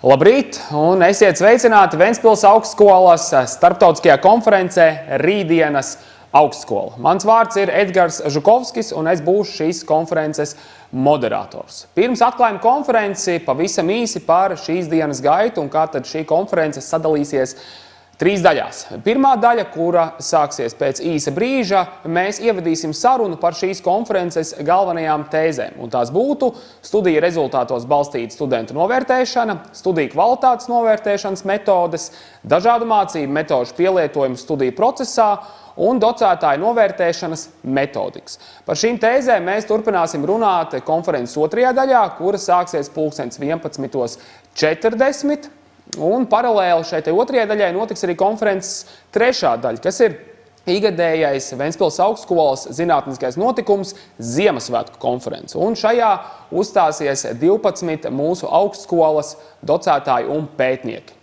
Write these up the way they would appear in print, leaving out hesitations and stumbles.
Labrīt un esiet sveicināti Ventspils Augstskolas starptautiskajā konferencē Rītdienas Augstskola. Mans vārds ir Edgars Žukovskis un es būšu šīs konferences moderators. Pirms atklājuma konferenci pavisam īsi par šīs dienas gaitu un kā tad šī konference sadalīsies 3 daļās. Pirmā daļa, kura sāksies pēc īsa brīža, mēs ievadīsim sarunu par šīs konferences galvenajām tēzēm. Un tās būtu studiju rezultātos balstīta studentu novērtēšana, studiju kvalitātes novērtēšanas metodes, dažādu mācību metožu pielietojumu studiju procesā un docētāju novērtēšanas metodikas. Par šīm tēzēm mēs turpināsim runāt konferences 2. daļā, kura sāksies 11:40. Un paralēli šai 2. daļai notiks arī konferences 3. daļa, kas ir ikgadējais Ventspils Augstskolas zinātniskais notikums Ziemassvētku konference. Un šajā uzstāsies 12 mūsu augstskolas docētāji un pētnieki.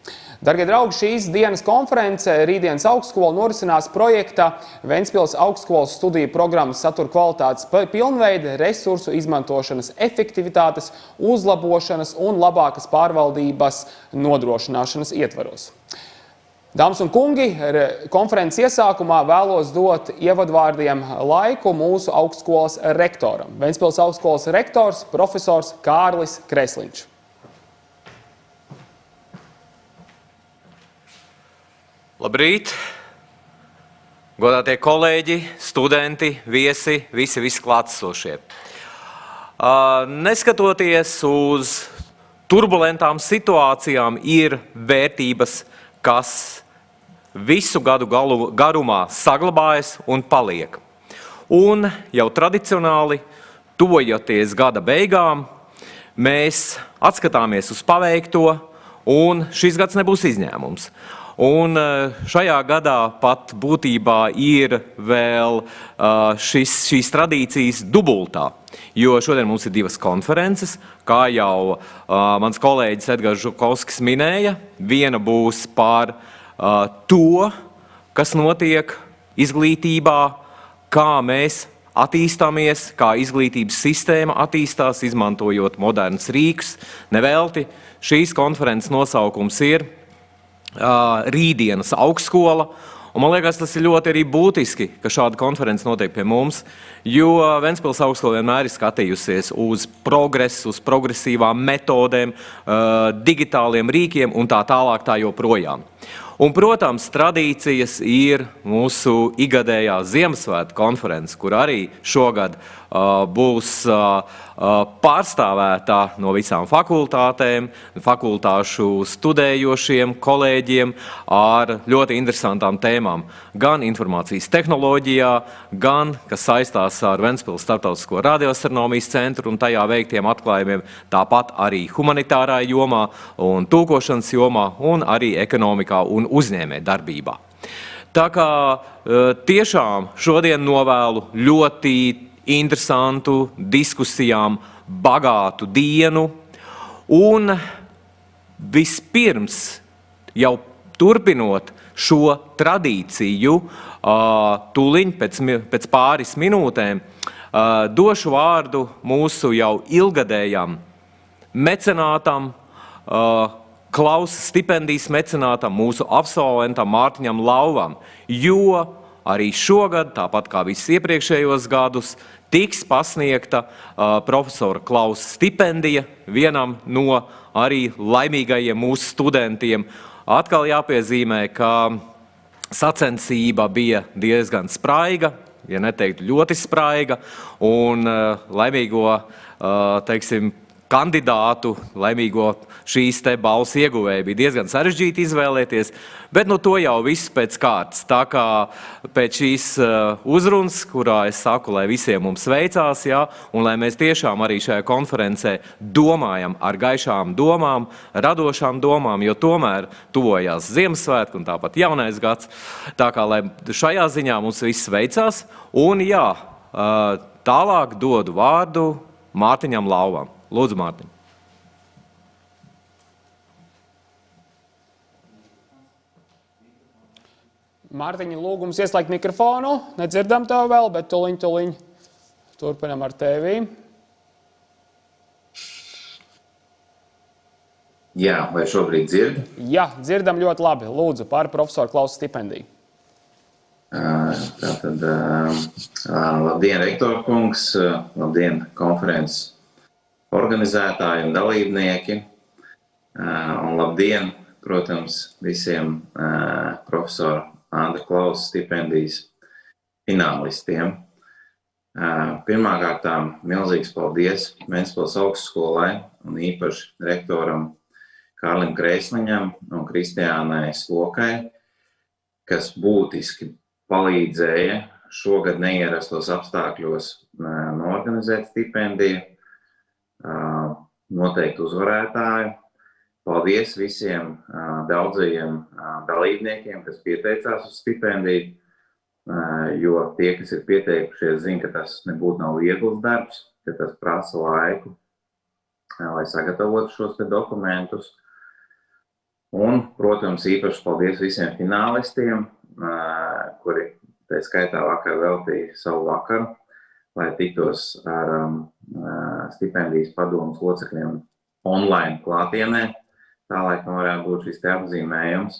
Dargie draugi, šīs dienas konference Rītdienas Augstskola norisinās projekta Ventspils Augstskolas studiju programmas satura kvalitātes pilnveide, resursu izmantošanas efektivitātes, uzlabošanas un labākas pārvaldības nodrošināšanas ietvaros. Dāmas un kungi, konferences iesākumā vēlos dot ievadvārdiem laiku mūsu augstskolas rektoram. Ventspils Augstskolas rektors profesors Kārlis Kresliņš. Labrīt, godātie kolēģi, studenti, viesi, visi klātesošie. Neskatoties uz turbulentām situācijām, ir vērtības, kas visu gadu garumā saglabājas un paliek. Un jau tradicionāli, tuvojoties gada beigām, mēs atskatāmies uz paveikto, un šis gads nebūs izņēmums. Un šajā gadā pat būtībā ir vēl šīs tradīcijas dubultā, jo šodien mums ir divas konferences, kā jau mans kolēģis Edgars Žukovskis minēja. Viena būs par to, kas notiek izglītībā, kā mēs attīstāmies, kā izglītības sistēma attīstās, izmantojot modernas rīkus. Nevelti šīs konferences nosaukums ir Rītdienas Augstskola, un man liekas, tas ir ļoti arī būtiski, ka šāda konferences notiek pie mums, jo Ventspils Augstskola vienmēr ir skatījusies uz progresu, uz progresīvām metodēm, digitāliem rīkiem un tā tālāk tā joprojām. Un, protams, tradīcijas ir mūsu igadējā Ziemassvētku konference, kur arī šogad būs pārstāvēta no visām fakultātēm, fakultāšu studējošiem kolēģiem ar ļoti interesantām tēmām. Gan informācijas tehnoloģijā, gan, kas saistās ar Ventspils Starptautisko radioastronomijas centru un tajā veiktiem atklājumiem, tāpat arī humanitārā jomā un tulkošanas jomā un arī ekonomikā un uzņēmē darbībā. Tā kā tiešām šodien novēlu ļoti interesantu diskusijām, bagātu dienu, un vispirms jau turpinot šo tradīciju, tūliņ pēc pāris minūtēm, došu vārdu mūsu jau ilgadējam mecenātam, Klausa stipendijas mecenātam, mūsu absolventam Mārtiņam Lauvam, jo arī šogad, tāpat kā visus iepriekšējos gadus, tiks pasniegta profesora Klausa stipendija vienam no arī laimīgajiem mūsu studentiem. Atkal jāpiezīmē, ka sacensība bija diezgan spraiga, ja neteiktu ļoti spraiga, un laimīgo, teiksim, kandidātu, laimīgo šīs te balvas ieguvēja bija diezgan sarežģīti izvēlēties, bet no to jau viss pēc kārtas. Tā kā pēc šīs uzrunas, kurā es saku, lai visiem mums veicās, jā, un lai mēs tiešām arī šajā konferencē domājam ar gaišām domām, radošām domām, jo tomēr tuvojās Ziemassvētku un tāpat jaunais gads. Tā kā, lai šajā ziņā mums viss veicās, un jā, tālāk dodu vārdu Mārtiņam Lauvam. Lūdzu, Mārtiņ. Mārtiņa, lūgums ieslēgt mikrofonu. Nedzirdam tev vēl, bet tuliņ turpinam ar tevi. Jā, vai šobrīd dzird? Jā, dzirdam ļoti labi. Lūdzu, par profesoru Klausa stipendiju. Tātad, labdien, rektor kungs, labdien, konferences organizētāji un dalībnieki, un labdien, protams, visiem profesora Andra Klausa stipendijas finālistiem. Pirmkārtām milzīgs paldies Ventspils Augstskolai un īpaši rektoram Kārlim Kreisliņam un Kristiānai Slokai, kas būtiski palīdzēja šogad neierastos apstākļos norganizēt stipendiju, noteikti uzvarētāju. Paldies visiem daudzajiem dalībniekiem, kas pieteicās uz stipendiju, jo tie, kas ir pieteikušies, zina, ka tas nebūtu nav viegls darbs, ka tas prasa laiku, lai sagatavotu šos te dokumentus. Un, protams, īpaši paldies visiem finālistiem, kuri tā skaitā vakar veltīja savu vakaru, lai tiktos ar stipendijas padomes locekļiem online klātienē. Tā laikam varētu būt šis te apzīmējums.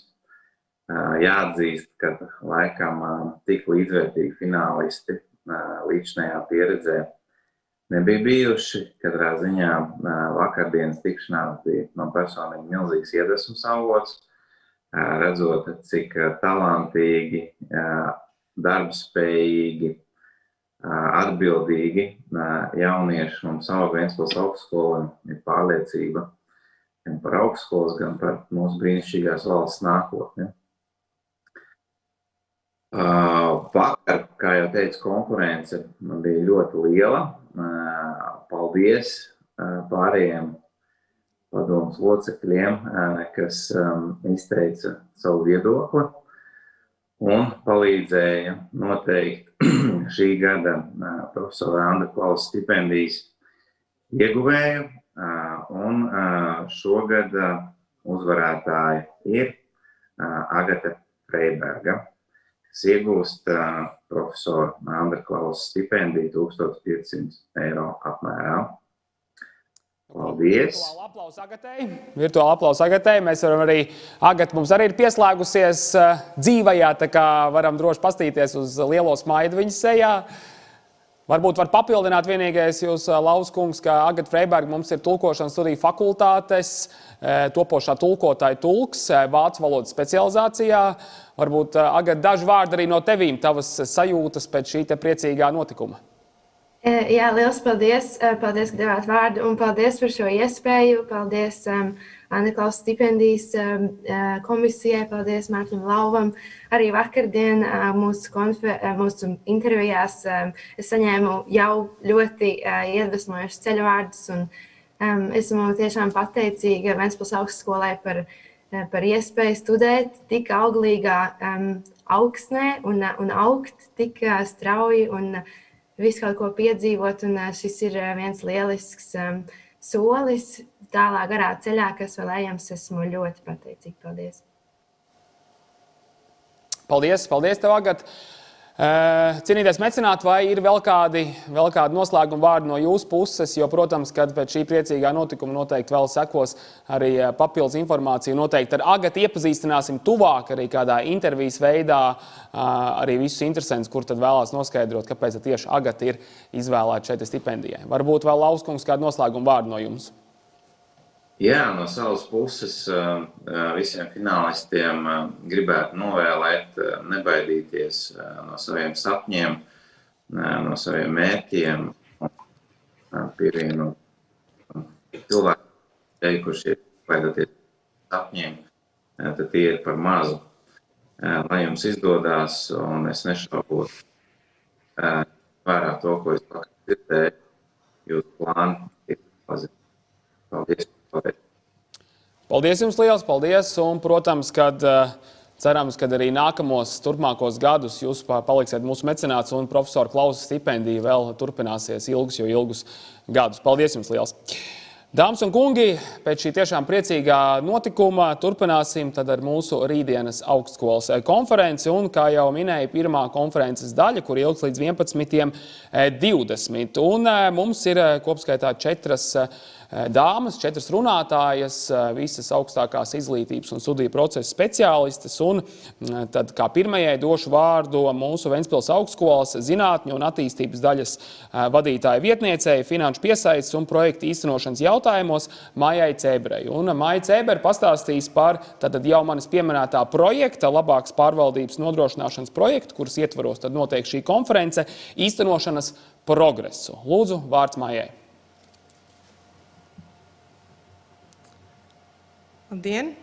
Jāatzīst, ka laikam tik līdzvērtīgi finālisti līdzinājā pieredzē nebija bijuši. Katrā ziņā vakardienas tikšanās bija man personīgi milzīgs iedvesmas avots, redzot, cik talantīgi darbspējīgi, atbildīgi jaunieši mums aug Ventspils Augstskola, ir pārliecība gan par augstskolas, gan par mūsu brīnišķīgās valsts nākotni. Vakar, kā jau teicu, konkurence bija ļoti liela. Paldies pārējiem padomus locekļiem, kas izteica savu viedokli un palīdzēja noteikt šī gada profesora Andra Klausa stipendijas ieguvēju. Un šogad uzvarētāja ir Agata Freiberga, kas iegūst profesora Andra Klausa stipendiju 1500 eiro apmērā. Paldies! Virtuāli aplausu Agatei. Mēs varam arī, Agata mums arī ir pieslēgusies dzīvajā, tā kā varam droši pastīties uz lielo smaidu viņas sejā. Varbūt var papildināt vienīgais jūs, Lauskungs, ka Agata Freiberga mums ir tulkošanas studiju fakultātes, topošā tulkotāja tulks, vācu valodas specializācijā. Varbūt, Agata, daži vārdi arī no tevīm, tavas sajūtas pēc šī te priecīgā notikuma. Jā, liels paldies. Paldies, ka devāt vārdu, un paldies par šo iespēju. Paldies Andra Klausa stipendijas komisijai, paldies Mārķim Lauvam. Arī vakardien mūsu intervijās es saņēmu jau ļoti iedvesmojušas ceļvārdus, un esmu tiešām pateicīga Ventspils Augstskolai par iespēju studēt tik auglīgā augsnē un augt tik strauji un visu kaut ko piedzīvot, un šis ir viens lielisks solis tālā garā ceļā, kas vēl ejams. Esmu ļoti pateicīga. Paldies! Paldies tev, Agat! Cienītais mecenāti, vai ir vēl kādi noslēguma vārdi no jūsu puses, jo, protams, kad pēc šī priecīgā notikuma noteikti vēl sekos arī papildus informācija. Noteikti ar Agatu iepazīstināsim tuvāk arī kādā intervijas veidā arī visus interesantus, kur tad vēlās noskaidrot, kāpēc tieši Agata ir izvēlēta šeit stipendijai. Varbūt vēl Lauskungs kādu noslēguma vārdu no jums. Jā, no savas puses visiem finālistiem gribētu novēlēt nebaidīties no saviem sapņiem, no saviem mērķiem. Pievienu cilvēku, kurš ir baidoties sapņiem, tad tie ir par mazu. Lai jums izdodās, un es nešaubos vērā to, ko es vakar dzirdēju, jūsu plāni ir pazīstami. Paldies! Paldies jums liels, paldies, un, protams, kad cerams, ka arī nākamos turpmākos gadus jūs paliksiet mūsu mecenāts un profesora Klausa stipendija vēl turpināsies ilgus gadus. Paldies jums liels! Dāmas un kungi, pēc šī tiešām priecīgā notikuma turpināsim tad ar mūsu Rītdienas Augstskolas konferenci, un, kā jau minēju, pirmā konferences daļa, kur ilgs līdz 11:20. Un mums ir kopskaitā 4 dāmas, 4 runātājas, visas augstākās izglītības un studiju procesa speciālistes, un tad kā pirmajai došu vārdu mūsu Ventspils Augstskolas zinātņu un attīstības daļas vadītāja vietniecei, finanšu piesaistes un projektu īstenošanas jautājumos Maijai Cēberei. Un Maija Cēbere pastāstīs par tad jau manis pieminētā projekta, labākas pārvaldības nodrošināšanas projektu, kuras ietvaros tad notiek šī konference, īstenošanas progresu. Lūdzu, vārds Maijai. Labdien!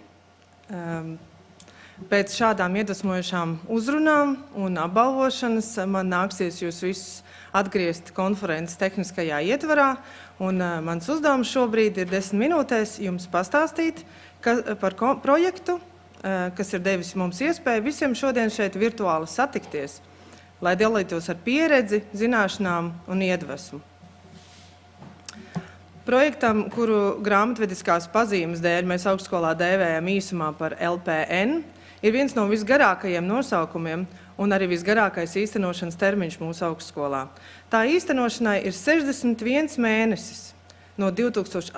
Pēc šādām iedvesmojošām uzrunām un apbalvošanas man nāksies jūs visus atgriezt konferences tehniskajā ietvarā, un mans uzdevums šobrīd ir 10 minūtēs jums pastāstīt par projektu, kas ir devis mums iespēju visiem šodien šeit virtuāli satikties, lai dalītos ar pieredzi, zināšanām un iedvesmu. Projektam, kuru grāmatvediskās pazīmes dēļ mēs augstskolā dēvējam īsumā par LPN, ir viens no visgarākajiem nosaukumiem un arī visgarākais īstenošanas termiņš mūsu augstskolā. Tā īstenošanai ir 61 mēnesis no 2018.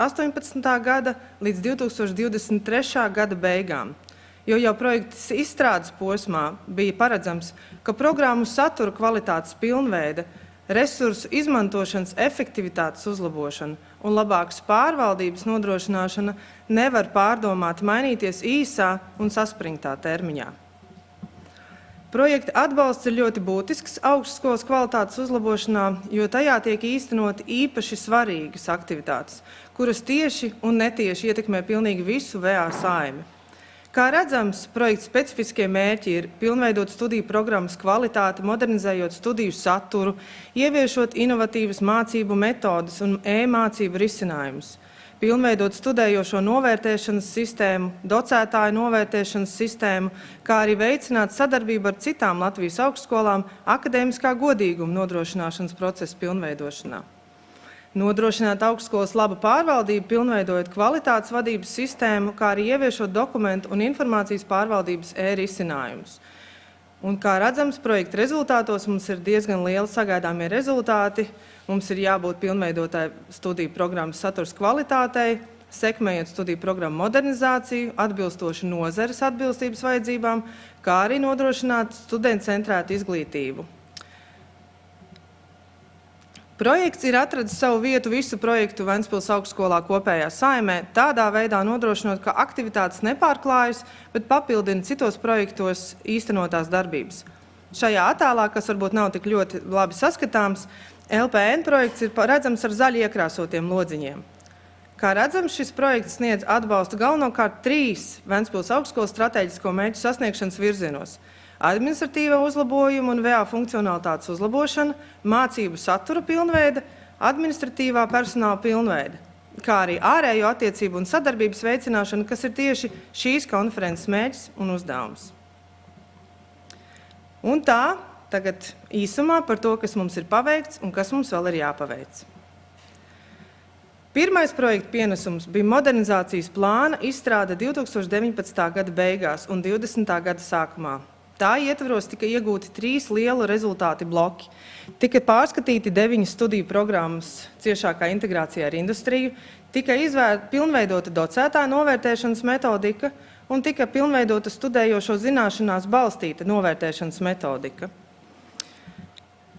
gada līdz 2023. gada beigām, jo jau projekta izstrādes posmā bija paredzams, ka programmu satura kvalitātes pilnveide, resursu izmantošanas efektivitātes uzlabošana un labākas pārvaldības nodrošināšana nevar pārdomāt mainīties īsā un saspringtā termiņā. Projekta atbalsts ir ļoti būtisks augstskolas kvalitātes uzlabošanā, jo tajā tiek īstenot īpaši svarīgas aktivitātes, kuras tieši un netieši ietekmē pilnīgi visu VA saimi. Kā redzams, projekta specifiskie mērķi ir pilnveidot studiju programmas kvalitāti, modernizējot studiju saturu, ieviešot inovatīvas mācību metodas un e-mācību risinājumus, pilnveidot studējošo novērtēšanas sistēmu, docētāju novērtēšanas sistēmu, kā arī veicināt sadarbību ar citām Latvijas augstskolām akadēmiskā godīguma nodrošināšanas procesa pilnveidošanā. Nodrošināt augstskolas labu pārvaldību, pilnveidojot kvalitātes vadības sistēmu, kā arī ieviešot dokumentu un informācijas pārvaldības e-risinājumus. Un kā redzams, projekta rezultātos mums ir diezgan lieli sagaidāmie rezultāti. Mums ir jābūt pilnveidotai studiju programmas saturs kvalitātei, sekmējot studiju programmu modernizāciju, atbilstoši nozares atbilstības vajadzībām, kā arī nodrošināt studentu centrētu izglītību. Projekts ir atradis savu vietu visu projektu Ventspils augstskolā kopējā saimē, tādā veidā nodrošinot, ka aktivitātes nepārklājas, bet papildina citos projektos īstenotās darbības. Šajā attēlā, kas varbūt nav tik ļoti labi saskatāms, LPN projekts ir redzams ar zaļi iekrāsotiem lodziņiem. Kā redzams, šis projekts sniedz atbalstu galvenokārt 3 Ventspils augstskolas stratēģisko mērķu sasniegšanas virzienos: administratīva uzlabojuma un VA funkcionalitātes uzlabošana, mācību satura pilnveida, administratīvā personāla pilnveida, kā arī ārējo attiecību un sadarbības veicināšana, kas ir tieši šīs konferences mērķis un uzdevums. Un tā, tagad īsumā par to, kas mums ir paveikts un kas mums vēl ir jāpaveic. Pirmais projekta pienesums bija modernizācijas plāna izstrāde 2019. gada beigās un 20. gada sākumā. Tā ietvaros tika iegūti 3 lielu rezultāti bloki. Tika pārskatīti 9 studiju programmas ciešākā integrācijā ar industriju, tika pilnveidota docētāja novērtēšanas metodika un tika pilnveidota studējošo zināšanās balstīta novērtēšanas metodika.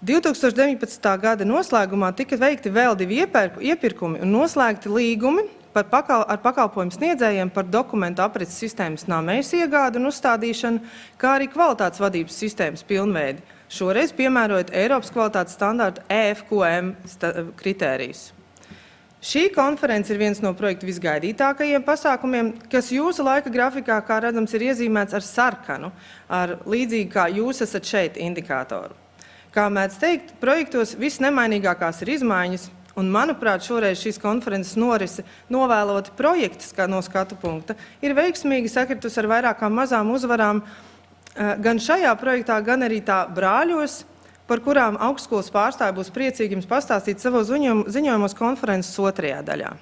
2019. gada noslēgumā tika veikti vēl 2 iepirkumi un noslēgti līgumi ar pakalpojumu sniedzējiem par dokumentu aprits sistēmas nāmējas iegādi un uzstādīšanu, kā arī kvalitātes vadības sistēmas pilnveidi, šoreiz piemērojot Eiropas kvalitātes standārtu EFQM kritērijus. Šī konference ir viens no projekta visgaidītākajiem pasākumiem, kas jūsu laika grafikā, kā redzams, ir iezīmēts ar sarkanu, ar līdzīgi kā jūs esat šeit indikātoru. Kā mēdz teikt, projektos visnemainīgākās ir izmaiņas, un, manuprāt, šoreiz šīs konferences norise novēloti projekts kā no skatu punkta ir veiksmīgi sakritus ar vairākām mazām uzvarām gan šajā projektā, gan arī tā brāļos, par kurām augstskolas pārstāvji būs priecīgi jums pastāstīt savos ziņojumos konferences 2. daļā.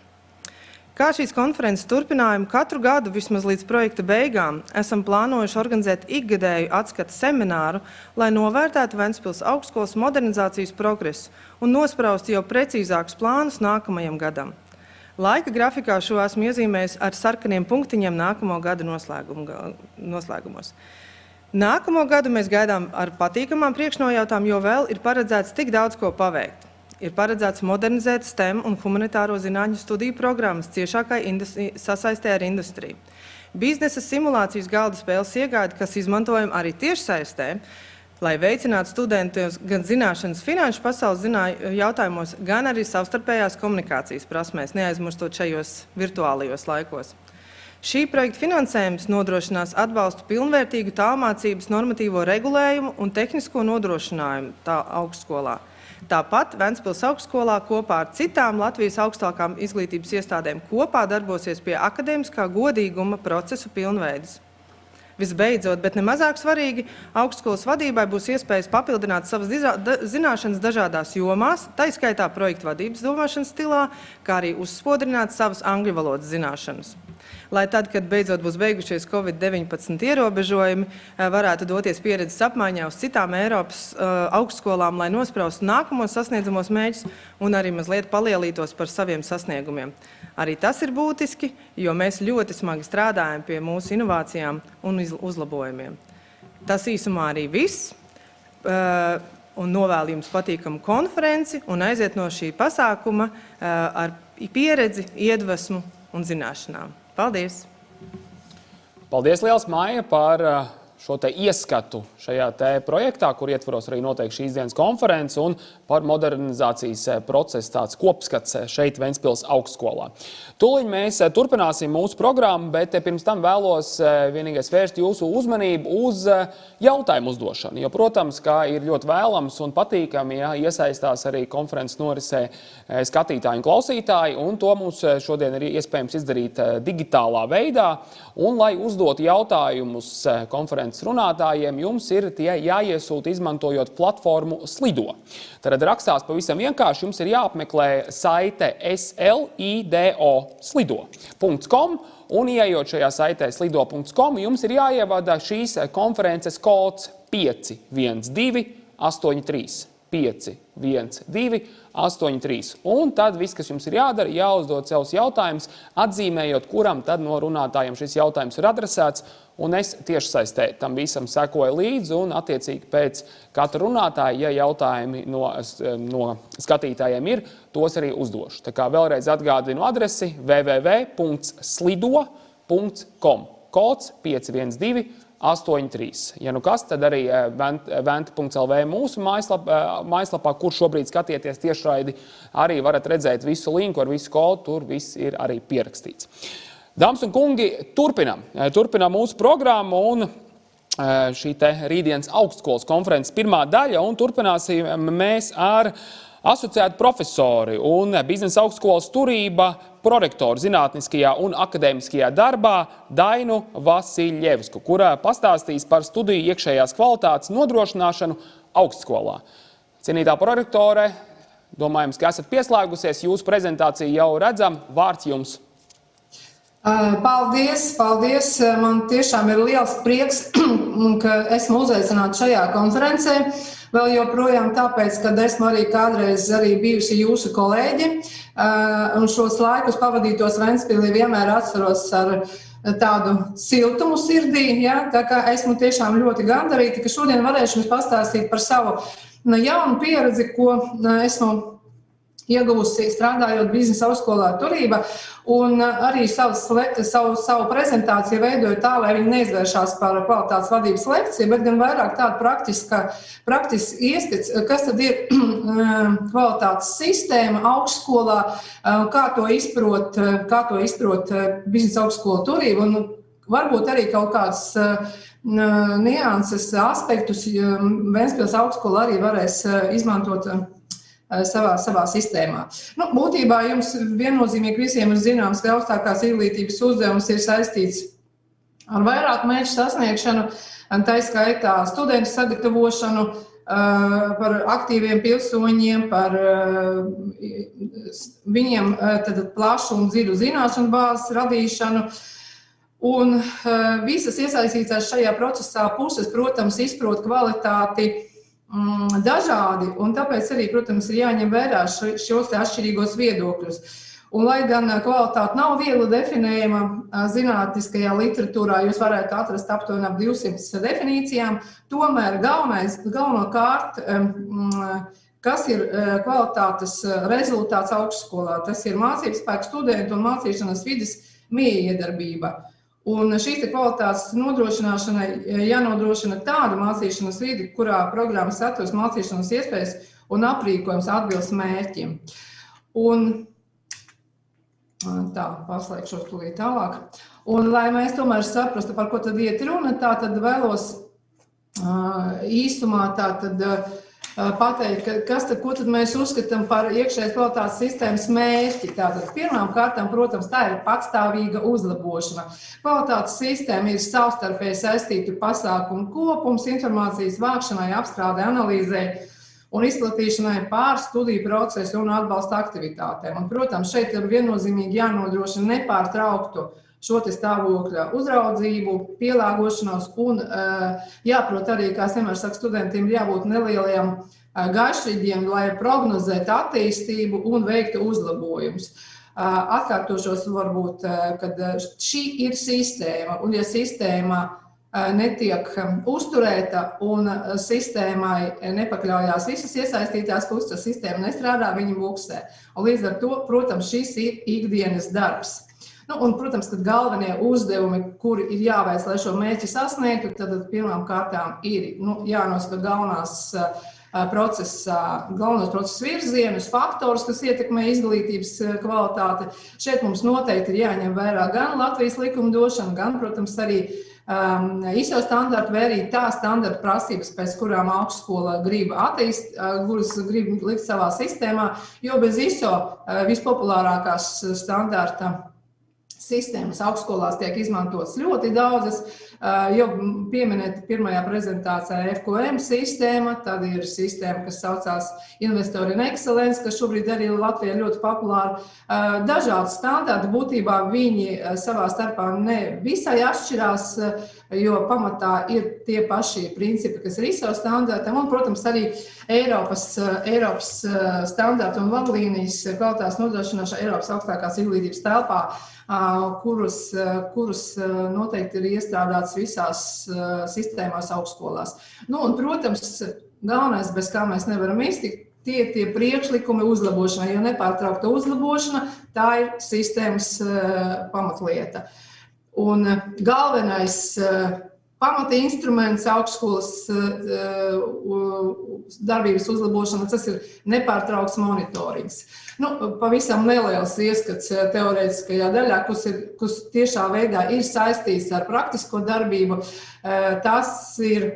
Kā šīs konferences turpinājumu katru gadu vismaz līdz projekta beigām esam plānojuši organizēt ikgadēju atskata semināru, lai novērtētu Ventspils augstskolas modernizācijas progresu un nospraustu jau precīzākus plānus nākamajam gadam. Laika grafikā šo esmu iezīmējis ar sarkaniem punktiņiem nākamo gada noslēgumos. Nākamo gadu mēs gaidām ar patīkamām priekšnojautām, jo vēl ir paredzēts tik daudz ko paveikt. Ir paredzēts modernizēt STEM un humanitāro zinātņu studiju programmas ciešākai sasaistē ar industriju. Biznesa simulācijas galda spēles iegādi, kas izmantojam arī tiešsaistē, lai veicinātu studentus gan zināšanas finanšu pasaules jautājumos, gan arī savstarpējās komunikācijas prasmēs, neaizmirstot šajos virtuālajos laikos. Šī projekta finansējums nodrošinās atbalstu pilnvērtīgu tālmācības normatīvo regulējumu un tehnisko nodrošinājumu augstskolā. Tāpat Ventspils augstskolā kopā ar citām Latvijas augstākām izglītības iestādēm kopā darbosies pie akadēmiskā godīguma procesu pilnveides. Visbeidzot, bet nemazāk svarīgi, augstskolas vadībai būs iespējas papildināt savas zināšanas dažādās jomās, tā izskaitā projektu vadības domāšanas stilā, kā arī uzspodrināt savas angļu valodas zināšanas. Lai tad, kad beidzot būs beigušies Covid-19 ierobežojumi, varētu doties pieredzes apmaiņā uz citām Eiropas augstskolām, lai nospraustu nākamos sasniedzamos mērķus un arī mazliet palielītos par saviem sasniegumiem. Arī tas ir būtiski, jo mēs ļoti smagi strādājam pie mūsu inovācijām un uzlabojumiem. Tas īsumā arī viss, un novēlu jums patīkamu konferenci un aiziet no šī pasākuma ar pieredzi, iedvesmu un zināšanām. Paldies! Paldies liels, Maija, par šo te ieskatu šajā te projektā, kur ietvaros arī noteikti šīs dienas konferences un par modernizācijas procesu tāds kopskats šeit Ventspils Augstskolā. Tūliņ mēs turpināsim mūsu programmu, bet pirms tam vēlos vienīgais vērst jūsu uzmanību uz jautājumu uzdošanu. Jo, protams, kā ir ļoti vēlams un patīkami, ja iesaistās arī konferences norisē skatītāji un klausītāji, un to mums šodien ir iespējams izdarīt digitālā veidā. Un, lai uzdotu jautājumus konferences runātājiem, jums ir tie jāiesūta izmantojot platformu Slido. Tad rakstās pavisam vienkārši, jums ir jāapmeklē saite slido.com, un ieejot šajā saitē slido.com, jums ir jāievada šīs konferences kods 512 83. 512 83. Un tad viss, kas jums ir jādara, jāuzdod savus jautājumus, atzīmējot, kuram tad no runātājiem šis jautājums ir adresēts. Un es tiešsaistē tam visam sekoju līdzi un attiecīgi pēc katra runātāja, ja jautājumi no skatītājiem ir, tos arī uzdošu. Tā kā vēlreiz atgādinu adresi www.slido.com. Kods 512 83. Ja nu kas, tad arī vent.lv mūsu mājaslapā, kur šobrīd skatieties tiešraidi, arī varat redzēt visu linku ar visu kodu, tur viss ir arī pierakstīts. Dāmas un kungi, turpinām mūsu programmu un šī te Rītdienas Augstskolas konferences pirmā daļa, un turpināsim mēs ar asociētu profesori un biznesa augstskolas turība prorektoru zinātniskajā un akadēmiskajā darbā Dainu Vasiļevsku, kurā pastāstīs par studiju iekšējās kvalitātes nodrošināšanu augstskolā. Cienītā prorektore, domājams, ka esat pieslēgusies, jūsu prezentāciju jau redzam, vārds jums. Paldies! Man tiešām ir liels prieks, ka esmu uzaicināta šajā konferencē. Vēl joprojām tāpēc, ka esmu arī kādreiz bijusi jūsu kolēģi, un šos laikus pavadītos Ventspilī vienmēr atceros ar tādu siltumu sirdī. Ja? Tā kā esmu tiešām ļoti gandarīta, ka šodien varēšu jums pastāstīt par savu jaunu pieredzi, ko esmu ieguvusi strādājot biznesa augstskolā turība, un arī savu prezentāciju veidoju tā, lai viņi neizvēršās par kvalitātes vadības lekciju, bet gan vairāk tādu praktisks ieskats, kas tad ir kvalitātes sistēma augstskolā, kā to izprot biznesa augstskola turība, un varbūt arī kaut kāds nianses aspektus Ventspils augstskola arī varēs izmantot savā sistēmā. Būtībā jums viennozīmīgi visiem ir zināms, ka augstākās izglītības uzdevums ir saistīts ar vairāku mērķu sasniegšanu, tā skaitā studentu sagatavošanu, par aktīviem pilsoņiem, par viņiem plašu un dziļu zināšanu bāzes radīšanu. Un visas iesaistītās šajā procesā puses, protams, izprot kvalitāti dažādi, un tāpēc arī, protams, ir jāņem vērā šos atšķirīgos viedokļus. Un, lai gan kvalitāte nav viegli definējama zinātniskajā literatūrā, jūs varētu atrast aptuveni ap 200 definīcijām, tomēr galvenokārt, kas ir kvalitātes rezultāts augstskolā, tas ir mācības spēku studentu un mācīšanas vides mijiedarbība. Un šīs kvalitātes nodrošināšanai jānodrošina tāda mācīšanas vide, kurā programmas saturs, mācīšanas iespējas un aprīkojums atbilst mērķiem. Un tā, paslēgšos tūlīt tālāk. Un, lai mēs tomēr saprastu, par ko tad iet runa, tā tad vēlos īsumā pateikt, ko tad mēs uzskatām par iekšējās kvalitātes sistēmas mērķi. Tātad pirmām kārtām, protams, tā ir patstāvīga uzlabošana. Kvalitātes sistēma ir savstarpēji saistītu pasākumu kopums informācijas vākšanai, apstrādē, analīzē un izplatīšanai pār studiju procesu un atbalsta aktivitātēm. Un, protams, šeit ir viennozīmīgi jānodrošina nepārtrauktu šo te stāvokļa uzraudzību, pielāgošanos un jāprot arī, kā es vienmēr saku studentiem, jābūt nelieliem gaišķīgiem, lai prognozētu attīstību un veiktu uzlabojumus. Atkārtošos varbūt, kad šī ir sistēma, un ja sistēma netiek uzturēta un sistēmai nepakļaujās visas iesaistītās puses, sistēma nestrādā, viņa buksē. Un līdz ar to, protams, šis ir ikdienas darbs. Un, protams, kad galvenie uzdevumi, kuri ir jāveic, lai šo mērķi sasniegtu, tad pirmām kārtām ir jānosaka galvenos procesa virzienus, faktorus, kas ietekmē izglītības kvalitāti. Šeit mums noteikti ir jāņem vērā gan Latvijas likumdošana, gan, protams, arī ISO standarti vai arī tā standarta prasības, pēc kurām augstskola grib kuras grib likt savā sistēmā, jo bez ISO vispopulārākās standarta sistēmas augstskolās tiek izmantotas ļoti daudzas. Jau pieminēta pirmajā prezentācijā FQM sistēma, tad ir sistēma, kas saucās Investor in Excellence, kas šobrīd arī Latvijā ļoti populāra. Dažādi standarti, būtībā viņi savā starpā ne visai atšķirās, jo pamatā ir tie paši principi, kas ir ISO standartam, un, protams, arī Eiropas standarti un vadlīnijas kvalitātes nodrošināšana Eiropas augstākās izglītības telpā, kurus noteikti ir iestrādāts visās sistēmās augstskolās. Un, protams, galvenais, bez kā mēs nevaram iztikt, tie priekšlikumi uzlabošanai, jo nepārtraukta uzlabošana, tā ir sistēmas pamatlieta. Un galvenais pamata instruments augstskolas darbības uzlabošana, tas ir nepārtraukts monitorings. Pavisam neliels ieskats teorētiskajā daļā, kas tiešā veidā ir saistīts ar praktisko darbību. Tas ir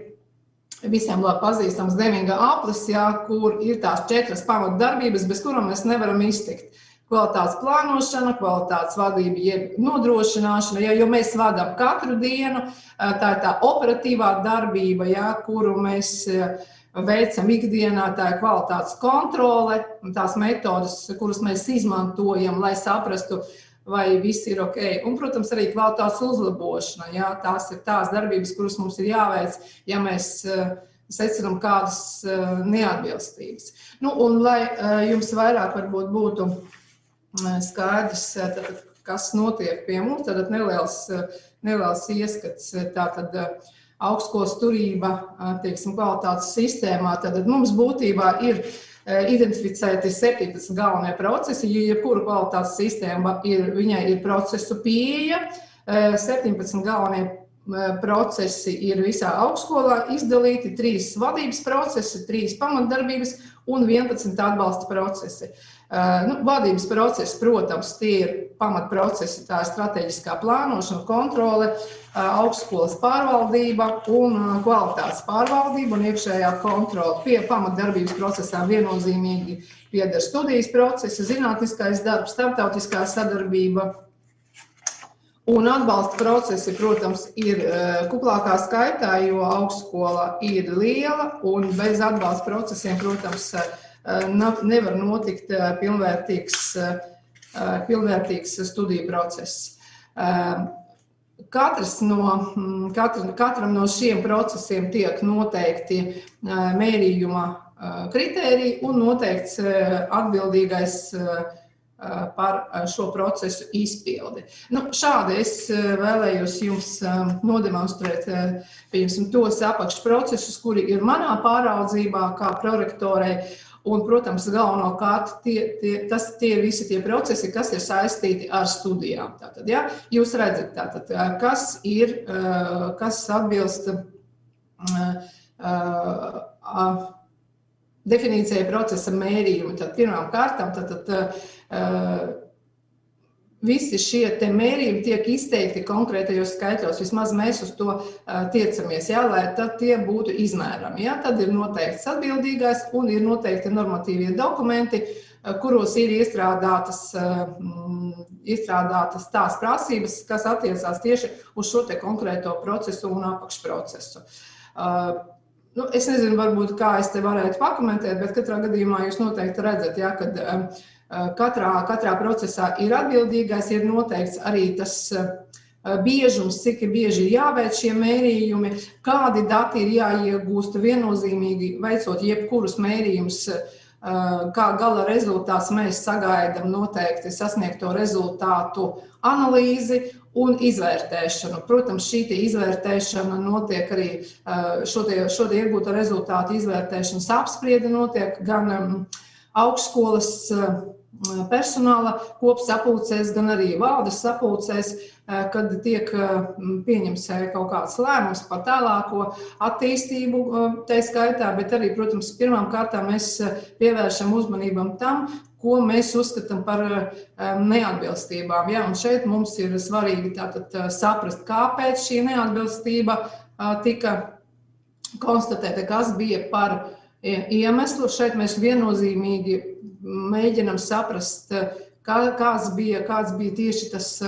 visiem labi pazīstams Deminga aplis, kur ir tās 4 pamatdarbības, bez kurām mēs nevaram iztikt. Kvalitātes plānošana, kvalitātes vadība, jeb nodrošināšana, jo mēs vadām katru dienu, tā ir tā operatīvā darbība, kuru mēs veicam ikdienā, tā ir kvalitātes kontrole, tās metodas, kuras mēs izmantojam, lai saprastu, vai viss ir ok. Un, protams, arī kvalitātes uzlabošana, tās ir tās darbības, kuras mums ir jāveic, ja mēs secinām kādas neatbilstības. Un, lai jums vairāk varbūt būtu skaidrs, kas notiek pie mums, tad neliels ieskats, tātad augstskolas turība, kvalitātes sistēmā, tad mums būtībā ir identificēti 17 galvenie procesi, jebkura kvalitātes sistēma viņai ir procesu pieeja, 17 galvenie procesi ir visā augstskolā izdalīti, 3 vadības procesi, 3 pamatdarbības un 11 atbalsta procesi. Vadības procesi, protams, tie ir pamatprocesi, tā ir strateģiskā plānošana, kontrole, augstskolas pārvaldība un kvalitātes pārvaldība un iekšējā kontrole. Pie pamatdarbības procesām viennozīmīgi pieder studijas procesi, zinātniskais darbs, starptautiskā sadarbība. Un atbalsta procesi, protams, ir kuplākā skaitā, jo augstskola ir liela un bez atbalsta procesiem, protams, nevar notikt pilnvērtīgs studiju process. Katram no šiem procesiem tiek noteikti mērījuma kritēriji un noteikts atbildīgais par šo procesu izpildi. Šādi es vēlējos jums nodemonstrēt tos apakšprocesus, kuri ir manā pāraudzībā kā prorektorei. Un, protams, galvenokārt tie ir visi tie procesi, kas ir saistīti ar studijām. Tātad, jūs redzat, kas atbilst definīcijai procesa mērījumi. Tad pirmām kārtām visi šie te mērījumi tiek izteikti konkrētajos skaitļos, vismaz mēs uz to tiecamies, lai tad tie būtu izmērami. Tad ir noteikts atbildīgais un ir noteikti normatīvie dokumenti, kuros ir iestrādātas tās prasības, kas attiecās tieši uz šo te konkrēto procesu un apakšprocesu. Es nezinu, varbūt kā es te varētu pakomentēt, bet katrā gadījumā jūs noteikti redzat, kad katrā procesā ir atbildīgais, ir noteikts arī tas biežums, cik bieži ir jāveic šie mērījumi, kādi dati ir jāiegūst viennozīmīgi, veicot jebkurus mērījumus, kā gala rezultāts mēs sagaidām noteikti sasniegto rezultātu analīzi un izvērtēšanu. Protams, šī izvērtēšana notiek arī, šo iegūto rezultātu izvērtēšanas apspriede notiek gan augstskolas personāla kopsapulcēs, gan arī valdes sapulcēs, kad tiek pieņems kaut kāds lēmums par tālāko attīstību, tā skaitā, bet arī, protams, pirmām kārtām mēs pievēršam uzmanībam tam, ko mēs uzskatām par neatbilstībām. Ja? Un šeit mums ir svarīgi tātad saprast, kāpēc šī neatbilstība tika konstatēta, kas bija par iemeslu. Šeit mēs viennozīmīgi mēģinam saprast, kāds bija tieši tas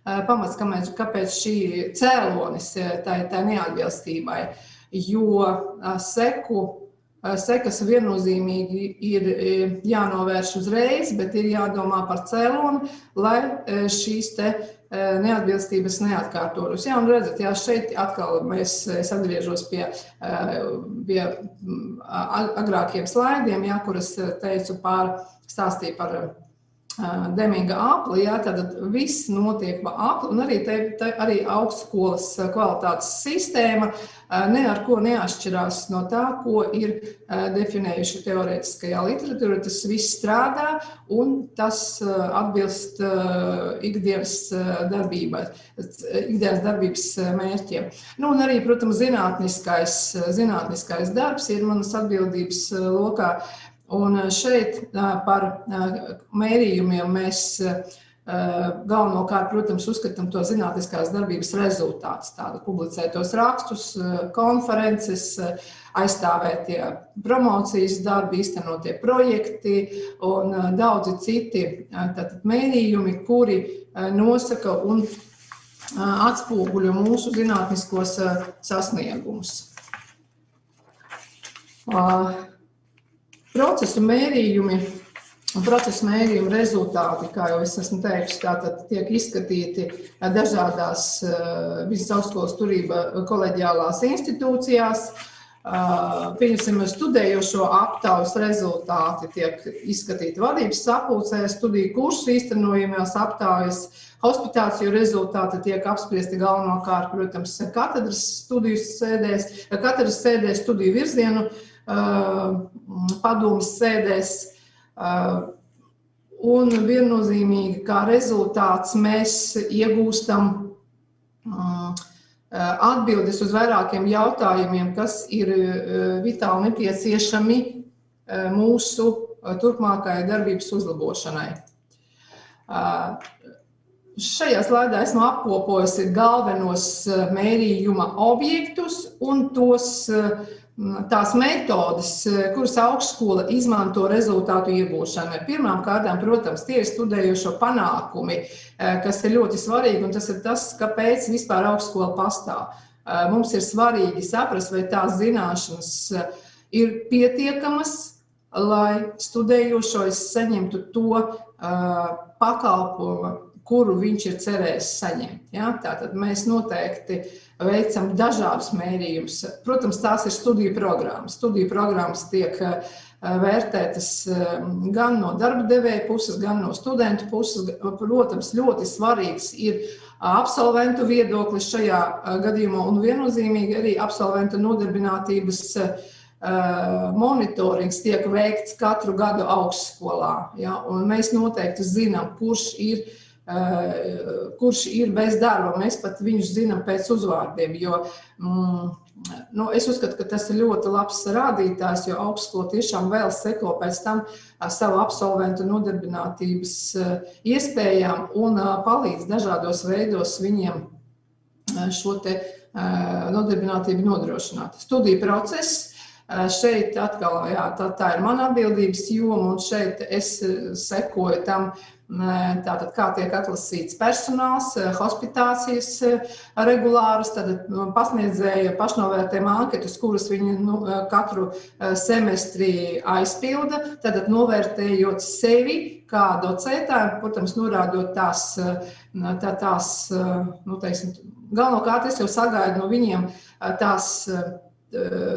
pamats, kāpēc šī cēlonis tai neatbilstībai, jo sekas viennozīmīgi ir jānovērš uzreiz, bet ir jādomā par cēloni, lai šīs te neatbilstības neatkārtotos. Jā, un redzat, jā, šeit atkal es atgriežos pie agrākiem slaidiem, jā, kuras teicu stāstīju par Deminga apli, jā, tad viss notiek pa apli, un arī augstskolas kvalitātes sistēma ne ar ko neatšķirās no tā, ko ir definējuši teorētiskajā literatūrā. Tas viss strādā, un tas atbilst ikdienas darbības mērķiem. Nu, un arī, protams, zinātniskais darbs ir manas atbildības lokā. Un šeit par mērījumiem mēs galvenokārt, protams, uzskatām to zinātniskās darbības rezultātus, tādu publicētos rakstus, konferences, aizstāvētie promocijas darbi, īstenotie projekti un daudzi citi mērījumi, kuri nosaka un atspoguļo mūsu zinātniskos sasniegumus. Procesu mērījumi un procesu mērījumu rezultāti, kā jau es esmu teikusi, tātad tiek izskatīti dažādās visas augstskolas turība koleģiālās institūcijās. Pieņemsim, studējošo aptaujas rezultāti tiek izskatīti vadības sapulcēs, studiju kursu īstenojamās aptaujas, hospitāciju rezultāti tiek apspriesti galvenokārt, protams, katedras sēdēs, studiju virzienu padomas sēdēs, un viennozīmīgi kā rezultāts mēs iegūstam atbildes uz vairākiem jautājumiem, kas ir vitāli nepieciešami mūsu turpmākajai darbības uzlabošanai. Šajā slaidā esmu apkopojusi galvenos mērījuma objektus un tās metodes, kuras augstskola izmanto rezultātu iegūšanai. Pirmām kārtām, protams, tie ir studējošo panākumi, kas ir ļoti svarīgi, un tas ir tas, kāpēc vispār augstskola pastāv. Mums ir svarīgi saprast, vai tās zināšanas ir pietiekamas, lai studējošais saņemtu to pakalpojumu, kuru viņš ir cerējis saņemt. Ja? Tātad mēs noteikti veicam dažādus mērījumus. Protams, tās ir studiju programmas. Studiju programmas tiek vērtētas gan no darba devēja puses, gan no studentu puses. Protams, ļoti svarīgs ir absolventu viedoklis šajā gadījumā un viennozīmīgi arī absolventu nodarbinātības monitorings tiek veikts katru gadu augstskolā. Ja? Un mēs noteikti zinām, kurš ir bez darba. Mēs pat viņus zinām pēc uzvārdiem, jo es uzskatu, ka tas ir ļoti labs rādītājs, jo augstskola tiešām vēl seko pēc tam savu absolventu nodarbinātības iespējām un palīdz dažādos veidos viņiem šo te nodarbinātību nodrošināt. Studiju process. Šeit atkal, jā, tā ir mana atbildības joma, un šeit es sekoju tam, tātad kā tiek atlasīts personāls, hospitācijas regulāras, tad pasniedzēja pašnovērtējuma anketas, kuras viņi katru semestri aizpilda, tad novērtējot sevi kā docētāju, protams, norādot galvenokārt es jau sagaidu no viņiem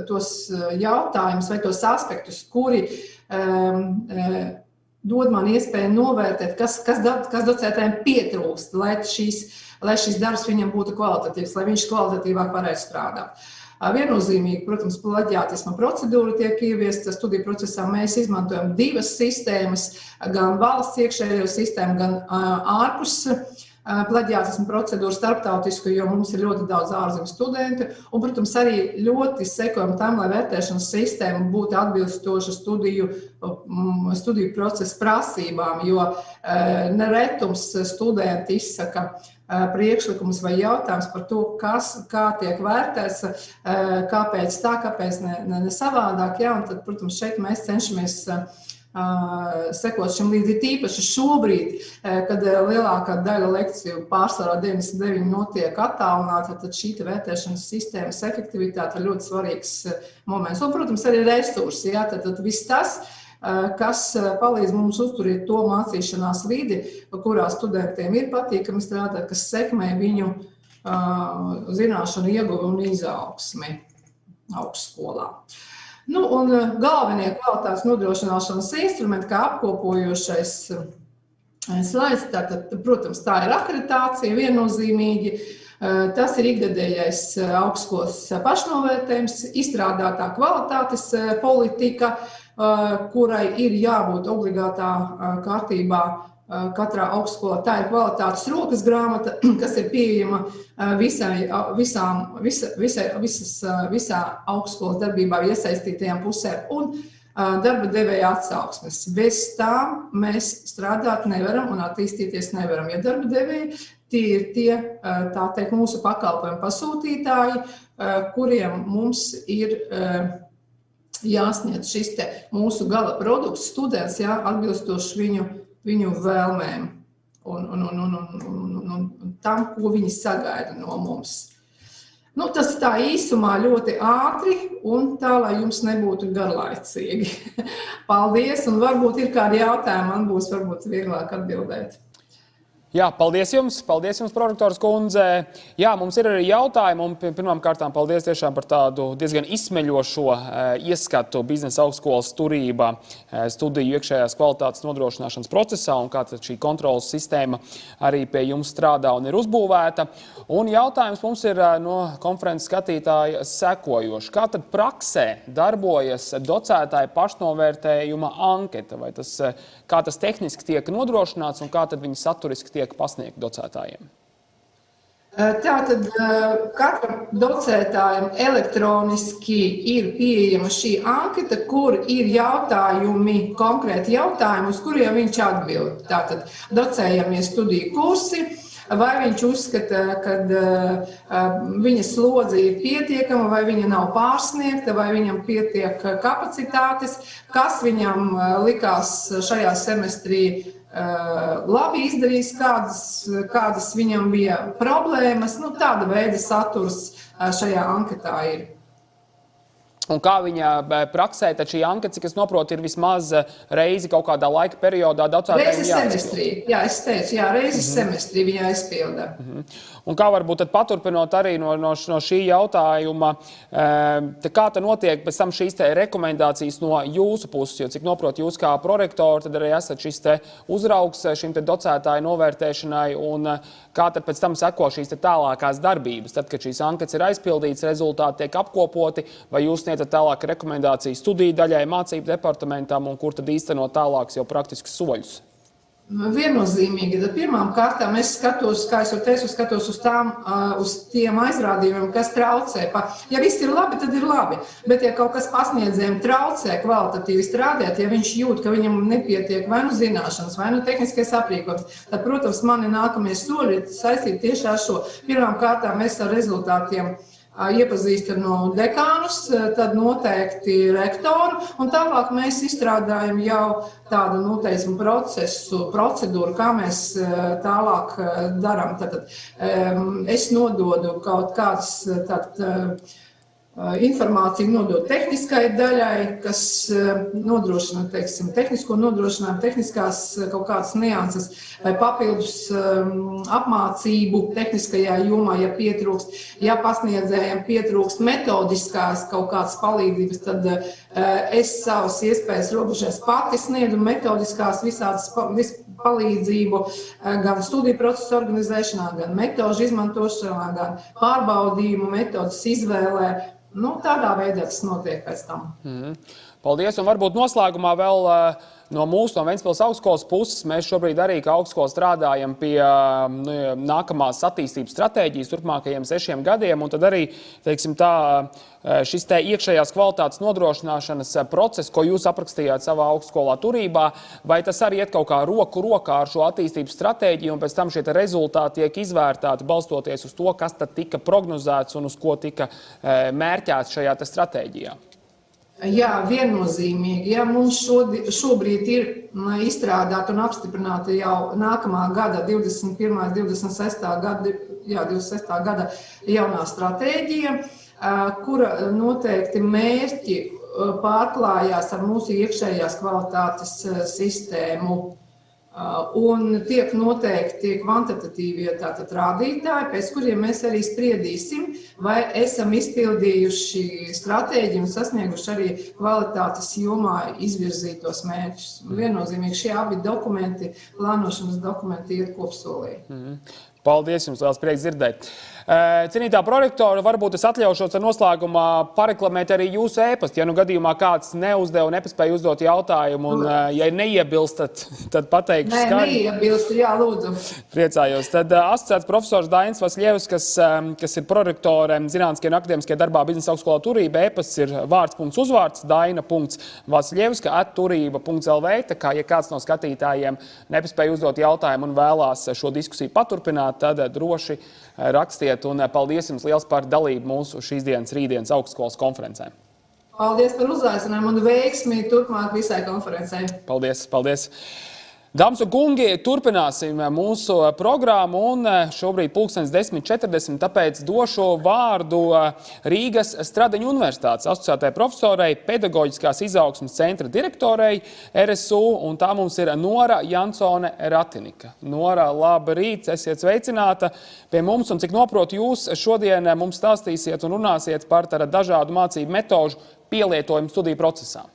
tos jautājumus vai tos aspektus, kuri dod man iespēju novērtēt, kas docētājiem pietrūkst, lai šis darbs viņam būtu kvalitatīvs, lai viņš kvalitatīvāk varētu strādāt. Viennozīmīgi, protams, plaģiātisma procedūra tiek ieviesta studiju procesā. Mēs izmantojam divas sistēmas, gan valsts iekšējo sistēmu, gan ārpus plaģiātisma procedūru starptautisku, jo mums ir ļoti daudz ārzemju studentu. Un, protams, arī ļoti sekojam tam, lai vērtēšanas sistēma būtu atbilstoša studiju procesa prasībām, jo neretums studenti izsaka priekšlikums vai jautājums par to, kā tiek vērtēts, kāpēc tā, kāpēc ne savādāk. Ja? Un tad, protams, šeit mēs cenšamies sekot šim līdzi tīpaši šobrīd, kad lielākā daļa lekciju pārsvarā 99 notiek attālināti, tad šī vērtēšanas sistēmas efektivitāte ir ļoti svarīgs moments. Un, protams, arī resursi, ja? Tad viss tas, kas palīdz mums uzturēt to mācīšanās vidi, kurā studentiem ir patīkami strādāt, kas sekmē viņu zināšanu ieguvi un izaugsmi augstskolā. Nu, un galvenie kvalitātes nodrošināšanas instrumenti, kā apkopojošais slaids, tātad, protams, tā ir akreditācija viennozīmīgi. Tas ir ikgadējais augstskolas pašnovērtējums, izstrādātā kvalitātes politika, kurai ir jābūt obligātā kārtībā katrā augstskolā. Tā ir kvalitātes rokas grāmata, kas ir pieejama visā augstskolas darbībā iesaistītajām pusēm un darba devēja atsauksmes. Bez tām mēs strādāt nevaram un attīstīties nevaram. Ja darba devēji, tie ir tā teikt, mūsu pakalpojumu pasūtītāji, kuriem mums ir jāsniedz šis mūsu gala produkts students, atbilstoši viņu vēlmēm un tam, ko viņi sagaida no mums. Nu, tas tā īsumā ļoti ātri un tā, lai jums nebūtu garlaicīgi. Paldies, un varbūt ir kādi jautājumi, man būs varbūt vieglāk atbildēt. Jā, paldies jums, prorektors kundze. Jā, mums ir arī jautājumi, un pirmām kārtām paldies tiešām par tādu diezgan izsmeļošo ieskatu biznesa augstskolas turībā studiju iekšējās kvalitātes nodrošināšanas procesā, un kā tad šī kontrolas sistēma arī pie jums strādā un ir uzbūvēta. Un jautājums mums ir no konferences skatītāja sekojoši. Kā tad praksē darbojas docētāja pašnovērtējuma anketa? Vai kā tas tehniski tiek nodrošināts un kā tad viņi saturiski tiek pasniegt docētājiem? Tātad katram docētājam elektroniski ir pieejama šī anketa, kur ir jautājumi, konkrēti jautājumi, uz kuriem viņš atbild. Tātad docējamie studiju kursi, vai viņš uzskata, ka viņa slodze ir pietiekama, vai viņa nav pārsniegta, vai viņam pietiek kapacitātes, kas viņam likās šajā semestrī labi izdarījis, kādas viņam bija problēmas. Nu, tāda veida saturs šajā anketā ir. Un kā viņa praksē, tad šī anketa, cik es noprotu, ir vismaz reizi kaut kādā laika periodā docētājiem jāizpild? Reizi semestrī, jā, es teicu, jā, reizi semestrī viņa aizpilda. Un kā varbūt tad paturpinot arī no šī jautājuma, kā tad notiek pēc tam šīs rekomendācijas no jūsu puses, jo cik noprotu jūs kā prorektori, tad arī esat šis uzraugs šim docētāju novērtēšanai, un kā tad pēc tam seko šīs tālākās darbības, tad, kad šīs anketas ir aizpildītas, rezultāti tiek apkopoti, vai jūs sniedzat tālāk rekomendācijas studiju daļai, mācību departamentam, un kur tad īstenot tālāks jau praktiskus soļus? Viennozīmīgi. Pirmām kārtām es skatos, kā es jau teicu, uz tiem aizrādījumiem, kas traucē. Ja viss ir labi, tad ir labi. Bet ja kaut kas pasniedzējiem traucē kvalitatīvi strādāt, ja viņš jūt, ka viņam nepietiek vai nu zināšanas, vai nu tehniskais aprīkojums, tad, protams, mani nākamie soļi ir saistīti tieši ar šo. Pirmām kārtām mēs ar rezultātiem iepazīstam no dekānus, tad noteikti rektoru, un tālāk mēs izstrādājam jau tādu noteiktu procedūru, kā mēs tālāk darām. Tātad es nododu kaut kādas informāciju nodot tehniskai daļai, kas nodrošina, teiksim, tehnisko nodrošinājumu, tehniskās kaut kādas nianses vai papildus apmācību tehniskajā jomā, ja pietrūkst. Ja pasniedzējiem pietrūkst metodiskās kaut kādas palīdzības, tad es savas iespējas robežās pati sniedzu metodiskās visādas palīdzību gan studiju procesu organizēšanā, gan metožu izmantošanā, gan pārbaudījumu metodas izvēlē. Tādā veidā tas notiek pēc tam. Paldies, un varbūt noslēgumā vēl no Ventspils Augstskolas puses mēs šobrīd arī kā augstskola strādājam pie nākamās attīstības stratēģijas turpmākajiem 6 gadiem, un tad arī, teiksim tā, šis te iekšējās kvalitātes nodrošināšanas process, ko jūs aprakstījāt savā augstskolā turībā, vai tas arī iet kaut kā roku rokā ar šo attīstības stratēģiju, un pēc tam šie rezultāti tiek izvērtēti balstoties uz to, kas tad tika prognozēts un uz ko tika mērķēts šajā stratēģijā? Jā, viennozīmīgi. Ja mums šobrīd ir izstrādāta un apstiprināta jau nākamā gada 26. gada jaunā stratēģija, kura noteikti mērķi pārklājās ar mūsu iekšējās kvalitātes sistēmu. Un tiek noteikti kvantitatīvie rādītāji, pēc kuriem mēs arī spriedīsim, vai esam izpildījuši stratēģiju un sasnieguši arī kvalitātes jomā izvirzītos mērķus. Viennozīmīgi šie abi dokumenti, plānošanas dokumenti iet kopsolī. Paldies jums, liels prieks dzirdēt. Cienītā prorektora, varbūt es atļaušos ar noslēgumā pareklamēt arī jūsu ēpastu. Ja nu gadījumā kāds neuzdeva un nepaspēja uzdot jautājumu, un ja neiebilstat, tad pateikšu skaļi. Neiebilst, jā, lūdzu. Priecājos. Tad asociēts profesors Dainis Vasļevs, kas ir prorektore zinātniskajā un akadēmiskajā darbā Biznesa augstskolā turība. Ēpasts ir vārds.uzvārds daina.vasļevska@turība.lv. Tā kā, ja kāds no skatītājiem nepaspēja uzdot jautājumu un vēlās šo diskusiju paturpināt, tad droši rakstiet, un paldies jums liels par dalību mūsu šīs dienas Rītdienas Augstskolas konferencē. Paldies par uzaicinājumu un veiksmi turpmāk visai konferencei. Paldies, paldies. Dāmas un kungi, turpināsim mūsu programmu, un šobrīd 10:40, tāpēc došu vārdu Rīgas Stradiņu universitātes asociētajai profesorei, pedagoģiskās izaugsmes centra direktorei RSU, un tā mums ir Nora Jansone Ratinika. Nora, labrīt, esiet sveicināta pie mums, un cik noprotu jūs šodien mums stāstīsiet un runāsiet par dažādu mācību metožu pielietojumu studiju procesā.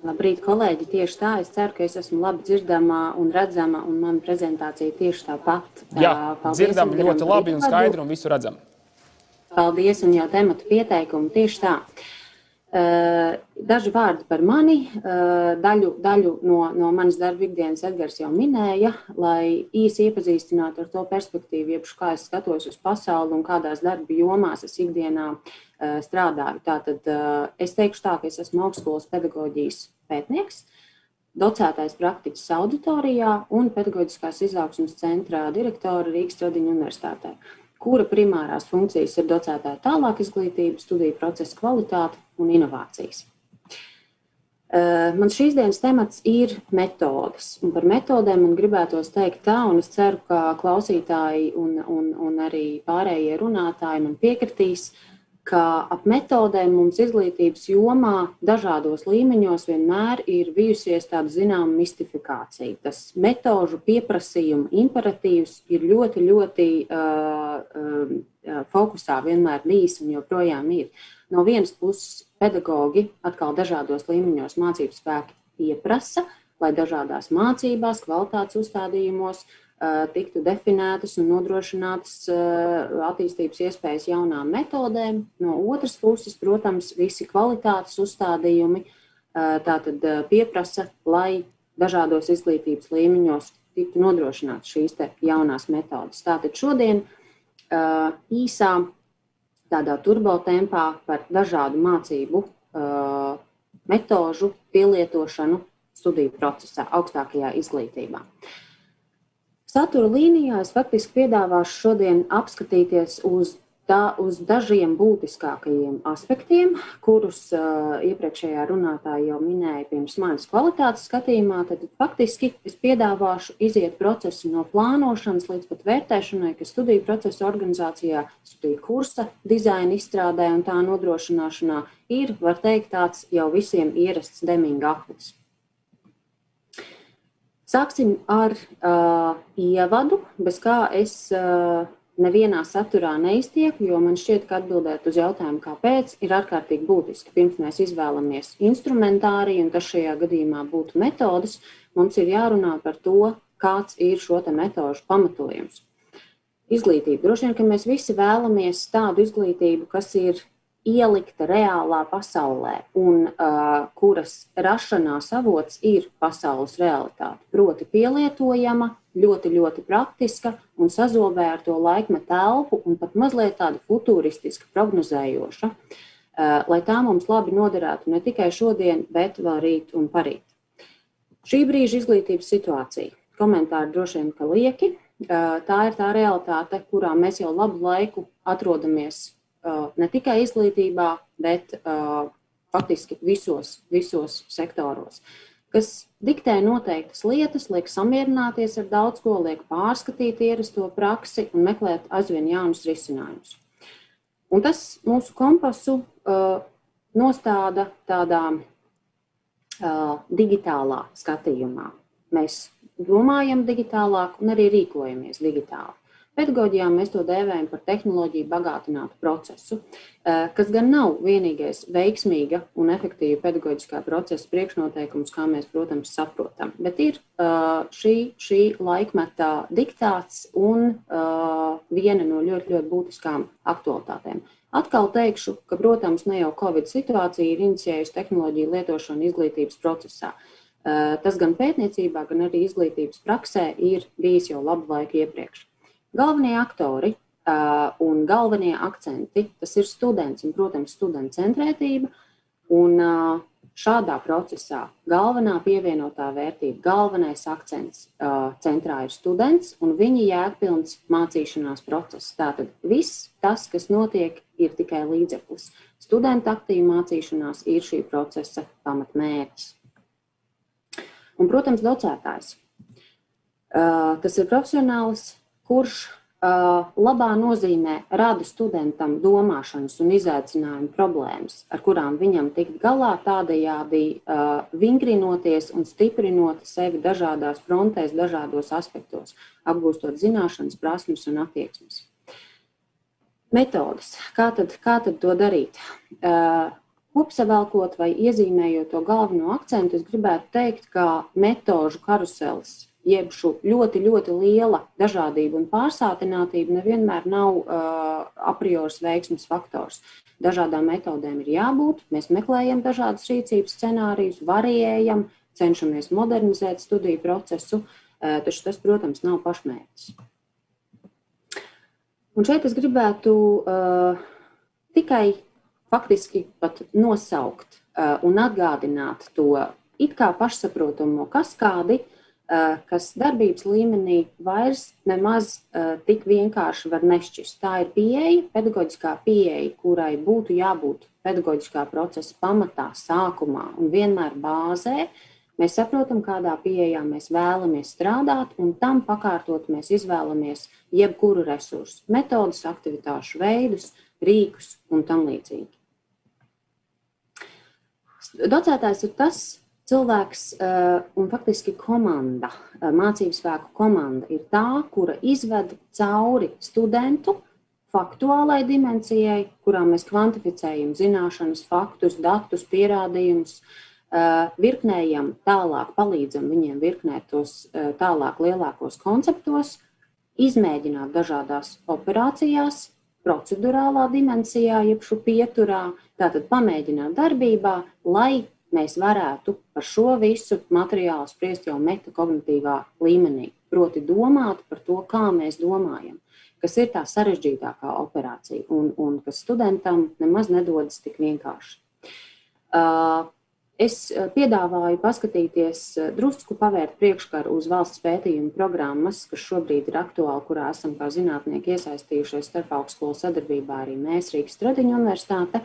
Labrīt, kolēģi, tieši tā. Es ceru, ka es esmu labi dzirdama un redzama, un mana prezentācija tieši tāpat. Jā, dzirdam ļoti labi un skaidri un visu redzam. Paldies, un jau tematu pieteikumu tieši tā. Daži vārdi par mani. Daļu no manas darba ikdienas Edgars jau minēja, lai īsi iepazīstinātu ar to perspektīvu, jeb kā es skatos uz pasauli un kādās darba jomās es ikdienā strādāju. Tātad es teikšu tā, ka es esmu augstskolas pedagoģijas pētnieks, docētais praktiķis auditorijā un pedagoģiskās izaugsmes centrā direktora Rīgas Stradiņu universitātē, kura primārās funkcijas ir docētāja tālāk izglītība, studiju procesa kvalitāte un inovācijas. Man šīs dienas temats ir metodes, un par metodēm man gribētos teikt tā, un es ceru, ka klausītāji un arī pārējie runātāji man piekritīs, ka ap metodēm mums izglītības jomā dažādos līmeņos vienmēr ir bijusies tāda zināma mistifikācija. Tas metožu pieprasījuma imperatīvs ir ļoti fokusā vienmēr bijis un joprojām ir. No vienas puses pedagogi atkal dažādos līmeņos mācību spēki pieprasa, lai dažādās mācībās, kvalitātes uzstādījumos tiktu definētas un nodrošinātas attīstības iespējas jaunām metodēm. No otras puses, protams, visi kvalitātes uzstādījumi tātad pieprasa, lai dažādos izglītības līmeņos tiktu nodrošinātas šīs te jaunās metodas. Tātad šodien īsā tādā turbotempā par dažādu mācību metožu pielietošanu studiju procesā, augstākajā izglītībā. Satura līnijā es faktiski piedāvāšu šodien apskatīties uz dažiem būtiskākajiem aspektiem, kurus iepriekšējā runātāja jau minēja pirms manis kvalitātes skatījumā. Tad faktiski es piedāvāšu iziet procesu no plānošanas līdz pat vērtēšanai, ka studiju procesu organizācijā, studiju kursa dizaina izstrādē un tā nodrošināšanā ir, var teikt, tāds jau visiem ierasts deminga akmens. Sāksim ar ievadu, bez kā es nevienā saturā neiztieku, jo man šķiet, ka atbildēt uz jautājumu, kāpēc, ir ārkārtīgi būtiski. Pirms mēs izvēlamies instrumentāriju, un tas šajā gadījumā būtu metodas, mums ir jārunā par to, kāds ir šo te metožu pamatojums. Izglītība. Droši vien, ka mēs visi vēlamies tādu izglītību, kas ir ielikta reālā pasaulē un kuras rašanās avots ir pasaules realitāte. Proti pielietojama, ļoti, ļoti praktiska un sazobē ar to laikmetu telpu un pat mazliet tāda futuristiska, prognozējoša, lai tā mums labi noderētu ne tikai šodien, bet vēl rīt un parīt. Šī brīža izglītības situācija. Komentāri droši vien, ka lieki. Tā ir tā realitāte, kurā mēs jau labu laiku atrodamies ne tikai izglītībā, bet faktiski visos sektoros, kas diktē noteiktas lietas, liek samierināties ar daudz ko, liek pārskatīt ierasto praksi un meklēt aizvien jaunus risinājumus. Un tas mūsu kompasu nostāda tādā digitālā skatījumā. Mēs domājam digitālāk un arī rīkojamies digitāli. Pedagoģijā mēs to dēvējam par tehnoloģiju bagātinātu procesu, kas gan nav vienīgais veiksmīga un efektīva pedagoģiskā procesa priekšnoteikums, kā mēs, protams, saprotam, bet ir šī laikmeta diktāts un viena no ļoti, ļoti būtiskām aktualitātēm. Atkal teikšu, ka, protams, ne jau Covid situācija ir inicijējusi tehnoloģiju lietošanu izglītības procesā. Tas gan pētniecībā, gan arī izglītības praksē ir bijis jau labu laiku iepriekš. Galvenie aktori un galvenie akcenti, tas ir students un, protams, studenta centrētība, un šādā procesā galvenā pievienotā vērtība, galvenais akcents centrā ir students un viņa jēgpilns mācīšanās process. Tātad viss tas, kas notiek, ir tikai līdzeklis. Studenta aktīva mācīšanās ir šī procesa pamatmērķis. Un, protams, docētājs. Tas ir profesionālis, kurš labā nozīmē rada studentam domāšanas un izaicinājumu problēmas, ar kurām viņam tikt galā, tādējādi vingrinoties un stiprinot sevi dažādās frontēs, dažādos aspektos, apgūstot zināšanas, prasmes un attieksmes. Metodes. Kā tad to darīt? Kopsavēlkot vai iezīmējot to galveno akcentu, es gribētu teikt, ka metožu karuselis, jeb šo ļoti, ļoti liela dažādība un pārsātinātība nevienmēr nav a priori veiksmes faktors. Dažādām metodēm ir jābūt, mēs meklējam dažādas rīcības scenārijus, variējam, cenšamies modernizēt studiju procesu, taču tas, protams, nav pašmērķis. Un šeit es gribētu tikai faktiski pat nosaukt un atgādināt to it kā pašsaprotamo kaskādi, kas darbības līmenī vairs nemaz tik vienkārši var nešķist. Tā ir pieeja, pedagoģiskā pieeja, kurai būtu jābūt pedagoģiskā procesa pamatā, sākumā un vienmēr bāzē. Mēs saprotam, kādā pieejā mēs vēlamies strādāt, un tam pakārtot mēs izvēlamies jebkuru resursu, metodus, aktivitāšu veidus, rīkus un tam līdzīgi. Docētājs ir tas cilvēks un faktiski komanda, mācību spēku komanda ir tā, kura izved cauri studentu faktuālai dimensijai, kurā mēs kvantificējam zināšanas, faktus, datus, pierādījumus, virknējam tālāk, palīdzam viņiem virknēt tos tālāk lielākos konceptos, izmēģināt dažādās operācijās, procedurālā dimensijā, jeb šo pieturā, tātad pamēģināt darbībā, lai mēs varētu par šo visu materiālu spriest jau metakognitīvā līmenī, proti domāt par to, kā mēs domājam, kas ir tā sarežģītākā operācija un kas studentam nemaz nedodas tik vienkārši. Es piedāvāju paskatīties, drusku pavērt priekškaru uz valsts pētījumu programmas, kas šobrīd ir aktuāli, kurā esam kā zinātnieki iesaistījušies starp augstskolu sadarbībā arī mēs, Rīgas Stradiņu universitāte,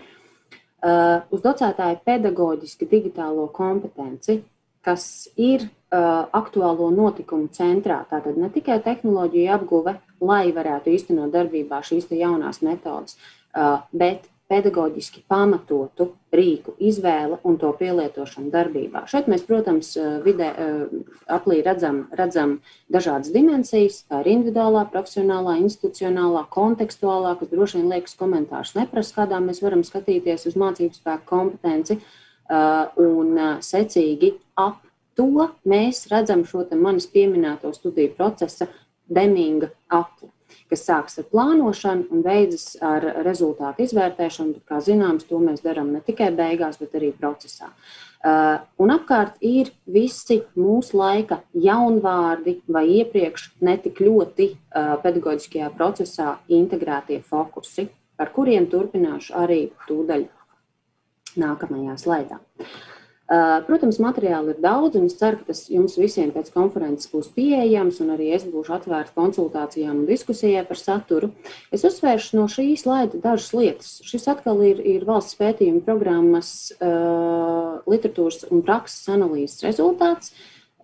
uz docētāju pedagoģiski digitālo kompetenci, kas ir aktuālo notikumu centrā, tātad ne tikai tehnoloģiju apguve, lai varētu īstenot darbībā šīs te jaunās metodas, bet pedagoģiski pamatotu rīku izvēle un to pielietošanu darbībā. Šeit mēs, protams, aplī redzam dažādas dimensijas, tā ir individuālā, profesionālā, institucionālā, kontekstuālā, kas droši vien liekas komentārus neprasa, kādā mēs varam skatīties uz mācību spēku kompetenci, un secīgi ap to mēs redzam šo te manis pieminēto studiju procesa deminga apli. kas sāks ar plānošanu un beidzas ar rezultātu izvērtēšanu, bet, kā zināms, to mēs darām ne tikai beigās, bet arī procesā. Un apkārt ir visi mūsu laika jaunvārdi vai iepriekš netik ļoti pedagoģiskajā procesā integrētie fokusi, par kuriem turpināšu arī tūdaļ nākamajā slaidā. Protams, materiāli ir daudz, un es ceru, ka tas jums visiem pēc konferences būs pieejams, un arī es būšu atvērta konsultācijām un diskusijai par saturu. Es uzsvēršu no šī slaida dažas lietas. Šis atkal ir valsts pētījuma programmas literatūras un prakses analīzes rezultāts,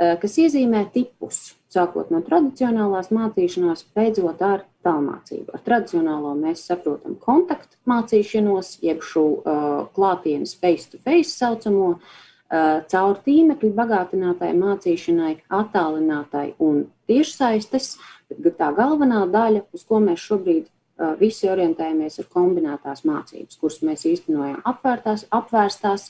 kas iezīmē tipus, sākot no tradicionālās mācīšanās, beidzot ar tālmācību. Ar tradicionālo mēs saprotam kontaktu mācīšanos, jeb šo klātienes face-to-face saucamo, caur tīmekļu bagātinātai mācīšanai, attālinātai un tiešsaistes, bet tā galvenā daļa, uz ko mēs šobrīd visi orientējamies, ir kombinētās mācības, kuras mēs īstenojam apvērstās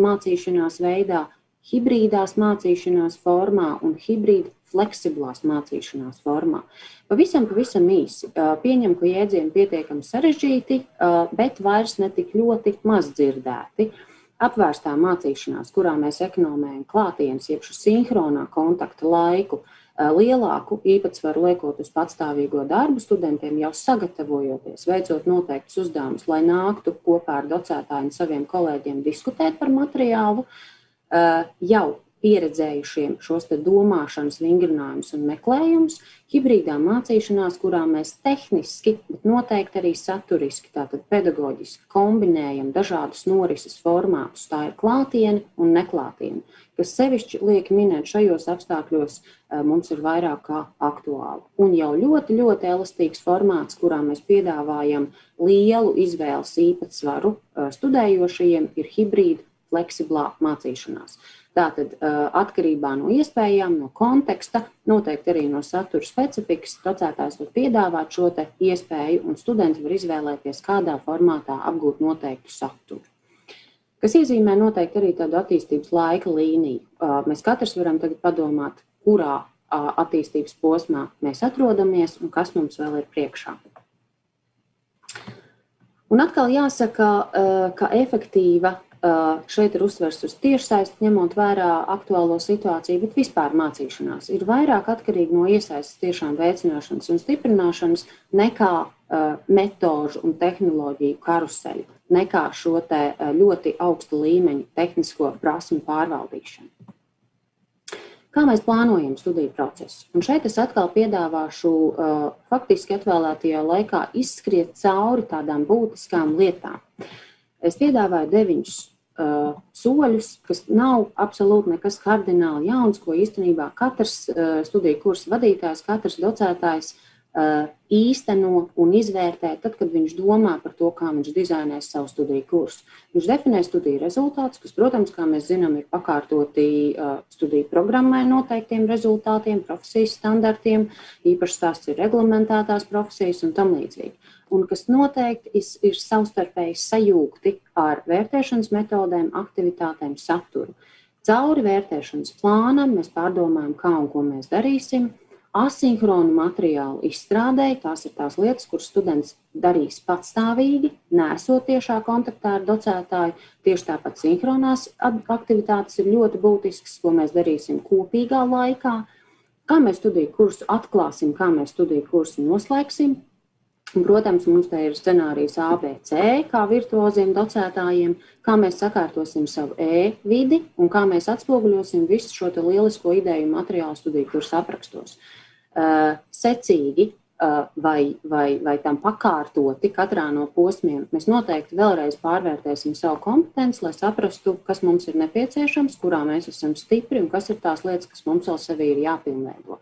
mācīšanās veidā, hibrīdās mācīšanās formā un hibrīd fleksiblās mācīšanās formā. Pavisam īsi. Pieņem, ka jēdzieni pietiekami sarežģīti, bet vairs netik ļoti maz dzirdēti. Apvērstā mācīšanās, kurā mēs ekonomējam klātienes, jeb šo sinhronā kontakta laiku, lielāku īpatsvaru liekot uz patstāvīgo darbu studentiem, jau sagatavojoties, veicot noteiktus uzdevumus, lai nāktu kopā ar docētāju un saviem kolēģiem diskutēt par materiālu, jau pieredzējušiem šos te domāšanas vingrinājumus un meklējumus, hibrīdā mācīšanās, kurā mēs tehniski, bet noteikti arī saturiski, tātad pedagoģiski kombinējam dažādus norises formātus, tā ir klātiene un neklātiene, kas sevišķi liek minēt šajos apstākļos mums ir vairāk kā aktuāli. Un jau ļoti, ļoti elastīgs formāts, kurā mēs piedāvājam lielu izvēles īpatsvaru studējošajiem, ir hibrīda fleksiblā mācīšanās. Tātad atkarībā no iespējām, no konteksta, noteikti arī no satura specifikas, docētājs var piedāvāt šo te iespēju un studenti var izvēlēties, kādā formātā apgūt noteiktu saturu. Kas iezīmē noteikti arī tādu attīstības laika līniju. Mēs katrs varam tagad padomāt, kurā attīstības posmā mēs atrodamies un kas mums vēl ir priekšā. Un atkal jāsaka, ka efektīva šeit ir uzsvers uz tiešsaisti, ņemot vērā aktuālo situāciju, bet vispār mācīšanās ir vairāk atkarīgi no iesaistes tiešām veicināšanas un stiprināšanas nekā metožu un tehnoloģiju karuseļu, nekā šo te ļoti augstu līmeņu tehnisko prasmu pārvaldīšanu. Kā mēs plānojam studiju procesu? Un šeit es atkal piedāvāšu faktiski atvēlētajā laikā izskriet cauri tādām būtiskām lietām. Es piedāvāju 9 soļus, kas nav absolūti nekas kardināli jauns, ko īstenībā katrs studiju kursa vadītājs, katrs docētājs īsteno un izvērtē tad, kad viņš domā par to, kā viņš dizainēs savu studiju kursu. Viņš definē studiju rezultātus, kas, protams, kā mēs zinām, ir pakārtoti studiju programmai noteiktiem rezultātiem, profesijas standartiem, īpaši tās ir reglamentētās profesijas un tam līdzīgi. Un kas noteikti ir savstarpēji sajūgti ar vērtēšanas metodēm, aktivitātēm, saturu. Cauri vērtēšanas plānam mēs pārdomājam, kā un ko mēs darīsim. Asinhronu materiālu izstrādēji, tās ir tās lietas, kuras students darīs patstāvīgi, nesot tiešā kontaktā ar docētāju. Tieši tāpat sinhronās aktivitātes ir ļoti būtiskas, ko mēs darīsim kopīgā laikā. Kā mēs studiju kursu atklāsim, kā mēs studiju kursu noslēgsim. Un, protams, mums te ir scenārijs ABC, kā virtuoziem docētājiem, kā mēs sakārtosim savu e-vidi un kā mēs atspoguļosim visu šo te lielisko ideju materiālu studiju kursu aprakstos. Secīgi vai tam pakārtoti katrā no posmiem, mēs noteikti vēlreiz pārvērtēsim savu kompetenci, lai saprastu, kas mums ir nepieciešams, kurā mēs esam stipri un kas ir tās lietas, kas mums vēl sevi ir jāpilnveido.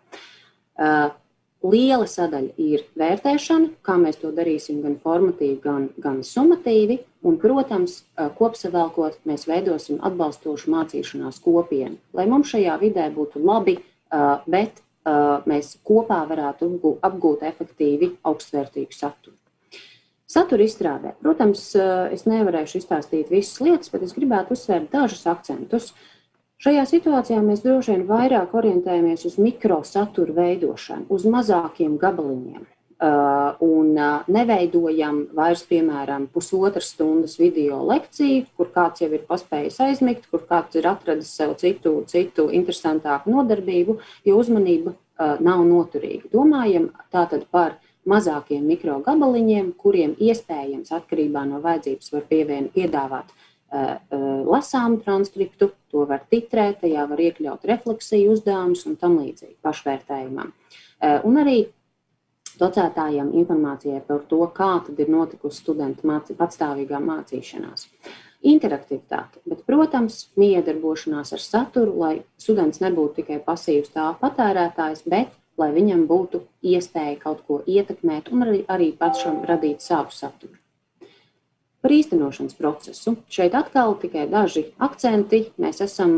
Liela sadaļa ir vērtēšana, kā mēs to darīsim gan formatīvi, gan sumatīvi, un, protams, kopsavēlkot, mēs veidosim atbalstošu mācīšanās kopienu, lai mums šajā vidē būtu labi, bet mēs kopā varētu apgūt efektīvi augstvērtīgu saturu. Satura izstrādē. Protams, es nevarēšu izstāstīt visas lietas, bet es gribētu uzsvērt dažus akcentus. Šajā situācijā mēs droši vien vairāk orientējamies uz mikrosatura veidošanu, uz mazākiem gabaliņiem. un neveidojam vairs, piemēram, 1,5 stundas video lekciju, kur kāds jau ir paspējis aizmigt, kur kāds ir atradis sev citu interesantāku nodarbību, jo uzmanība nav noturīga. Domājam tātad par mazākiem mikrogabaliņiem, kuriem iespējams atkarībā no vajadzības var piedāvāt lasāmu transkriptu, to var titrēt, tajā var iekļaut refleksiju uzdevumus un tam līdzīgi pašvērtējumam. Un arī docētājiem informācijai par to, kā tad ir notikusi studentu patstāvīgā mācīšanās. Interaktivitāte, bet, protams, miedarbošanās ar saturu, lai students nebūtu tikai pasīvs tā patērētājs, bet lai viņam būtu iespēja kaut ko ietekmēt un arī pašam radīt savu saturu. Par īstenošanas procesu. Šeit atkal tikai daži akcenti. Mēs esam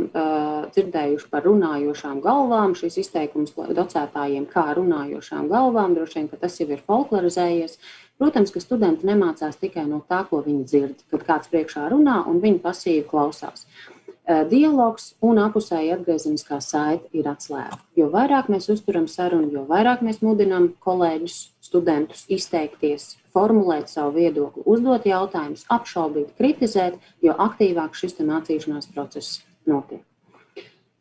dzirdējuši par runājošām galvām. Šis izteikums docētājiem kā runājošām galvām, droši vien, ka tas jau ir folklorizējies. Protams, ka studenti nemācās tikai no tā, ko viņi dzird, kad kāds priekšā runā un viņi pasīvi klausās. Dialogs un apusēja atgriezeniskā saite ir atslēga. Jo vairāk mēs uzturam sarunu, jo vairāk mēs mudinam kolēģus, studentus izteikties, formulēt savu viedokli, uzdot jautājumus, apšaubīt, kritizēt, jo aktīvāk šis mācīšanās process notiek.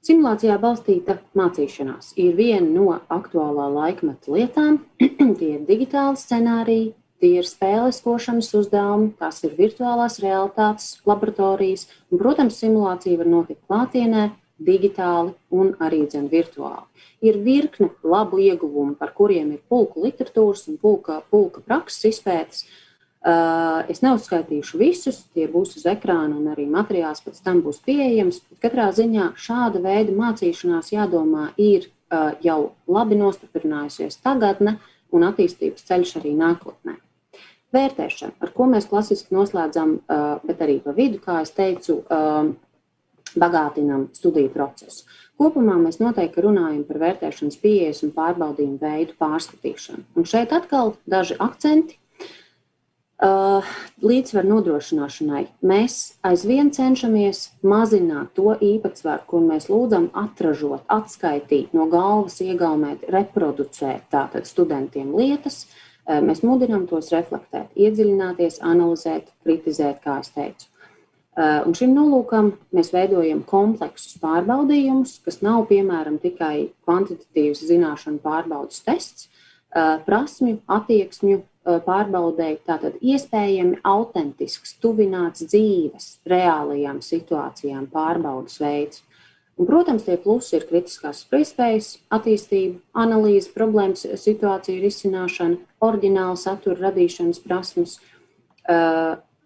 Simulācijā balstīta mācīšanās ir viena no aktuālā laikmeta lietām. Tie ir digitāli scenāriji, tie ir spēliskošanas uzdevumi, tās ir virtuālās realitātes, laboratorijas, un, protams, simulācija var notikt klātienē, digitāli un arī virtuāli. Ir virkne labu ieguvumu, par kuriem ir pulka literatūras un pulka prakses izpētes. Es neuzskaitīšu visus, tie būs uz ekrāna un arī materiāls pēc tam būs pieejams. Katrā ziņā šāda veida mācīšanās jādomā ir jau labi nostiprinājusies tagadne un attīstības ceļš arī nākotnē. Vērtēšana, ar ko mēs klasiski noslēdzam, bet arī pa vidu, kā es teicu, bagātinam studiju procesu. Kopumā mēs noteikti runājam par vērtēšanas pieejas un pārbaudījumu veidu pārskatīšanu. Un šeit atkal daži akcenti. Līdzsvaru nodrošināšanai mēs aizvien cenšamies mazināt to īpatsvaru, kur mēs lūdzam atražot, atskaitīt, no galvas iegaumēt, reproducēt tātad studentiem lietas. Mēs mudinām tos reflektēt, iedziļināties, analizēt, kritizēt, kā es teicu. Un šim nolūkam mēs veidojam kompleksus pārbaudījumus, kas nav, piemēram, tikai kvantitatīvs zināšanu pārbaudas tests, prasmju, attieksmju pārbaudēji, tātad iespējami autentisks, tuvināts dzīves, reālajām situācijām pārbaudas veids. Un, protams, tie plusi ir kritiskās spriedzspējas, attīstība, analīze, problēmas situāciju risināšana, oriģināla satura radīšanas prasmes.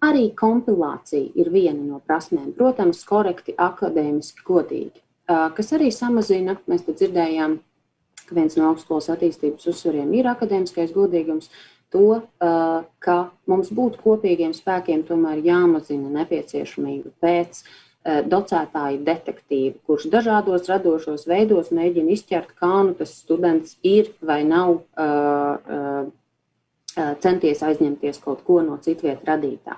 Arī kompilācija ir viena no prasmēm, protams, korekti, akadēmiski, godīgi, kas arī samazina, mēs te dzirdējām, ka viens no augstskolas attīstības uzsvariem ir akadēmiskais godīgums, to, ka mums būtu kopīgiem spēkiem tomēr jāmazina nepieciešamība pēc docētāja detektīva, kurš dažādos radošos veidos mēģina izķert, kā nu tas students ir vai nav centies aizņemties kaut ko no citviet radītā.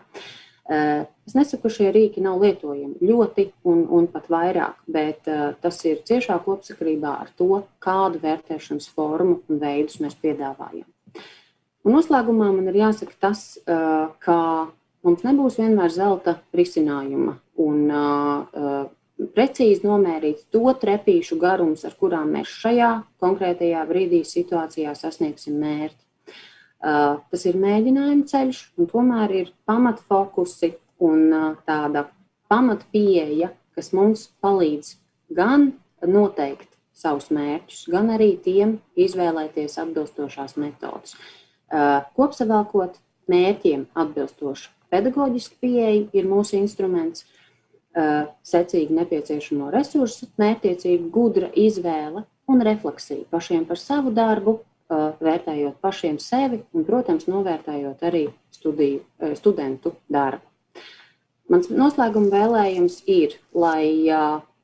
Es nesaku, ka šie rīki nav lietojami ļoti un pat vairāk, bet tas ir ciešā kopsakarībā ar to, kādu vērtēšanas formu un veidus mēs piedāvājam. Un noslēgumā man ir jāsaka tas, ka mums nebūs vienmēr zelta risinājuma un precīzi nomērīt to trepīšu garums, ar kurām mēs šajā konkrētajā brīdī situācijā sasniegsim mērķi. Tas ir mēģinājuma ceļš, un tomēr ir pamatfokusi un tāda pamatpieeja, kas mums palīdz gan noteikt savus mērķus, gan arī tiem izvēlēties atbilstošās metodas. Kopsavēlkot, mērķiem atbilstoša pedagoģiska pieeja ir mūsu instruments, secīgi nepieciešamo resursu, mērķtiecīga, gudra izvēle un refleksija pašiem par savu darbu, vērtējot pašiem sevi un, protams, novērtējot arī studentu darbu. Mans noslēguma vēlējums ir, lai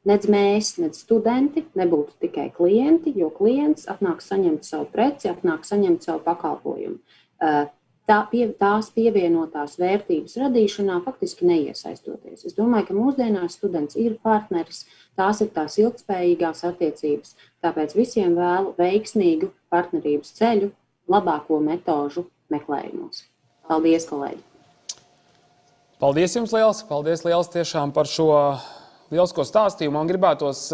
nec mēs, nec studenti nebūtu tikai klienti, jo klients atnāk saņemt savu preci, atnāk saņemt savu pakalpojumu. Tās pievienotās vērtības radīšanā faktiski neiesaistoties. Es domāju, ka mūsdienās students ir partneris, tās ir tās ilgspējīgās attiecības, tāpēc visiem vēlu veiksmīgu partnerības ceļu labāko metožu meklējumos. Paldies, kolēģi! Paldies jums liels! Paldies liels tiešām par šo lielisko stāstījumu. Man gribētos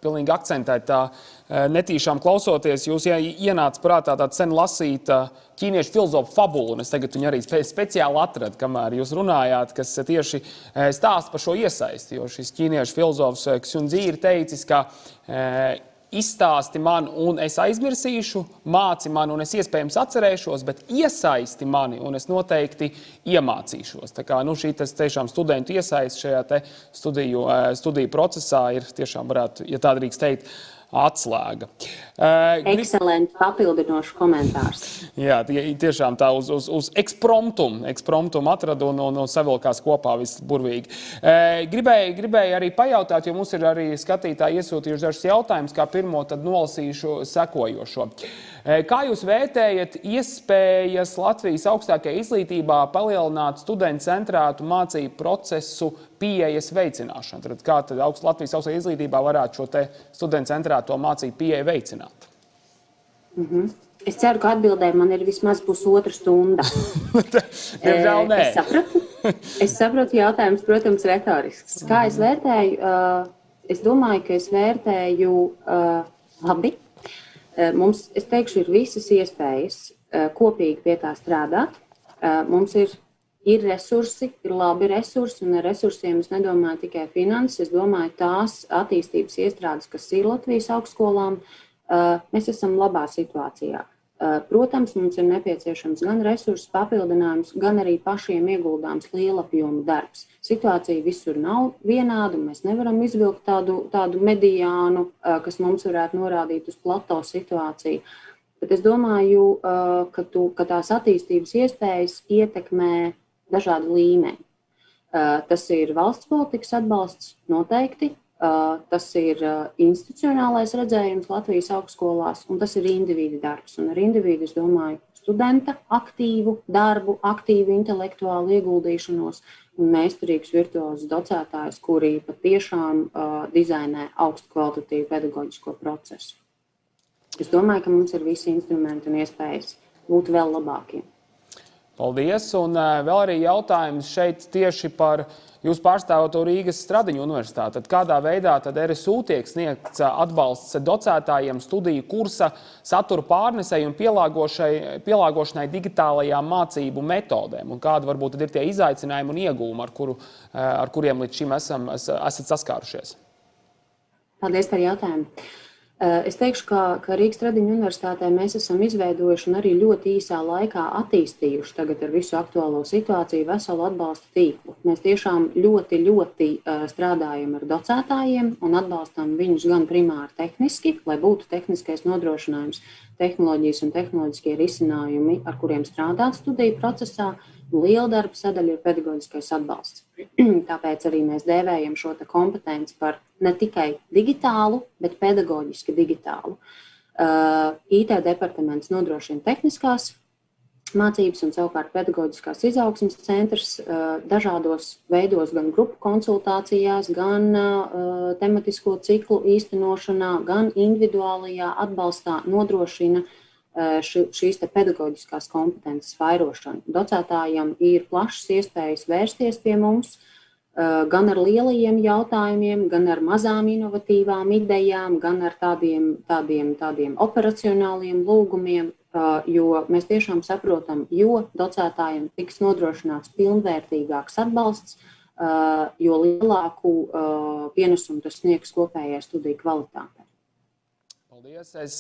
pilnīgi akcentēt tā netīšām klausoties. Jūs ienāca prātā tāda sen lasīta ķīniešu filozofa fabula, un es tagad viņu arī speciāli atradu, kamēr jūs runājāt, kas tieši stāsta par šo iesaisti, jo šis ķīniešu filozofs Ksundzi ir teicis, ka izstāsti man, un es aizmirsīšu, māci man, un es iespējams atcerēšos, bet iesaisti mani, un es noteikti iemācīšos. Tā kā šī tiešām studentu iesaisti šajā te studiju procesā ir tiešām varētu, ja tā drīkst teikt, atslēga. Ekscelenti papildinošs komentārs. Jā, tiešām tā uz ekspromptum atradu un savilkās kopā viss burvīgi. Gribēju arī pajautāt, jo mums ir arī skatītāji iesūtījuši dažus jautājumus, kā pirmo tad nolasīšu sekojošo. Kā jūs vērtējat iespējas Latvijas augstākajā izglītībā palielināt studentu centrētu mācību procesu pieejas veicināšanu? Tad kā tad Latvijas augstākajā izglītībā varētu šo te studentu centrēto mācību pieeju veicināt? Es ceru, ka atbildēji man ir vismaz pusotra stunda. Diemžēl nē. Es saprotu jautājums, protams, retorisks. Kā es vērtēju? Es domāju, ka es vērtēju labi. Mums, es teikšu, ir visas iespējas kopīgi pie tā strādāt. Mums ir resursi, ir labi resursi, un ar resursiem es nedomāju tikai finanses, es domāju tās attīstības iestrādes, kas ir Latvijas augstskolām. Mēs esam labā situācijā. Protams, mums ir nepieciešams gan resursu papildinājums, gan arī pašiem ieguldāms lielapjoma darbs. Situācija visur nav vienāda, un mēs nevaram izvilkt tādu mediānu, kas mums varētu norādīt uz plato situāciju. Bet es domāju, ka tās attīstības iespējas ietekmē dažādi līmeņi. Tas ir valsts politikas atbalsts noteikti. Tas ir institucionālais redzējums Latvijas augstskolās, un tas ir individu darbs. Un ar individu, es domāju, studenta aktīvu darbu, aktīvu intelektuālu ieguldīšanos un mēsturīgus virtuozus docētājus, kuri patiešām dizainē augstu kvalitatīvu pedagoģisko procesu. Es domāju, ka mums ir visi instrumenti un iespējas būt vēl labākiem. Paldies, un vēl arī jautājums šeit tieši par jūs pārstāvoto Rīgas Stradiņu universitāti. Tad kādā veidā tad RSU tiek sniegts atbalsts docētājiem studiju kursa satura pārnesei un pielāgošanai digitālajām mācību metodēm? Un kādi varbūt tad ir tie izaicinājumi un iegūmi, ar kuriem līdz šim esat saskārušies? Paldies par jautājumu. Es teikšu, ka Rīgas Stradiņu universitātē mēs esam izveidojuši un arī ļoti īsā laikā attīstījuši tagad ar visu aktuālo situāciju veselu atbalsta tīklu. Mēs tiešām ļoti strādājam ar docētājiem un atbalstam viņus gan primāri tehniski, lai būtu tehniskais nodrošinājums, tehnoloģijas un tehnoloģiskie risinājumi, ar kuriem strādāt studiju procesā. Liela darba sadaļa ir pedagoģiskais atbalsts. Tāpēc arī mēs dēvējam šo kompetenci par ne tikai digitālu, bet pedagoģiski digitālu. IT departaments nodrošina tehniskās mācības un savukārt pedagoģiskās izaugsmes centrs dažādos veidos, gan grupu konsultācijās, gan tematisko ciklu īstenošanā, gan individuālajā atbalstā nodrošina šīs pedagoģiskās kompetences vairošanu. Docētājiem ir plašas iespējas vērsties pie mums gan ar lielajiem jautājumiem, gan ar mazām inovatīvām idejām, gan ar tādiem operacionāliem lūgumiem, jo mēs tiešām saprotam, jo docētājiem tiks nodrošināts pilnvērtīgāks atbalsts, jo lielāku pienesumu tas sniegs kopējai studiju kvalitātei. Paldies. Es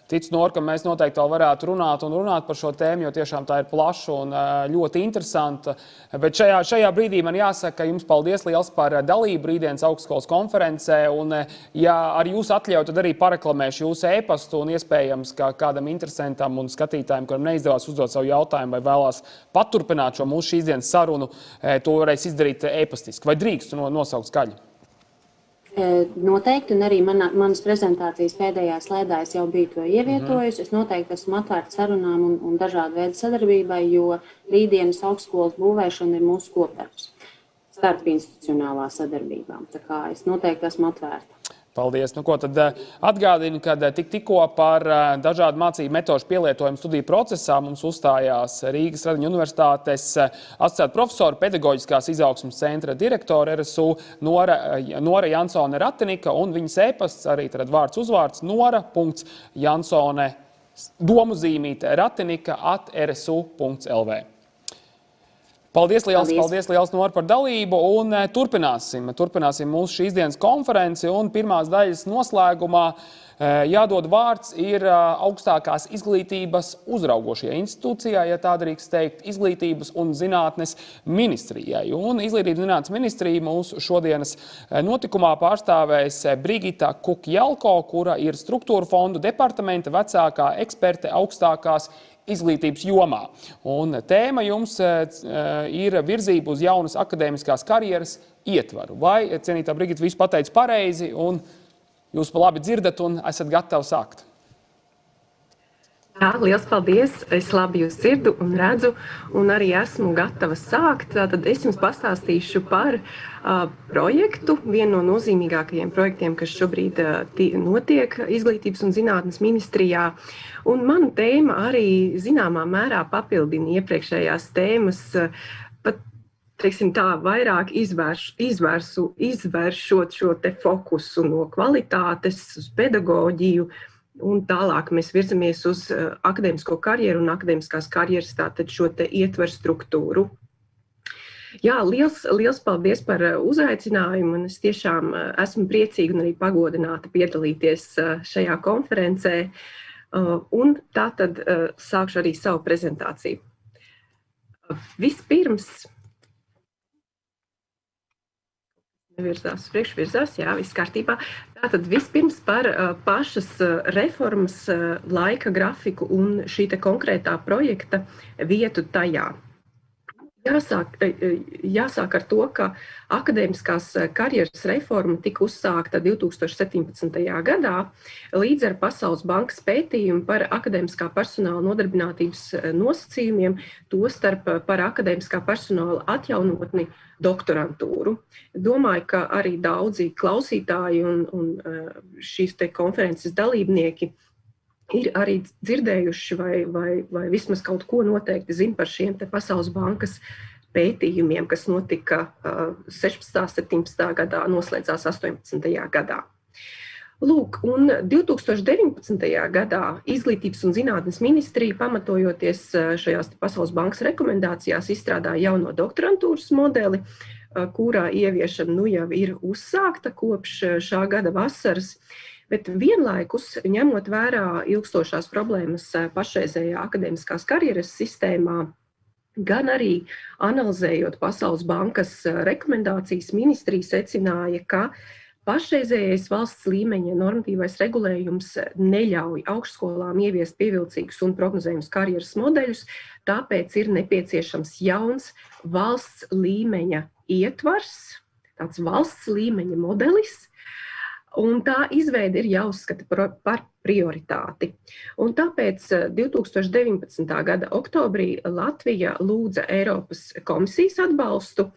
ticu, Nora, ka mēs noteikti vēl varētu runāt par šo tēmu, jo tiešām tā ir plaša un ļoti interesanta. Bet šajā brīdī man jāsaka, ka jums paldies liels par dalību Rītdienas Augstskolas konferencē. Un, ja ar jūsu atļauju, tad arī pareklamēšu jūsu e-pastu un iespējams, ka kādam interesantam un skatītājiem, kuram neizdevās uzdot savu jautājumu vai vēlās paturpināt šo mūsu šīs dienas sarunu, to varēs izdarīt e-pastiski. Vai drīkst nosaukt skaļi? Noteikti, un arī manas prezentācijas pēdējā slēdā es jau biju to ievietojusi. Es noteikti esmu atvērta sarunām un dažādu veidu sadarbībai, jo Rītdienas Augstskolas būvēšana ir mūsu kopdarbs starp institucionālā sadarbībām. Tā kā es noteikti esmu atvērta. Paldies. Nu, ko tad atgādinu, ka tikko par dažādu mācību metožu pielietojumu studiju procesā mums uzstājās Rīgas Radiņu universitātes asociēta profesora, pedagoģiskās izaugsmes centra direktora RSU Nora Jansone Ratinika un viņas e-pasts, arī tad vārds uzvārds nora.jansone domuzīmīte ratinika@rsu.lv. Paldies liels, Nora, par dalību, un turpināsim mūsu šīs dienas konferenci, un pirmās daļas noslēgumā jādod vārds ir augstākās izglītības uzraugošajai institūcijai, ja tā drīkst teikt, izglītības un zinātnes ministrijai. Un izglītības zinātnes ministrija mūsu šodienas notikumā pārstāvēs Brigita Kukjalko, kura ir struktūra fondu departamenta vecākā eksperte augstākās izglītības jomā. Un tēma jums ir virzība uz jaunas akadēmiskās karjeras ietvaru. Vai, cienītā Brigita, visu pateica pareizi, un jūs pa labi dzirdat un esat gatavi sākt? Jā, liels paldies! Es labi jūs dzirdu un redzu, un arī esmu gatava sākt. Tad es jums pastāstīšu par projektu, vienu no nozīmīgākajiem projektiem, kas šobrīd notiek Izglītības un zinātnes ministrijā. Un mana tēma arī zināmā mērā papildina iepriekšējās tēmas, pat, teiksim tā, vairāk izvēršot šo te fokusu no kvalitātes uz pedagoģiju, un tālāk mēs virzamies uz akadēmisko karjeru un akadēmiskās karjeras tātad šo te ietveru struktūru. Jā, liels paldies par uzaicinājumu, un es tiešām esmu priecīga un arī pagodināta piedalīties šajā konferencē. Un tātad sākšu arī savu prezentāciju. Vispirms, priekšvirzās, jā, viss kārtībā. Tātad vispirms par pašas reformas laika grafiku un šī te konkrētā projekta vietu tajā. Jāsāk ar to, ka akadēmiskās karjeras reforma tika uzsākta 2017. gadā līdz ar Pasaules bankas pētījumu par akadēmiskā personāla nodarbinātības nosacījumiem, tostarp par akadēmiskā personāla atjaunotni doktorantūru. Domāju, ka arī daudzi klausītāji un šīs te konferences dalībnieki ir arī dzirdējuši vai vismaz kaut ko noteikti zina par šiem te Pasaules bankas pētījumiem, kas notika 16. 17. gadā, noslēdzās 18. gadā. Lūk, un 2019. gadā Izglītības un zinātnes ministrija, pamatojoties šajās Pasaules bankas rekomendācijās, izstrādāja jauno doktorantūras modeli, kurā ieviešana jau ir uzsākta kopš šā gada vasaras. Bet vienlaikus, ņemot vērā ilgstošās problēmas pašreizējā akadēmiskās karjeras sistēmā, gan arī analizējot Pasaules bankas rekomendācijas, ministrija secināja, ka pašreizējais valsts līmeņa normatīvais regulējums neļauj augstskolām ieviest pievilcīgus un prognozējumus karjeras modeļus, tāpēc ir nepieciešams jauns valsts līmeņa ietvars, tāds valsts līmeņa modelis, un tā izveide ir jāuzskata par prioritāti. Un tāpēc 2019. gada oktobrī Latvija lūdza Eiropas komisijas atbalstu,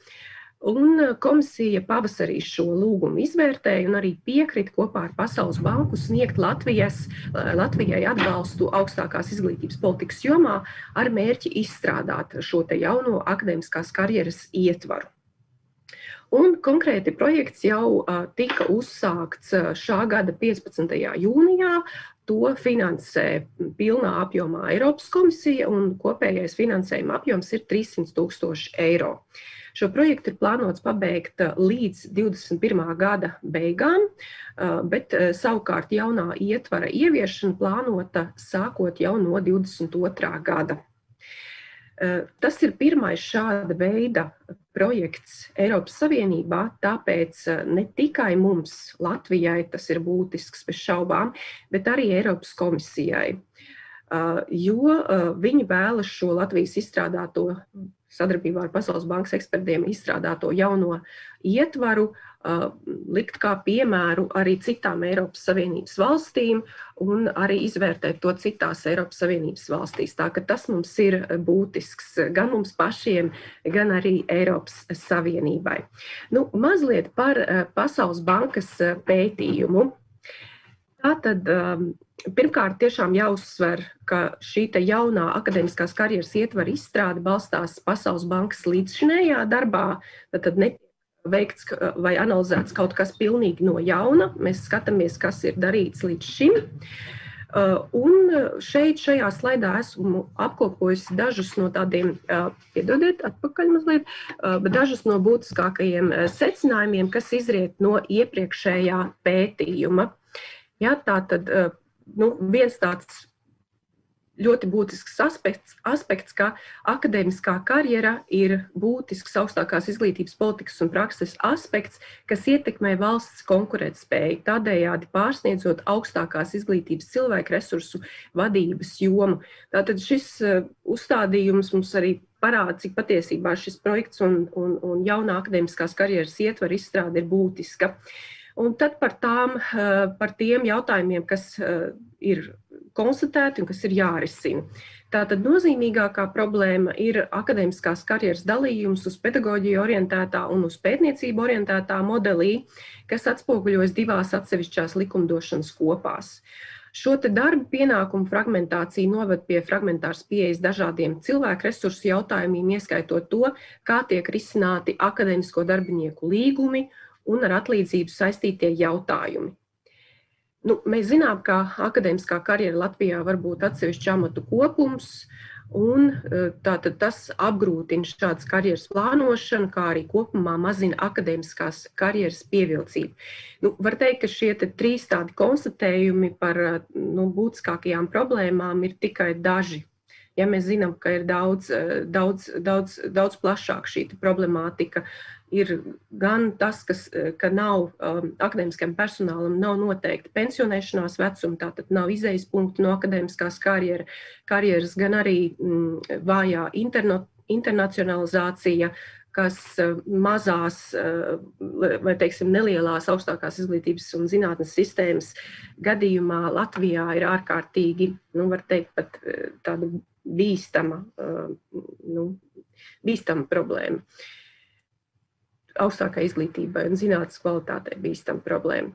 un komisija pavasarī šo lūgumu izvērtēja un arī piekrita kopā ar Pasaules banku sniegt Latvijai atbalstu augstākās izglītības politikas jomā ar mērķi izstrādāt šo te jauno akadēmiskās karjeras ietvaru. Un konkrēti projekts jau tika uzsākts šā gada 15. jūnijā. To finansē pilnā apjomā Eiropas komisija, un kopējais finansējuma apjoms ir 300 000 eiro. Šo projektu ir plānots pabeigt līdz 21. gada beigām, bet savukārt jaunā ietvara ieviešana plānota sākot jau no 22. gada. Tas ir pirmais šāda veida projekts Eiropas Savienībā, tāpēc ne tikai mums, Latvijai, tas ir būtisks bez šaubām, bet arī Eiropas komisijai, jo viņi vēlas šo Latvijas izstrādāto, sadarbībā ar Pasaules bankas ekspertiem izstrādāto jauno ietvaru likt kā piemēru arī citām Eiropas Savienības valstīm un arī izvērtēt to citās Eiropas Savienības valstīs. Tā ka tas mums ir būtisks gan mums pašiem, gan arī Eiropas Savienībai. Nu, mazliet par Pasaules bankas pētījumu. Tātad, pirmkārt, tiešām jāuzsver, ka šī jaunā akadēmiskās karjeras ietvara izstrāde balstās Pasaules bankas līdzšinējā darbā, tad netiek veikts vai analizēts kaut kas pilnīgi no jauna. Mēs skatāmies, kas ir darīts līdz šim. Un šajā slaidā esmu apkopojusi dažus no tādiem, piedodiet, atpakaļ mazliet, dažus no būtiskākajiem secinājumiem, kas izriet no iepriekšējā pētījuma. Jā, tātad viens tāds ļoti būtisks aspekts, ka akadēmiskā karjera ir būtisks augstākās izglītības politikas un prakses aspekts, kas ietekmē valsts konkurētspēju, tādējādi pārsniedzot augstākās izglītības cilvēku resursu vadības jomu. Tātad šis uzstādījums mums arī parāda, cik patiesībā šis projekts un jaunā akadēmiskās karjeras ietvara izstrāde ir būtiska. Un tad par tiem jautājumiem, kas ir konstatēti un kas ir jārisina. Tātad nozīmīgākā problēma ir akadēmiskās karjeras dalījums uz pedagoģiju orientētā un uz pētniecību orientētā modelī, kas atspoguļojas divās atsevišķās likumdošanas kopās. Šo te darbu pienākumu fragmentācija noved pie fragmentāras pieejas dažādiem cilvēku resursu jautājumiem, ieskaitot to, kā tiek risināti akadēmisko darbinieku līgumi un ar atlīdzību saistītie jautājumi. Mēs zinām, ka akadēmiskā karjera Latvijā var būt atsevišķu amatu kopums, un tātad tas apgrūtina šādas karjeras plānošanu, kā arī kopumā mazina akadēmiskās karjeras pievilcību. Var teikt, ka šie trīs tādi konstatējumi par būtiskākajām problēmām ir tikai daži. Ja mēs zinām, ka ir daudz plašāk šī problemātika, ir gan tas, ka nav akadēmiskajam personālam nav noteikti pensionēšanās vecuma, tātad nav izejas punktu no akadēmiskās karjeras, gan arī vājā internacionalizācija, kas mazās vai, teiksim, nelielās augstākās izglītības un zinātnes sistēmas gadījumā Latvijā ir ārkārtīgi, var teikt, pat tāda bīstama problēma. Augstākai izglītībai un zinātnes kvalitātei bīstama problēma.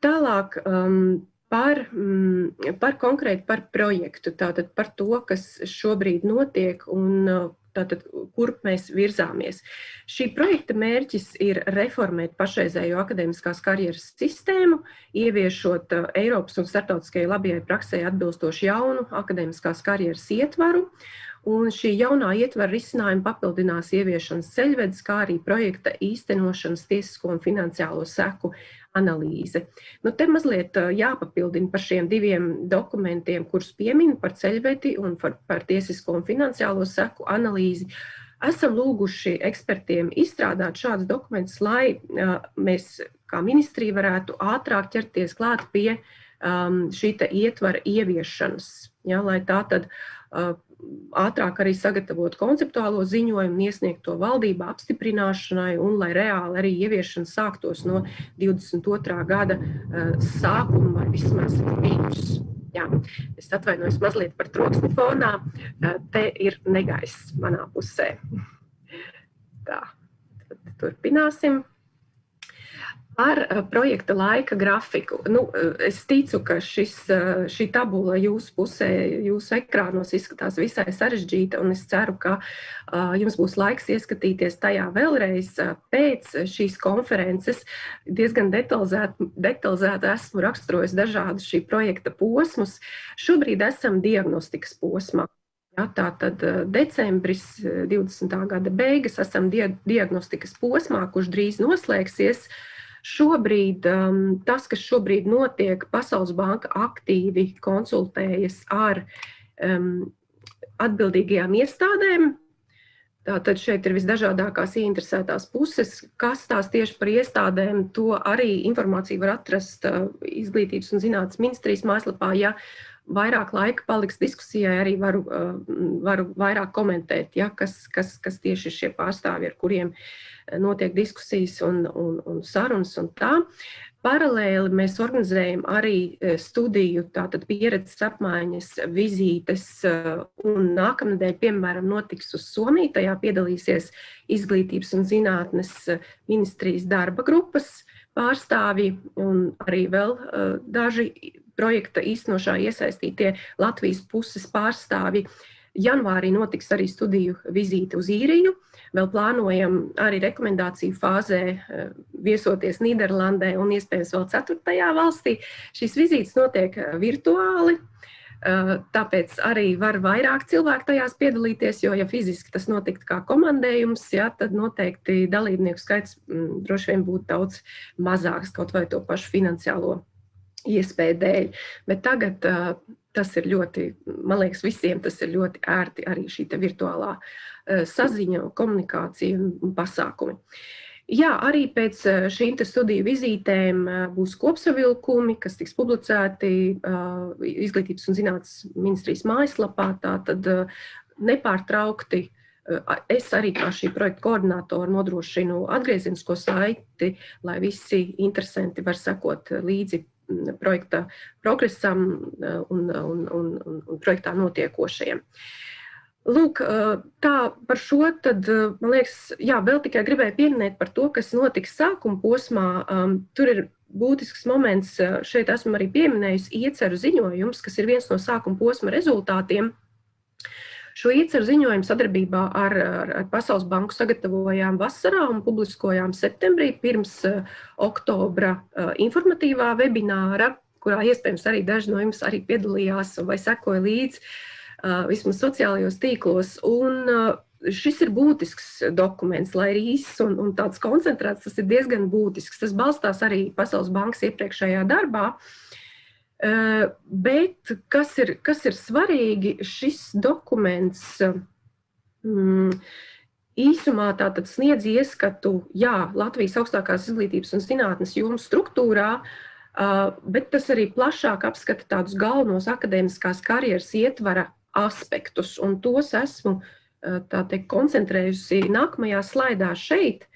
Tālāk konkrēti par projektu, tātad par to, kas šobrīd notiek un tātad, kur mēs virzāmies. Šī projekta mērķis ir reformēt pašreizējo akadēmiskās karjeras sistēmu, ieviešot Eiropas un starptautiskajai labajai praksē atbilstoši jaunu akadēmiskās karjeras ietvaru. Un šī jaunā ietvara risinājuma papildinās ieviešanas ceļvedis, kā arī projekta īstenošanas tiesisko un finansiālo seku analīze. Te mazliet jāpapildina par šiem diviem dokumentiem, kurus pieminu par ceļvedi un par tiesisko un finansiālo seku analīzi. Esam lūguši ekspertiem izstrādāt šādus dokumentus, lai mēs kā ministrija varētu ātrāk ķerties klāt pie šī ietvara ieviešanas, lai tā tad ātrāk arī sagatavot konceptuālo ziņojumu un iesniegt to valdībā apstiprināšanai un lai reāli arī ieviešana sāktos no 22. gada sākuma vai vismaz vidus. Jā, es atvainojos mazliet par troksni fonā, te ir negaiss manā pusē. Tā, turpināsim. Par projekta laika grafiku. Es ticu, ka šī tabula jūsu pusē, jūsu ekrānos izskatās visai sarežģīta, un es ceru, ka jums būs laiks ieskatīties tajā vēlreiz pēc šīs konferences. Diezgan detalizēti esmu raksturojis dažādus šī projekta posmus. Šobrīd esam diagnostikas posmā. Tātad decembris 20. gada beigas esam diagnostikas posmā, kurš drīz noslēgsies. Šobrīd, tas, kas šobrīd notiek, Pasaules banka aktīvi konsultējas ar atbildīgajām iestādēm. Tātad šeit ir visdažādākās ieinteresētās puses. Kas tās tieši par iestādēm, to arī informāciju var atrast Izglītības un zinātnes ministrijas mājaslapā. Ja vairāk laika paliks diskusijai, arī varu vairāk komentēt, ja, kas tieši ir šie pārstāvji, ar kuriem notiek diskusijas un sarunas un tā. Paralēli mēs organizējam arī studiju, tātad pieredzes apmaiņas, vizītes, un nākamnedēļ, piemēram, notiks uz Somiju. Tajā piedalīsies Izglītības un zinātnes ministrijas darba grupas pārstāvji un arī vēl daži projekta īstenošā iesaistītie Latvijas puses pārstāvji. Janvārī notiks arī studiju vizīte uz Īriju. Vēl plānojam arī rekomendāciju fāzē viesoties Nīderlandē un iespējams vēl 4. valstī. Šīs vizītes notiek virtuāli, tāpēc arī var vairāk cilvēku tajās piedalīties, jo ja fiziski tas notiktu kā komandējums, ja, tad noteikti dalībnieku skaits droši vien būtu daudz mazāks, kaut vai to pašu finansiālo iespēju dēļ. Bet tagad tas ir ļoti, man liekas, visiem tas ir ļoti ērti arī šī virtuālā saziņa, komunikācija un pasākumi. Jā, arī pēc šīm studiju vizītēm būs kopsavilkumi, kas tiks publicēti Izglītības un zinātnes ministrijas mājaslapā, tātad nepārtraukti. Es arī kā šī projekta koordinātora nodrošinu atgriezienisko saiti, lai visi interesanti var sekot līdzi projekta progresam un projektā notiekošajiem. Lūk, tā par šo tad, man liekas, jā, vēl tikai gribēju pieminēt par to, kas notiks sākuma posmā. Tur ir būtisks moments, šeit esmu arī pieminējusi ieceru ziņojums, kas ir viens no sākuma posma rezultātiem. Šo ieceru ziņojumu sadarbībā ar Pasaules banku sagatavojām vasarā un publiskojām septembrī pirms oktobra informatīvā webināra, kurā iespējams arī daži no jums arī piedalījās vai sekoja līdz vismaz sociālajos tīklos. Un šis ir būtisks dokuments, lai ir īss un tāds koncentrēts, tas ir diezgan būtisks. Tas balstās arī Pasaules bankas iepriekšējā darbā. Bet kas ir svarīgi, šis dokuments īsumā tātad sniedz ieskatu, jā, Latvijas augstākās izglītības un zinātnes jomas struktūrā, bet tas arī plašāk apskata tādus galvenos akadēmiskās karjeras ietvara aspektus, un tos esmu koncentrējusi nākamajā slaidā šeit,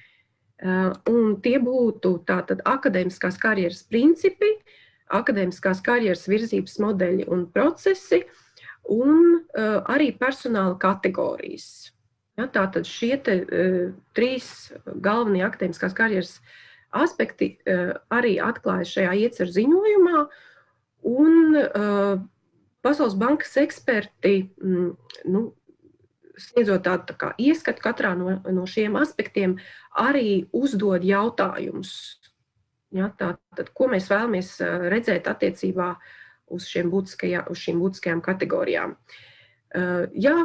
un tie būtu tātad akadēmiskās karjeras principi, akadēmiskās karjeras virzības modeļi un procesi, un arī personāla kategorijas. Ja, tātad šie trīs galvenie akadēmiskās karjeras aspekti arī atklājas šajā ieceru ziņojumā, un Pasaules bankas eksperti, sniedzot tādu kā ieskatu katrā no šiem aspektiem, arī uzdod jautājumus. Ja, tātad, ko mēs vēlamies redzēt attiecībā uz šīm būtiskajām kategorijām. Ja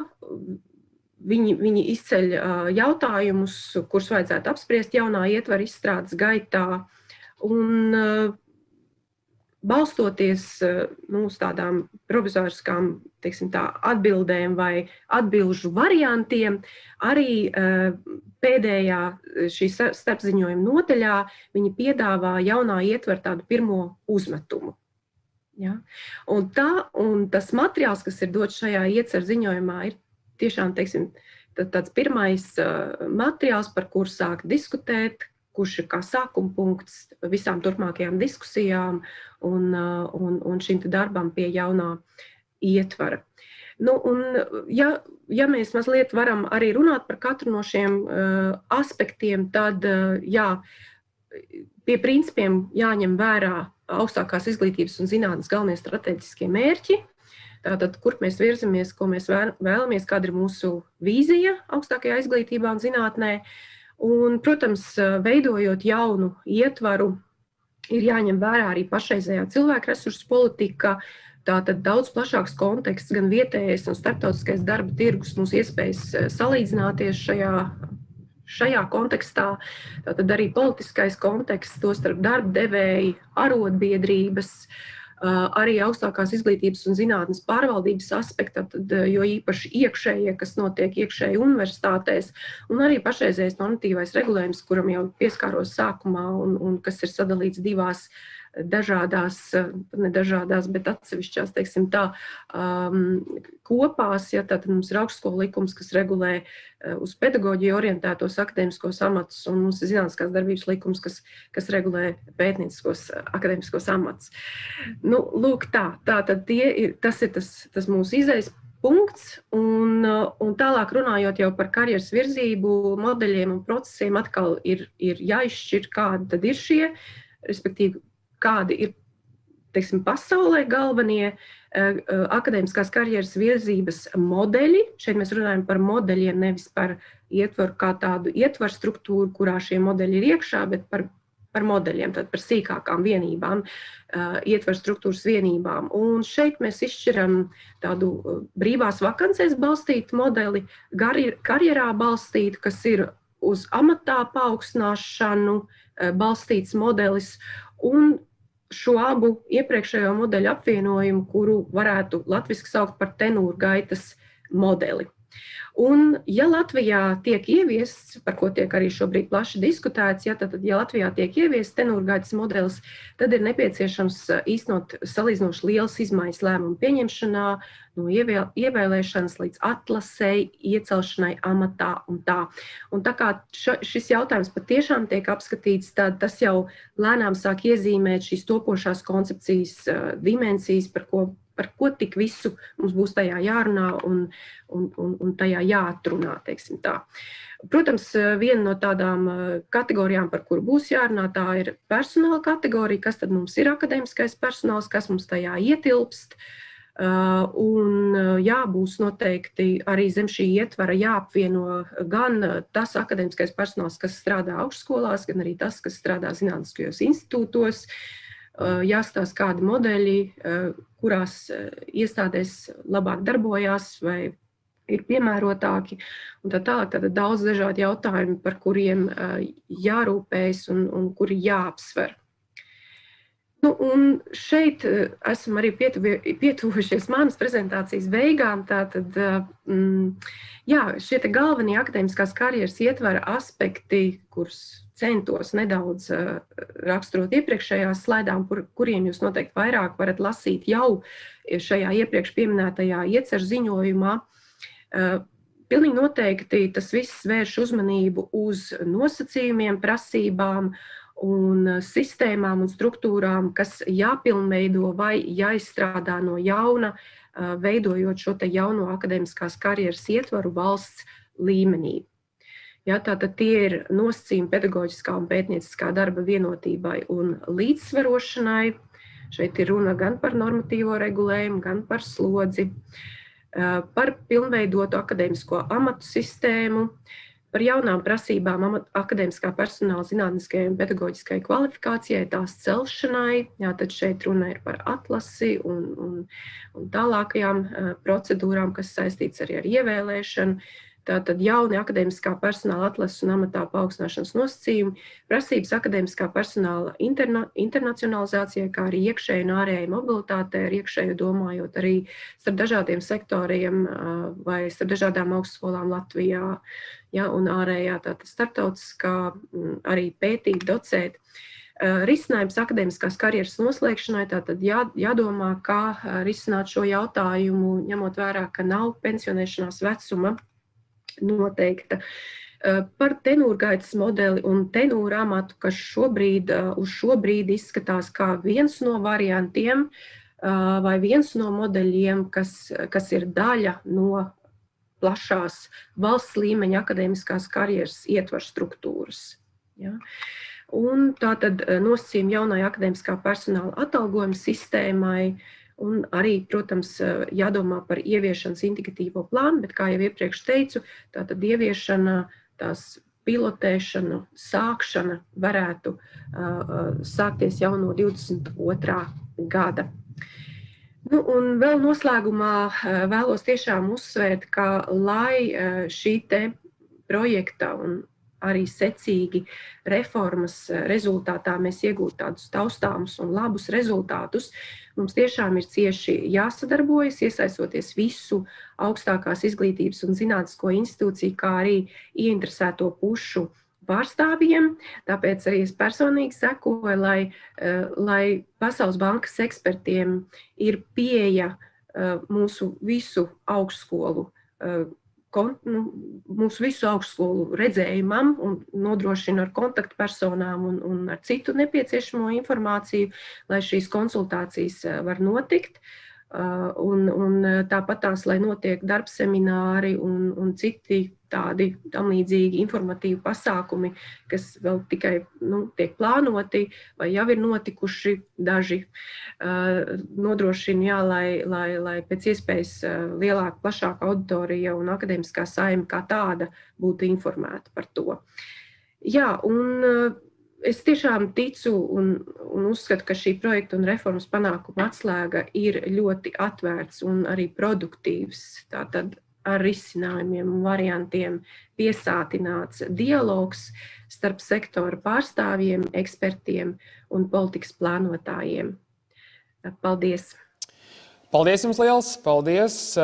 viņi izceļ jautājumus, kurus vajadzētu apspriest jaunā ietvara izstrādes gaitā, un balstoties uz tādām provizoriskām, teiksim tā, atbildēm vai atbilžu variantiem, arī pēdējā šī starpziņojuma nodaļā viņi piedāvā jaunā ietvara tādu pirmo uzmetumu. Ja? Un tas materiāls, kas ir dots šajā ieceru ziņojumā, ir tiešām, teiksim, tāds pirmais materiāls, par kuru sāk diskutēt, kurš ir kā sākuma punkts visām turpmākajām diskusijām un šim darbam pie jaunā ietvara. Un, ja mēs mazliet varam arī runāt par katru no šiem aspektiem, tad jā, pie principiem jāņem vērā augstākās izglītības un zinātnes galvenie strateģiskie mērķi, tātad, kur mēs virzamies, ko mēs vēlamies, kāda ir mūsu vīzija augstākajā izglītībā un zinātnē. Un, protams, veidojot jaunu ietvaru, ir jāņem vērā arī pašreizējā cilvēku resursu politika, tātad daudz plašāks konteksts, gan vietējais un starptautiskais darba tirgus, mūsu iespējas salīdzināties šajā kontekstā, tātad arī politiskais konteksts, tostarp darba devēji, arotbiedrības, arī augstākās izglītības un zinātnes pārvaldības aspekta, jo īpaši iekšējie, kas notiek iekšēji universitātēs, un arī pašreizējais normatīvais regulējums, kuram jau pieskāros sākumā un kas ir sadalīts divās dažādās, ne dažādās, bet atsevišķās, teiksim tā, kopās, ja tātad mums ir augstskola likums, kas regulē uz pedagoģiju orientētos akadēmiskos amatus, un mums ir zinātniskās darbības likums, kas regulē pētnieciskos akadēmiskos amatus. Nu, lūk tātad tas ir tas mūsu izejas punkts, un tālāk runājot jau par karjeras virzību, modeļiem un procesiem, atkal ir jāizšķir, kādi tad ir šie, respektīvi, kādi ir, teiksim, pasaulē galvenie akadēmiskās karjeras virzības modeļi. Šeit mēs runājam par modeļiem, nevis par ietvaru kā tādu ietvaru struktūru, kurā šie modeļi ir iekšā, bet par modeļiem, tad par sīkākām vienībām, ietvaru struktūras vienībām. Un šeit mēs izšķiram tādu brīvās vakancēs balstītu modeli, karjerā balstītu, kas ir uz amatā paaugstināšanu balstīts modelis, un šo abu iepriekšējo modeļu apvienojumu, kuru varētu latviski saukt par tenūrgaitas modeli. Un, ja Latvijā tiek ieviests, par ko tiek arī šobrīd plaši diskutēts, ja Latvijā tiek ieviests tenūrgaitas modelis, tad ir nepieciešams īstenot salīdzinoši lielas izmaiņas lēmumu pieņemšanā, no ievēlēšanas līdz atlasei, iecelšanai amatā un tā. Un tā kā šis jautājums patiešām tiek apskatīts, tad tas jau lēnām sāk iezīmēt šīs topošās koncepcijas dimensijas, par ko tik visu mums būs tajā jārunā un tajā jāatrunā, teiksim tā. Protams, viena no tādām kategorijām, par kuru būs jārunā, tā ir personāla kategorija, kas tad mums ir akadēmiskais personāls, kas mums tajā ietilpst. Un būs noteikti arī zem šī ietvara jāapvieno gan tas akadēmiskais personāls, kas strādā augšskolās, gan arī tas, kas strādā zinātniskajos institūtos. Jāstāsta kādi modeļi, kurās iestādēs labāk darbojās vai ir piemērotāki. Un tā tālāk tāda daudz dažādi jautājumi, par kuriem jārūpējas un kuri jāapsver. Nu, un šeit esam arī pietuvušies manas prezentācijas beigām. Tātad, šie te galvenie akadēmiskās karjeras ietvara aspekti, kurus centos nedaudz raksturot iepriekšējās slaidām, kuriem jūs noteikti vairāk varat lasīt jau šajā iepriekš pieminētajā ieceru ziņojumā. Pilnīgi noteikti tas viss vērš uzmanību uz nosacījumiem, prasībām un sistēmām un struktūrām, kas jāpilnveido vai jāizstrādā no jauna, veidojot šo te jauno akadēmiskās karjeras ietvaru valsts līmenī. Tātad tie ir nosacījumi pedagoģiskā un pētnieciskā darba vienotībai un līdzsvarošanai. Šeit ir runa gan par normatīvo regulējumu, gan par slodzi, par pilnveidotu akadēmisko amatu sistēmu, par jaunām prasībām akadēmiskā personāla zinātniskajai un pedagoģiskai kvalifikācijai, tās celšanai. Tad šeit runa ir par atlasi un tālākajām procedūrām, kas saistīts arī ar ievēlēšanu. Tātad jauni akadēmiskā personāla atlases un amatā paaugstināšanas nosacījumi, prasības akadēmiskā personāla internacionalizācijai, kā arī iekšēji un ārēji mobilitātei, ar iekšēju domājot arī starp dažādiem sektoriem vai starp dažādām augstskolām Latvijā, un ārējā tātad starptautiskā arī pētīt, docēt. Risinājums akadēmiskās karjeras noslēgšanai, tātad jādomā, kā risināt šo jautājumu, ņemot vērā, ka nav pensionēšanās vecuma noteikta. Par tenūrgaitas modeli un tenūra amatu, kas uz šo brīdi izskatās kā viens no variantiem vai viens no modeļiem, kas ir daļa no plašās valsts līmeņa akadēmiskās karjeras ietvaru struktūras. Un tātad nosacījumi jaunai akadēmiskā personāla atalgojuma sistēmai, un arī, protams, jādomā par ieviešanas indikatīvo plānu, bet, kā jau iepriekš teicu, tātad ieviešana, tās pilotēšana, sākšana varētu sākties jau no 22. gada. Nu, un vēl noslēgumā vēlos tiešām uzsvērt, ka lai šī te projekta un arī secīgi reformas rezultātā mēs iegūtu tādus taustāmus un labus rezultātus, Mums tiešām ir cieši jāsadarbojas, iesaistoties visu augstākās izglītības un zinātnisko institūciju, kā arī ieinteresēto pušu pārstāvjiem. Tāpēc arī es personīgi sekoju, lai Pasaules bankas ekspertiem ir pieeja mūsu visu augstskolu redzējumam un nodrošina ar kontaktpersonām un ar citu nepieciešamo informāciju, lai šīs konsultācijas var notikt. Un tāpat tās, lai notiek darbsemināri un citi tādi tam līdzīgi informatīvi pasākumi, kas vēl tikai tiek plānoti vai jau ir notikuši daži, nodrošina, lai pēc iespējas lielāka, plašāka auditorija un akadēmiskā saime kā tāda būtu informēta par to. Jā, un es tiešām ticu un uzskatu, ka šī projekta un reformas panākuma atslēga ir ļoti atvērts un arī produktīvs, tātad ar risinājumiem un variantiem piesātināts dialogs starp sektora pārstāvjiem, ekspertiem un politikas plānotājiem. Paldies! Paldies jums liels! Paldies!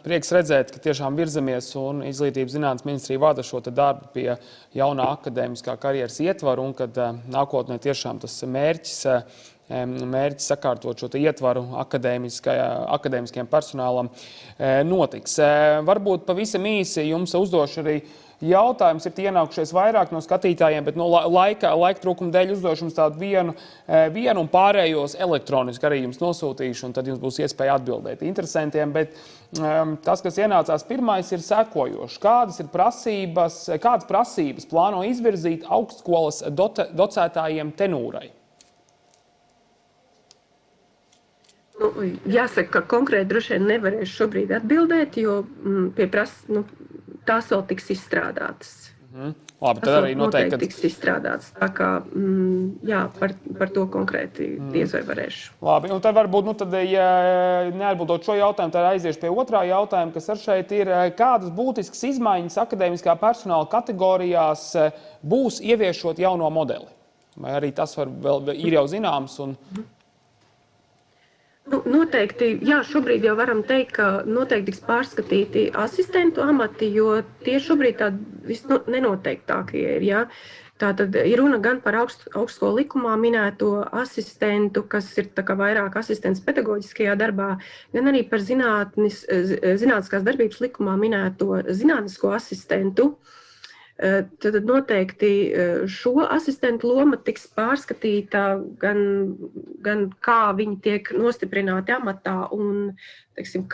Prieks redzēt, ka tiešām virzamies un Izglītības zinātnes ministrija vada šo darbu pie jaunā akadēmiskā karjeras ietvaru un kad nākotnē tiešām tas mērķis sakārtot šo ietvaru akadēmiskajam personālam notiks. Varbūt pavisam īsi jums uzdošu arī jautājums, ir ienākušies vairāk no skatītājiem, bet no laika trūkuma dēļ uzdošu jums tādu vienu un pārējos elektroniski arī jums nosūtīšu, un tad jums būs iespēja atbildēt interesantiem. Bet tas, kas ienācās pirmais, ir sekojošs. Kādas prasības plāno izvirzīt augstskolas docētājiem tenūrai? Jāsaka, ka konkrēti droši vien nevarēšu šobrīd atbildēt, jo tās vēl tiks izstrādātas. Labi, tad arī noteikti tiks izstrādāts. Tā kā, jā, par to konkrēti diez vai varēšu. Labi, un tad varbūt, ja neatbildot šo jautājumu, tad aiziešu pie otrā jautājuma, kas ar šeit ir, kādas būtiskas izmaiņas akadēmiskā personāla kategorijās būs ieviešot jauno modeli? Vai arī tas vēl ir jau zināms? Noteikti, jā, šobrīd jau varam teikt, ka noteikti tiks pārskatīti asistentu amati, jo tie šobrīd tādi nenoteiktākie ir, jā. Tātad ir runa gan par augstskolu likumā minēto asistentu, kas ir tā kā vairāk asistents pedagoģiskajā darbā, gan arī par zinātniskās darbības likumā minēto zinātnisko asistentu. Tad noteikti šo asistentu loma tiks pārskatīta gan kā viņi tiek nostiprināti amatā un, teiksim,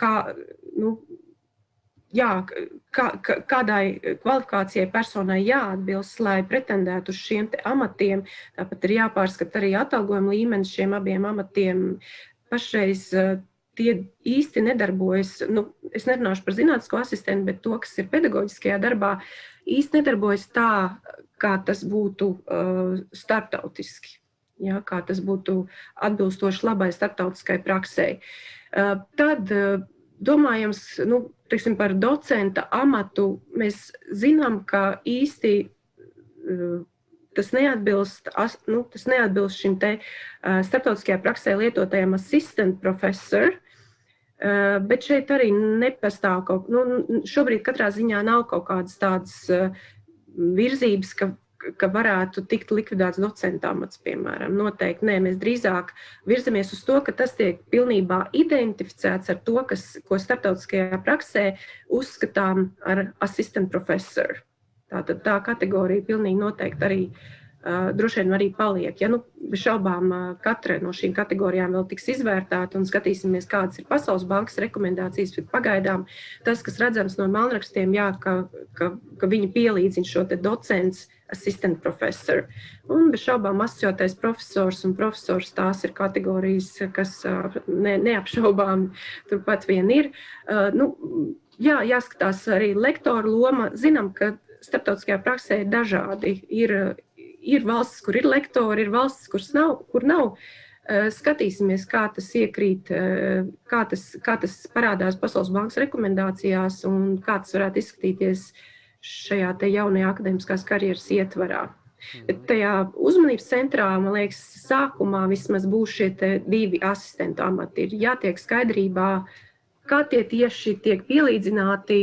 kādai kvalifikācijai personai jāatbilst, lai pretendētu uz šiem amatiem. Tāpat ir jāpārskata arī atalgojuma līmenis šiem abiem amatiem. Pašreiz tie īsti nedarbojas, es nerunāšu par zinātnisko asistentu, bet to, kas ir pedagoģiskajā darbā, īsti nedarbojas tā, kā tas būtu starptautiski, ja, kā tas būtu atbilstoši labai starptautiskai praksei. Tad, domājams, teiksim, par docenta amatu, mēs zinām, ka īsti tas neatbilst šim te starptautiskajā praksē lietotajam assistant professor, bet šeit arī nepastāv šobrīd katrā ziņā nav kaut kādas tādas virzības, ka varētu tikt likvidēts docenta amats, piemēram. Noteikti nē, mēs drīzāk virzamies uz to, ka tas tiek pilnībā identificēts ar to, ko starptautiskajā praksē uzskatām ar assistant professor. Tātad tā kategorija pilnīgi noteikti arī droši vien arī paliek. Ja, bez šaubām katra no šīm kategorijām vēl tiks izvērtēta un skatīsimies, kādas ir Pasaules bankas rekomendācijas, bet pagaidām tas, kas redzams no melnrakstiem, jā, ka viņi pielīdzina šo te docents assistant professor. Un bez šaubām asociētais profesors un profesors tās ir kategorijas, kas neapšaubām turpat vien ir. Jā, jāskatās arī lektora loma. Zinām, ka starptautiskajā praksē ir dažādi. Ir valstis, kur ir lektori, ir valstis, kur nav. Skatīsimies, kā tas iekrīt, kā tas parādās Pasaules bankas rekomendācijās un kā tas varētu izskatīties šajā te jaunajā akadēmiskās karjeras ietvarā. Tajā uzmanības centrā, man liekas, sākumā vismaz būs šie 2 asistentu amati. Ir jātiek skaidrībā, kā tie tieši tiek pielīdzināti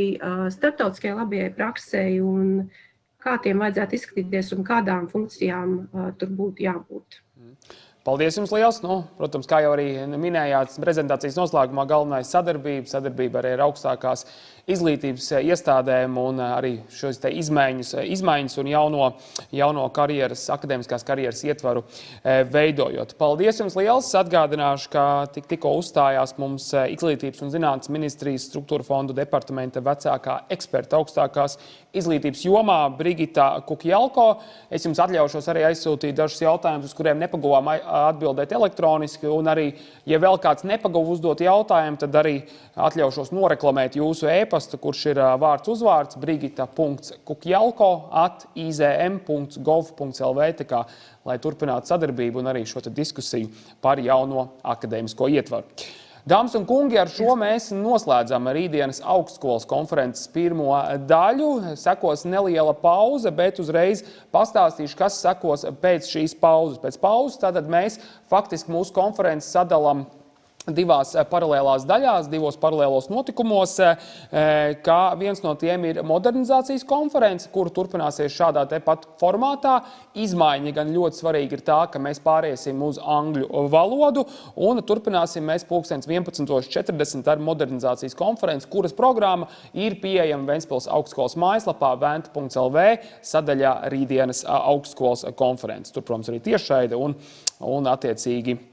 starptautiskajai labajai praksei un kā tiem vajadzētu izskatīties un kādām funkcijām tur būtu jābūt. Paldies jums liels! Protams, kā jau arī minējāt, prezentācijas noslēgumā galvenais sadarbība arī ar augstākās izglītības iestādēm un arī šos te izmaiņas un jauno karjeras, akadēmiskās karjeras ietvaru veidojot. Paldies jums liels! Atgādināšu, ka tikko uzstājās mums Izglītības un zinātnes ministrijas struktūra fondu departamenta vecākā eksperta augstākās izglītības jomā Brigita Kukjalko. Es jums atļaušos arī aizsūtīt dažus jautājumus, uz kuriem nepaguvām atbildēt elektroniski, un arī, ja vēl kāds nepaguva uzdot jautājumu, tad arī atļaušos noreklamēt jūsu e-pastu, kurš ir vārds uzvārds brigita.kukjalko@izm.gov.lv, tā kā, lai turpinātu sadarbību un arī šo diskusiju par jauno akadēmisko ietvaru. Dāmas un kungi, ar šo mēs noslēdzam Rītdienas Augstskolas konferences pirmo daļu. Sekos neliela pauze, bet uzreiz pastāstīšu, kas sekos pēc šīs pauzes. Pēc pauzes tātad mēs faktiski mūsu konferences sadalām divās paralēlās daļās, divos paralēlos notikumos, kā viens no tiem ir modernizācijas konference, kuru turpināsies šādā tepat formātā. Izmaiņa gan ļoti svarīga ir tā, ka mēs pāriesim uz angļu valodu un turpināsim mēs 11:40 ar modernizācijas konferenci, kuras programma ir pieejama Ventspils Augstskolas mājaslapā vent.lv sadaļā Rītdienas Augstskolas konferences. Tur, protams, arī tiešraide un attiecīgi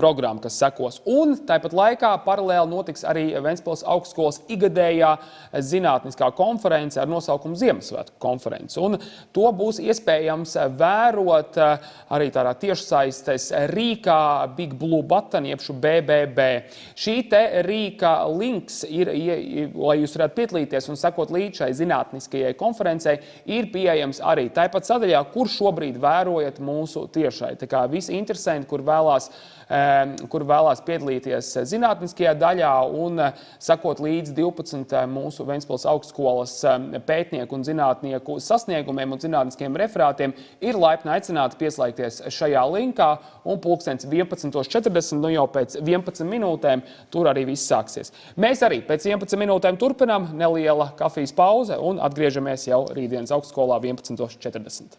programma, kas sekos. Un tāpat laikā paralēli notiks arī Ventspils Augstskolas igadējā zinātniskā konference ar nosaukumu Ziemassvētku konference. Un to būs iespējams vērot arī tādā tiešsaistes rīkā Big Blue Button, jeb BBB. Šī te rīka links ir, lai jūs varētu piedalīties un sekot līdz šai zinātniskajai konferencei, ir pieejams arī tāpat sadaļā, kur šobrīd vērojat mūsu tiešai. Tā kā visi interesanti, kur vēlās piedalīties zinātniskajā daļā un sakot līdz 12 mūsu Ventspils Augstskolas pētnieku un zinātnieku sasniegumiem un zinātniskiem referātiem, ir laipni aicināti pieslēgties šajā linkā un 11:40, jau pēc 11 minūtēm, tur arī viss sāksies. Mēs arī pēc 11 minūtēm turpinām, neliela kafijas pauze un atgriežamies jau Rītdienas Augstskolā 11:40.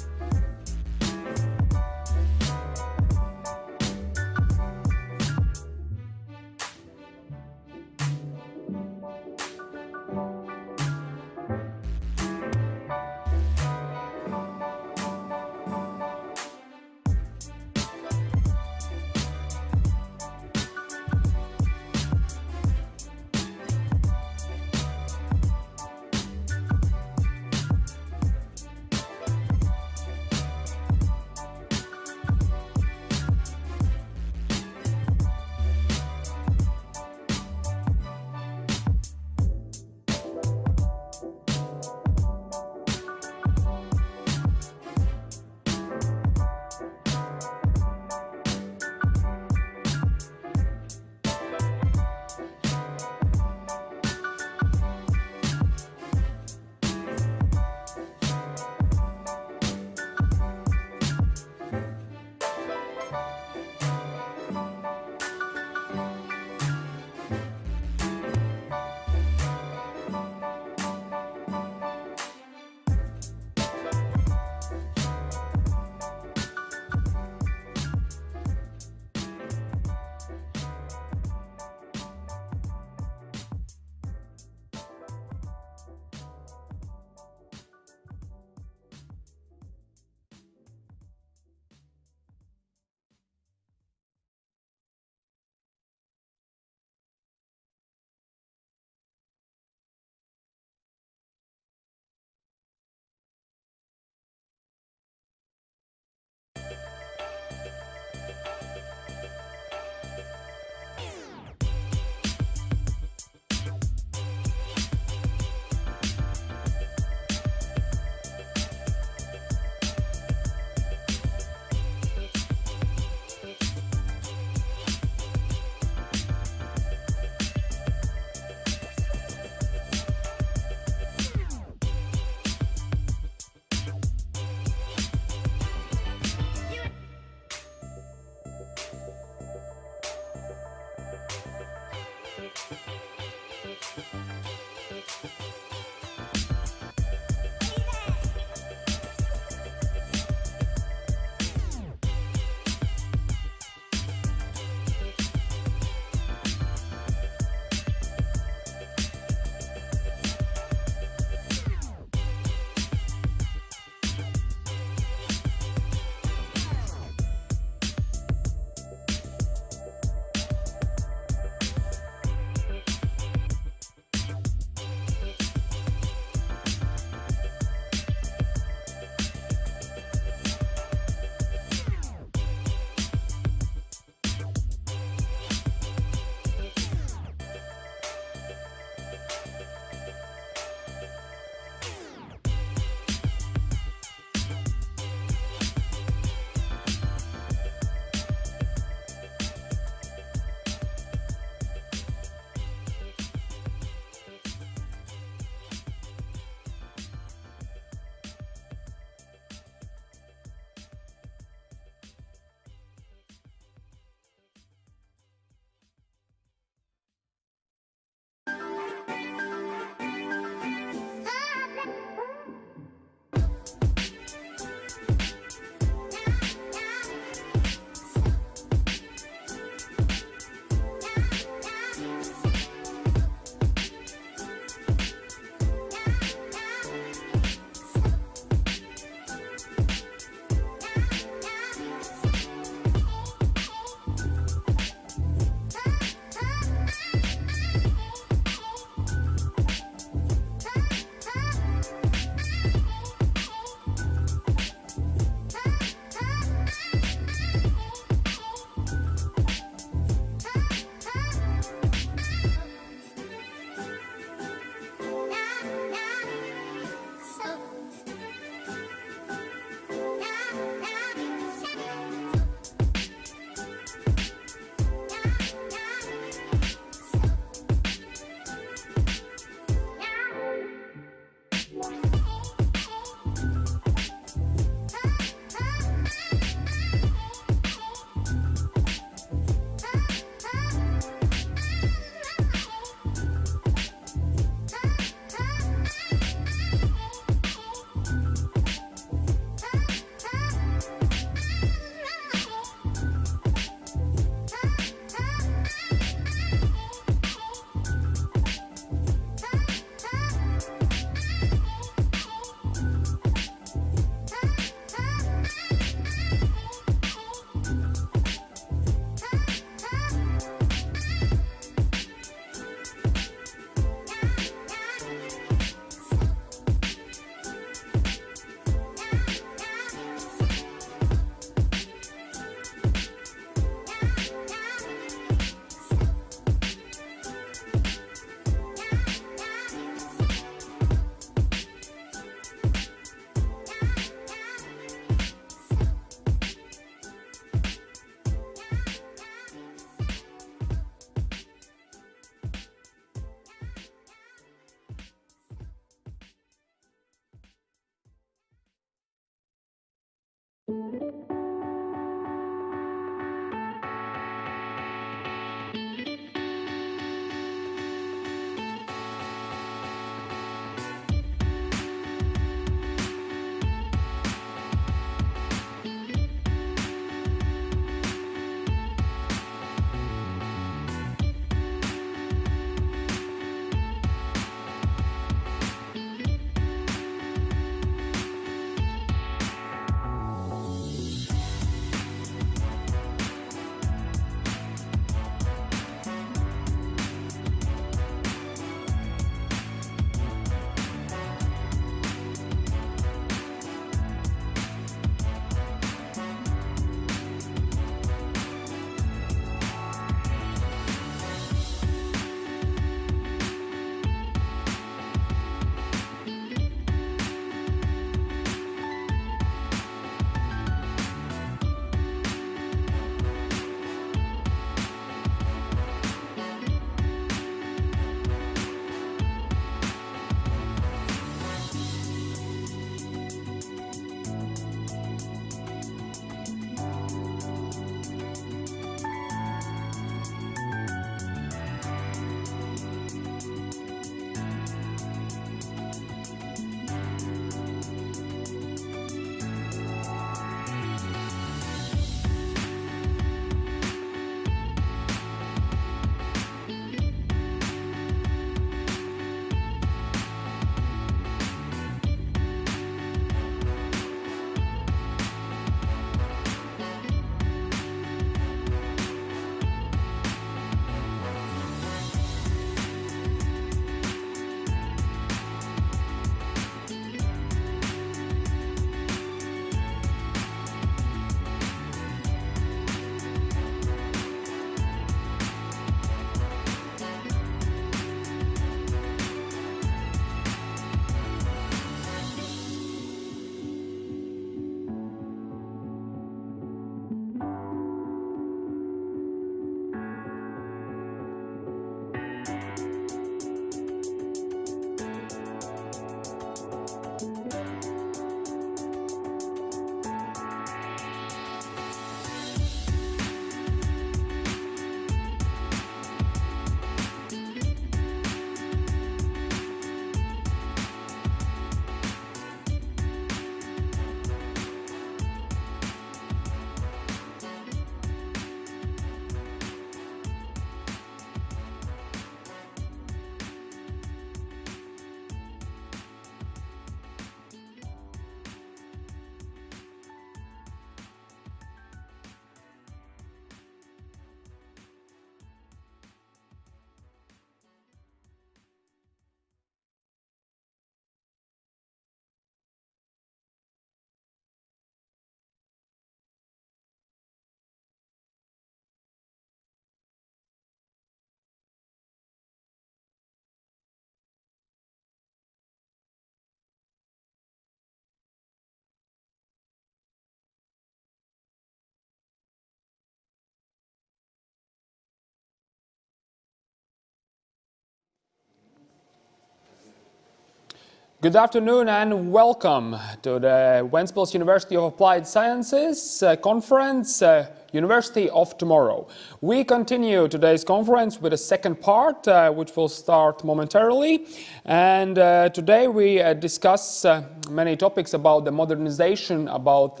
Good afternoon and welcome to the Ventspils University of Applied Sciences conference, University of Tomorrow. We continue today's conference with a second part, which will start momentarily. And today we discuss many topics about the modernization, about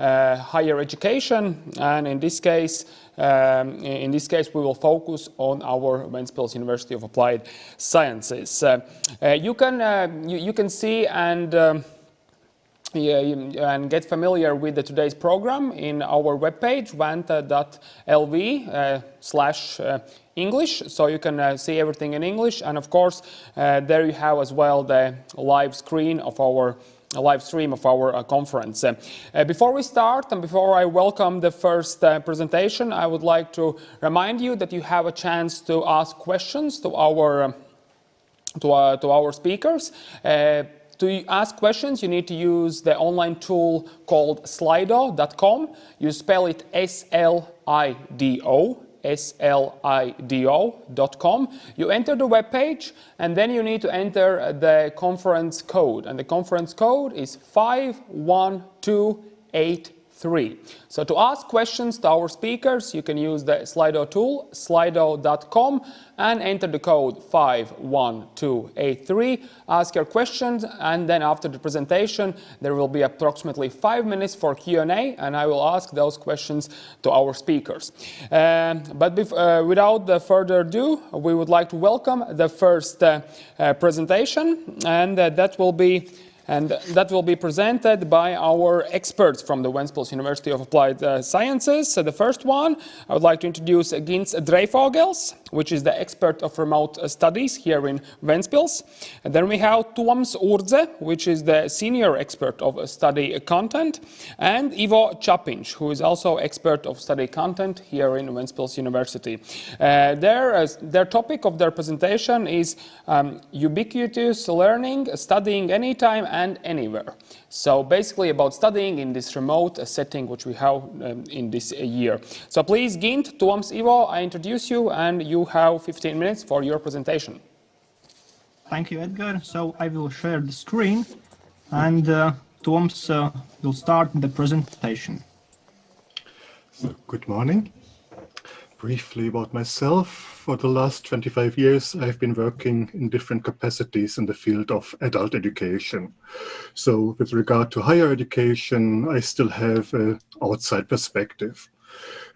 higher education, and in this case, we will focus on our Ventspils University of Applied Sciences. You can see and get familiar with today's program in our webpage, vanta.lv/English, so you can see everything in English. And of course, there you have as well the live stream of our conference. Before we start and before I welcome the first presentation, I would like to remind you that you have a chance to ask questions to our speakers. To ask questions, you need to use the online tool called slido.com. You spell it slido.com. You enter the web page, and then you need to enter the conference code. And the conference code is 51283. So to ask questions to our speakers, you can use the Slido tool, slido.com, and enter the code 51283. Ask your questions, and then after the presentation, there will be approximately 5 minutes for Q&A, and I will ask those questions to our speakers. Without further ado, we would like to welcome the first presentation, and that will be presented by our experts from the Ventspils University of Applied Sciences. So the first one, I would like to introduce Gins Dreifogels, which is the expert of remote studies here in Ventspils. And then we have Toms Urdze, which is the senior expert of study content, and Ivo Čapiņš, who is also expert of study content here in Ventspils University. Their topic of their presentation is ubiquitous learning, studying anytime and anywhere. So basically about studying in this remote setting which we have in this year. So please, Gint, Toms, Ivo, I introduce you, and you have 15 minutes for your presentation. Thank you, Edgar. So I will share the screen, and Toms will start the presentation. So, good morning. Briefly about myself. For the last 25 years, I've been working in different capacities in the field of adult education. So with regard to higher education, I still have an outside perspective.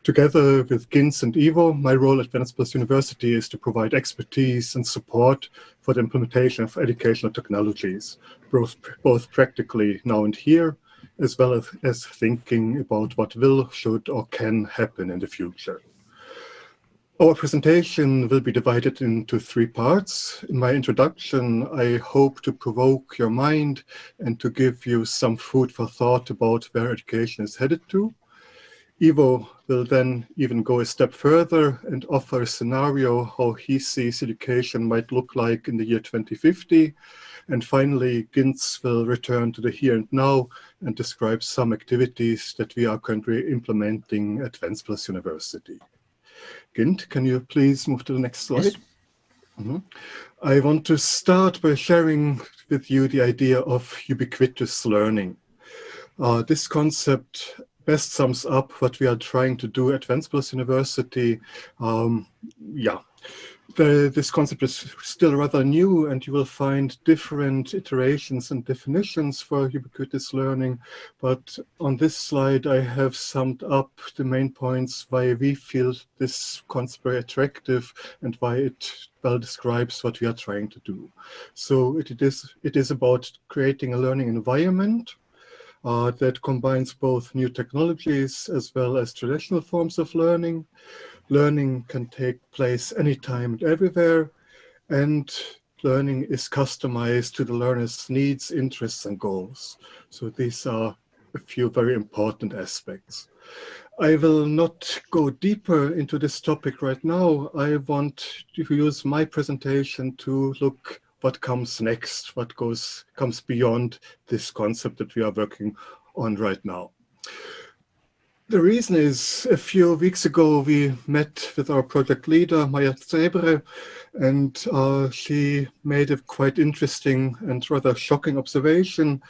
Together with Gins and Ivo, my role at Ventspils University is to provide expertise and support for the implementation of educational technologies, both practically now and here, as well as thinking about what will, should, or can happen in the future. Our presentation will be divided into 3 parts. In my introduction, I hope to provoke your mind and to give you some food for thought about where education is headed to. Ivo will then even go a step further and offer a scenario how he sees education might look like in the year 2050. And finally, Gins will return to the here and now and describe some activities that we are currently implementing at Ventspils University. Gint, can you please move to the next slide? Yes. I want to start by sharing with you the idea of ubiquitous learning. This concept best sums up what we are trying to do at Ventspils University. This concept is still rather new, and you will find different iterations and definitions for ubiquitous learning. But on this slide, I have summed up the main points why we feel this concept very attractive and why it well describes what we are trying to do. So it is about creating a learning environment that combines both new technologies as well as traditional forms of learning. Learning can take place anytime and everywhere, and learning is customized to the learner's needs, interests, and goals. So these are a few very important aspects. I will not go deeper into this topic right now. I want to use my presentation to look what comes next, what comes beyond this concept that we are working on right now. The reason is, a few weeks ago we met with our project leader, Maya Zebre, and she made a quite interesting and rather shocking observation.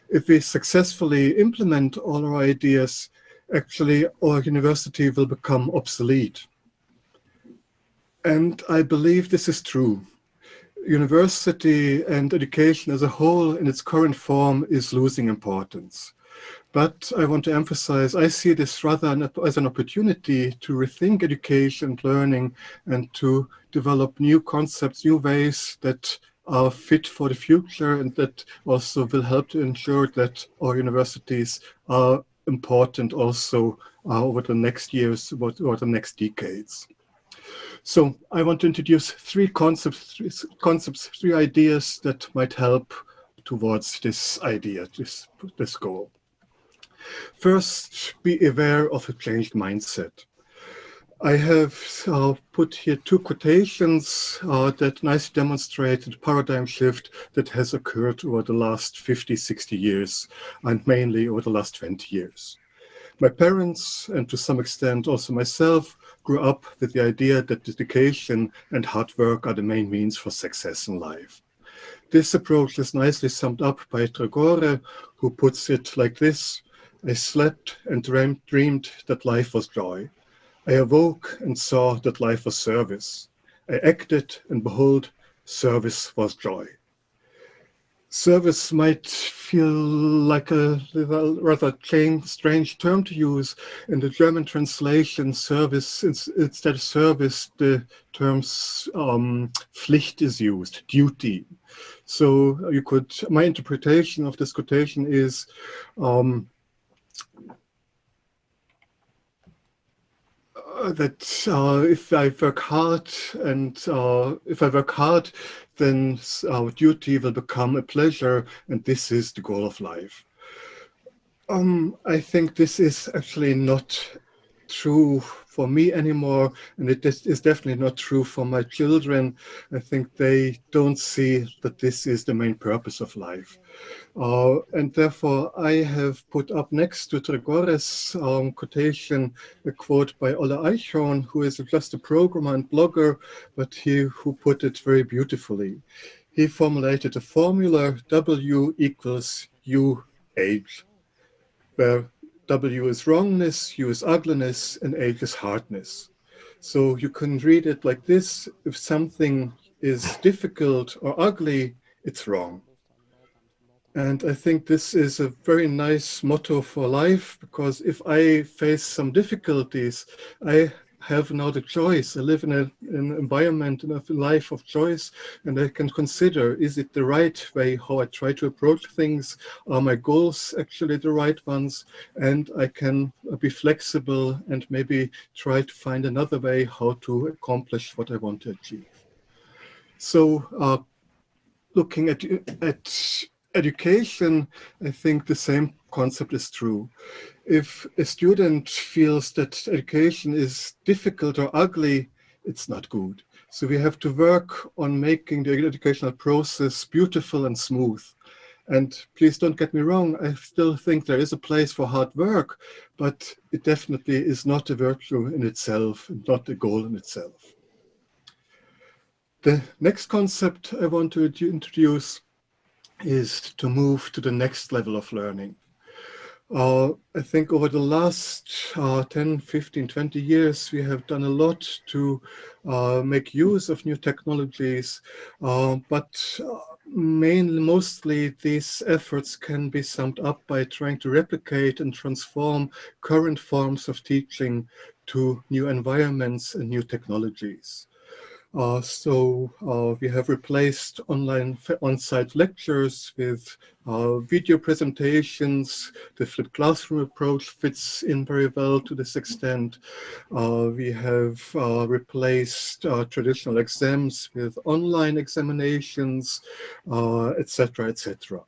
If we successfully implement all our ideas, actually our university will become obsolete. And I believe this is true. University and education as a whole in its current form is losing importance. But I want to emphasize, I see this rather as an opportunity to rethink education and learning and to develop new concepts, new ways that are fit for the future and that also will help to ensure that our universities are important also over the next years or the next decades. So I want to introduce three concepts, three ideas that might help towards this idea, this goal. First, be aware of a changed mindset. I have put here two quotations that nicely demonstrate the paradigm shift that has occurred over the last 50, 60 years, and mainly over the last 20 years. My parents, and to some extent also myself, grew up with the idea that dedication and hard work are the main means for success in life. This approach is nicely summed up by Tagore, who puts it like this: I slept and dreamed that life was joy. I awoke and saw that life was service. I acted and behold, service was joy. Service might feel like a rather strange term to use. In the German translation, service, instead of service, the terms Pflicht is used, duty. So my interpretation of this quotation is that if I work hard then our duty will become a pleasure, and this is the goal of life. I think this is actually not true for me anymore, and it is definitely not true for my children. I think they don't see that this is the main purpose of life. And therefore, I have put up next to Tregore's quotation a quote by Olle Eichhorn, who is just a programmer and blogger, but who put it very beautifully. He formulated a formula: W equals U age, where W is wrongness, U is ugliness, and H is hardness. So you can read it like this: if something is difficult or ugly, it's wrong. And I think this is a very nice motto for life, because if I face some difficulties, I have now the choice. I live in an environment, in a life of choice, and I can consider, is it the right way how I try to approach things? Are my goals actually the right ones? And I can be flexible and maybe try to find another way how to accomplish what I want to achieve. So looking at education, I think the same concept is true. If a student feels that education is difficult or ugly, it's not good. So we have to work on making the educational process beautiful and smooth. And please don't get me wrong, I still think there is a place for hard work, but it definitely is not a virtue in itself, not a goal in itself. The next concept I want to introduce is to move to the next level of learning. I think over the last 10, 15, 20 years, we have done a lot to make use of new technologies, but mostly these efforts can be summed up by trying to replicate and transform current forms of teaching to new environments and new technologies. So we have replaced online on-site lectures with video presentations. The flipped classroom approach fits in very well to this extent. We have replaced traditional exams with online examinations, etc., etc.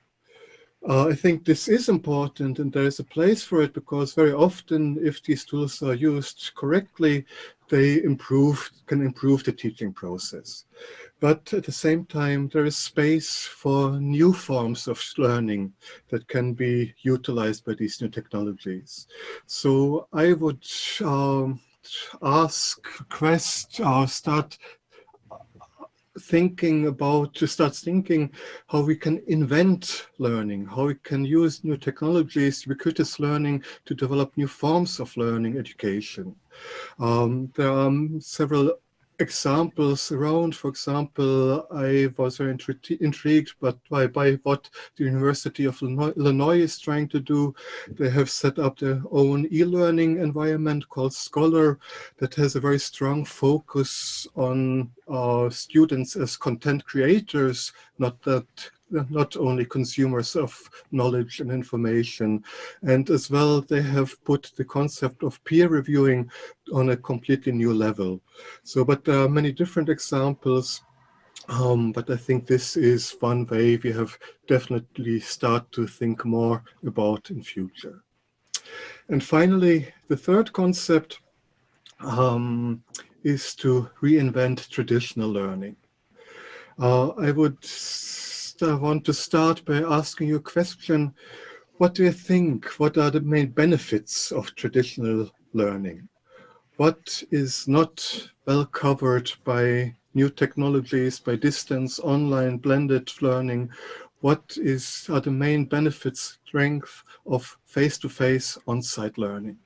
I think this is important and there is a place for it because very often if these tools are used correctly, they can improve the teaching process. But at the same time, there is space for new forms of learning that can be utilized by these new technologies. So I would start thinking how we can invent learning, how we can use new technologies, ubiquitous learning to develop new forms of learning education. There are several examples around. For example, I was very intrigued by what the University of Illinois is trying to do. They have set up their own e-learning environment called Scholar that has a very strong focus on students as content creators, not only consumers of knowledge and information. And as well, they have put the concept of peer reviewing on a completely new level. So, but there are many different examples, but I think this is one way we have definitely start to think more about in future. And finally, the third concept is to reinvent traditional learning. I would want to start by asking you a question. What do you think? What are the main benefits of traditional learning? What is not well covered by new technologies, by distance, online, blended learning? What are the main benefits, strength of face-to-face on-site learning?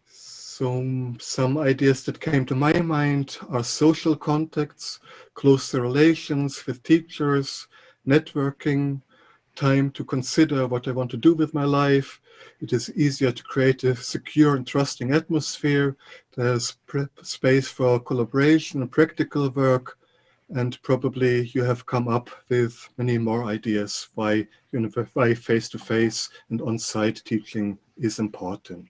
So some ideas that came to my mind are social contacts, closer relations with teachers, networking, time to consider what I want to do with my life. It is easier to create a secure and trusting atmosphere. There's space for collaboration and practical work. And probably you have come up with many more ideas why face-to-face and on-site teaching is important.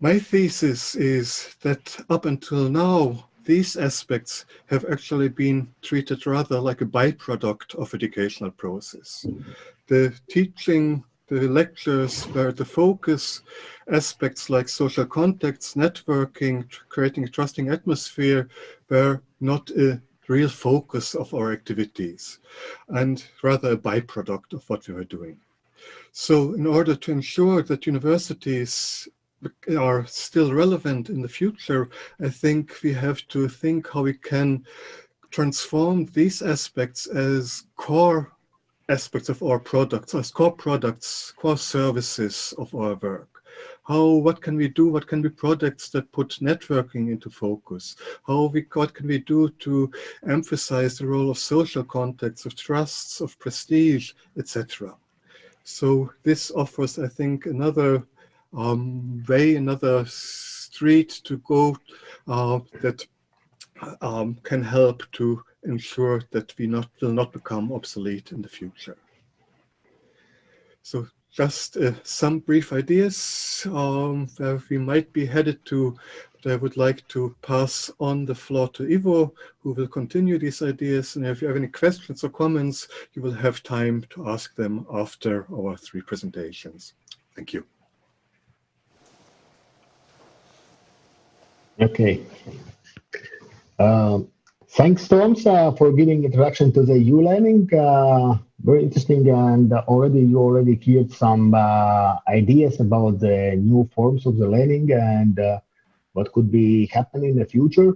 My thesis is that up until now, these aspects have actually been treated rather like a byproduct of educational process. The teaching, the lectures were the focus, aspects like social contacts, networking, creating a trusting atmosphere were not a real focus of our activities and rather a byproduct of what we were doing. So in order to ensure that universities are still relevant in the future, I think we have to think how we can transform these aspects as core aspects of our products, as core products, core services of our work. What can we do? What can be products that put networking into focus? What can we do to emphasize the role of social contacts, of trusts, of prestige, etc.? So this offers, I think, another another street to go that can help to ensure that we will not become obsolete in the future. So just some brief ideas where we might be headed to, but I would like to pass on the floor to Ivo, who will continue these ideas. And if you have any questions or comments, you will have time to ask them after our 3 presentations. Thank you. Okay. Thanks, Toms, for giving introduction to the U-learning. Very interesting, and you already cleared some ideas about the new forms of the learning and what could be happening in the future.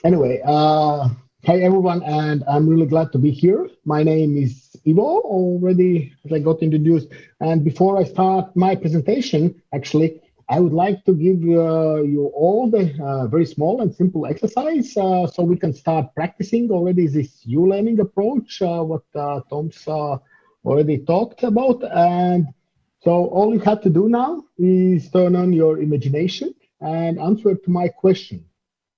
Anyway, hi everyone, and I'm really glad to be here. My name is Ivo, already as I got introduced. And before I start my presentation, actually, I would like to give you all the very small and simple exercise so we can start practicing already this U-learning approach, what Tom's already talked about. And so all you have to do now is turn on your imagination and answer to my question.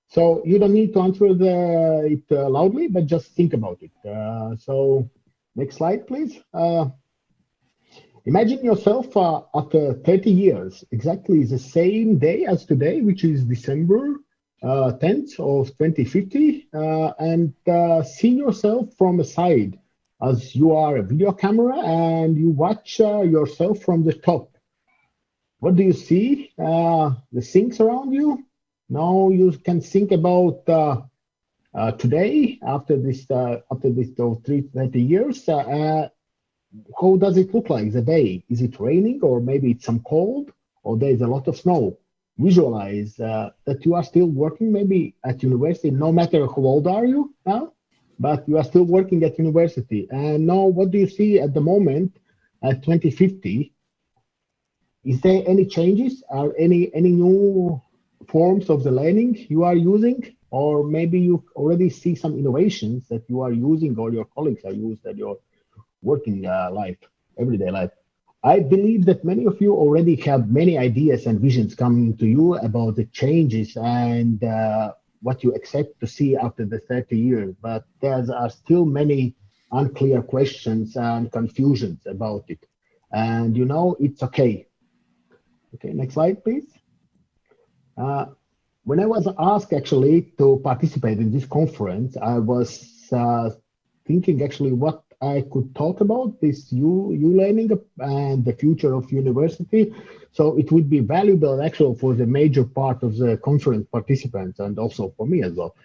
So you don't need to answer it loudly, but just think about it. So next slide, please. Imagine yourself after 30 years, exactly the same day as today, which is December 10th of 2050 and see yourself from a side as you are a video camera and you watch yourself from the top. What do you see? The things around you? Now you can think about today, after this 30 years, how does it look like the day? Is it raining, or maybe it's some cold, or there's a lot of snow? Visualize that you are still working maybe at university, no matter how old are you now, but you are still working at university. And now what do you see at the moment at 2050? Is there any changes? Are any new forms of the learning you are using? Or maybe you already see some innovations that you are using or your colleagues are using at your working life, everyday life. I believe that many of you already have many ideas and visions coming to you about the changes and what you expect to see after the 30 years, but there are still many unclear questions and confusions about it. And you know, it's okay. Okay, next slide, please. When I was asked actually to participate in this conference, I was thinking actually what I could talk about this learning and the future of university. So it would be valuable actually for the major part of the conference participants and also for me as well.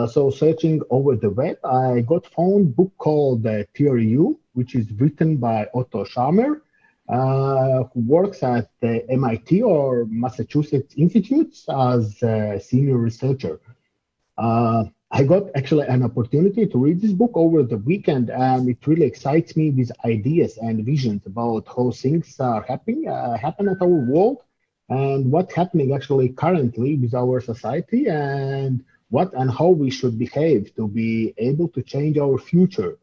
So searching over the web, I found a book called Theory U, which is written by Otto Scharmer, who works at the MIT or Massachusetts Institutes as a senior researcher. I got actually an opportunity to read this book over the weekend, and it really excites me with ideas and visions about how things are happen at our world and what's happening actually currently with our society and what and how we should behave to be able to change our future.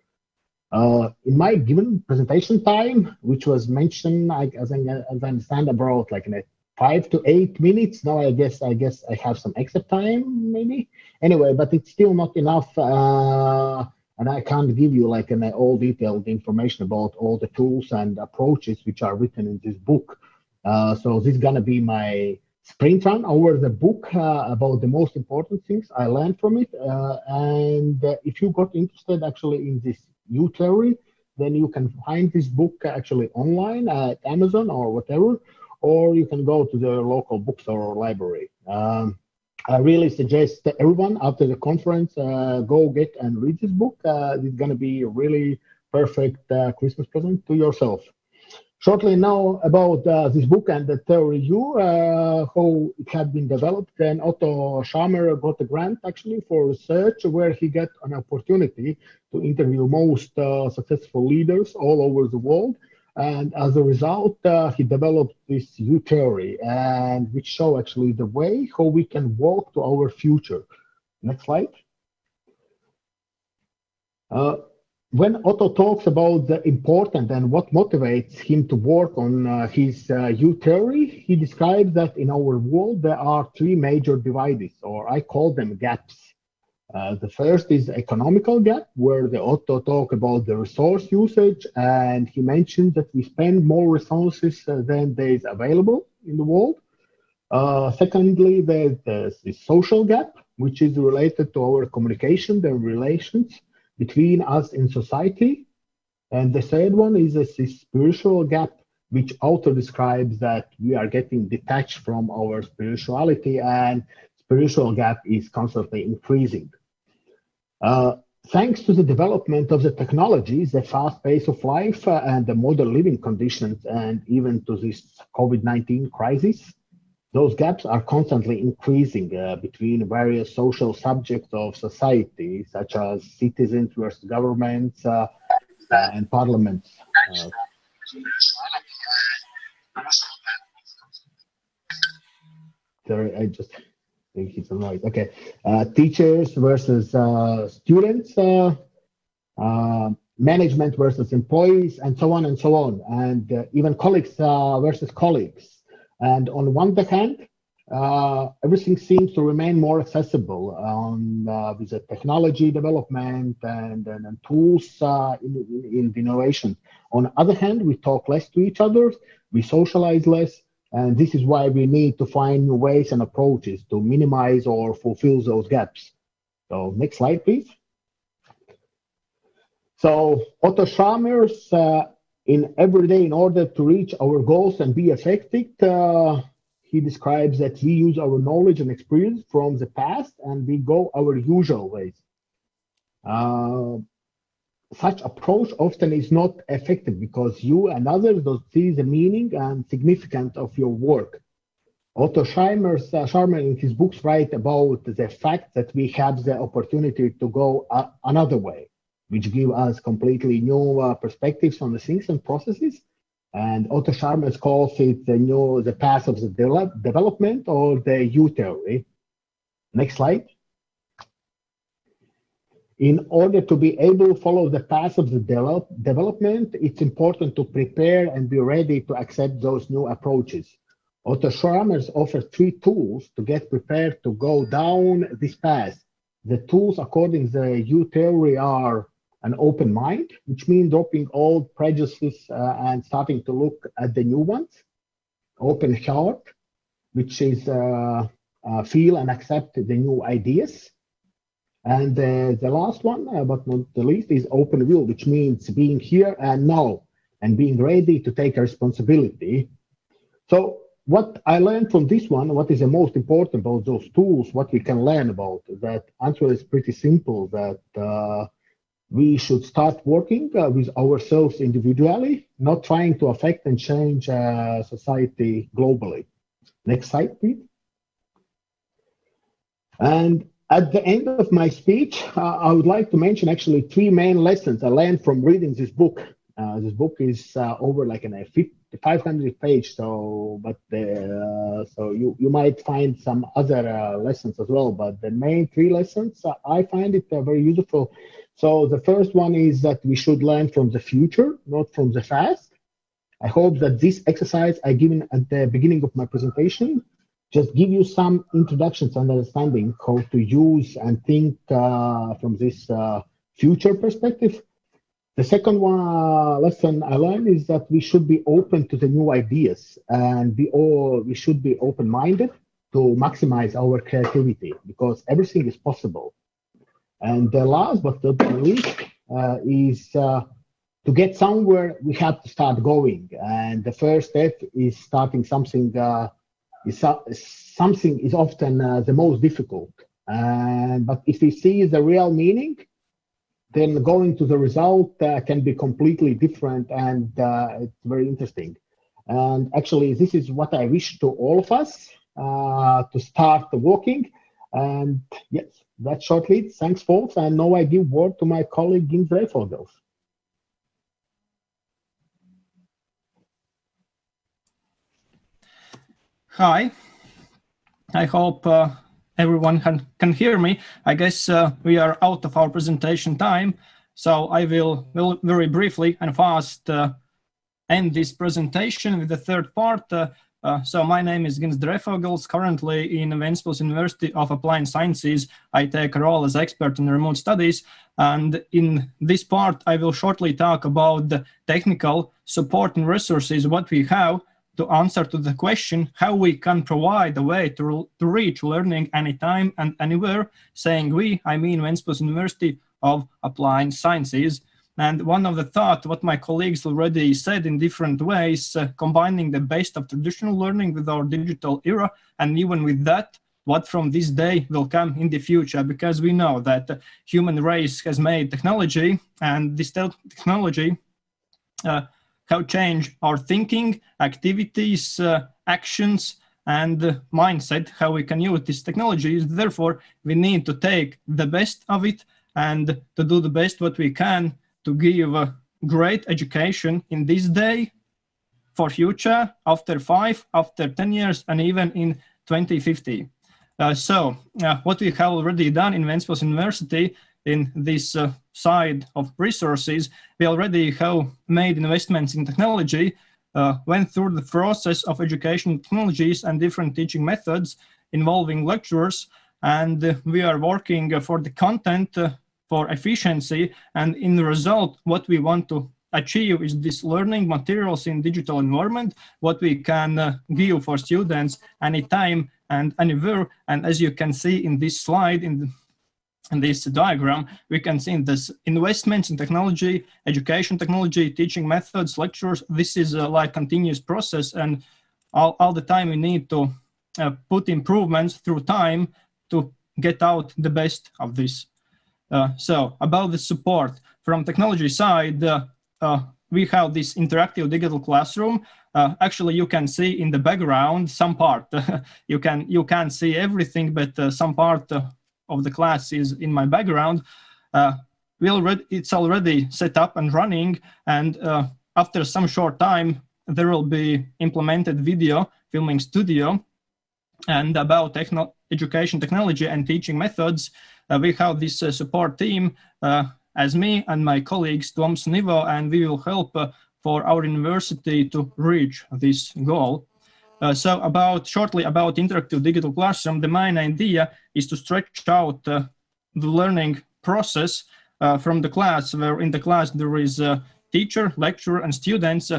In my given presentation time, which was mentioned, as I understand, about like in 5 to 8 minutes. Now I guess I have some extra time maybe. Anyway, but it's still not enough, and I can't give you like all detailed information about all the tools and approaches which are written in this book. So this is gonna be my sprint run over the book about the most important things I learned from it. And if you got interested actually in this U theory, then you can find this book actually online at Amazon or whatever, or you can go to the local bookstore or library. I really suggest that everyone after the conference go get and read this book. It's going to be a really perfect Christmas present to yourself. Shortly now about this book and the theory U, how it had been developed. And Otto Scharmer got a grant actually for research where he got an opportunity to interview most successful leaders all over the world. And as a result, he developed this U theory, and which show actually the way how we can walk to our future. Next slide. When Otto talks about the important and what motivates him to work on his U theory, he describes that in our world there are three major divides, or I call them gaps. The first is the economical gap, where the Otto talk about the resource usage, and he mentioned that we spend more resources than there is available in the world. Secondly, there's the social gap, which is related to our communication and relations between us in society. And the third one is a spiritual gap, which author describes that we are getting detached from our spirituality, and spiritual gap is constantly increasing. Thanks to the development of the technologies, the fast pace of life and the modern living conditions, and even to this COVID-19 crisis, those gaps are constantly increasing between various social subjects of society, such as citizens versus governments and parliaments. Sorry, I just think it's annoyed. Okay, teachers versus students, management versus employees, and so on and so on, and even colleagues versus colleagues. And on one hand, everything seems to remain more accessible with the technology development and tools in innovation. On the other hand, we talk less to each other, we socialize less, And this is why we need to find new ways and approaches to minimize or fulfill those gaps. So next slide, please. So Otto Scharmer's in every day, in order to reach our goals and be effective, he describes that we use our knowledge and experience from the past and we go our usual ways. Such approach often is not effective because you and others don't see the meaning and significance of your work. Otto Scharmer in his books write about the fact that we have the opportunity to go another way, which give us completely new perspectives on the things and processes. And Otto Scharmer calls it the path of the development or the U-theory. Next slide. In order to be able to follow the path of the development, it's important to prepare and be ready to accept those new approaches. Otto Scharmer offers 3 tools to get prepared to go down this path. The tools, according to the U-theory, are an open mind, which means dropping old prejudices and starting to look at the new ones. Open heart, which is feel and accept the new ideas. And the last one, but not the least, is open will, which means being here and now and being ready to take responsibility. So what I learned from this one, what is the most important about those tools, what we can learn about, that answer is pretty simple, that we should start working with ourselves individually, not trying to affect and change society globally. Next slide, please. And at the end of my speech, I would like to mention actually 3 main lessons I learned from reading this book. This book is over like 500 page, so you might find some other lessons as well. But the main 3 lessons, I find it very useful. So the first one is that we should learn from the future, not from the past. I hope that this exercise I given at the beginning of my presentation just give you some introductions and understanding how to use and think from this future perspective. The second one lesson I learned is that we should be open to the new ideas and we should be open-minded to maximize our creativity because everything is possible. And the last but not the least is to get somewhere, we have to start going. And the first step is starting something. Something is often the most difficult. But if we see the real meaning, then going to the result can be completely different, and it's very interesting. And actually, this is what I wish to all of us, to start walking. And yes, that's shortly. Thanks, folks. And now I give word to my colleague, Gins Reifogels. Hi. I hope everyone can hear me. I guess we are out of our presentation time, so I will very briefly and fast end this presentation with the third part. So my name is Gins Reifogels. Currently in Ventspils University of Applied Sciences, I take a role as expert in remote studies. And in this part, I will shortly talk about the technical support and resources, what we have to answer to the question how we can provide a way to reach learning anytime and anywhere. Saying we, I mean Ventspils University of Applied Sciences. And one of the thoughts, what my colleagues already said in different ways, combining the best of traditional learning with our digital era, and even with that, what from this day will come in the future, because we know that the human race has made technology, and this technology have changed our thinking, activities, actions, and mindset, how we can use these technologies. Therefore, we need to take the best of it and to do the best what we can to give a great education in this day, for future, after 5, after 10 years, and even in 2050. So what we have already done in Ventspils University in this side of resources, we already have made investments in technology, went through the process of education technologies and different teaching methods involving lecturers, and we are working for the content, for efficiency, and in the result, what we want to achieve is this learning materials in digital environment, what we can give for students anytime and anywhere. And as you can see in this slide, in this diagram, we can see this investments in technology, education technology, teaching methods, lectures. This is like continuous process, and all the time we need to put improvements through time to get out the best of this. So about the support from technology side, we have this interactive digital classroom. Actually, you can see in the background some part. you can't see everything, but some part of the class is in my background. It's already set up and running, and after some short time, there will be implemented video filming studio. And about education technology and teaching methods, we have this support team as me and my colleagues Toms Nivo, and we will help for our university to reach this goal. So shortly about interactive digital classroom, the main idea is to stretch out the learning process from the class, where in the class there is a teacher, lecturer, and students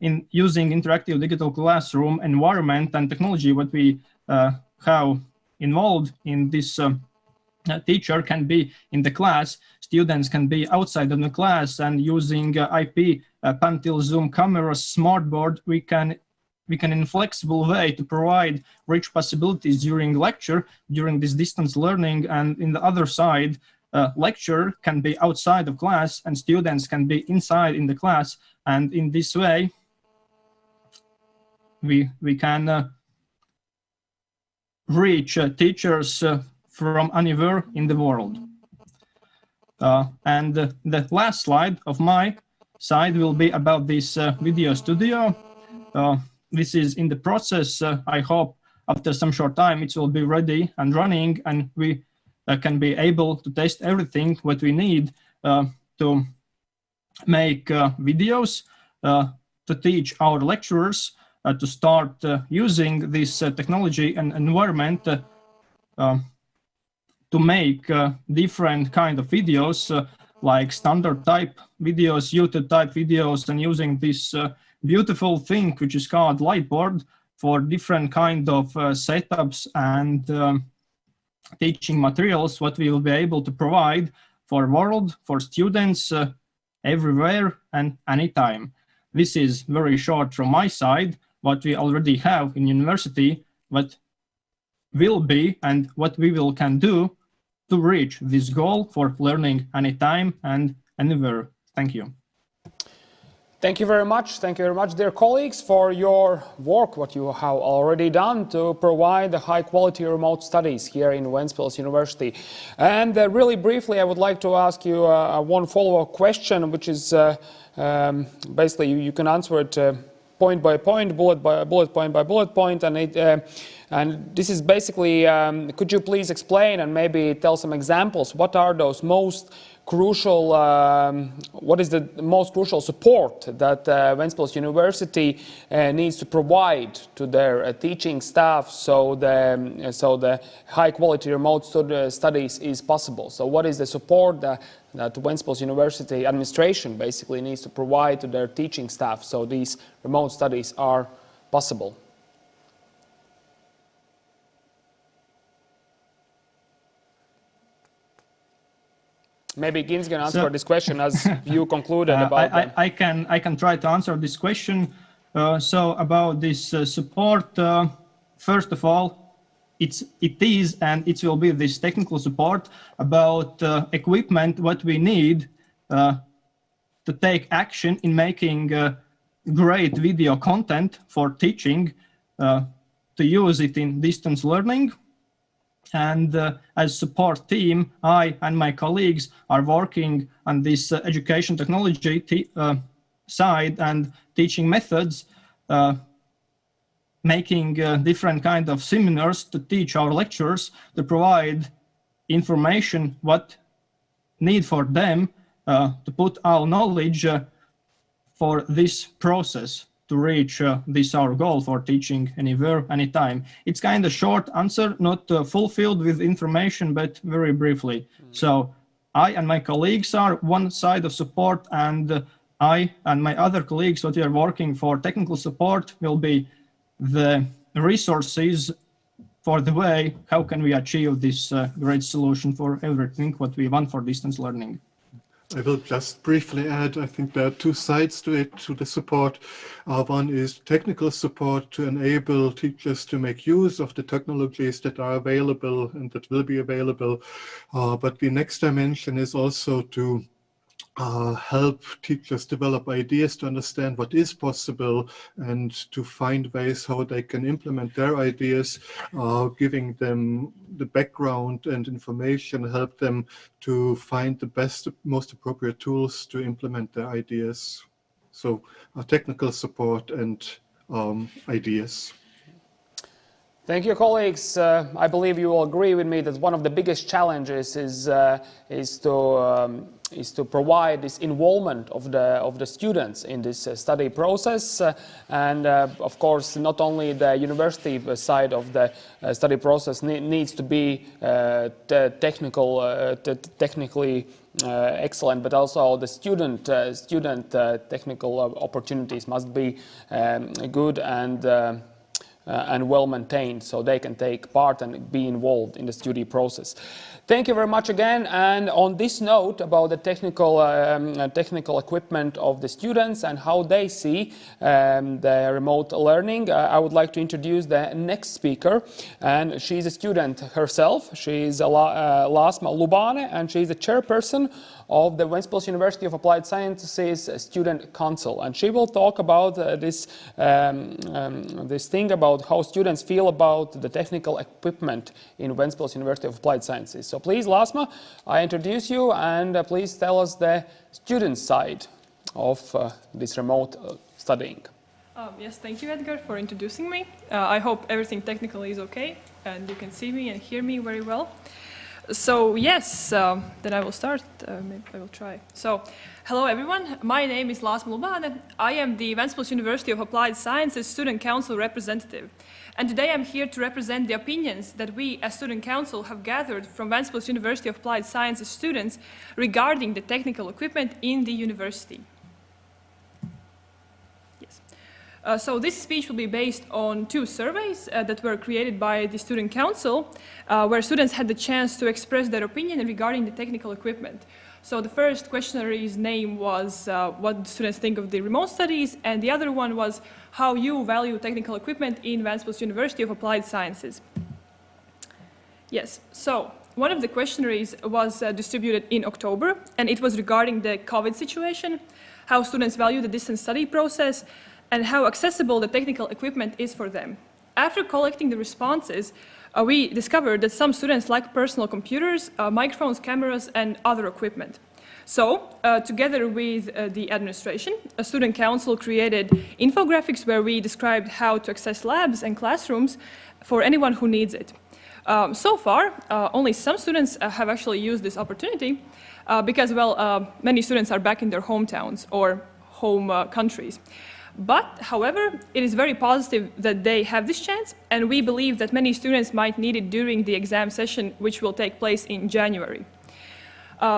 in using interactive digital classroom environment and technology. What we have involved in this teacher can be in the class, students can be outside of the class, and using IP, Pantil, Zoom cameras, smartboard, we can in a flexible way to provide rich possibilities during lecture, during this distance learning. And in the other side, lecture can be outside of class and students can be inside in the class. And in this way, we can reach teachers from anywhere in the world. And the last slide of my side will be about this video studio. This is in the process. I hope after some short time it will be ready and running, and we can be able to test everything what we need to make videos, to teach our lecturers, to start using this technology and environment to make different kind of videos, like standard type videos, YouTube type videos, and using this beautiful thing which is called Lightboard for different kind of setups and teaching materials, what we will be able to provide for world, for students everywhere and anytime. This is very short from my side, what we already have in university, what will be and what we can do to reach this goal for learning anytime and anywhere. Thank you. Thank you very much. Thank you very much, dear colleagues, for your work, what you have already done to provide the high-quality remote studies here in Ventspils University. And really briefly, I would like to ask you one follow-up question, which is basically you can answer it point by point, bullet point by bullet point, and this is basically, could you please explain and maybe tell some examples? What are those most crucial, what is the most crucial support that Ventspils University needs to provide to their teaching staff so the high quality remote studies is possible? So what is the support that Ventspils University administration basically needs to provide to their teaching staff so these remote studies are possible? Maybe Gin's can answer this question as you concluded about that. I can try to answer this question. So about this support, first of all, it is and it will be this technical support about equipment, what we need to take action in making great video content for teaching, to use it in distance learning. And as support team, I and my colleagues are working on this education technology side and teaching methods, making different kind of seminars to teach our lecturers, to provide information what need for them to put our knowledge for this process to reach this our goal for teaching anywhere, anytime. It's kind of short answer, not fulfilled with information, but very briefly. So I and my colleagues are one side of support, and I and my other colleagues that are working for technical support will be the resources for the way how can we achieve this great solution for everything what we want for distance learning. I will just briefly add, I think there are two sides to it, to the support. One is technical support to enable teachers to make use of the technologies that are available and that will be available. But the next dimension is also to help teachers develop ideas to understand what is possible and to find ways how they can implement their ideas, giving them the background and information, help them to find the best, most appropriate tools to implement their ideas. So technical support and ideas. Thank you, colleagues. I believe you will agree with me that one of the biggest challenges is to provide this involvement of the students in this study process, and of course, not only the university side of the study process needs to be technically excellent, but also the student technical opportunities must be good and well maintained, so they can take part and be involved in the study process. Thank you very much again. And on this note about the technical equipment of the students and how they see the remote learning, I would like to introduce the next speaker. And she's a student herself. She's Lasma Lubane, and she's the chairperson of the Ventspils University of Applied Sciences Student Council. And she will talk about this thing about how students feel about the technical equipment in Ventspils University of Applied Sciences. So please, Lasma, I introduce you, and please tell us the student side of this remote studying. Yes, thank you, Edgar, for introducing me. I hope everything technically is okay and you can see me and hear me very well. So yes, then I will start. Maybe I will try. So, hello everyone. My name is Lasma Lubane. I am the Ventspils University of Applied Sciences Student Council representative. And today I'm here to represent the opinions that we as Student Council have gathered from Ventspils University of Applied Sciences students regarding the technical equipment in the university. So this speech will be based on two surveys that were created by the Student Council, where students had the chance to express their opinion regarding the technical equipment. So the first questionnaires name was what students think of the remote studies, and the other one was how you value technical equipment in Ventspils University of Applied Sciences. Yes, so one of the questionnaires was distributed in October, and it was regarding the COVID situation, how students value the distance study process, and how accessible the technical equipment is for them. After collecting the responses, we discovered that some students like personal computers, microphones, cameras, and other equipment. So, together with the administration, a student council created infographics where we described how to access labs and classrooms for anyone who needs it. So far, only some students have actually used this opportunity because, well, many students are back in their hometowns or home countries. But, however, it is very positive that they have this chance, and we believe that many students might need it during the exam session, which will take place in January.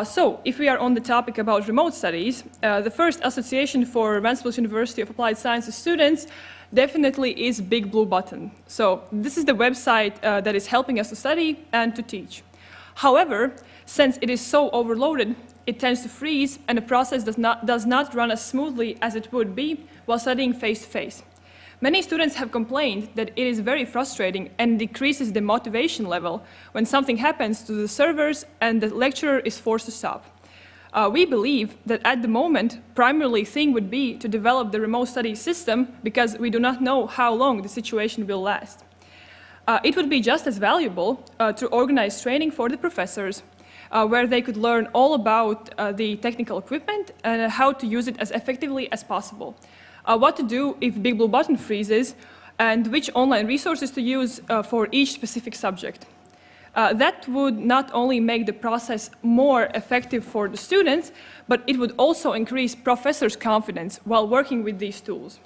So, if we are on the topic about remote studies, the first association for Ventspils University of Applied Sciences students definitely is Big Blue Button. So, this is the website that is helping us to study and to teach. However, since it is so overloaded, it tends to freeze, and the process does not run as smoothly as it would be while studying face-to-face. Many students have complained that it is very frustrating and decreases the motivation level when something happens to the servers and the lecturer is forced to stop. We believe that at the moment, primarily thing would be to develop the remote study system because we do not know how long the situation will last. It would be just as valuable to organize training for the professors, where they could learn all about the technical equipment and how to use it as effectively as possible. What to do if Big Blue Button freezes, and which online resources to use for each specific subject. That would not only make the process more effective for the students, but it would also increase professors' confidence while working with these tools.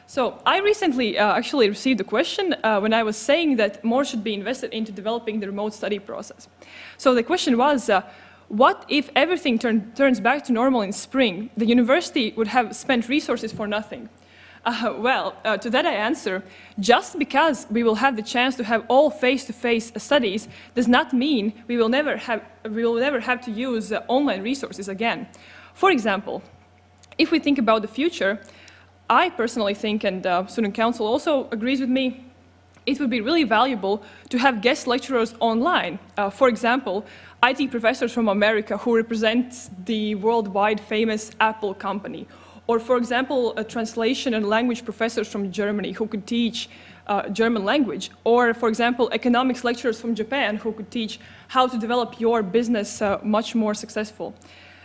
So I recently actually received a question when I was saying that more should be invested into developing the remote study process. So the question was, What if everything turns back to normal in spring? The university would have spent resources for nothing. To that I answer, just because we will have the chance to have all face-to-face studies does not mean we will never have to use online resources again. For example, if we think about the future, I personally think, and Student Council also agrees with me, it would be really valuable to have guest lecturers online. For example, IT professors from America who represent the worldwide famous Apple company. Or, for example, translation and language professors from Germany who could teach German language. Or, for example, economics lecturers from Japan who could teach how to develop your business much more successful.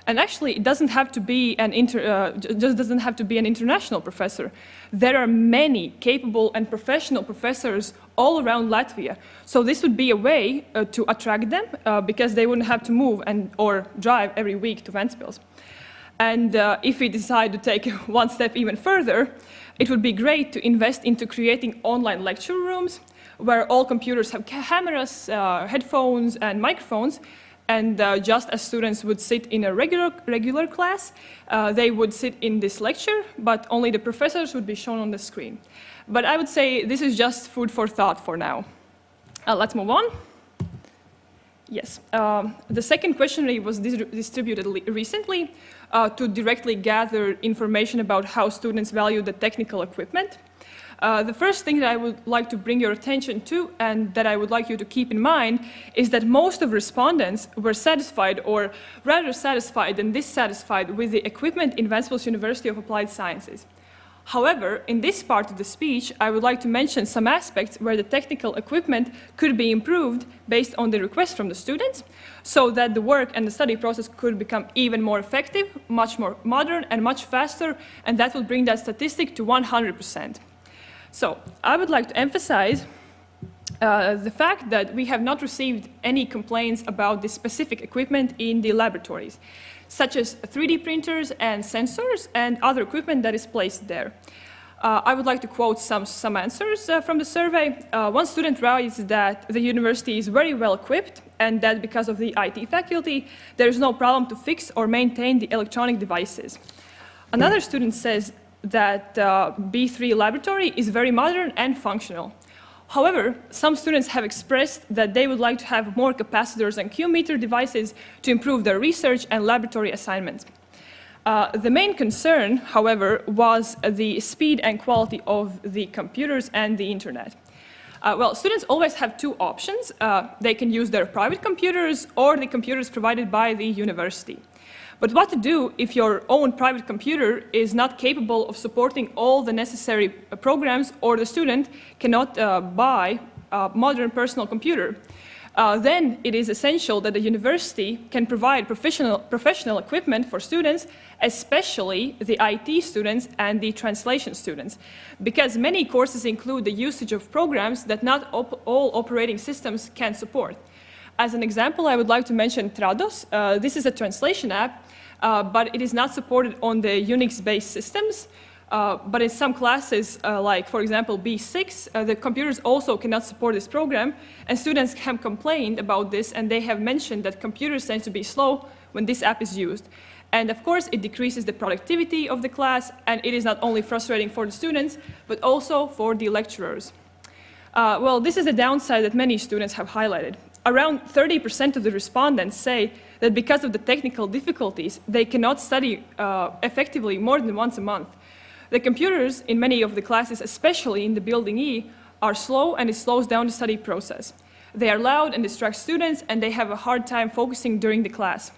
And actually, it doesn't have to be just doesn't have to be an international professor. There are many capable and professional professors all around Latvia. So this would be a way to attract them because they wouldn't have to move or drive every week to Ventspils. And if we decide to take one step even further, it would be great to invest into creating online lecture rooms where all computers have cameras, headphones, and microphones. And just as students would sit in a regular class, they would sit in this lecture, but only the professors would be shown on the screen. But I would say this is just food for thought for now. Let's move on. Yes, the second questionnaire was distributed recently to directly gather information about how students value the technical equipment. The first thing that I would like to bring your attention to and that I would like you to keep in mind is that most of respondents were satisfied, or rather satisfied than dissatisfied, with the equipment in Ventspils University of Applied Sciences. However, in this part of the speech, I would like to mention some aspects where the technical equipment could be improved based on the request from the students, so that the work and the study process could become even more effective, much more modern, and much faster, and that would bring that statistic to 100%. So, I would like to emphasize the fact that we have not received any complaints about this specific equipment in the laboratories, such as 3D printers and sensors and other equipment that is placed there. I would like to quote some answers from the survey. One student writes that the university is very well equipped and that because of the IT faculty, there is no problem to fix or maintain the electronic devices. Another student says that B3 laboratory is very modern and functional. However, some students have expressed that they would like to have more capacitors and Q-meter devices to improve their research and laboratory assignments. The main concern, however, was the speed and quality of the computers and the internet. Students always have two options. They can use their private computers or the computers provided by the university. But what to do if your own private computer is not capable of supporting all the necessary programs, or the student cannot buy a modern personal computer? Then it is essential that the university can provide professional equipment for students, especially the IT students and the translation students, because many courses include the usage of programs that not all operating systems can support. As an example, I would like to mention Trados. This is a translation app, but it is not supported on the Unix-based systems. But in some classes, like for example B6, the computers also cannot support this program, and students have complained about this, and they have mentioned that computers tend to be slow when this app is used. And of course, it decreases the productivity of the class, and it is not only frustrating for the students, but also for the lecturers. This is a downside that many students have highlighted. Around 30% of the respondents say that because of the technical difficulties, they cannot study effectively more than once a month. The computers in many of the classes, especially in the Building E, are slow, and it slows down the study process. They are loud and distract students, and they have a hard time focusing during the class.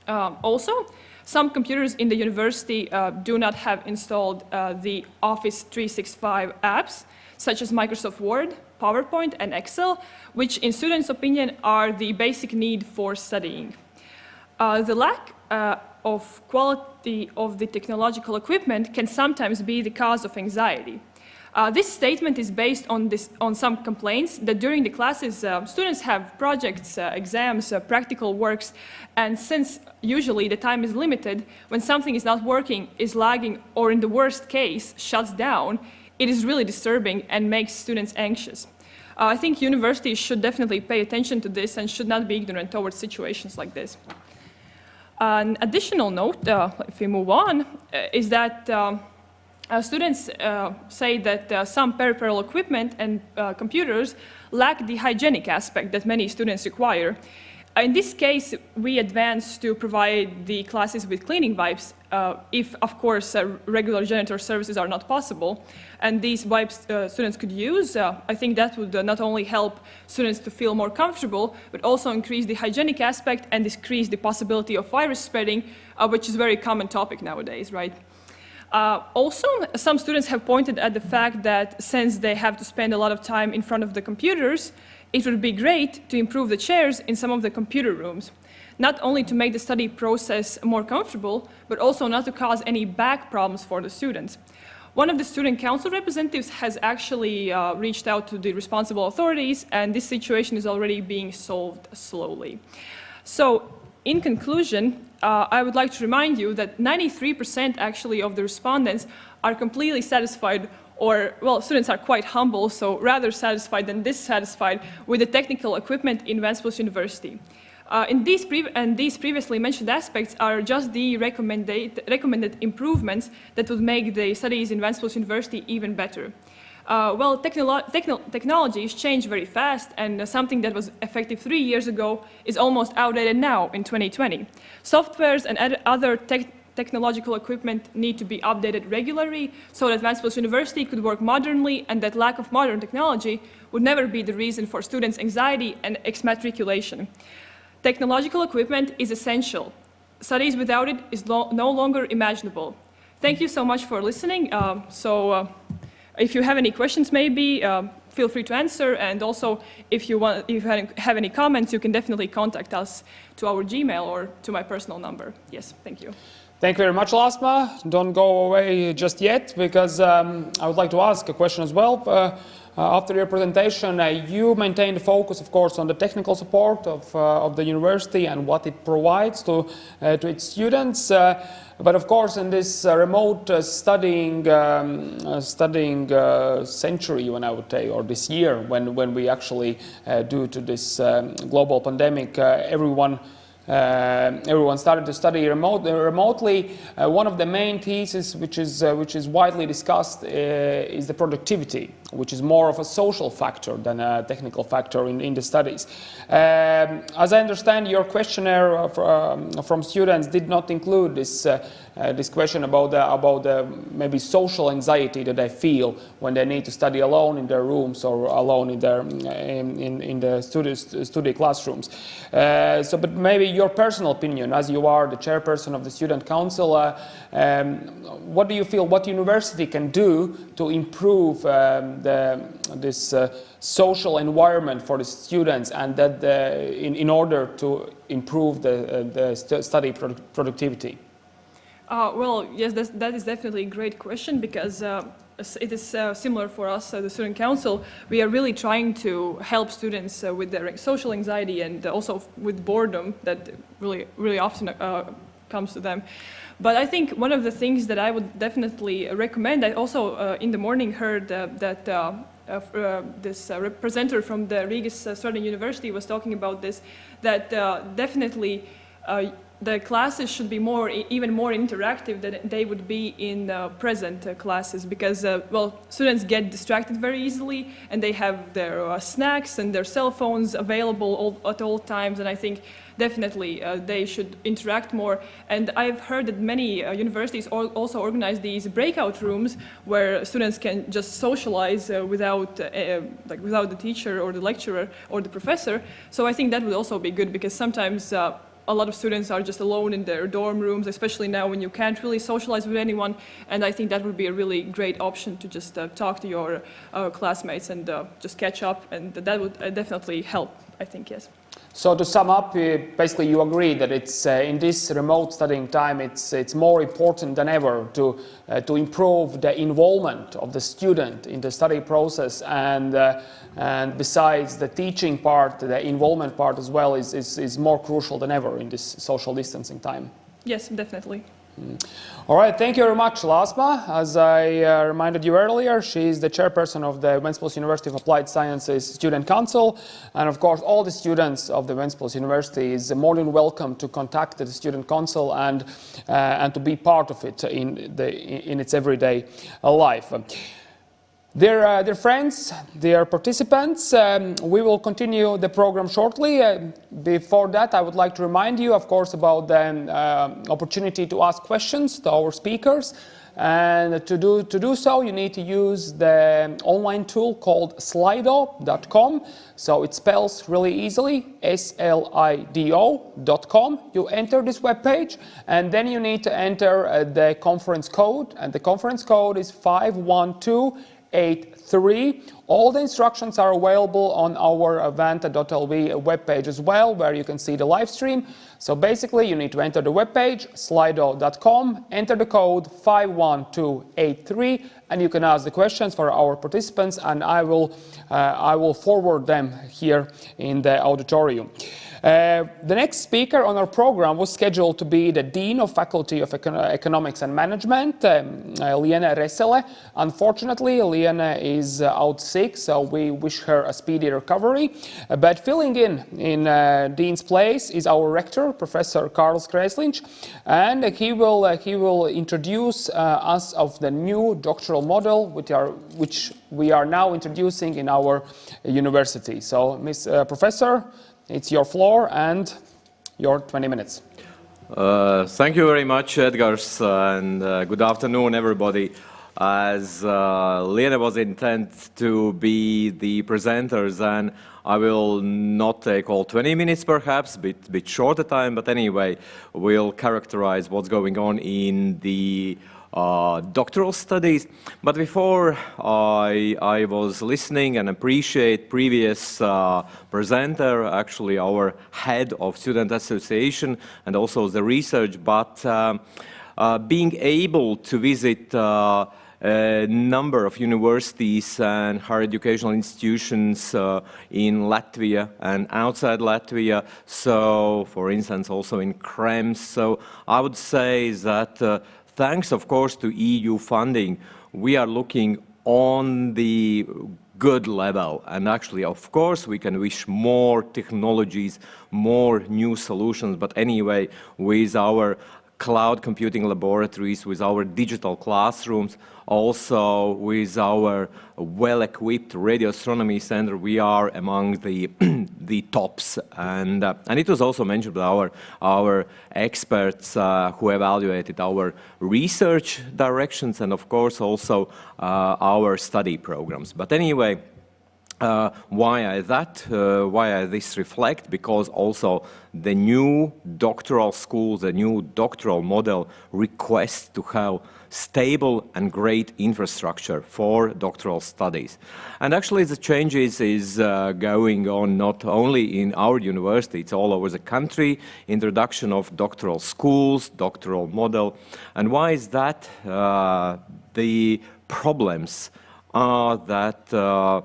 Also, some computers in the university do not have installed the Office 365 apps, such as Microsoft Word, PowerPoint, and Excel, which in students' opinion are the basic need for studying. The lack of quality of the technological equipment can sometimes be the cause of anxiety. This statement is based on some complaints that during the classes, students have projects, exams, practical works, and since usually the time is limited, when something is not working, is lagging, or in the worst case, shuts down, it is really disturbing and makes students anxious. I think universities should definitely pay attention to this and should not be ignorant towards situations like this. An additional note, if we move on, is that students say that some peripheral equipment and computers lack the hygienic aspect that many students require. In this case, we advance to provide the classes with cleaning wipes if, of course, regular janitor services are not possible. And these wipes students could use. I think that would not only help students to feel more comfortable, but also increase the hygienic aspect and decrease the possibility of virus spreading, which is a very common topic nowadays, right? Also, some students have pointed at the fact that since they have to spend a lot of time in front of the computers, it would be great to improve the chairs in some of the computer rooms, not only to make the study process more comfortable, but also not to cause any back problems for the students. One of the student council representatives has actually reached out to the responsible authorities, and this situation is already being solved slowly. So, in conclusion, I would like to remind you that 93% actually of the respondents are completely satisfied, or, well, students are quite humble, so rather satisfied than dissatisfied with the technical equipment in Ventspils University. These previously mentioned aspects are just the recommended improvements that would make the studies in Ventspils University even better. Well, technologies change very fast, and something that was effective 3 years ago is almost outdated now in 2020. Softwares and other technological equipment need to be updated regularly so that Ventspils University could work modernly, and that lack of modern technology would never be the reason for students' anxiety and exmatriculation. Technological equipment is essential. Studies without it is no longer imaginable. Thank you so much for listening. If you have any questions, maybe feel free to answer. And also, if you have any comments, you can definitely contact us to our Gmail or to my personal number. Yes, thank you. Thank you very much, Lasma. Don't go away just yet, because I would like to ask a question as well. After your presentation, you maintained the focus, of course, on the technical support of the university and what it provides to its students. But of course, in this remote studying century, when I would say, or this year, when we actually, due to this global pandemic, everyone started to study remotely. One of the main theses, which is widely discussed, is the productivity, which is more of a social factor than a technical factor in the studies. As I understand, your questionnaire from students did not include this question about the maybe social anxiety that they feel when they need to study alone in their rooms or alone in the study classrooms. But maybe your personal opinion, as you are the chairperson of the student council, what do you feel what university can do to improve this social environment for the students, and that in order to improve the study productivity? Well, yes, that is definitely a great question, because it is similar for us, the Student Council. We are really trying to help students with their social anxiety and also with boredom that really often comes to them. But I think one of the things that I would definitely recommend, I also in the morning heard that this representative from the Rigas Southern University was talking about this, that definitely the classes should be even more interactive than they would be in present classes, because well, students get distracted very easily, and they have their snacks and their cell phones available at all times, and I think definitely they should interact more. And I've heard that many universities also organize these breakout rooms where students can just socialize without the teacher or the lecturer or the professor. So I think that would also be good, because sometimes a lot of students are just alone in their dorm rooms, especially now when you can't really socialize with anyone. And I think that would be a really great option to just talk to your classmates and just catch up. And that would definitely help, I think, yes. So to sum up, basically you agree that it's in this remote studying time, it's more important than ever to improve the involvement of the student in the study process, and besides the teaching part, the involvement part as well is more crucial than ever in this social distancing time. Yes, definitely. All right, thank you very much, Lasma. As I reminded you earlier, she is the chairperson of the Ventspils University of Applied Sciences Student Council. And of course, all the students of the Ventspils University is more than welcome to contact the Student Council and to be part of it in its everyday life. Dear friends, dear participants, we will continue the program shortly. Before that, I would like to remind you, of course, about the opportunity to ask questions to our speakers. And to do so, you need to use the online tool called slido.com. So it spells really easily, slido.com. You enter this webpage, and then you need to enter the conference code. And the conference code is 51283. All the instructions are available on our vanta.lv webpage as well, where you can see the live stream. So basically, you need to enter the webpage, slido.com, enter the code 51283, and you can ask the questions for our participants, and I will forward them here in the auditorium. The next speaker on our program was scheduled to be the Dean of Faculty of Economics and Management, Liene Resele. Unfortunately, Liene is out sick, so we wish her a speedy recovery. But filling in Dean's place is our rector, Professor Kārlis Kreisliņš, and he will introduce us of the new doctoral model, which we are now introducing in our university. So, Professor, it's your floor and your 20 minutes. Thank you very much, Edgars, and good afternoon, everybody. As Liene was intended to be the presenters, and I will not take all 20 minutes, perhaps, bit shorter time, but anyway, we'll characterize what's going on in the doctoral studies. But before I was listening and appreciate previous presenter, actually our head of student association and also the research, but being able to visit a number of universities and higher educational institutions in Latvia and outside Latvia, so for instance also in Krems. So I would say that thanks, of course, to EU funding, we are looking on the good level. And actually, of course, we can wish more technologies, more new solutions. But anyway, with our cloud computing laboratories, with our digital classrooms, also with our well-equipped radio astronomy center, we are among the tops. And it was also mentioned by our experts who evaluated our research directions and, of course, also our study programs. But anyway, why I this reflect? Because also the new doctoral schools, the new doctoral model requests to have stable and great infrastructure for doctoral studies. And actually the changes is going on not only in our university, it's all over the country, introduction of doctoral schools, doctoral model. And why is that? The problems are that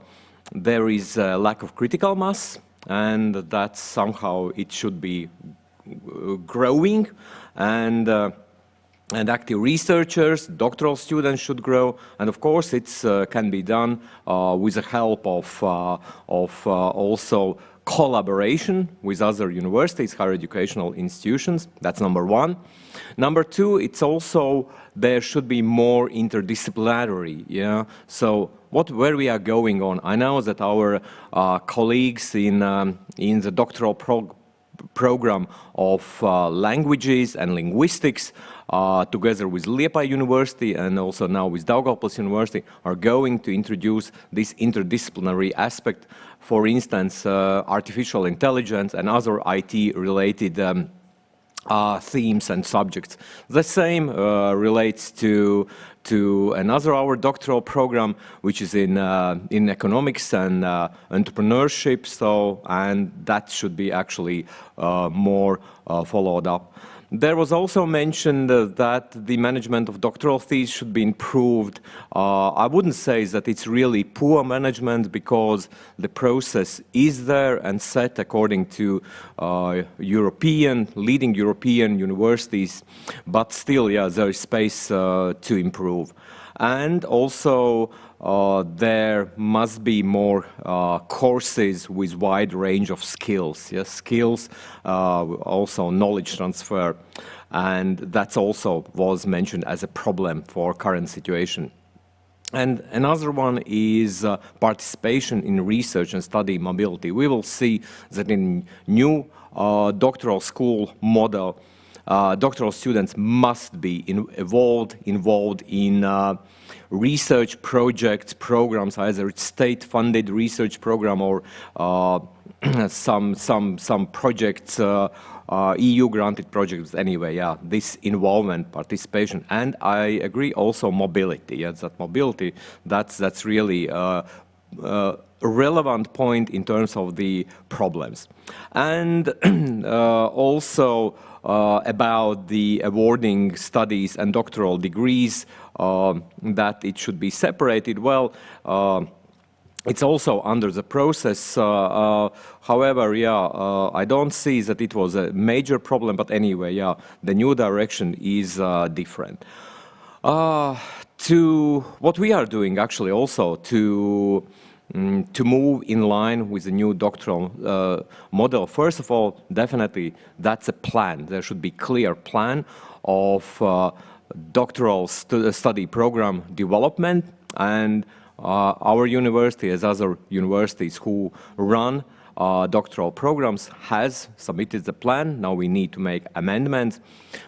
there is a lack of critical mass, and that somehow it should be growing, and active researchers, doctoral students should grow, and of course it can be done with the help of also collaboration with other universities, higher educational institutions. That's number one. Number two, it's also there should be more interdisciplinary. Yeah. So where we are going on? I know that our colleagues in the doctoral program of languages and linguistics, together with Liepāja University and also now with Daugavpils University, are going to introduce this interdisciplinary aspect. For instance, artificial intelligence and other IT-related themes and subjects. The same relates to another our doctoral program, which is in economics and entrepreneurship. So, and that should be actually more followed up. There was also mentioned that the management of doctoral fees should be improved. I wouldn't say that it's really poor management because the process is there and set according to leading European universities, but still, yeah, there is space to improve. And also, there must be more courses with wide range of skills. Yes, skills, also knowledge transfer, and that's also was mentioned as a problem for current situation. And another one is participation in research and study mobility. We will see that in new doctoral school model, doctoral students must be involved in research projects, programs, either it's state-funded research program or some projects, EU-granted projects. Anyway, yeah, this involvement, participation, and I agree also mobility. Yes, that mobility, that's really a relevant point in terms of the problems, and also. About the awarding studies and doctoral degrees, that it should be separated. Well, it's also under the process. However, yeah, I don't see that it was a major problem, but anyway, yeah, the new direction is different. To what we are doing actually also to move in line with the new doctoral model. First of all, definitely that's a plan. There should be clear plan of doctoral study program development, and our university, as other universities who run doctoral programs, has submitted the plan. Now we need to make amendments,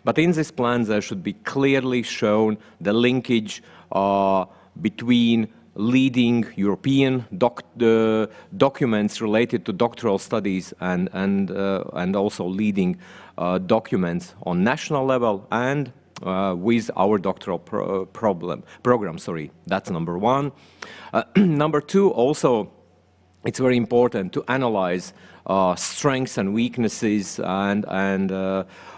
but in this plan there should be clearly shown the linkage between leading European documents related to doctoral studies and also leading documents on national level and with our doctoral program. Sorry, that's number one. Number two, also, it's very important to analyze strengths and weaknesses and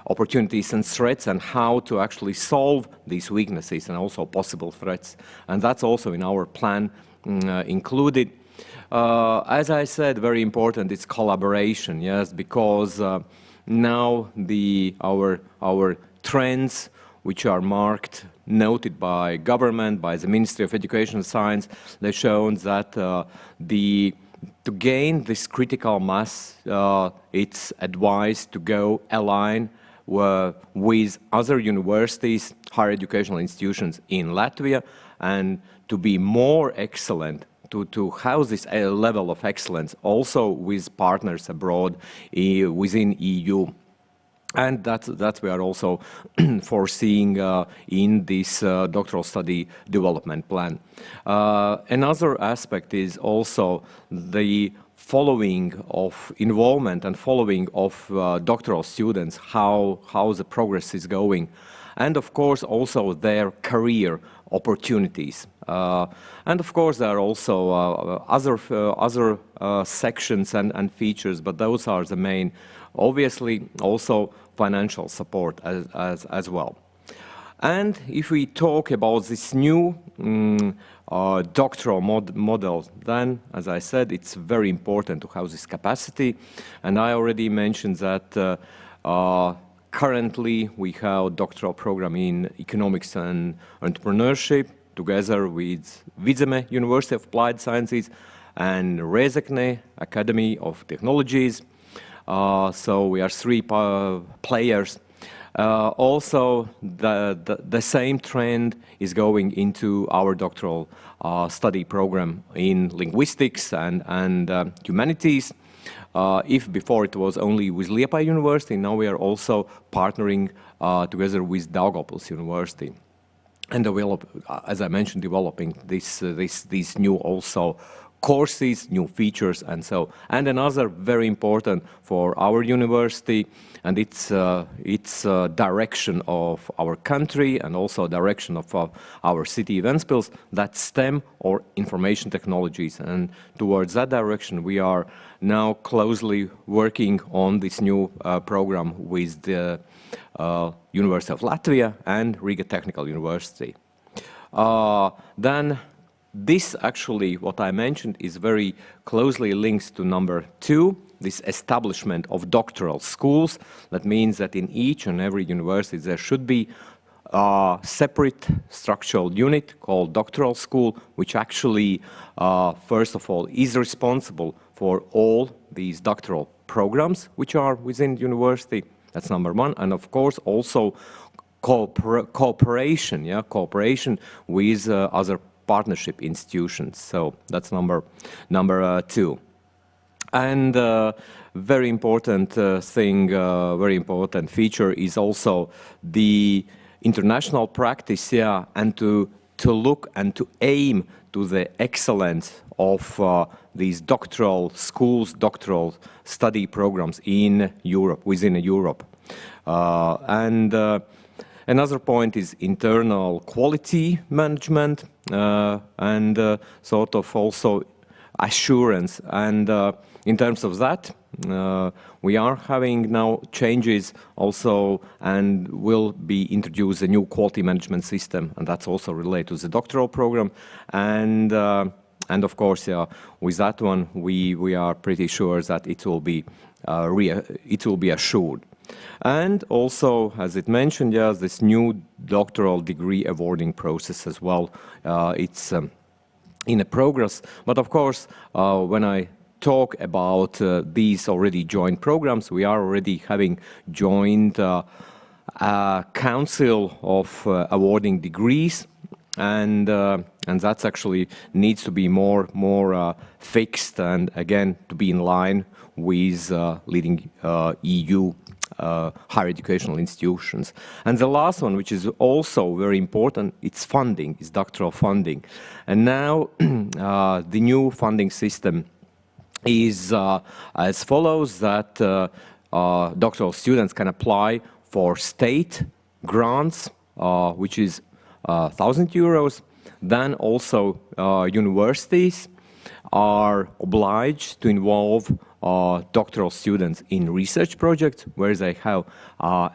opportunities and threats, and how to actually solve these weaknesses and also possible threats. And that's also in our plan included. As I said, very important is collaboration, yes, because now our trends, which are marked, noted by government, by the Ministry of Education and Science, they've shown that to gain this critical mass, it's advised to go align with other universities, higher educational institutions in Latvia, and to be more excellent, to have this level of excellence also with partners abroad within EU. And that we are also foreseeing in this doctoral study development plan. Another aspect is also the following of involvement and following of doctoral students, how the progress is going, and of course also their career opportunities. And of course there are also other sections and features, but those are the main. Obviously also financial support as well. And if we talk about this new doctoral model, then, as I said, it's very important to have this capacity. And I already mentioned that currently we have a doctoral program in economics and entrepreneurship together with Vidzeme University of Applied Sciences and Rezekne Academy of Technologies. So we are three players. Also, the same trend is going into our doctoral study program in linguistics and humanities. If before it was only with Liepāja University, now we are also partnering together with Daugavpils University, and as I mentioned, developing these new also courses, new features, and so. And another very important for our university, and it's direction of our country and also direction of our city Ventspils, that's STEM or information technologies. And towards that direction, we are now closely working on this new program with the University of Latvia and Riga Technical University. Then this actually, what I mentioned, is very closely linked to number 2, this establishment of doctoral schools. That means that in each and every university there should be a separate structural unit called doctoral school, which actually, first of all, is responsible for all these doctoral programs which are within the university. That's number 1. And of course, also cooperation with other partnership institutions. So that's number 2. And very important thing, very important feature is also the international practice, and to look and to aim to the excellence of these doctoral schools, doctoral study programs in Europe, within Europe. Another point is internal quality management and sort of also assurance. And in terms of that, we are having now changes also, and will be introduced a new quality management system, and that's also related to the doctoral program. And of course, with that one, we are pretty sure that it will be assured. And also, as it mentioned, this new doctoral degree awarding process as well. It's in a progress. But of course, when I talk about these already joined programs, we are already having joined a council of awarding degrees, and that's actually needs to be more fixed, and again to be in line with leading EU higher educational institutions. And the last one, which is also very important, it's funding, it's doctoral funding. And now the new funding system is as follows, that doctoral students can apply for state grants, which is 1,000 euros. Then also universities are obliged to involve doctoral students in research projects, where they have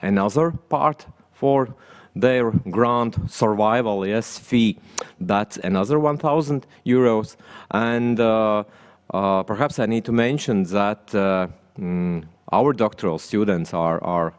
another part for their grant survival fee. That's another 1,000 euros. And perhaps I need to mention that our doctoral students are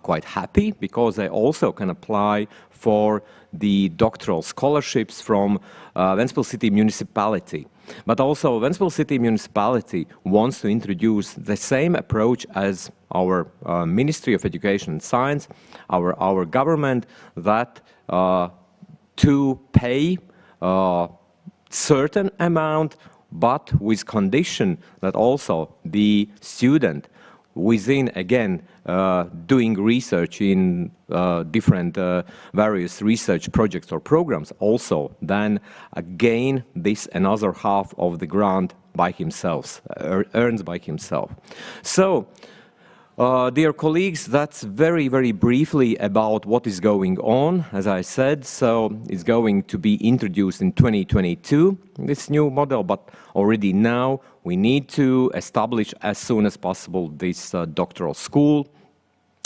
quite happy, because they also can apply for the doctoral scholarships from Ventspils City Municipality. But also Ventspils City Municipality wants to introduce the same approach as our Ministry of Education and Science, our government, that to pay certain amount, but with condition that also the student within, again, doing research in different various research projects or programs, also then gain this another half of the grant by himself, earns by himself. So, dear colleagues, that's very, very briefly about what is going on. As I said, so it's going to be introduced in 2022, this new model, but already now we need to establish as soon as possible this doctoral school,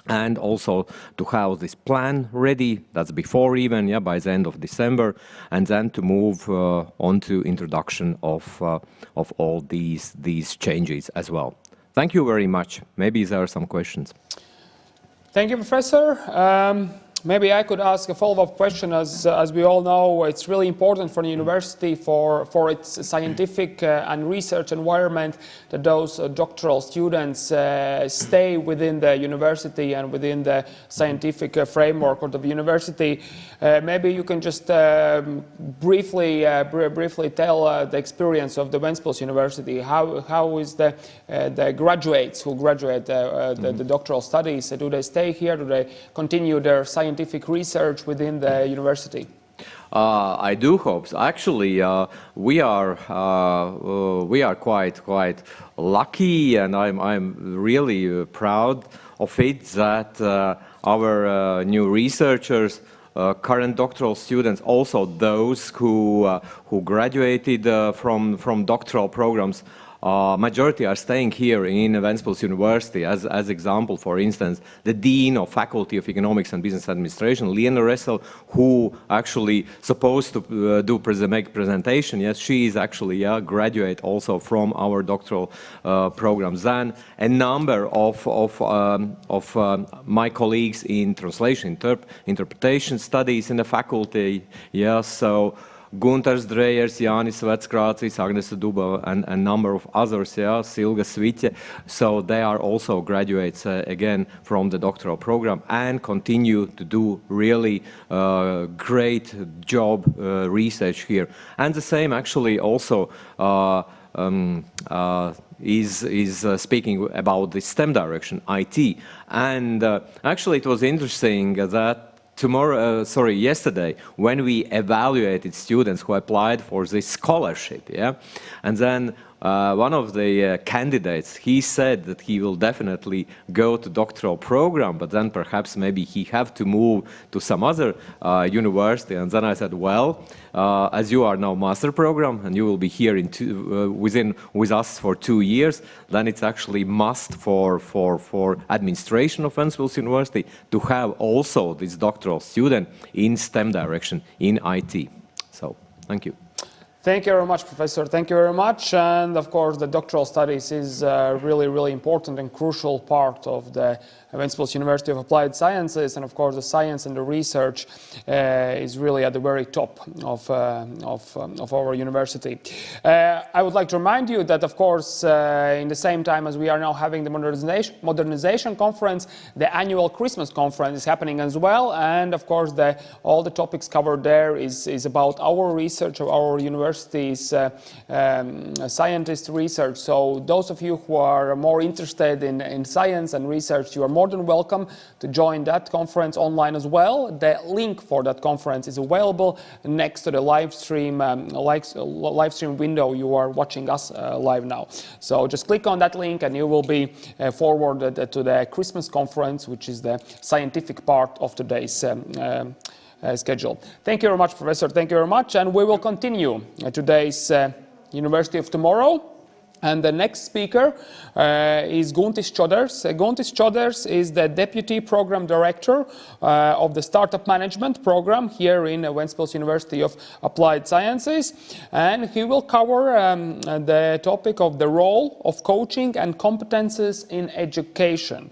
and also to have this plan ready, that's before even, by the end of December, and then to move on to introduction of all these changes as well. Thank you very much. Maybe there are some questions. Thank you, Professor. Maybe I could ask a follow-up question. As we all know, it's really important for the university, for its scientific and research environment, that those doctoral students stay within the university and within the scientific framework of the university. Maybe you can just briefly tell the experience of the Ventspils University. How is the graduates who graduate the doctoral studies? Do they stay here? Do they continue their scientific research within the university? I do hope so. Actually, we are quite lucky, and I'm really proud of it that our new researchers, current doctoral students, also those who graduated from doctoral programs, majority are staying here in Ventspils University. As example, for instance, the Dean of Faculty of Economics and Business Administration, Liena Ressel, who actually supposed to make presentation. Yes, she is actually a graduate also from our doctoral programs. Then a number of my colleagues in translation, interpretation studies in the faculty. Yes, so Gunters Drejers, Jānis Veckrācis, Agnese Duba, and a number of others, yeah, Silga Sviķe. So they are also graduates again from the doctoral program and continue to do really great job research here. And the same actually also is speaking about the STEM direction, IT. And actually it was interesting that yesterday, when we evaluated students who applied for this scholarship, yeah, and then one of the candidates, he said that he will definitely go to doctoral program, but then perhaps maybe he have to move to some other university. And then I said, well, as you are now master program and you will be here with us for 2 years, then it's actually must for administration of Ventspils University to have also this doctoral student in STEM direction in IT. So, thank you. Thank you very much, Professor. Thank you very much. And of course, the doctoral studies is a really, really important and crucial part of the Ventspils University of Applied Sciences. And of course, the science and the research is really at the very top of our university. I would like to remind you that, of course, in the same time as we are now having the modernization conference, the annual Christmas conference is happening as well. And of course, all the topics covered there is about our research of our university's scientist research. So those of you who are more interested in science and research, you are more than welcome to join that conference online as well. The link for that conference is available next to the live stream window you are watching us live now. So just click on that link and you will be forwarded to the Christmas conference, which is the scientific part of today's schedule. Thank you very much, Professor. Thank you very much. And we will continue today's University of Tomorrow. And the next speaker is Guntis Čoders. Guntis Čoders is the Deputy Program Director of the Startup Management Program here in Ventspils University of Applied Sciences. And he will cover the topic of the role of coaching and competences in education.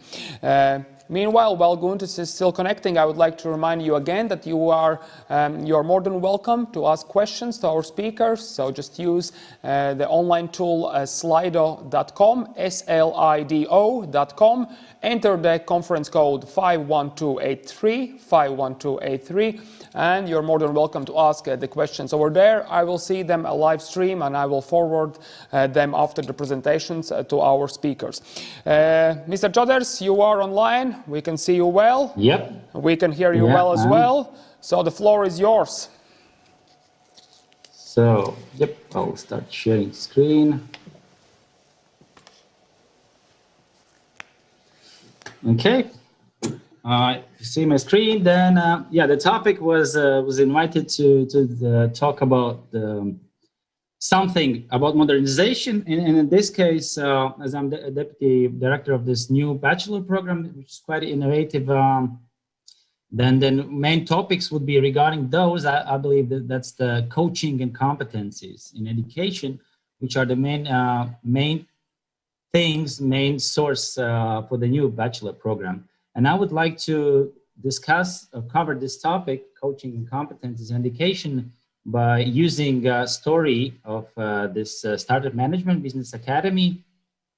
Meanwhile, while Guntis is still connecting, I would like to remind you again that you are more than welcome to ask questions to our speakers. So just use the online tool slido.com, slido.com. Enter the conference code 51283, and you're more than welcome to ask the questions over there. I will see them live stream and I will forward them after the presentations to our speakers. Mr. Čoders, you are online. We can see you well. Yep. We can hear you well as well. So the floor is yours. So, yep, I'll start sharing screen. Okay. You see my screen. Then, the topic was invited to talk about something about modernization. And in this case, as I'm the deputy director of this new bachelor program, which is quite innovative, then the main topics would be regarding those. I believe that's the coaching and competencies in education, which are the main source for the new bachelor program. And I would like to discuss or cover this topic, coaching and competencies in education, by using a story of this Startup Management Business Academy,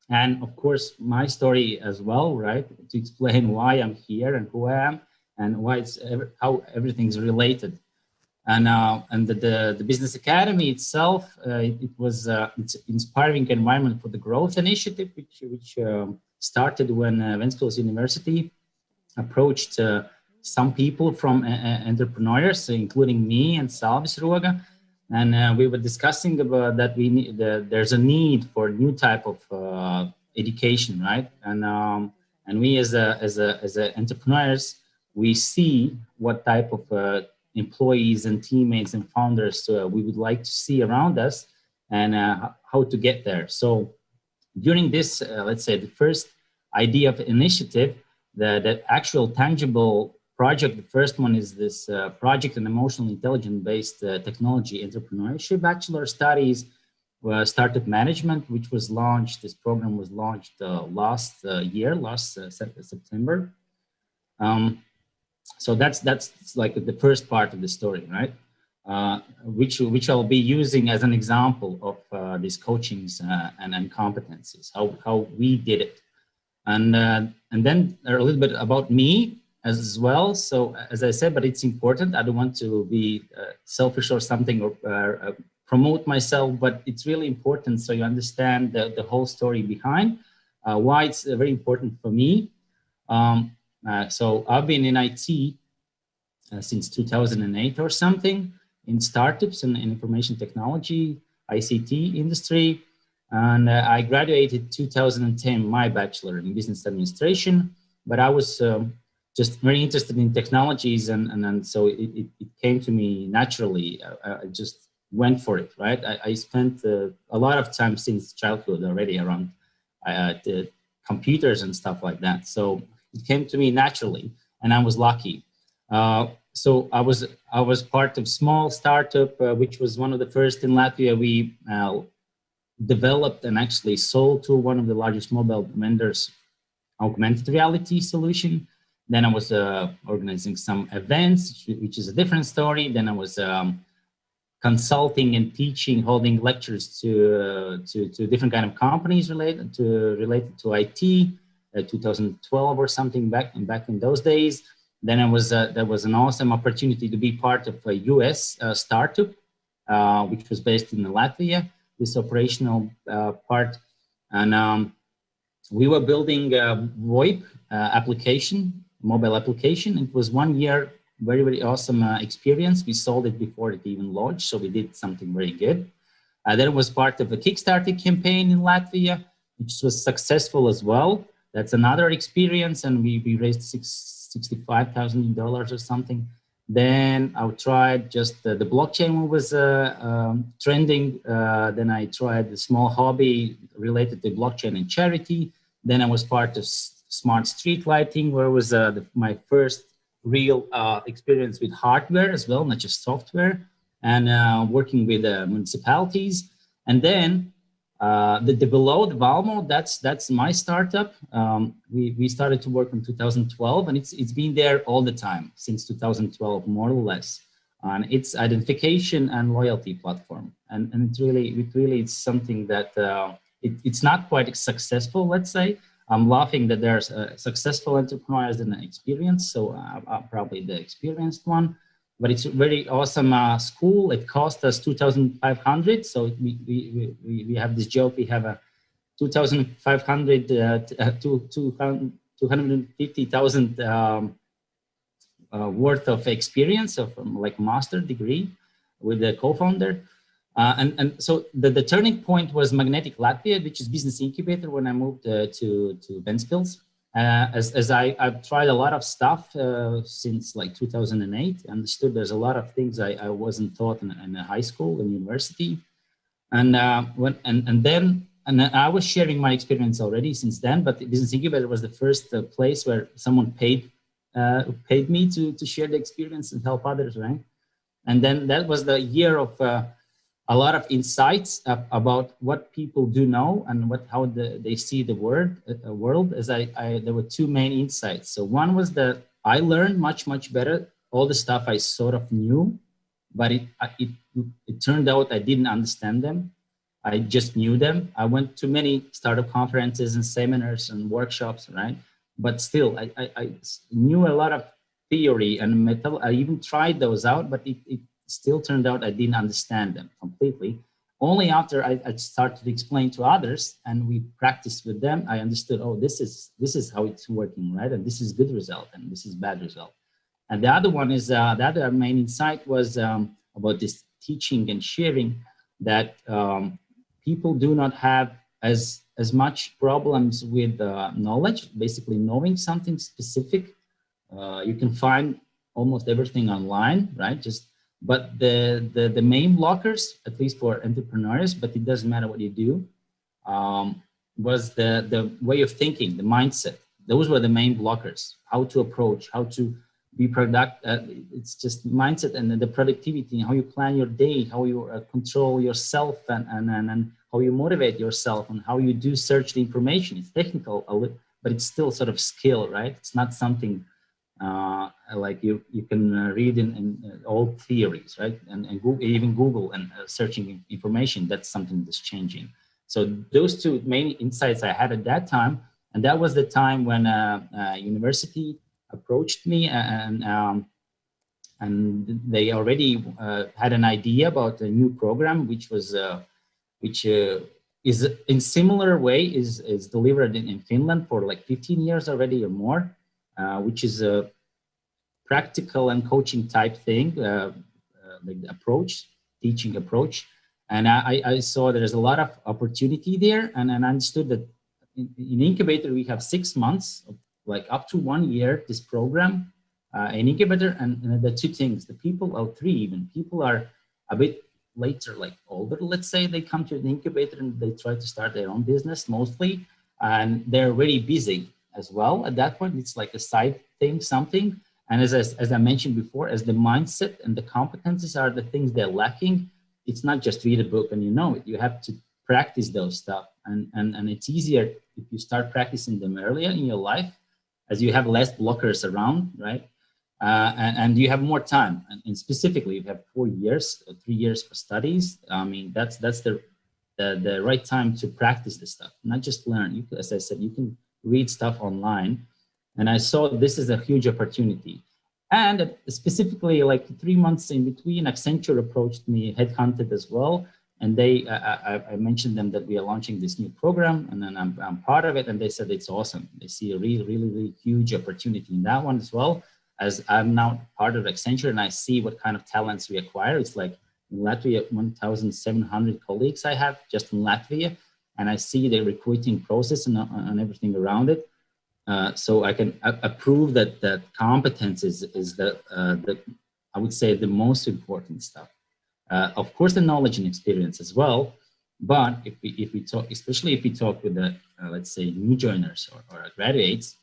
and of course my story as well, right? To explain why I'm here and who I am and why how everything's related. And the Business Academy itself, it's inspiring environment for the growth initiative, which started when Ventspils University approached some people from entrepreneurs, including me and Salvis Roga. And we were discussing about that there's a need for a new type of education, right? And we as entrepreneurs, we see what type of employees and teammates and founders we would like to see around us, and how to get there. So during this, let's say the first idea of initiative, the actual tangible project, the first one is this project in emotional intelligence based technology entrepreneurship bachelor studies, startup management, which was launched. This program was launched last September. So that's like the first part of the story, right? Which I'll be using as an example of these coachings and competencies, how we did it, and then a little bit about me as well. So as I said, but it's important. I don't want to be selfish or something or promote myself, but it's really important so you understand the whole story behind why it's very important for me. So I've been in IT since 2008 or something, in startups and in information technology, ICT industry. And I graduated 2010, my bachelor in business administration, but I was just very interested in technologies, and so it came to me naturally. I just went for it, right? I spent a lot of time since childhood already around the computers and stuff like that. So it came to me naturally, and I was lucky. So I was part of small startup, which was one of the first in Latvia. We developed and actually sold to one of the largest mobile vendors augmented reality solution. Then I was organizing some events, which is a different story. Then I was consulting and teaching, holding lectures to different kind of companies related to IT, 2012 or something back in those days. Then there was an awesome opportunity to be part of a US startup, which was based in Latvia, this operational part. And we were building a VoIP application, mobile application. It was 1 year, very, very awesome experience. We sold it before it even launched, so we did something very good. Then it was part of a Kickstarter campaign in Latvia, which was successful as well. That's another experience, and we raised $65,000 or something. Then I tried just the blockchain was trending. Then I tried the small hobby related to blockchain and charity. Then I was part of smart street lighting, where was my first real experience with hardware as well, not just software, and working with municipalities. And then the below the Valmo, that's my startup. We started to work in 2012, and it's been there all the time since 2012, more or less. And it's identification and loyalty platform, and it really it's something that it's not quite successful. Let's say I'm laughing that there's successful entrepreneurs and experience, so I'm probably the experienced one. But it's a very awesome school. It cost us $2,500. So we have this joke. We have a $250,000 worth of experience of like master degree with the co-founder. And so the turning point was Magnetic Latvia, which is business incubator when I moved to Ventspils. As I've tried a lot of stuff since like 2008, understood there's a lot of things I wasn't taught in high school and university. And I was sharing my experience already since then, but the business incubator was the first place where someone paid me to share the experience and help others, right? And then that was the year of a lot of insights about what people do know and how they see the world. As there were two main insights. So one was that I learned much better all the stuff I sort of knew, but it turned out I didn't understand them. I just knew them. I went to many startup conferences and seminars and workshops, right? But still, I knew a lot of theory and method. I even tried those out, but it still turned out I didn't understand them completely. Only after I started to explain to others and we practiced with them, I understood, oh, this is how it's working, right? And this is good result and this is bad result. And the other one is, the other main insight was about this teaching and sharing, that people do not have as much problems with knowledge, basically knowing something specific. You can find almost everything online, right? But the main blockers, at least for entrepreneurs, but it doesn't matter what you do, was the way of thinking, the mindset. Those were the main blockers. How to approach, how to be productive. It's just mindset and the productivity, how you plan your day, how you control yourself, and how you motivate yourself, and how you do search the information. It's technical, but it's still sort of skill, right? It's not something like you can read in old theories, right? And even Google and searching information, that's something that's changing. So those two main insights I had at that time, and that was the time when university approached me, and they already had an idea about a new program, which is in similar way is delivered in Finland for like 15 years already or more, which is a practical and coaching type thing, like the approach, teaching approach. And I saw there's a lot of opportunity there, and I understood that in incubator we have 6 months, like up to 1 year, this program in incubator, and the two things, the people, or three even, people are a bit later, like older, let's say, they come to the incubator and they try to start their own business mostly, and they're very busy as well. At that point, it's like a side thing, something. And as I mentioned before, as the mindset and the competencies are the things they're lacking, it's not just read a book and you know it. You have to practice those stuff. And it's easier if you start practicing them earlier in your life, as you have less blockers around, right? And you have more time. And specifically, you have 4 years or 3 years for studies. I mean, that's the right time to practice this stuff, not just learn. As I said, you can read stuff online. And I saw this is a huge opportunity. And specifically, like 3 months in between, Accenture approached me, headhunted as well. And I mentioned them that we are launching this new program, and then I'm part of it. And they said it's awesome. They see a really huge opportunity in that one as well. As I'm now part of Accenture, and I see what kind of talents we acquire. It's like in Latvia, 1,700 colleagues I have just in Latvia, and I see the recruiting process and everything around it. So I can approve that competence is the I would say the most important stuff. Of course, the knowledge and experience as well. But if we talk, especially if we talk with the let's say new joiners or graduates,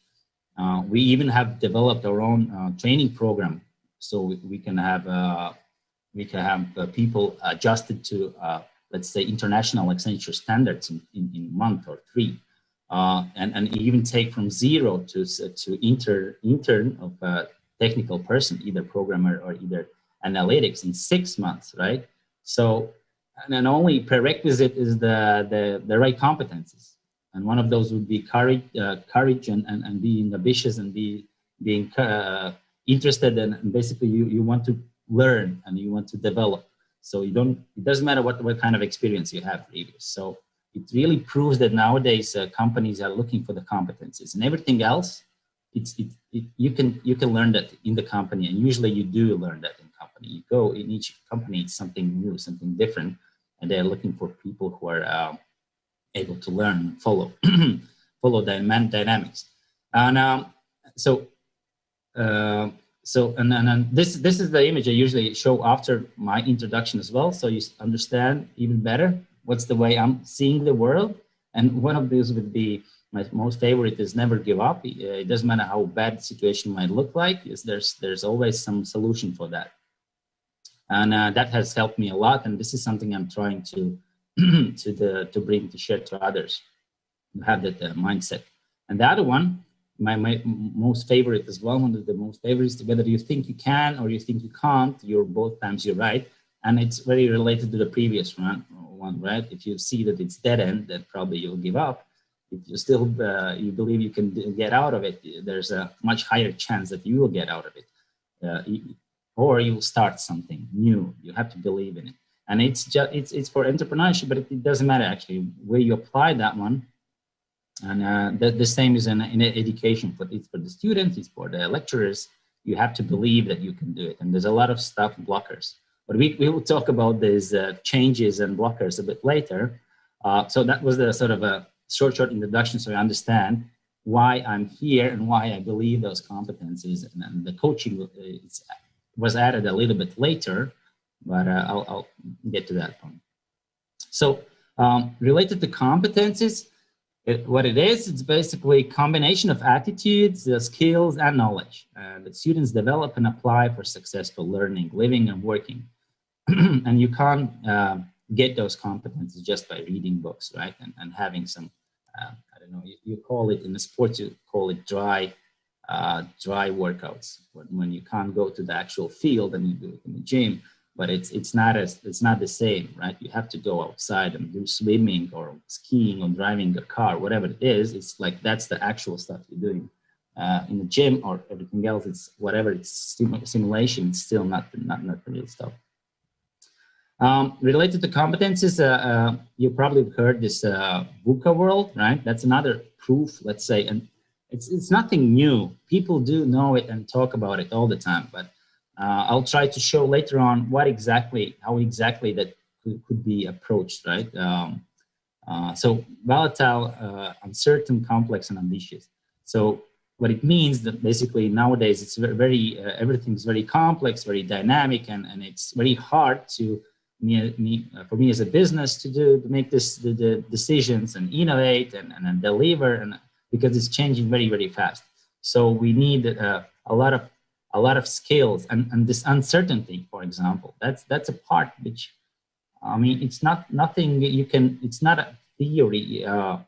we even have developed our own training program, so we can have people adjusted to let's say international Accenture standards in a month or 3. And even take from zero to intern of a technical person, either programmer or either analytics, in 6 months, right? So, and then only prerequisite is the right competencies, and one of those would be courage and being ambitious and being interested, and basically you want to learn and you want to develop. So it doesn't matter what kind of experience you have previous. So it really proves that nowadays companies are looking for the competencies, and everything else, you can learn that in the company, and usually you do learn that in company. You go in each company, it's something new, something different, and they're looking for people who are able to learn and follow dynamics. And this is the image I usually show after my introduction as well, so you understand even better what's the way I'm seeing the world. And one of these would be, my most favorite is never give up. It doesn't matter how bad the situation might look like, there's always some solution for that. And that has helped me a lot, and this is something I'm trying to to share to others, to have that mindset. And the other one, my most favorite as well, one of the most favorites, whether you think you can or you think you can't, both times you're right. And it's very related to the previous one, right? If you see that it's dead end, then probably you'll give up. If you still you believe you can get out of it, there's a much higher chance that you will get out of it, or you'll start something new. You have to believe in it, and it's for entrepreneurship, but it doesn't matter actually where you apply that one. And the same is in education. It's for the students, it's for the lecturers, you have to believe that you can do it. And there's a lot of stuff blockers. But we will talk about these changes and blockers a bit later. So that was the sort of a short introduction so you understand why I'm here and why I believe those competencies. And the coaching was added a little bit later, but I'll get to that point. So related to competencies, what it is, it's basically a combination of attitudes, skills, and knowledge that students develop and apply for successful learning, living, and working. And you can't get those competencies just by reading books, right? And having some, I don't know, you call it in the sports, you call it dry workouts. When you can't go to the actual field and you do it in the gym, but it's not the same, right? You have to go outside and do swimming or skiing or driving a car, whatever it is. It's like that's the actual stuff you're doing in the gym or everything else. It's whatever it's simulation. It's still not the real stuff. Related to competencies, you probably heard this VUCA world, right? That's another proof, let's say, and it's nothing new. People do know it and talk about it all the time, but I'll try to show later on how exactly that could be approached, right? So volatile, uncertain, complex, and ambitious. So what it means that basically nowadays it's very everything's very complex, very dynamic, and it's very hard for me as a business to make the decisions and innovate and deliver, and because it's changing very, very fast. So we need a lot of skills and this uncertainty, for example. That's a part which, I mean, it's not nothing you can. It's not a theory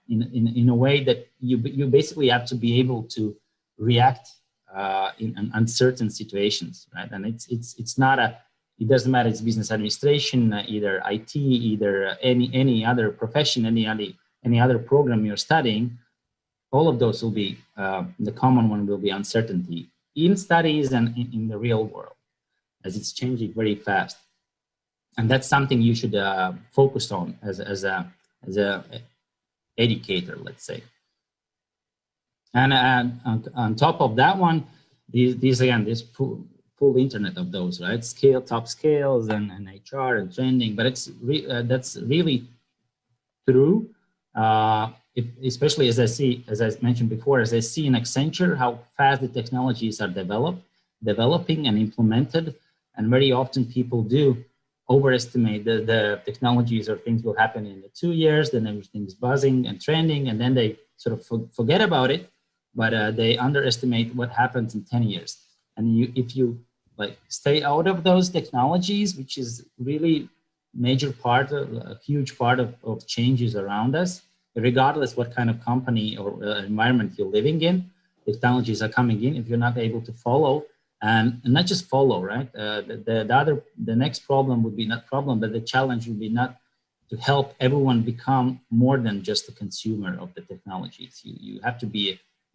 in a way that you basically have to be able to react in uncertain situations, right? And it's not a. It doesn't matter. It's business administration, either IT, either any other profession, any other program you're studying. All of those will be the common one will be uncertainty in studies and in the real world, as it's changing very fast. And that's something you should focus on as a educator, let's say. And on top of that one, these again, this full internet of those, right? Top scales and HR and trending, but that's really true. Especially as I mentioned before, as I see in Accenture, how fast the technologies are developing and implemented. And very often people do overestimate the technologies or things will happen in the 2 years, then everything's buzzing and trending, and then they sort of forget about it, but they underestimate what happens in 10 years. And if you like stay out of those technologies, which is really a huge part of changes around us, regardless what kind of company or environment you're living in, technologies are coming in. If you're not able to follow, and not just follow, right? The next problem would be not problem, but the challenge would be not to help everyone become more than just a consumer of the technologies. You have to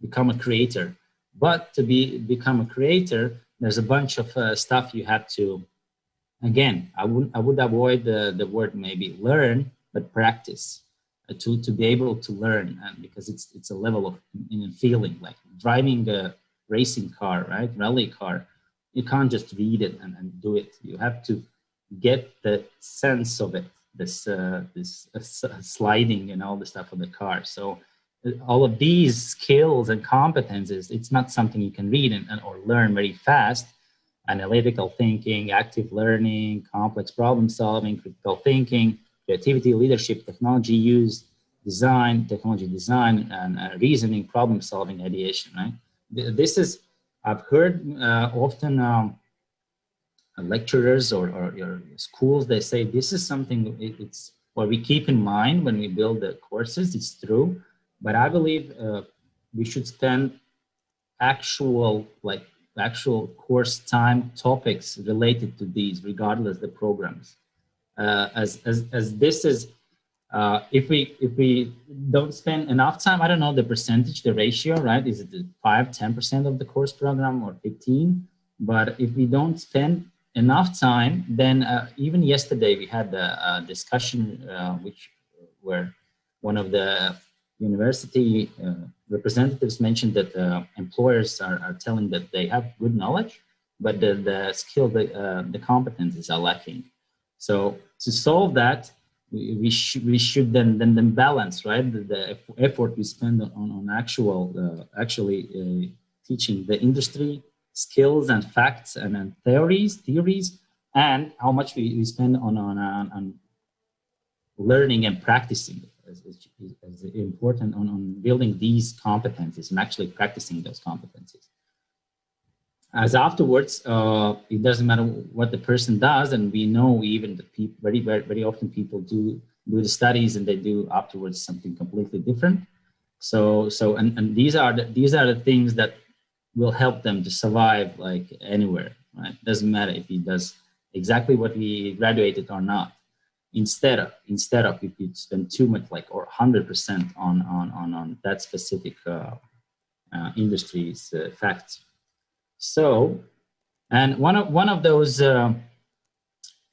become a creator. But to become a creator, there's a bunch of stuff you have to. Again, I would avoid the word maybe learn, but practice. To be able to learn, and because it's a level of feeling, like driving a racing car, right? Rally car. You can't just read it and do it. You have to get the sense of it, this sliding and all the stuff of the car. So all of these skills and competences, it's not something you can read or learn very fast. Analytical thinking, active learning, complex problem solving, critical thinking, creativity, leadership, technology use, technology design, and reasoning, problem solving, ideation, right? This is, I've heard often lecturers or your schools, they say this is something it's what we keep in mind when we build the courses. It's true, but I believe we should spend actual course time topics related to these, regardless of the programs. As this is, if we don't spend enough time, I don't know the percentage, the ratio, right? Is it 5-10% of the course program or 15? But if we don't spend enough time, then even yesterday we had a discussion where one of the university representatives mentioned that employers are telling that they have good knowledge, but the skill, the competencies are lacking. So to solve that, we should then balance, right, the effort we spend on actually teaching the industry skills and facts and theories, and how much we spend on learning and practicing is important on building these competencies and actually practicing those competencies. As afterwards, it doesn't matter what the person does, and we know even the people very often people do the studies and they do afterwards something completely different. So these are the things that will help them to survive like anywhere. Right? Doesn't matter if he does exactly what he graduated or not. Instead of if you spend too much, like, or 100% on that specific industry's facts. So, and one of those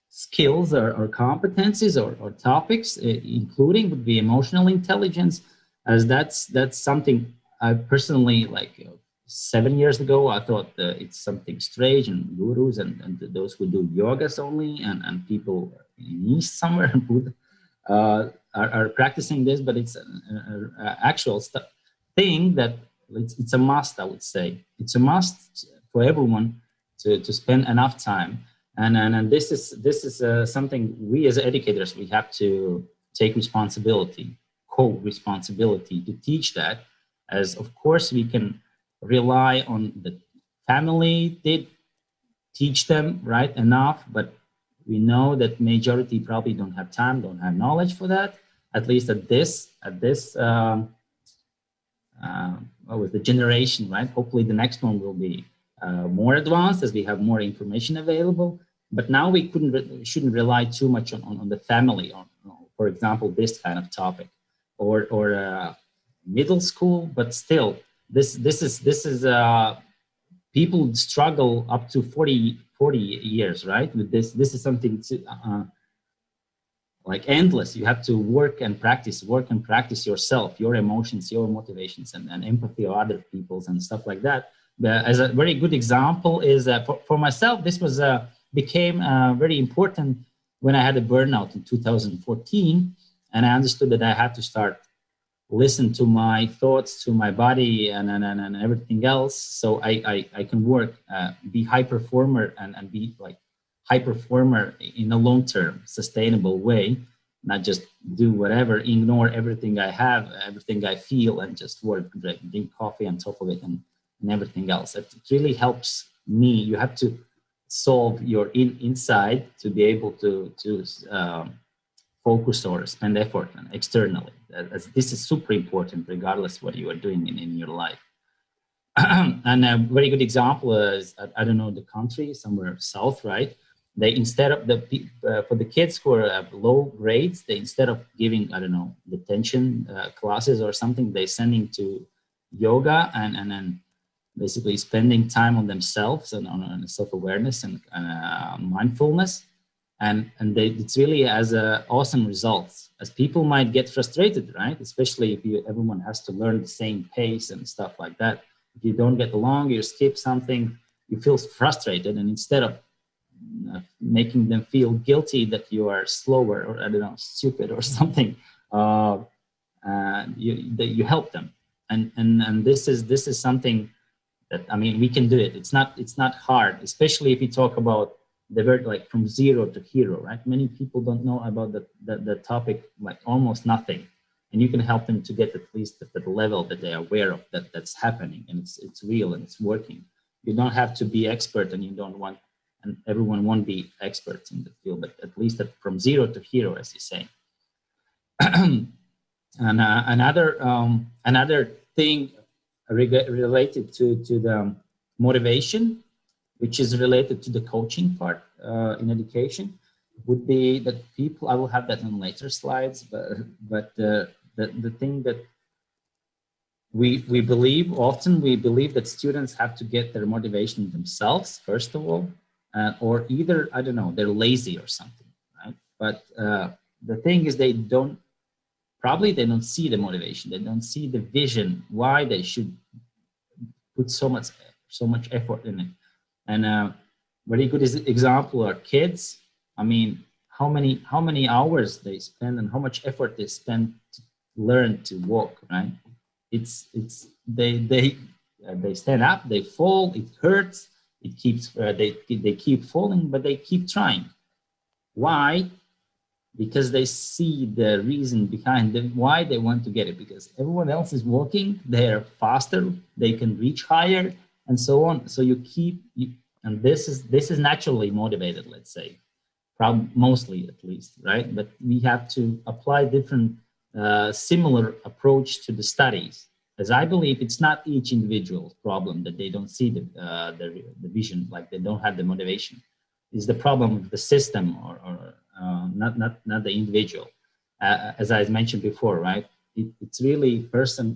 skills or competencies or topics, including, would be emotional intelligence, as that's something I personally, like, 7 years ago, I thought it's something strange, and gurus and those who do yogas only, and people in East somewhere are practicing this, but it's an actual thing that it's a must, I would say. It's a must for everyone to spend enough time. And this is something we as educators, we have to take responsibility, co-responsibility to teach that, as of course we can rely on the family, they teach them right enough, but we know that majority probably don't have time, don't have knowledge for that, at least at this with the generation, right? Hopefully the next one will be more advanced as we have more information available. But now we shouldn't rely too much on the family, on, for example, this kind of topic, or middle school. But still, this is people struggle up to 40 years, right? With this is something like endless. You have to work and practice yourself, your emotions, your motivations, and empathy of other people's and stuff like that. As a very good example is for myself, this was became very important when I had a burnout in 2014, and I understood that I had to start listen to my thoughts, to my body, and everything else, so I can work, be high performer, and be like high performer in a long-term sustainable way, not just do whatever, ignore everything I have, everything I feel, and just work, drink coffee on top of it, and everything else. It really helps me. You have to solve your inside to be able to focus or spend effort externally. As this is super important regardless what you are doing in your life. And a very good example is, I don't know, the country somewhere south, right? They, instead of for the kids who are low grades, they, instead of giving, I don't know, detention classes or something, they sending to yoga and then basically spending time on themselves and on self-awareness and mindfulness. And it's really has awesome results, as people might get frustrated, right? Especially if everyone has to learn the same pace and stuff like that. If you don't get along, you skip something, you feel frustrated, and instead of making them feel guilty that you are slower or, I don't know, stupid or something, you help them. And this is something that, I mean, we can do it. It's not hard, especially if you talk about the word like from zero to hero, right? Many people don't know about the topic, like almost nothing. And you can help them to get at least at the level that they are aware of that's happening, and it's real and it's working. You don't have to be expert, and you don't want, and everyone won't be experts in the field, but at least from zero to hero, as you say. And another thing related to the motivation, which is related to the coaching part in education, would be that people, I will have that in later slides, but the thing that we believe that students have to get their motivation themselves, first of all, or either, I don't know, they're lazy or something, right? But the thing is, they don't probably they don't see the motivation, they don't see the vision, why they should put so much effort in it. And very good example are kids. I mean, how many hours they spend and how much effort they spend to learn to walk, right? They stand up, they fall, it hurts, it keeps they keep falling, but they keep trying. Why? Because they see the reason behind why they want to get it, because everyone else is walking, they're faster, they can reach higher, and so on. So and this is naturally motivated, let's say, mostly at least, right? But we have to apply different similar approach to the studies, as I believe it's not each individual's problem that they don't see the vision, like they don't have the motivation. It's the problem of the system or not the individual. As I mentioned before, right? It's really person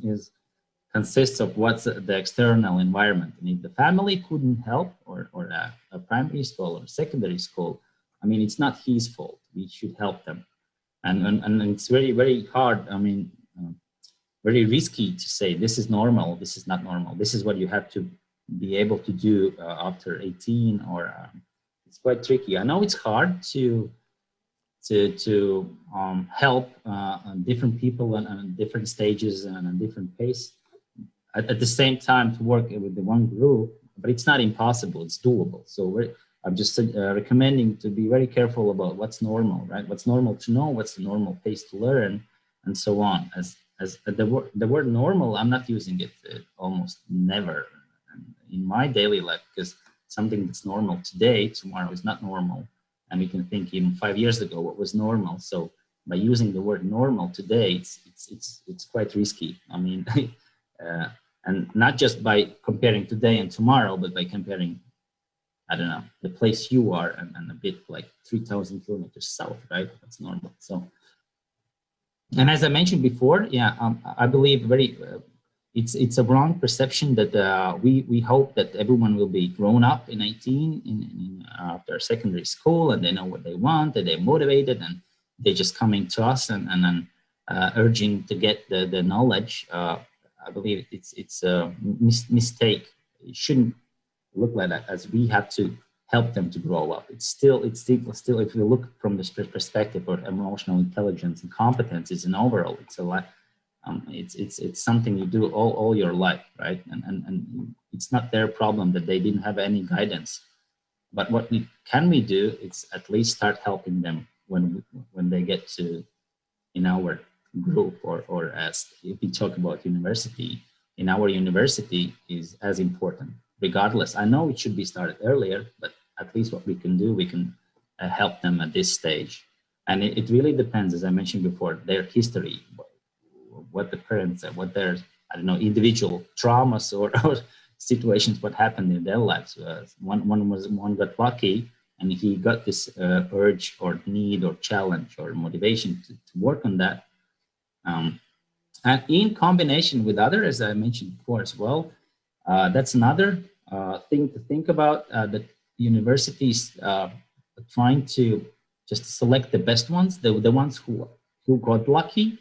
consists of what's the external environment. And if the family couldn't help, or a primary school or secondary school, I mean, it's not his fault. We should help them. And it's very, very hard. I mean, very risky to say this is normal, this is not normal. This is what you have to be able to do after 18, or it's quite tricky. I know it's hard to help different people on different stages and a different pace at the same time to work with the one group, but it's not impossible, it's doable. So I'm just recommending to be very careful about what's normal, right? What's normal to know, what's the normal pace to learn, and so on. As the word normal, I'm not using it almost never in my daily life, because something that's normal today, tomorrow is not normal. And we can think even 5 years ago what was normal. So by using the word normal today, it's quite risky. I mean, and not just by comparing today and tomorrow, but by comparing, I don't know, the place you are and a bit like 3,000 kilometers south, right? That's normal. So, and as I mentioned before, yeah, I believe it's a wrong perception that we hope that everyone will be grown up in 18 after secondary school, and they know what they want, and they're motivated, and they're just coming to us and then urging to get the knowledge. I believe it's a mistake. It shouldn't look like that, as we have to help them to grow up. It's still if you look from this perspective of emotional intelligence and competencies and overall, it's a lot. It's something you do all your life, right? And it's not their problem that they didn't have any guidance. But what we do is at least start helping them when they get to in our group, or as if we talk about university, in our university is as important. Regardless, I know it should be started earlier, but at least what we can do, we can help them at this stage. And it really depends, as I mentioned before, their history, what the parents, what their, I don't know, individual traumas or situations, what happened in their lives. One got lucky, and he got this urge or need or challenge or motivation to work on that. And in combination with other, as I mentioned before as well, that's another thing to think about, that universities trying to just select the best ones, the ones who got lucky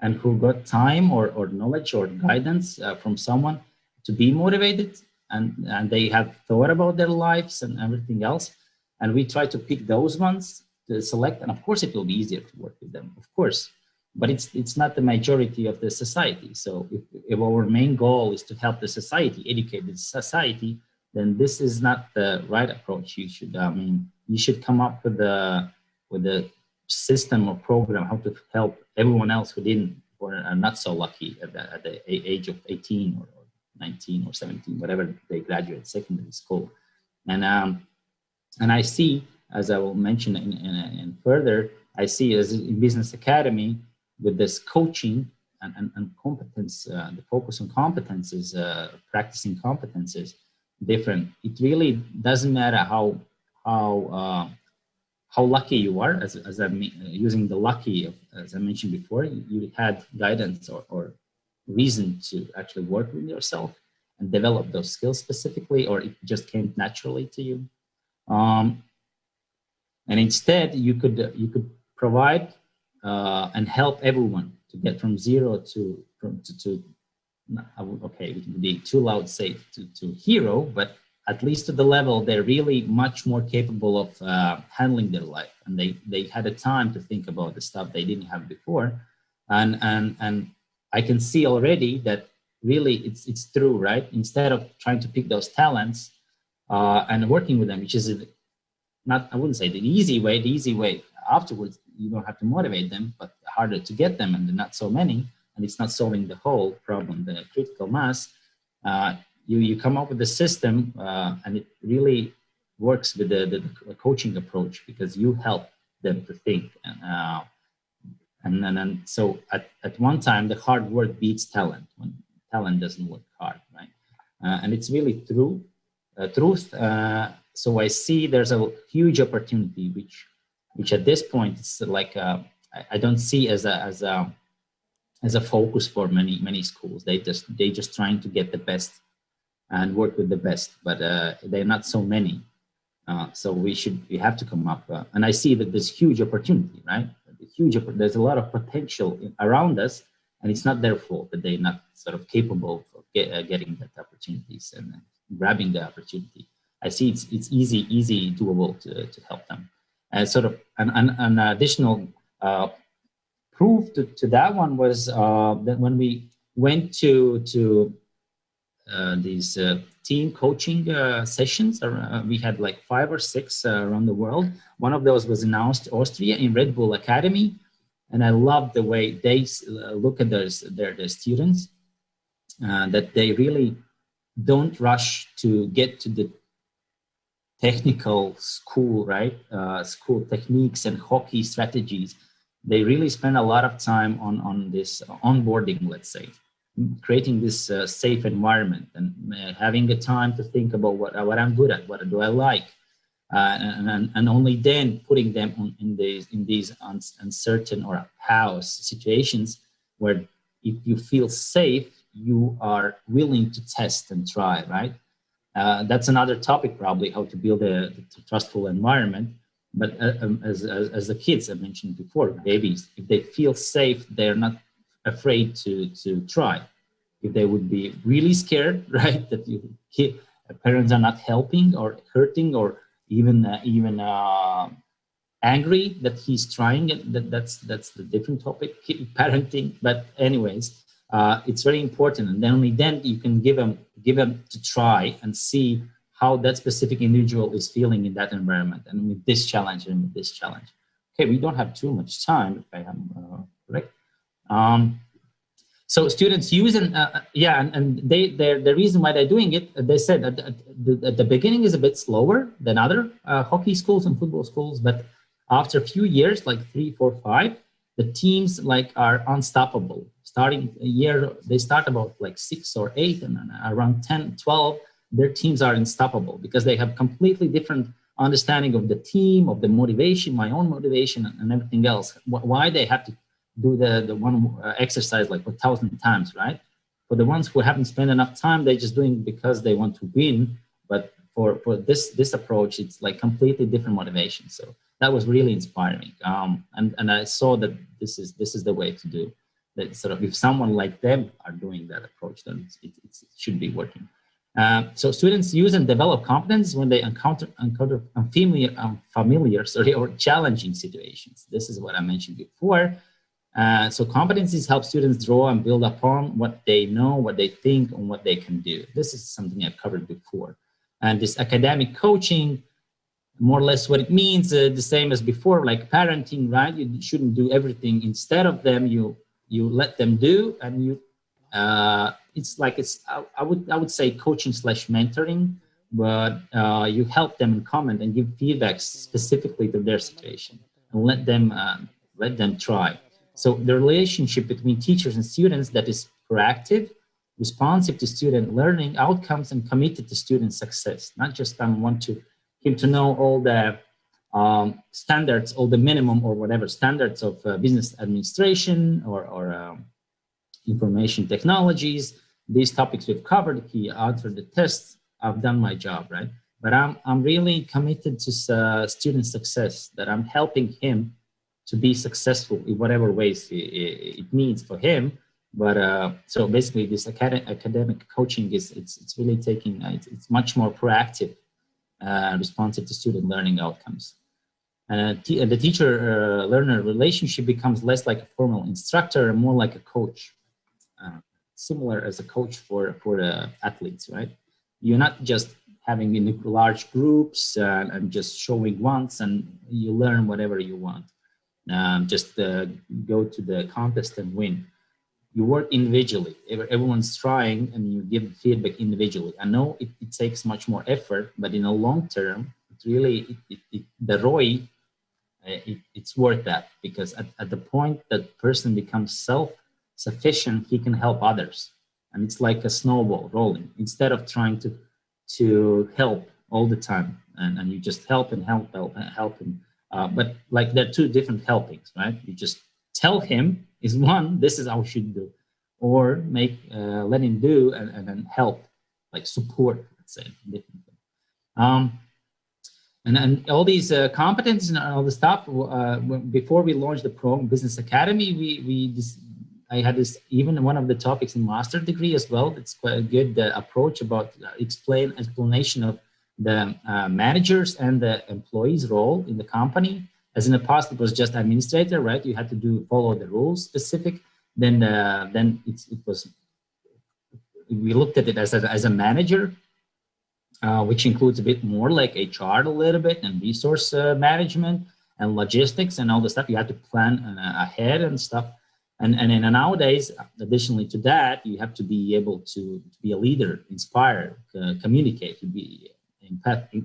and who got time or knowledge or guidance from someone to be motivated, and they have thought about their lives and everything else. And we try to pick those ones to select, and of course it will be easier to work with them, of course. But it's not the majority of the society. So if our main goal is to help the society, educate the society, then this is not the right approach. You should come up with a system or program how to help everyone else who didn't or are not so lucky at the age of 18 or 19 or 17, whatever they graduate secondary school. And I see, as I will mention in further, I see as in Business Academy, with this coaching and competence, the focus on competences, practicing competences, different. It really doesn't matter how lucky you are, as I'm using the lucky, as I mentioned before, you had guidance or reason to actually work with yourself and develop those skills specifically, or it just came naturally to you. And instead, you could provide and help everyone to get from zero to okay, it would be too loud to say to hero, but at least to the level they're really much more capable of handling their life, and they had a time to think about the stuff they didn't have before, and I can see already that really it's true, right? Instead of trying to pick those talents and working with them, which is not, I wouldn't say the easy way afterwards, you don't have to motivate them, but harder to get them, and not so many, and it's not solving the whole problem, the critical mass. You come up with a system and it really works with the coaching approach, because you help them to think. And so at one time, the hard work beats talent when talent doesn't work hard, right? And it's really truth. So I see there's a huge opportunity, which at this point is like I don't see as a focus for many schools. They just trying to get the best and work with the best, but they're not so many. So we have to come up, and I see that there's huge opportunity, right? There's a lot of potential around us, and it's not their fault that they're not sort of capable of getting that opportunities and grabbing the opportunity. I see it's easy doable to help them. And sort of an additional proof to that one was that when we went to these team coaching sessions, we had like 5 or 6 around the world. One of those was in Austria in Red Bull Academy, and I love the way they look at their students, that they really don't rush to get to the technical school, right? School techniques and hockey strategies. They really spend a lot of time on this onboarding, let's say, creating this safe environment and having the time to think about what I'm good at, what do I like, and only then putting them in these uncertain or house situations where if you feel safe, you are willing to test and try, right? That's another topic, probably, how to build a trustful environment. But as the kids I mentioned before, babies, if they feel safe, they're not afraid to try. If they would be really scared, right, that parents are not helping or hurting or even angry that he's trying it, that's the different topic, parenting. But anyways, it's very important, and then only then you can give them to try and see how that specific individual is feeling in that environment, and with this challenge and with this challenge. Okay, we don't have too much time, if I am correct. So students use and the reason why they're doing it, they said at the beginning is a bit slower than other hockey schools and football schools, but after a few years, like 3, 4, 5, the teams like are unstoppable. Starting a year, they start about like 6 or 8, and around 10, 12, their teams are unstoppable because they have completely different understanding of the team, of the motivation, my own motivation, and everything else. Why they have to do the one exercise like 1,000 times, right? For the ones who haven't spent enough time, they're just doing it because they want to win. But for this approach, it's like completely different motivation. So that was really inspiring. And I saw that this is the way to do that. Sort of if someone like them are doing that approach, then it should be working. So students use and develop competence when they encounter unfamiliar or challenging situations. This is what I mentioned before. So competencies help students draw and build upon what they know, what they think, and what they can do. This is something I've covered before. And this academic coaching, more or less what it means, the same as before, like parenting, right? You shouldn't do everything instead of them. You let them do, and you. I would say coaching / mentoring, but you help them and comment and give feedback specifically to their situation, and let them try. So the relationship between teachers and students that is proactive, responsive to student learning outcomes, and committed to student success. Not just want him to know all the standards, all the minimum or whatever standards of business administration or information technologies. These topics we've covered. He answered the tests. I've done my job, right? But I'm really committed to student success. That I'm helping him to be successful in whatever ways it needs for him. But so basically, this academic coaching it's really taking it's much more proactive, responsive to student learning outcomes. And the teacher-learner relationship becomes less like a formal instructor and more like a coach, similar as a coach for the athletes, right? You're not just having in large groups and just showing once and you learn whatever you want. Just go to the contest and win. You work individually. Everyone's trying and you give feedback individually. I know it takes much more effort, but in the long term, it really, the ROI, it's worth that, because at the point that person becomes self-sufficient, he can help others. And it's like a snowball rolling. Instead of trying to help all the time and you just help and help him. But like there are two different helpings, right? You just tell him is one, this is how we should do, or let him do and then help, like support, let's say, differently. And then all these competencies and all the stuff, before we launched the program, Business Academy, I had this, even one of the topics in master degree as well. It's quite a good approach about explanation of the managers and the employees' role in the company. As in the past, it was just administrator, right? You had to follow the rules specific. Then it was, we looked at it as a manager, which includes a bit more like HR a little bit, and resource management and logistics and all the stuff. You have to plan ahead and stuff. And nowadays, additionally to that, you have to be able to be a leader, inspire, communicate, to be empathic.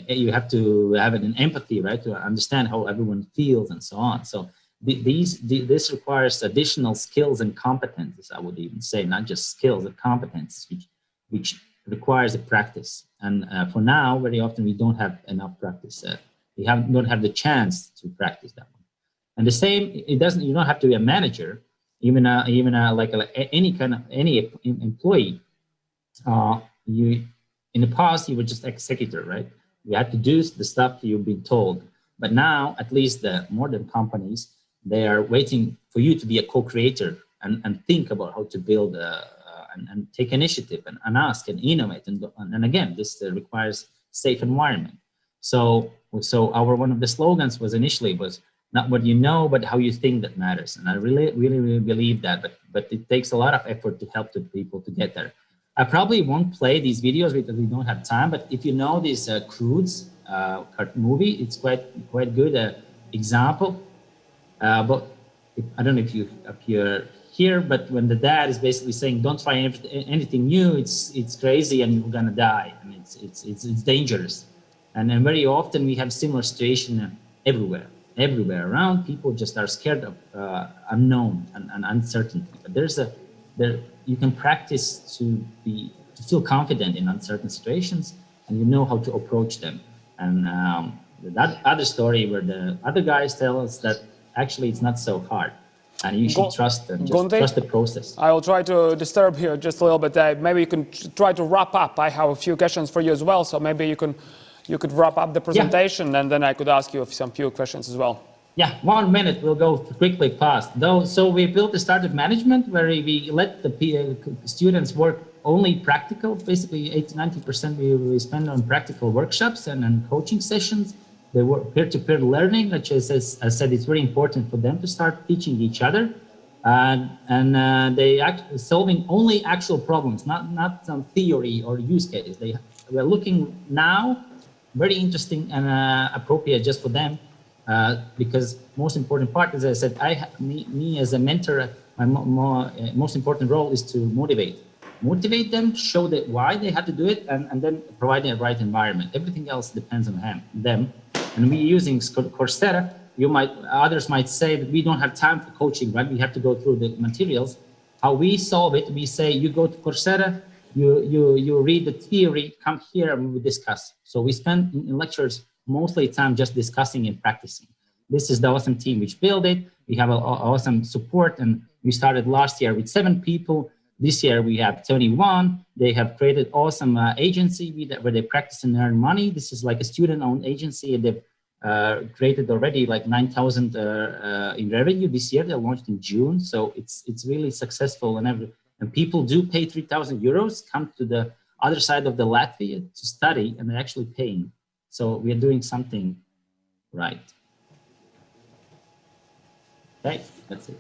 You have to have an empathy, right, to understand how everyone feels and so on. So this requires additional skills and competences, I would even say, not just skills, but competences, which requires a practice. And for now, very often we don't have enough practice. We don't have the chance to practice that one. And the same, you don't have to be a manager, even any employee. In the past, you were just executor, right? You had to do the stuff you've been told. But now, at least the modern companies, they are waiting for you to be a co-creator and think about how to build and take initiative and ask and innovate. And again, this requires safe environment. So one of the slogans was initially not what you know, but how you think that matters. And I really believe that, but it takes a lot of effort to help the people to get there. I probably won't play these videos because we don't have time, but if you know this Crudes movie, it's quite good example. But I don't know if you're here, but when the dad is basically saying, don't try anything new, it's crazy and you're gonna die. I mean, it's dangerous. And then very often we have similar situation everywhere around. People just are scared of unknown and uncertainty. But you can practice to feel confident in uncertain situations, and you know how to approach them. And that other story where the other guys tell us that actually it's not so hard, and you should trust them, trust the process. I will try to disturb here just a little bit. Maybe you can try to wrap up. I have a few questions for you as well, so maybe you could wrap up the presentation, and then I could ask you some few questions as well. Yeah, 1 minute, we'll go quickly past. So we built a startup management where we let the students work only practical. Basically, 80-90% we spend on practical workshops and coaching sessions. They work peer-to-peer learning, which is, as I said, it's very important for them to start teaching each other. And they act solving only actual problems, not some theory or use case. We're looking now, very interesting and appropriate just for them. Because most important part, as I said, me as a mentor, my most important role is to motivate them, show that why they have to do it, and then provide the right environment. Everything else depends on them. And we're using Coursera. Others might say that we don't have time for coaching, right? We have to go through the materials. How we solve it, we say you go to Coursera, you read the theory, come here and we discuss. So we spend in lectures mostly time just discussing and practicing. This is the awesome team which built it. We have awesome support, and we started last year with 7 people. This year we have 21. They have created awesome agency where they practice and earn money. This is like a student-owned agency, and they've created already like 9,000 in revenue this year. They launched in June, so it's really successful. And people do pay 3,000 euros, come to the other side of the Latvia to study, and they're actually paying. So we are doing something right. Okay, that's it.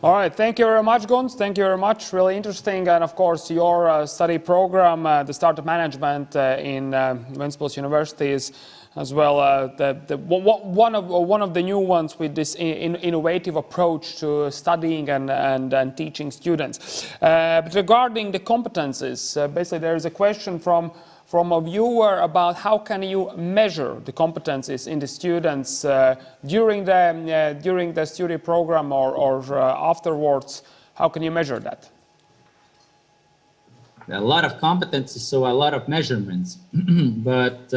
All right, thank you very much, Gunt. Thank you very much. Really interesting, and of course, your study program, the startup management in Ventspils University is as well one of the new ones with this innovative approach to studying and teaching students. But regarding the competencies, basically there is a question from a viewer about how can you measure the competencies in the students during the study program or afterwards. How can you measure that? A lot of competencies, so a lot of measurements, but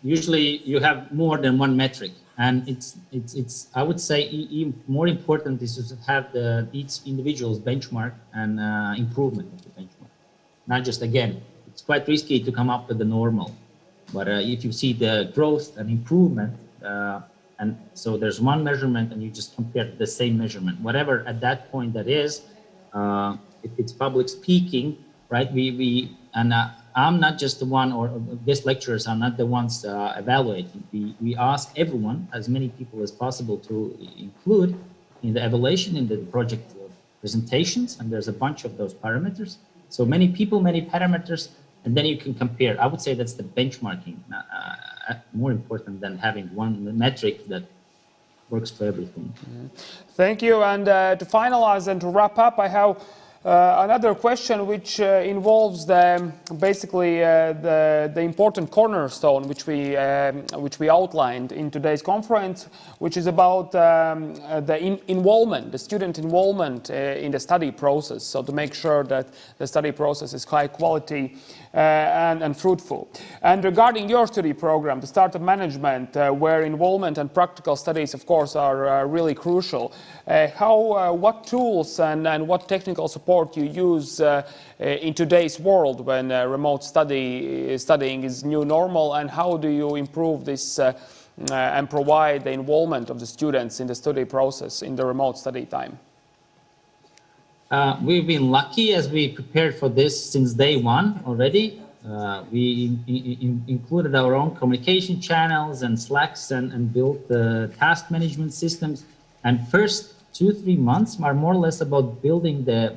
usually you have more than one metric, and it's I would say even more important is to have each individual's benchmark and improvement of the benchmark. Not just, again, it's quite risky to come up with the normal, but if you see the growth and improvement, and so there's one measurement and you just compare the same measurement, whatever at that point that is, if it's public speaking, right? I'm not just the one, or guest lecturers are not the ones evaluating. We ask everyone, as many people as possible, to include in the evaluation, in the project presentations, and there's a bunch of those parameters. So many people, many parameters, and then you can compare. I would say that's the benchmarking, more important than having one metric that works for everything. Thank you. And to finalize and to wrap up, I have another question which involves basically the important cornerstone which we outlined in today's conference, which is about the involvement, the student involvement in the study process. So to make sure that the study process is high quality and fruitful. And regarding your study program, the startup management, where involvement and practical studies, of course, are really crucial. What tools and what technical support you use in today's world when remote studying is new normal, and how do you improve this and provide the involvement of the students in the study process in the remote study time? We've been lucky as we prepared for this since day one already. We included our own communication channels and Slacks and built task management systems. And first 2-3 months are more or less about building the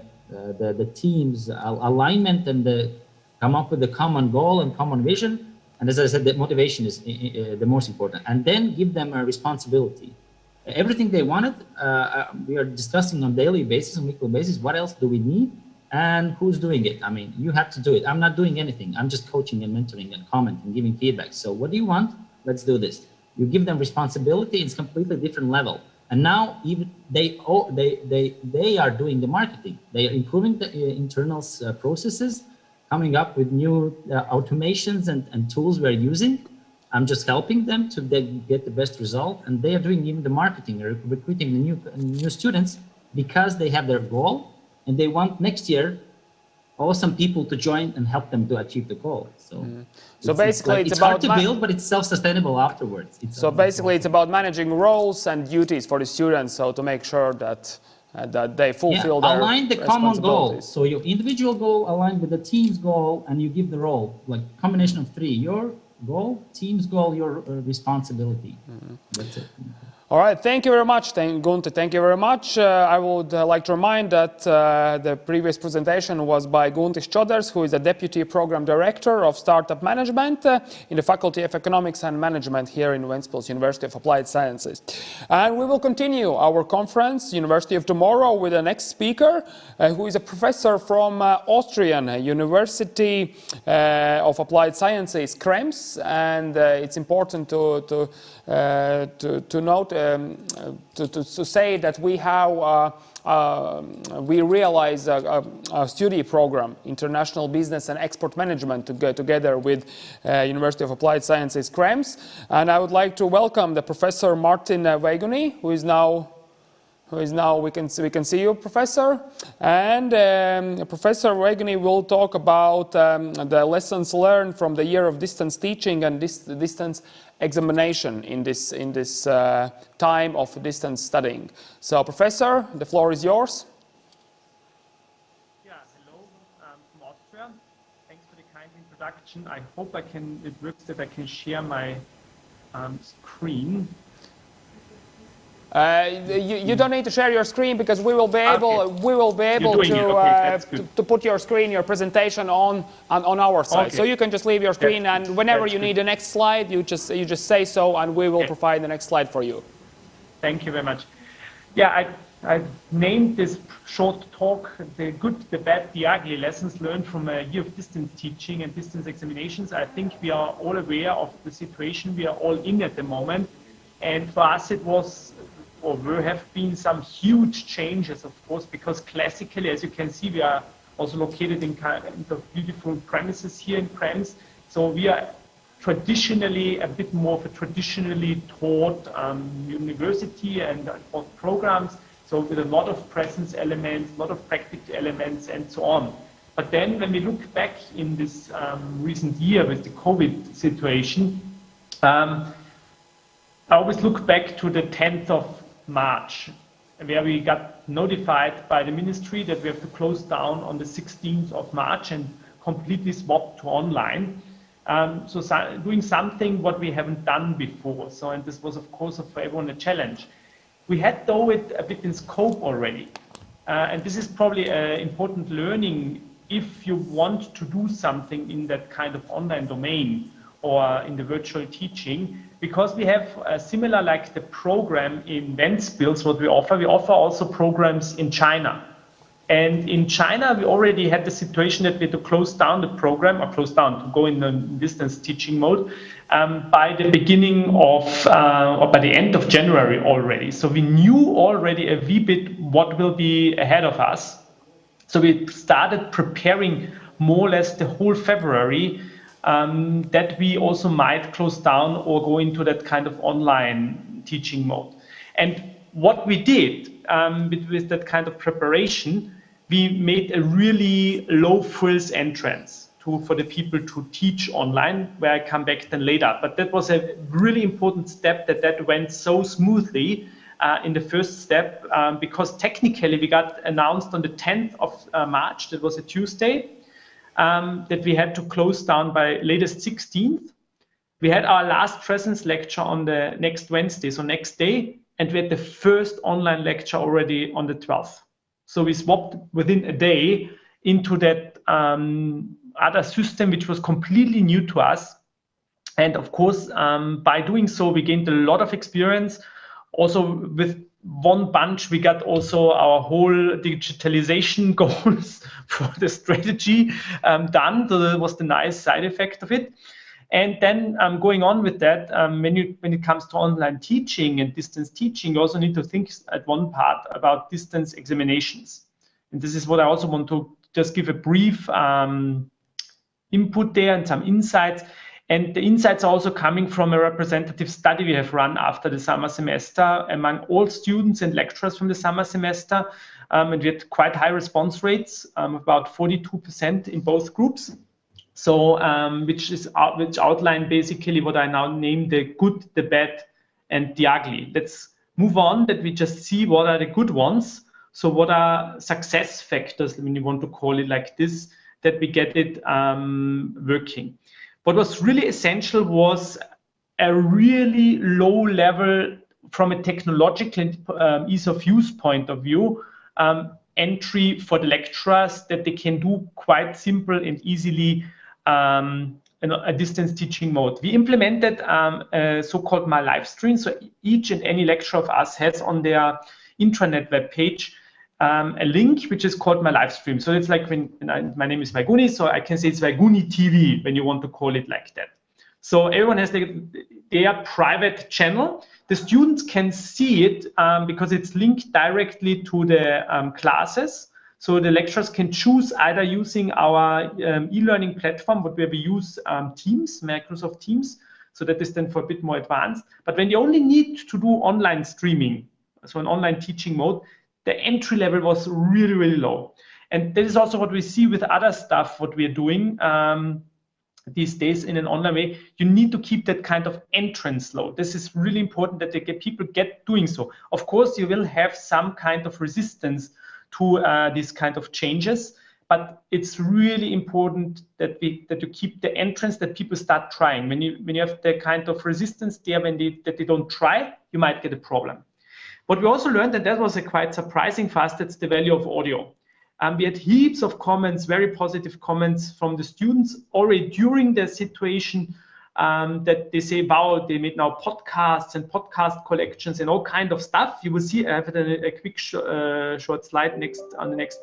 team's alignment and come up with a common goal and common vision. And as I said, the motivation is the most important. And then give them a responsibility. Everything they wanted, we are discussing on daily basis, on weekly basis, what else do we need and who's doing it? I mean, you have to do it. I'm not doing anything. I'm just coaching and mentoring and commenting, giving feedback. So what do you want? Let's do this. You give them responsibility, it's completely different level. And now even they are doing the marketing. They are improving the internal processes, coming up with new automations and tools we're using. I'm just helping them to get the best result, and they are doing even the marketing, recruiting the new students because they have their goal and they want next year awesome people to join and help them to achieve the goal. So, so basically, it's hard to build, but it's self-sustainable afterwards. So basically, it's about managing roles and duties for the students, so to make sure that they fulfill their align the common goal. So your individual goal aligned with the team's goal, and you give the role, like combination of three: your goal, team's goal, your responsibility. That's it. All right, thank you very much, Gunther. Thank you very much. I would like to remind that the previous presentation was by Guntis Čoders, who is the Deputy Program Director of Startup Management in the Faculty of Economics and Management here in Ventspils University of Applied Sciences. And we will continue our conference, University of Tomorrow, with the next speaker, who is a professor from Austrian University of Applied Sciences, Krems. And it's important to note, to say that we have we realize a study program, International Business and Export Management, together with University of Applied Sciences Krems. And I would like to welcome the Professor Martin Weiguni, who is now we can see you, Professor. And Professor Weiguni will talk about the lessons learned from the year of distance teaching and distance examination in this time of distance studying. So, Professor, the floor is yours. Yeah, hello from Austria. Thanks for the kind introduction. I hope it works that I can share my screen. You don't need to share your screen because we will be able to put your screen, your presentation on our side. Okay. So you can just leave your screen, and whenever you need the next slide, you just say so, and we will provide the next slide for you. Thank you very much. Yeah, I named this short talk "The Good, the Bad, the Ugly: Lessons Learned from a Year of Distance Teaching and Distance Examinations." I think we are all aware of the situation we are all in at the moment, and for us it was, or there have been, some huge changes, of course, because classically, as you can see, we are also located in kind of beautiful premises here in Krems. So we are traditionally a bit more of a traditionally taught university and taught programs. So with a lot of presence elements, a lot of practical elements, and so on. But then when we look back in this recent year with the COVID situation, I always look back to the 10th of March, where we got notified by the ministry that we have to close down on the 16th of March and completely swap to online. So doing something what we haven't done before. So, and this was of course for everyone a challenge. We had though it a bit in scope already. And this is probably an important learning if you want to do something in that kind of online domain or in the virtual teaching, because we have similar like the program in Ventspils, what we offer also programs in China. And in China, we already had the situation that we had to close down the program, or to go in a distance teaching mode by the beginning of, or by the end of January already. So we knew already a wee bit what will be ahead of us. So we started preparing more or less the whole February that we also might close down or go into that kind of online teaching mode. And what we did with that kind of preparation, we made a really low frills entrance for the people to teach online, where I come back then later. But that was a really important step that went so smoothly in the first step, because technically we got announced on the 10th of March, that was a Tuesday, that we had to close down by latest 16th. We had our last presence lecture on the next Wednesday, so next day, and we had the first online lecture already on the 12th. So we swapped within a day into that other system, which was completely new to us. And of course, by doing so, we gained a lot of experience. Also with one bunch, we got also our whole digitalization goals for the strategy done. So that was the nice side effect of it. And then going on with that, when it comes to online teaching and distance teaching, you also need to think at one part about distance examinations. And this is what I also want to just give a brief input there and some insights. And the insights are also coming from a representative study we have run after the summer semester among all students and lecturers from the summer semester. And we had quite high response rates, about 42% in both groups. So, which outline basically what I now name the good, the bad, and the ugly. Let's move on, that we just see what are the good ones. So what are success factors, when you want to call it like this, that we get it working. What was really essential was a really low level from a technological ease of use point of view, entry for the lecturers, that they can do quite simple and easily a distance teaching mode. We implemented a so-called My Live Stream. So each and any lecturer of us has on their intranet web page a link which is called My Live Stream. So it's like my name is Vaiguni, so I can say it's Vaiguni TV when you want to call it like that. So everyone has their private channel. The students can see it because it's linked directly to the classes. So the lecturers can choose either using our e-learning platform, what we use Teams, Microsoft Teams, so that is then for a bit more advanced. But when you only need to do online streaming, so an online teaching mode, the entry level was really, really low. And this is also what we see with other stuff, what we are doing. these days in an online way, you need to keep that kind of entrance low. This is really important that people get doing so. Of course, you will have some kind of resistance to these kind of changes, but it's really important that you keep the entrance, that people start trying. When you have the kind of resistance there, that they don't try, you might get a problem. What we also learned, and that was quite surprising for us, that's the value of audio. We had heaps of comments, very positive comments from the students already during the situation, that they say, wow, they made now podcasts and podcast collections and all kind of stuff. You will see, I have a quick short slide on the next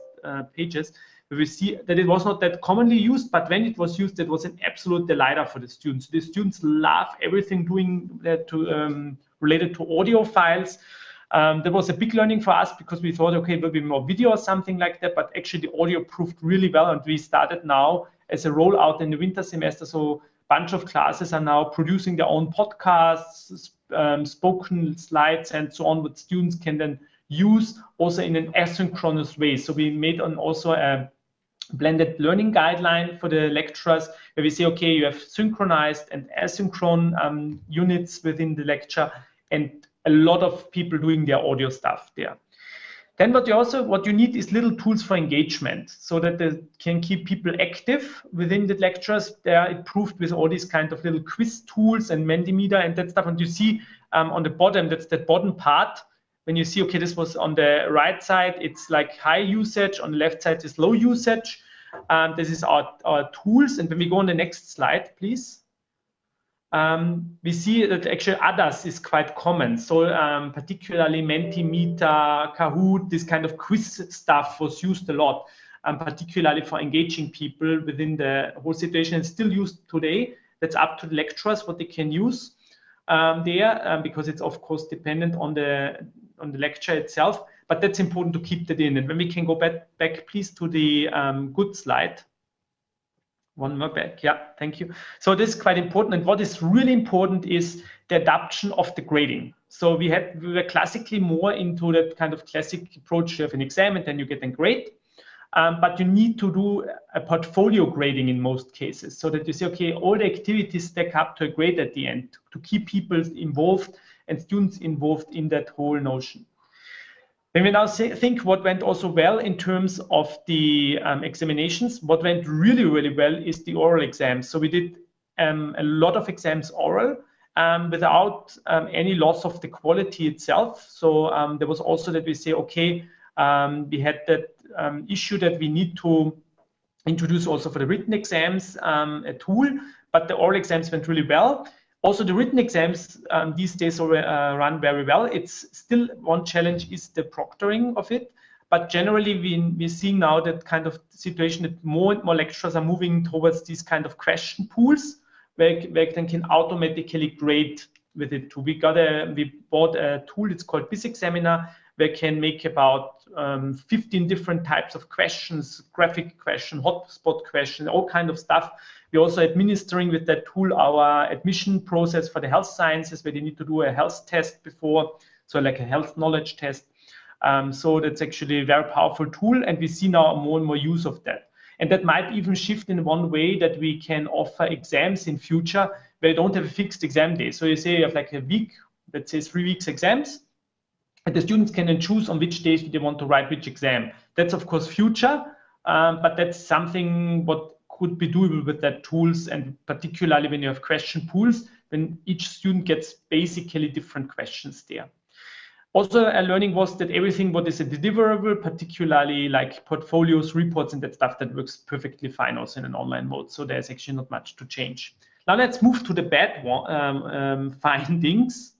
pages. We will see that it was not that commonly used, but when it was used, it was an absolute delighter for the students. The students love everything related to audio files. That was a big learning for us, because we thought, okay, there will be more video or something like that, but actually the audio proved really well, and we started now as a rollout in the winter semester. So a bunch of classes are now producing their own podcasts, spoken slides, and so on, what students can then use also in an asynchronous way. So we made also a blended learning guideline for the lecturers, where we say, okay, you have synchronized and asynchronous units within the lecture, and a lot of people doing their audio stuff there. Then what you need is little tools for engagement, so that they can keep people active within the lectures. There it proved with all these kind of little quiz tools and Mentimeter and that stuff. And you see on the bottom, that's the bottom part. When you see, okay, this was on the right side, it's like high usage. On the left side is low usage. This is our tools. And when we go on the next slide, please. We see that actually others is quite common. So particularly Mentimeter, Kahoot, this kind of quiz stuff was used a lot, particularly for engaging people within the whole situation. It's still used today. That's up to the lecturers what they can use there, because it's of course dependent on the lecture itself. But that's important to keep that in. And when we can go back please, to the good slide. One more back, yeah, thank you. So this is quite important, and what is really important is the adoption of the grading. So we were classically more into that kind of classic approach. You have an exam and then you get a grade, but you need to do a portfolio grading in most cases, so that you say, okay, all the activities stack up to a grade at the end, to keep people involved and students involved in that whole notion. When we now think what went also well in terms of the examinations, what went really, really well is the oral exams. So we did a lot of exams oral without any loss of the quality itself. So there was also that we say, okay, we had that issue that we need to introduce also for the written exams a tool, but the oral exams went really well. Also, the written exams these days run very well. It's still one challenge is the proctoring of it, but generally we're seeing now that kind of situation that more and more lecturers are moving towards these kind of question pools where they can automatically grade with it too. We bought a tool, it's called BIS Examiner, where you can make about 15 different types of questions, graphic question, hotspot question, all kind of stuff. We're also administering with that tool our admission process for the health sciences, where they need to do a health test before, so like a health knowledge test. So that's actually a very powerful tool, and we see now more and more use of that. And that might even shift in one way that we can offer exams in future where you don't have a fixed exam day. So you say you have like a week, let's say 3 weeks exams, and the students can then choose on which days they want to write which exam. That's of course future, but that's something what could be doable with that tools, and particularly when you have question pools, when each student gets basically different questions there. Also, a learning was that everything what is a deliverable, particularly like portfolios, reports, and that stuff, that works perfectly fine also in an online mode. So there's actually not much to change. Now let's move to the bad findings.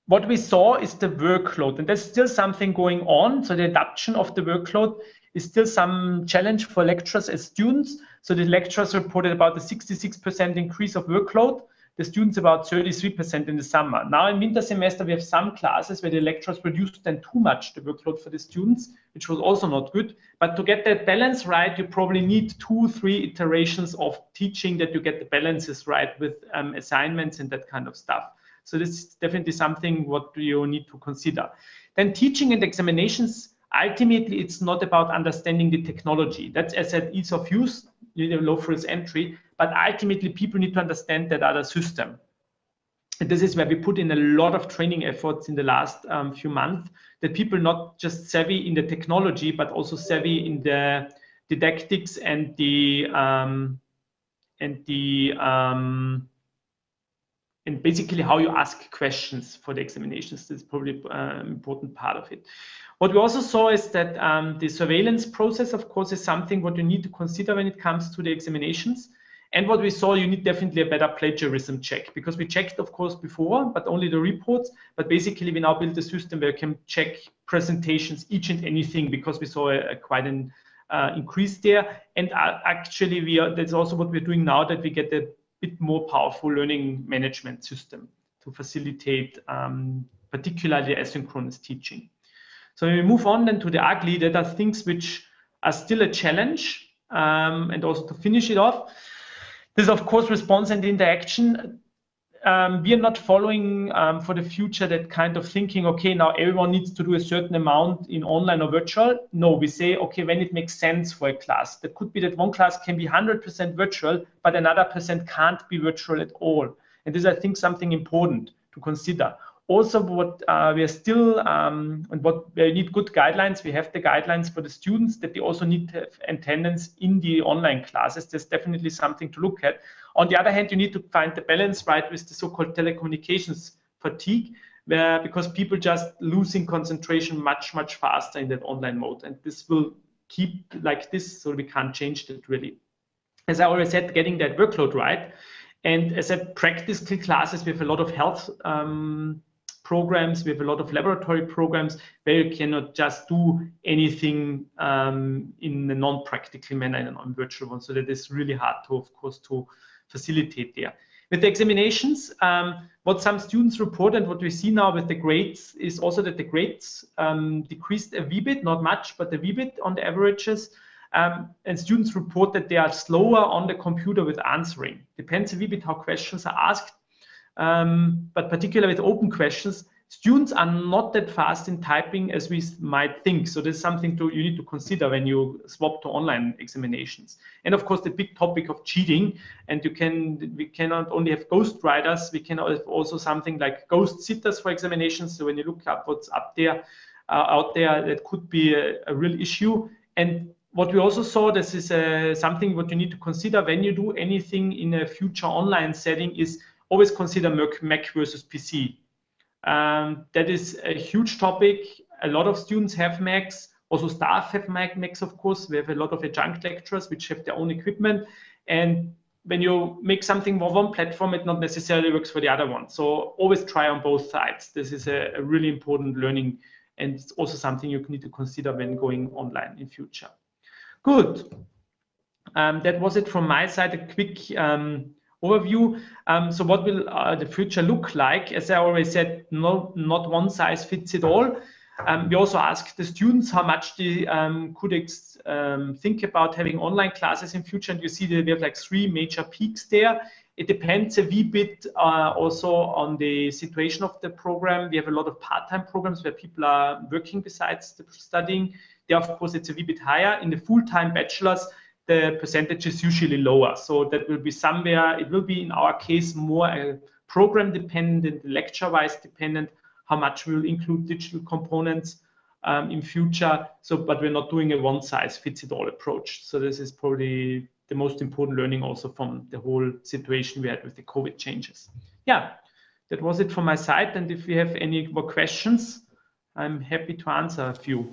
What we saw is the workload, and there's still something going on. So the adoption of the workload is still some challenge for lecturers as students. So the lecturers reported about a 66% increase of workload, the students about 33% in the summer. Now in winter semester, we have some classes where the lecturers reduced then too much the workload for the students, which was also not good. But to get that balance right, you probably need 2-3 iterations of teaching that you get the balances right with assignments and that kind of stuff. So this is definitely something what you need to consider. Then teaching and examinations ultimately it's not about understanding the technology. That's, as I said, ease of use, low first entry, but ultimately people need to understand that other system. And this is where we put in a lot of training efforts in the last few months, that people not just savvy in the technology, but also savvy in the didactics and and basically how you ask questions for the examinations. That's probably an important part of it. What we also saw is that the surveillance process, of course, is something what you need to consider when it comes to the examinations. And what we saw, you need definitely a better plagiarism check, because we checked, of course, before, but only the reports. But basically, we now built a system where you can check presentations, each and anything, because we saw quite an increase there. And actually, that's also what we're doing now, that we get a bit more powerful learning management system to facilitate particularly asynchronous teaching. So when we move on then to the ugly, that are things which are still a challenge, and also to finish it off. This is, of course, response and interaction. We are not following for the future that kind of thinking, okay, now everyone needs to do a certain amount in online or virtual. No, we say, okay, when it makes sense for a class. That could be that one class can be 100% virtual, but another percent can't be virtual at all. And this is, I think, something important to consider. Also, what we are still, and what we need good guidelines, we have the guidelines for the students that they also need to have attendance in the online classes. There's definitely something to look at. On the other hand, you need to find the balance right with the so-called telecommunications fatigue, because people just losing concentration much, much faster in that online mode. And this will keep like this, so we can't change that really. As I already said, getting that workload right. And as I practical classes, we have a lot of health programs, we have a lot of laboratory programs where you cannot just do anything in a non-practical manner in a non-virtual one. So that is really hard to, of course, to facilitate there. With the examinations, what some students report and what we see now with the grades is also that the grades decreased a wee bit, not much, but a wee bit on the averages. And students report that they are slower on the computer with answering. Depends a wee bit how questions are asked. But particularly with open questions, students are not that fast in typing as we might think. So this is something you need to consider when you swap to online examinations. And of course, the big topic of cheating. And we cannot only have ghost writers, we can have also something like ghost sitters for examinations. So when you look up what's out there, that could be a real issue. And what we also saw, this is something what you need to consider when you do anything in a future online setting, is always consider Mac versus PC. That is a huge topic. A lot of students have Macs. Also staff have Macs, of course. We have a lot of adjunct lecturers which have their own equipment. And when you make something for one platform, it not necessarily works for the other one. So always try on both sides. This is a really important learning, and it's also something you need to consider when going online in future. Good. That was it from my side, a quick overview. So what will the future look like? As I already said, not one size fits it all. We also asked the students how much they could think about having online classes in future. And you see that we have like 3 major peaks there. It depends a wee bit also on the situation of the program. We have a lot of part-time programs where people are working besides the studying. There, of course, it's a wee bit higher. In the full-time bachelors, the percentage is usually lower. So that will be somewhere, it will be in our case more program dependent, lecture-wise dependent, how much we will include digital components in future. So, but we're not doing a one-size-fits-it-all approach. So this is probably the most important learning also from the whole situation we had with the COVID changes. Yeah, that was it from my side. And if we have any more questions, I'm happy to answer a few.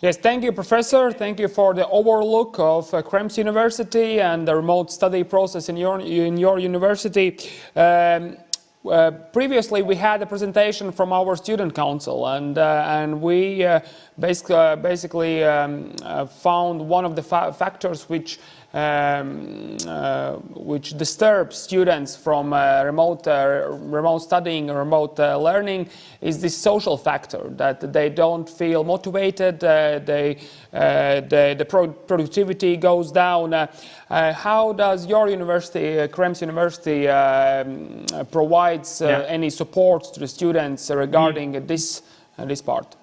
Yes, thank you, Professor. Thank you for the overlook of Krems University and the remote study process in your university. Previously, we had a presentation from our student council, and we basically found one of the factors which disturbs students from remote studying or remote learning is this social factor, that they don't feel motivated, the productivity goes down. How does your university, Krems University, provides any support to the students regarding this part?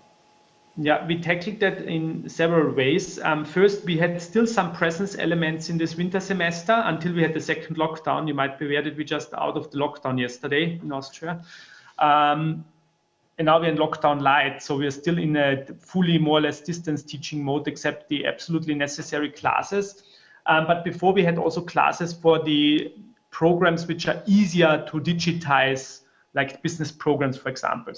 Yeah, we tackled that in several ways. First, we had still some presence elements in this winter semester until we had the second lockdown. You might be aware that we just out of the lockdown yesterday in Austria. And now we're in lockdown light, so we're still in a fully more or less distance teaching mode, except the absolutely necessary classes. But before we had also classes for the programs which are easier to digitize, like business programs, for example.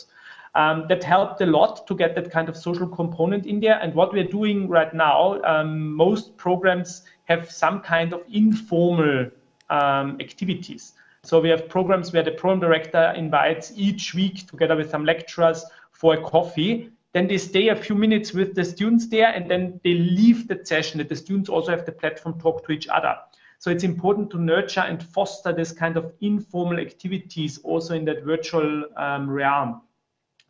That helped a lot to get that kind of social component in there. And what we're doing right now, most programs have some kind of informal activities. So we have programs where the program director invites each week together with some lecturers for a coffee. Then they stay a few minutes with the students there, and then they leave that session, that the students also have the platform to talk to each other. So it's important to nurture and foster this kind of informal activities also in that virtual realm.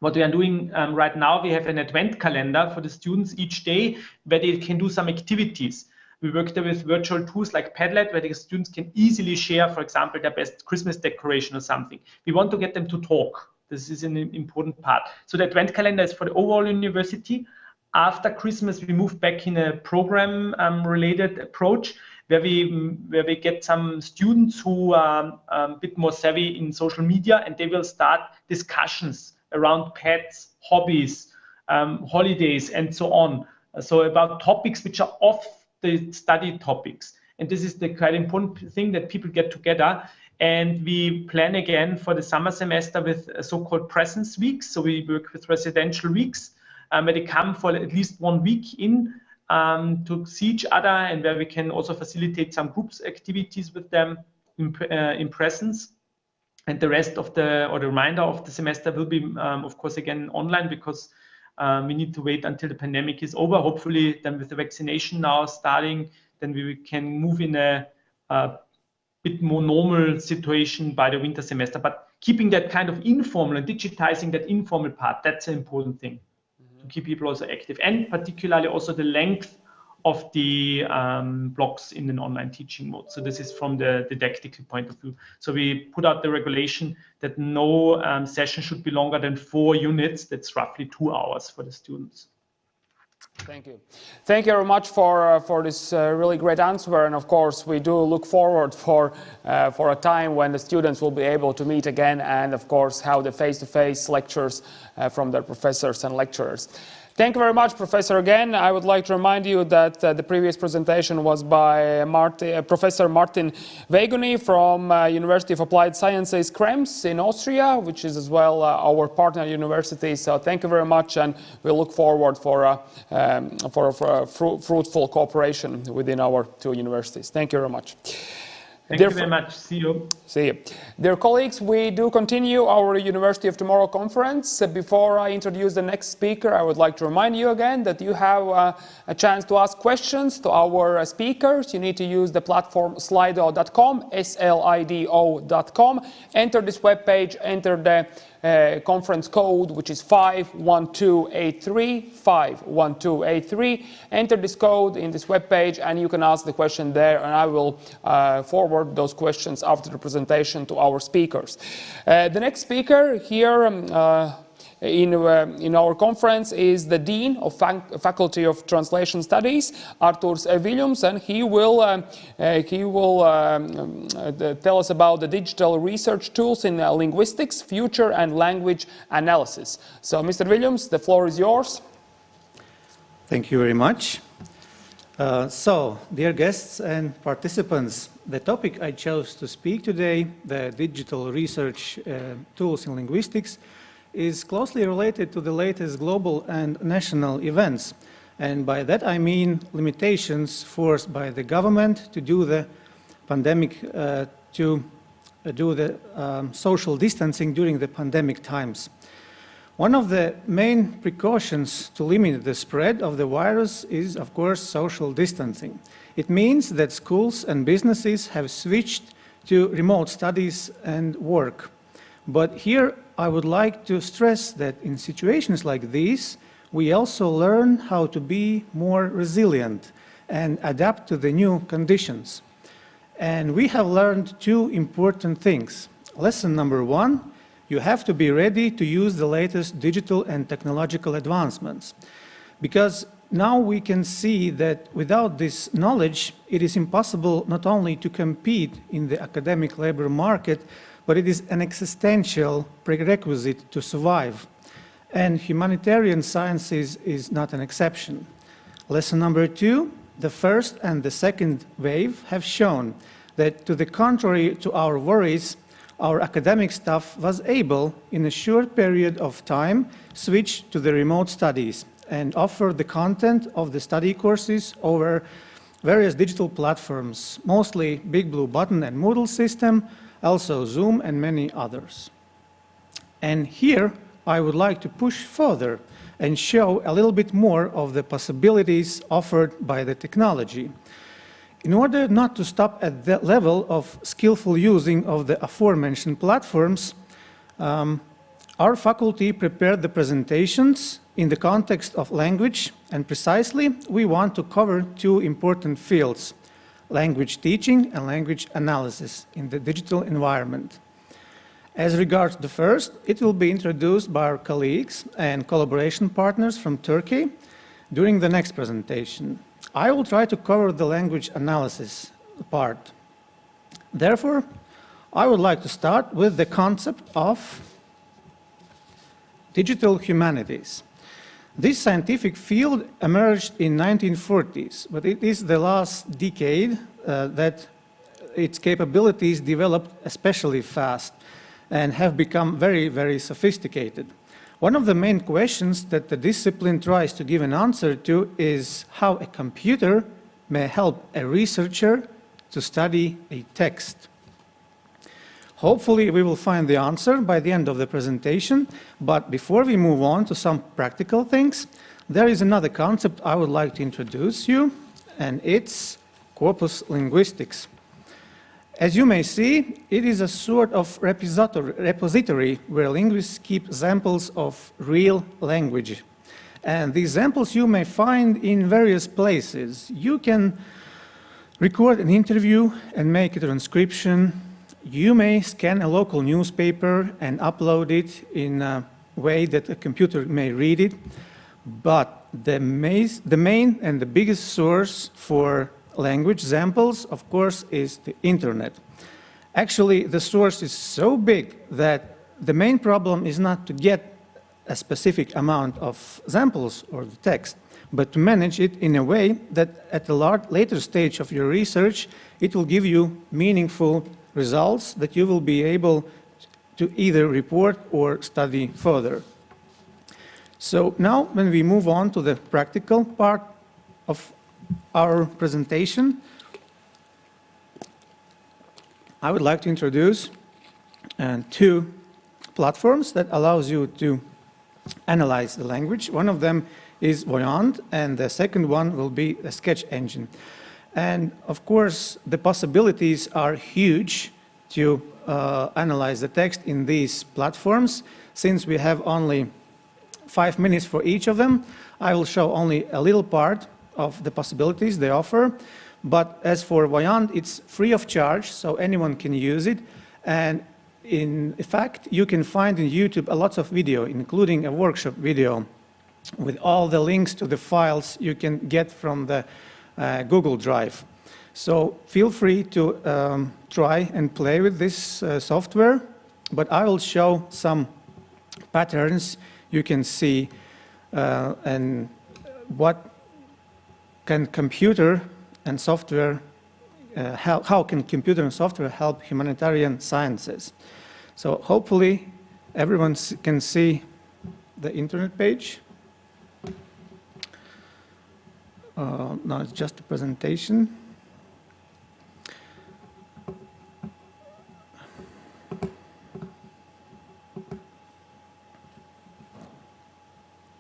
What we are doing right now, we have an advent calendar for the students each day where they can do some activities. We work there with virtual tools like Padlet, where the students can easily share, for example, their best Christmas decoration or something. We want to get them to talk. This is an important part. So the advent calendar is for the overall university. After Christmas, we move back in a program-related approach, where we get some students who are a bit more savvy in social media, and they will start discussions around pets, hobbies, holidays, and so on. So about topics which are off the study topics. And this is the quite important thing, that people get together. And we plan again for the summer semester with so-called presence weeks. So we work with residential weeks, where they come for at least 1 week in to see each other, and where we can also facilitate some groups activities with them in presence. And the rest of the remainder of the semester will be, of course, again online, because we need to wait until the pandemic is over. Hopefully, then with the vaccination now starting, then we can move in a bit more normal situation by the winter semester. But keeping that kind of informal and digitizing that informal part, that's an important thing to keep people also active, and particularly also the length of the blocks in an online teaching mode. So this is from the didactical point of view. So we put out the regulation that no session should be longer than 4 units. That's roughly 2 hours for the students. Thank you. Thank you very much for this really great answer. And of course, we do look forward for a time when the students will be able to meet again, and of course, have the face-to-face lectures from their professors and lecturers. Thank you very much, Professor, again. I would like to remind you that the previous presentation was by Professor Martin Weiguni from University of Applied Sciences, Krems in Austria, which is as well our partner university. So thank you very much, and we look forward for a fruitful cooperation within our 2 universities. Thank you very much. Thank you very much. See you. See you. Dear colleagues, we do continue our University of Tomorrow conference. Before I introduce the next speaker, I would like to remind you again that you have a chance to ask questions to our speakers. You need to use the platform slido.com, slido.com. Enter this webpage, enter the conference code, which is 51283, 51283. Enter this code in this webpage, and you can ask the question there, and I will forward those questions after the presentation to our speakers. The next speaker here in our conference is the Dean of Faculty of Translation Studies, Arturs Viļņums, and he will tell us about the digital research tools in linguistics, future and language analysis. So, Mr. Viļņums, the floor is yours. Thank you very much. So, dear guests and participants, the topic I chose to speak today, the digital research tools in linguistics, is closely related to the latest global and national events. And by that I mean limitations forced by the government to do the pandemic, to do the social distancing during the pandemic times. One of the main precautions to limit the spread of the virus is, of course, social distancing. It means that schools and businesses have switched to remote studies and work. But here I would like to stress that in situations like these, we also learn how to be more resilient and adapt to the new conditions. And we have learned 2 important things. Lesson number 1, you have to be ready to use the latest digital and technological advancements. Because now we can see that without this knowledge, it is impossible not only to compete in the academic labor market, but it is an existential prerequisite to survive. And humanitarian sciences is not an exception. Lesson number 2, the first and the second wave have shown that, to the contrary to our worries, our academic staff was able, in a short period of time, switch to the remote studies and offer the content of the study courses over various digital platforms, mostly Big Blue Button and Moodle system, also Zoom and many others. And here I would like to push further and show a little bit more of the possibilities offered by the technology. In order not to stop at that level of skillful using of the aforementioned platforms, our faculty prepared the presentations in the context of language, and precisely we want to cover 2 important fields: language teaching and language analysis in the digital environment. As regards the first, it will be introduced by our colleagues and collaboration partners from Turkey during the next presentation. I will try to cover the language analysis part. Therefore, I would like to start with the concept of digital humanities. This scientific field emerged in 1940s, but it is the last decade that its capabilities developed especially fast and have become very, very sophisticated. One of the main questions that the discipline tries to give an answer to is how a computer may help a researcher to study a text. Hopefully we will find the answer by the end of the presentation, but before we move on to some practical things, there is another concept I would like to introduce you, and it's corpus linguistics. As you may see, it is a sort of repository where linguists keep examples of real language. And the examples you may find in various places. You can record an interview and make a transcription. You may scan a local newspaper and upload it in a way that a computer may read it. But the main and the biggest source for language examples, of course, is the internet. Actually, the source is so big that the main problem is not to get a specific amount of examples or the text, but to manage it in a way that at a later stage of your research, it will give you meaningful results that you will be able to either report or study further. So now, when we move on to the practical part of our presentation, I would like to introduce 2 platforms that allows you to analyze the language. One of them is Voyant, and the second one will be a sketch engine. And of course, the possibilities are huge to analyze the text in these platforms. Since we have only 5 minutes for each of them, I will show only a little part of the possibilities they offer. But as for Voyant, it's free of charge, so anyone can use it. And in fact, you can find in YouTube a lot of video, including a workshop video with all the links to the files you can get from the Google Drive. So feel free to try and play with this software, but I will show some patterns you can see and what can computer and software, how can computer and software help humanitarian sciences. So hopefully everyone can see the internet page. Now it's just a presentation.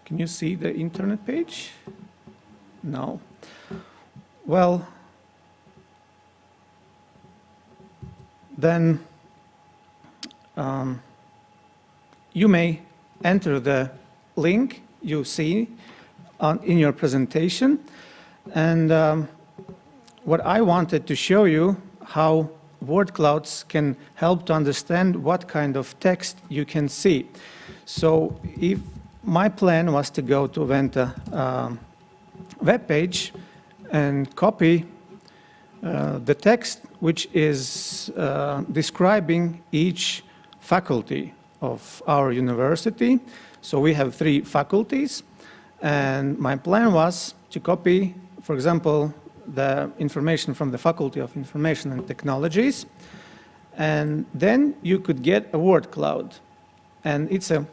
Can you see the internet page? No. Well, then you may enter the link you see in your presentation. And what I wanted to show you how word clouds can help to understand what kind of text you can see. So if my plan was to go to Venta web page and copy the text which is describing each faculty of our university. So we have 3 faculties, and my plan was to copy, for example, the information from the Faculty of Information and Technologies, and then you could get a word cloud. And it's a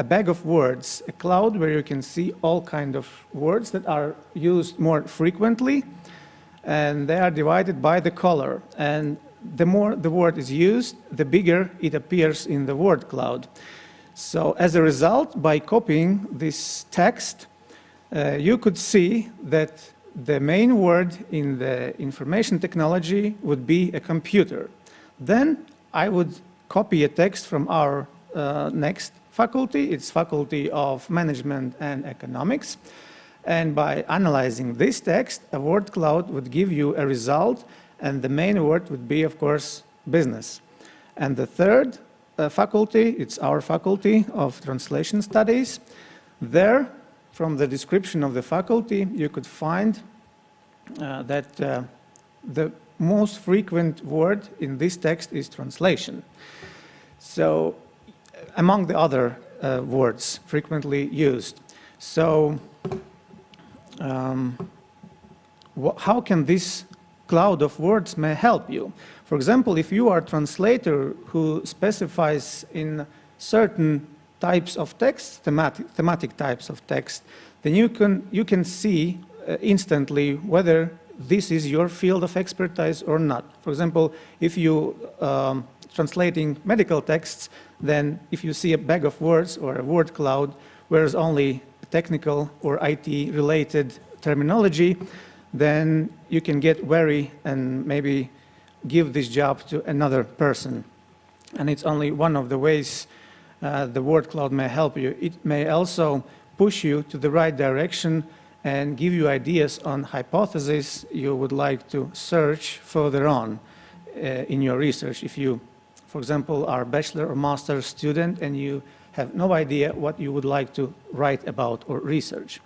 bag of words, a cloud where you can see all kinds of words that are used more frequently, and they are divided by the color. And the more the word is used, the bigger it appears in the word cloud. So as a result, by copying this text, you could see that the main word in the information technology would be a computer. Then I would copy a text from our next faculty. It's Faculty of Management and Economics. And by analyzing this text, a word cloud would give you a result, and the main word would be, of course, business. And the third faculty, it's our Faculty of Translation Studies. There, from the description of the faculty, you could find that the most frequent word in this text is translation. So, among the other words frequently used. So, how can this cloud of words may help you? For example, if you are a translator who specifies in certain types of text, thematic types of text, then you can see instantly whether this is your field of expertise or not. For example, if you translating medical texts, then if you see a bag of words or a word cloud where there's only technical or IT related terminology, then you can get wary and maybe give this job to another person. And it's only one of the ways the word cloud may help you. It may also push you to the right direction and give you ideas on hypotheses you would like to search further on in your research. If you, for example, are a bachelor or master's student and you have no idea what you would like to write about or research.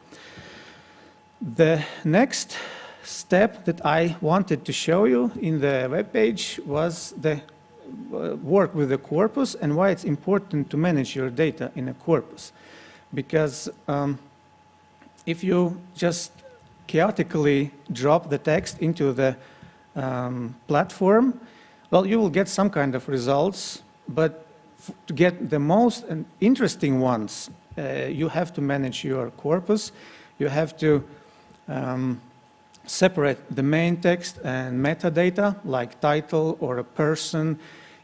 The next step that I wanted to show you in the web page was the work with the corpus and why it's important to manage your data in a corpus. Because if you just chaotically drop the text into the platform, well, you will get some kind of results, but to get the most interesting ones, you have to manage your corpus. You have to separate the main text and metadata, like title or a person.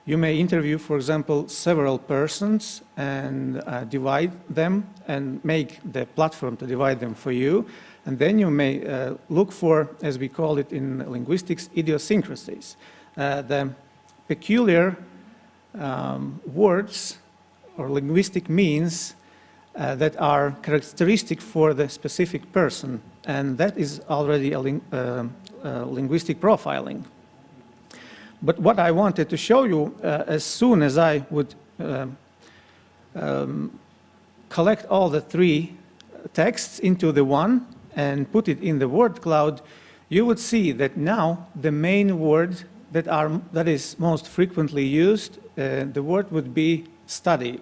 You may interview, for example, several persons and divide them and make the platform to divide them for you. And then you may look for, as we call it in linguistics, idiosyncrasies. The peculiar words or linguistic means that are characteristic for the specific person, and that is already a linguistic profiling. But what I wanted to show you, as soon as I would collect all the 3 texts into the one and put it in the word cloud, you would see that now the main word that is most frequently used, the word would be study.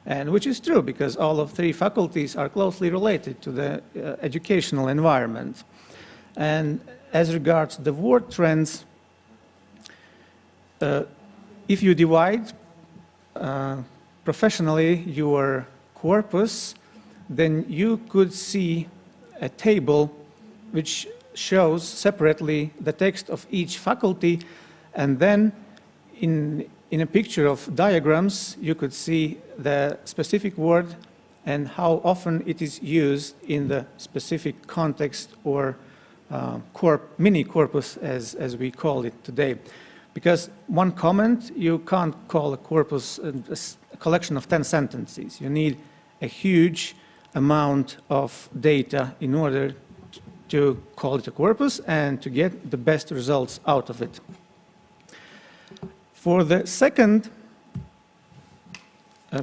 And which is true, because all of 3 faculties are closely related to the educational environment. And as regards the word trends, if you divide professionally your corpus, then you could see a table which shows separately the text of each faculty, and then in a picture of diagrams, you could see the specific word and how often it is used in the specific context or mini corpus, as we call it today. Because one comment, you can't call a corpus a collection of 10 sentences. You need a huge amount of data in order to call it a corpus and to get the best results out of it. For the second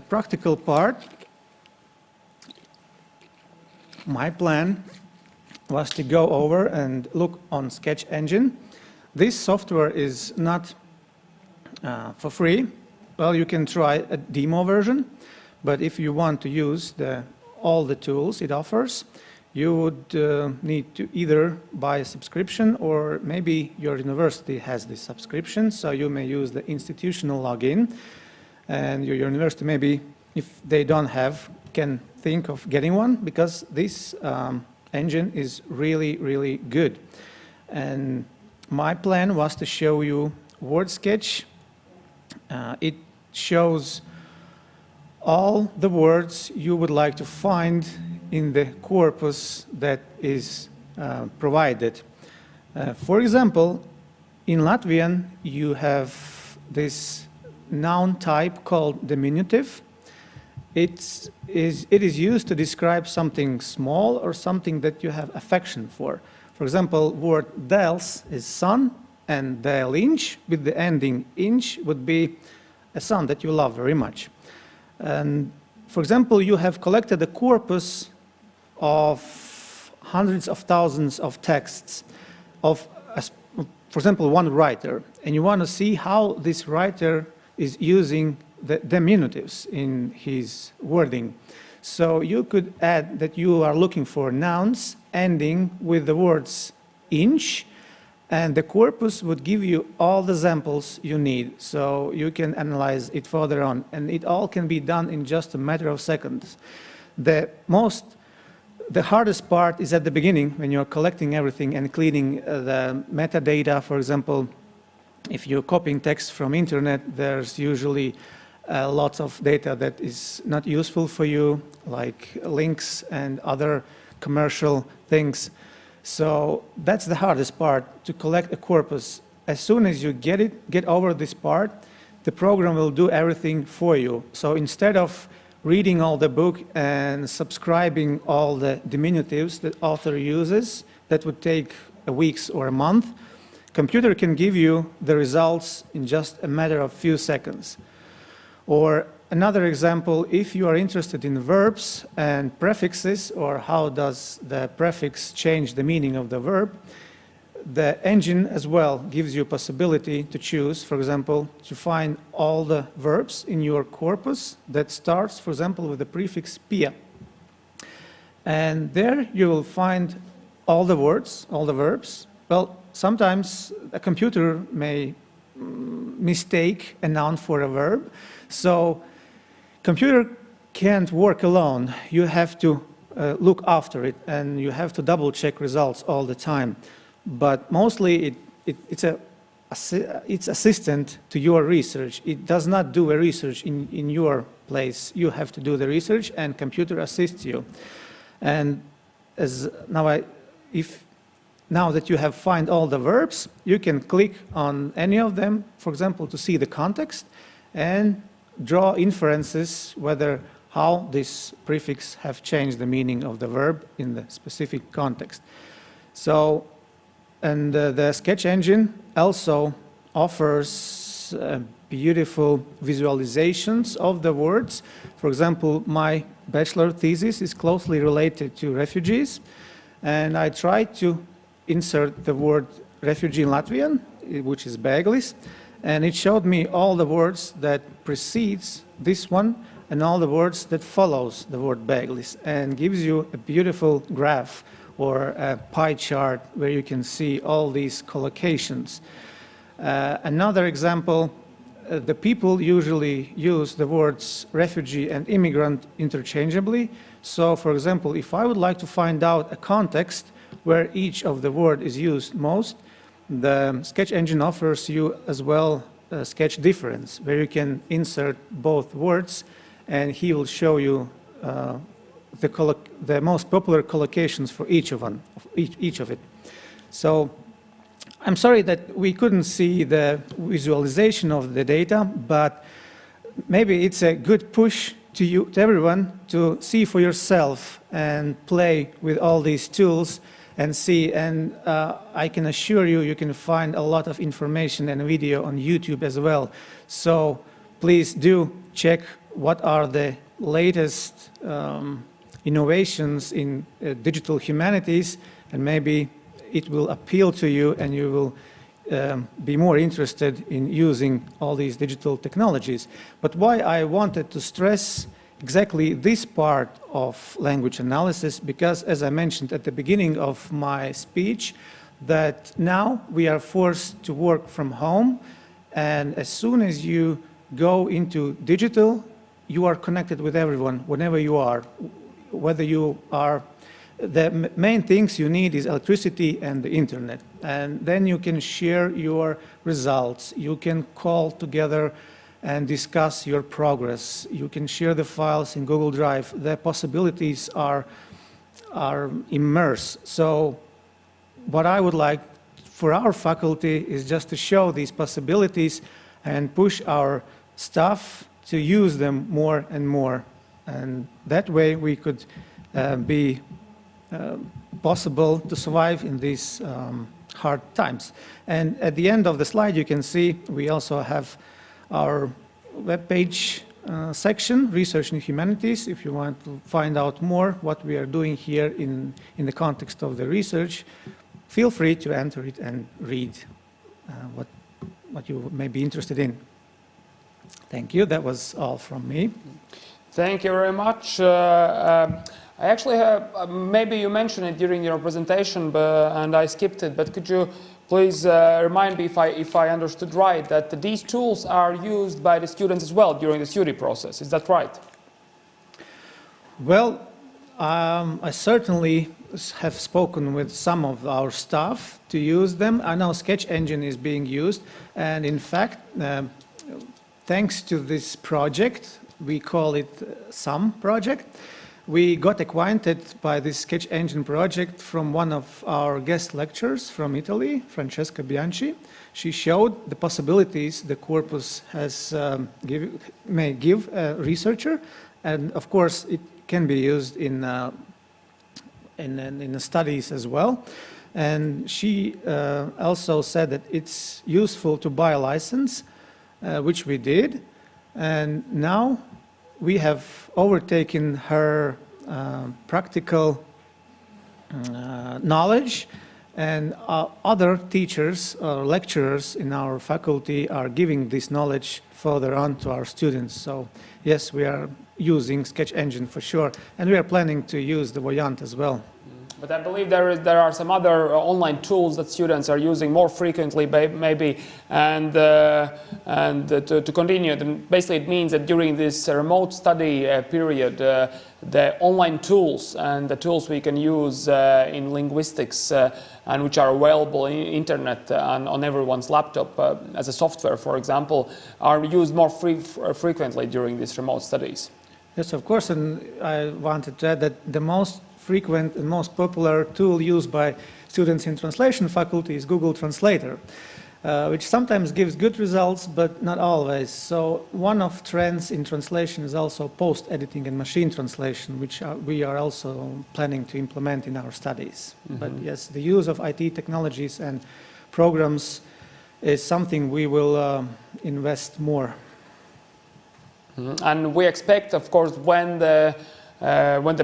practical part, my plan was to go over and look on Sketch Engine. This software is not for free. Well, you can try a demo version, but if you want to use all the tools it offers, you would need to either buy a subscription, or maybe your university has this subscription, so you may use the institutional login, and your university maybe, if they don't have, can think of getting one, because this engine is really, really good. And my plan was to show you word sketch. It shows all the words you would like to find in the corpus that is provided. For example, in Latvian, you have this noun type called diminutive. It is used to describe something small or something that you have affection for. For example, word dēls is son, and dēliņš with the ending inch would be a son that you love very much. And for example, you have collected a corpus of hundreds of thousands of texts of, for example, one writer, and you want to see how this writer is using the diminutives in his wording. So you could add that you are looking for nouns ending with the words inch, and the corpus would give you all the examples you need, so you can analyze it further on, and it all can be done in just a matter of seconds. The hardest part is at the beginning, when you're collecting everything and cleaning the metadata. For example, if you're copying text from internet, there's usually lots of data that is not useful for you, like links and other commercial things. So that's the hardest part, to collect a corpus. As soon as you get over this part, the program will do everything for you. So instead of reading all the book and subscribing all the diminutives that author uses, that would take weeks or a month, computer can give you the results in just a matter of few seconds. Or another example, if you are interested in verbs and prefixes, or how does the prefix change the meaning of the verb, the engine as well gives you a possibility to choose, for example, to find all the verbs in your corpus that starts, for example, with the prefix pie. And there you will find all the words, all the verbs. Well, sometimes a computer may mistake a noun for a verb, so computer can't work alone. You have to look after it, and you have to double check results all the time. But mostly it's assistant to your research. It does not do a research in your place. You have to do the research, and computer assists you. And now that you have found all the verbs, you can click on any of them, for example, to see the context and draw inferences how this prefix have changed the meaning of the verb in the specific context. So, and the Sketch Engine also offers beautiful visualizations of the words. For example, my bachelor thesis is closely related to refugees, and I tried to insert the word refugee in Latvian, which is bēglis, and it showed me all the words that precedes this one and all the words that follows the word bēglis, and gives you a beautiful graph or a pie chart where you can see all these collocations. Another example, the people usually use the words refugee and immigrant interchangeably. So, for example, if I would like to find out a context where each of the word is used most, the Sketch Engine offers you as well a sketch difference, where you can insert both words, and he will show you the most popular collocations for each of it. So I'm sorry that we couldn't see the visualization of the data, but maybe it's a good push to everyone to see for yourself and play with all these tools and see. And I can assure you, you can find a lot of information and video on YouTube as well. So please do check what are the latest innovations in digital humanities, and maybe it will appeal to you and you will be more interested in using all these digital technologies. But why I wanted to stress exactly this part of language analysis, because as I mentioned at the beginning of my speech, that now we are forced to work from home, and as soon as you go into digital, you are connected with everyone whenever you are, whether you are. The main things you need is electricity and the internet, and then you can share your results. You can call together and discuss your progress. You can share the files in Google Drive. The possibilities are immense. So what I would like for our faculty is just to show these possibilities and push our staff to use them more and more. And that way we could be possible to survive in these hard times. And at the end of the slide, you can see we also have our webpage section, Research in Humanities. If you want to find out more what we are doing here in the context of the research, feel free to enter it and read what you may be interested in. Thank you. That was all from me. Thank you very much. I actually have, maybe you mentioned it during your presentation and I skipped it, but could you please remind me if I understood right that these tools are used by the students as well during the study process. Is that right? Well, I certainly have spoken with some of our staff to use them. I know Sketch Engine is being used, and in fact, thanks to this project, we call it SUM project, we got acquainted by this Sketch Engine project from one of our guest lecturers from Italy, Francesca Bianchi. She showed the possibilities the corpus may give a researcher, and of course it can be used in the studies as well. And she also said that it's useful to buy a license, which we did, and now we have overtaken her practical knowledge, and other teachers or lecturers in our faculty are giving this knowledge further on to our students. So yes, we are using Sketch Engine for sure, and we are planning to use the Voyant as well. But I believe there are some other online tools that students are using more frequently, maybe, and to continue. Basically, it means that during this remote study period, the online tools and the tools we can use in linguistics and which are available on the internet and on everyone's laptop as a software, for example, are used more frequently during these remote studies. Yes, of course, and I wanted to add that the most frequent and most popular tool used by students in translation faculty is Google Translator, which sometimes gives good results, but not always. So one of trends in translation is also post-editing and machine translation, which we are also planning to implement in our studies. Mm-hmm. But yes, the use of IT technologies and programs is something we will invest more. Mm-hmm. And we expect, of course, when the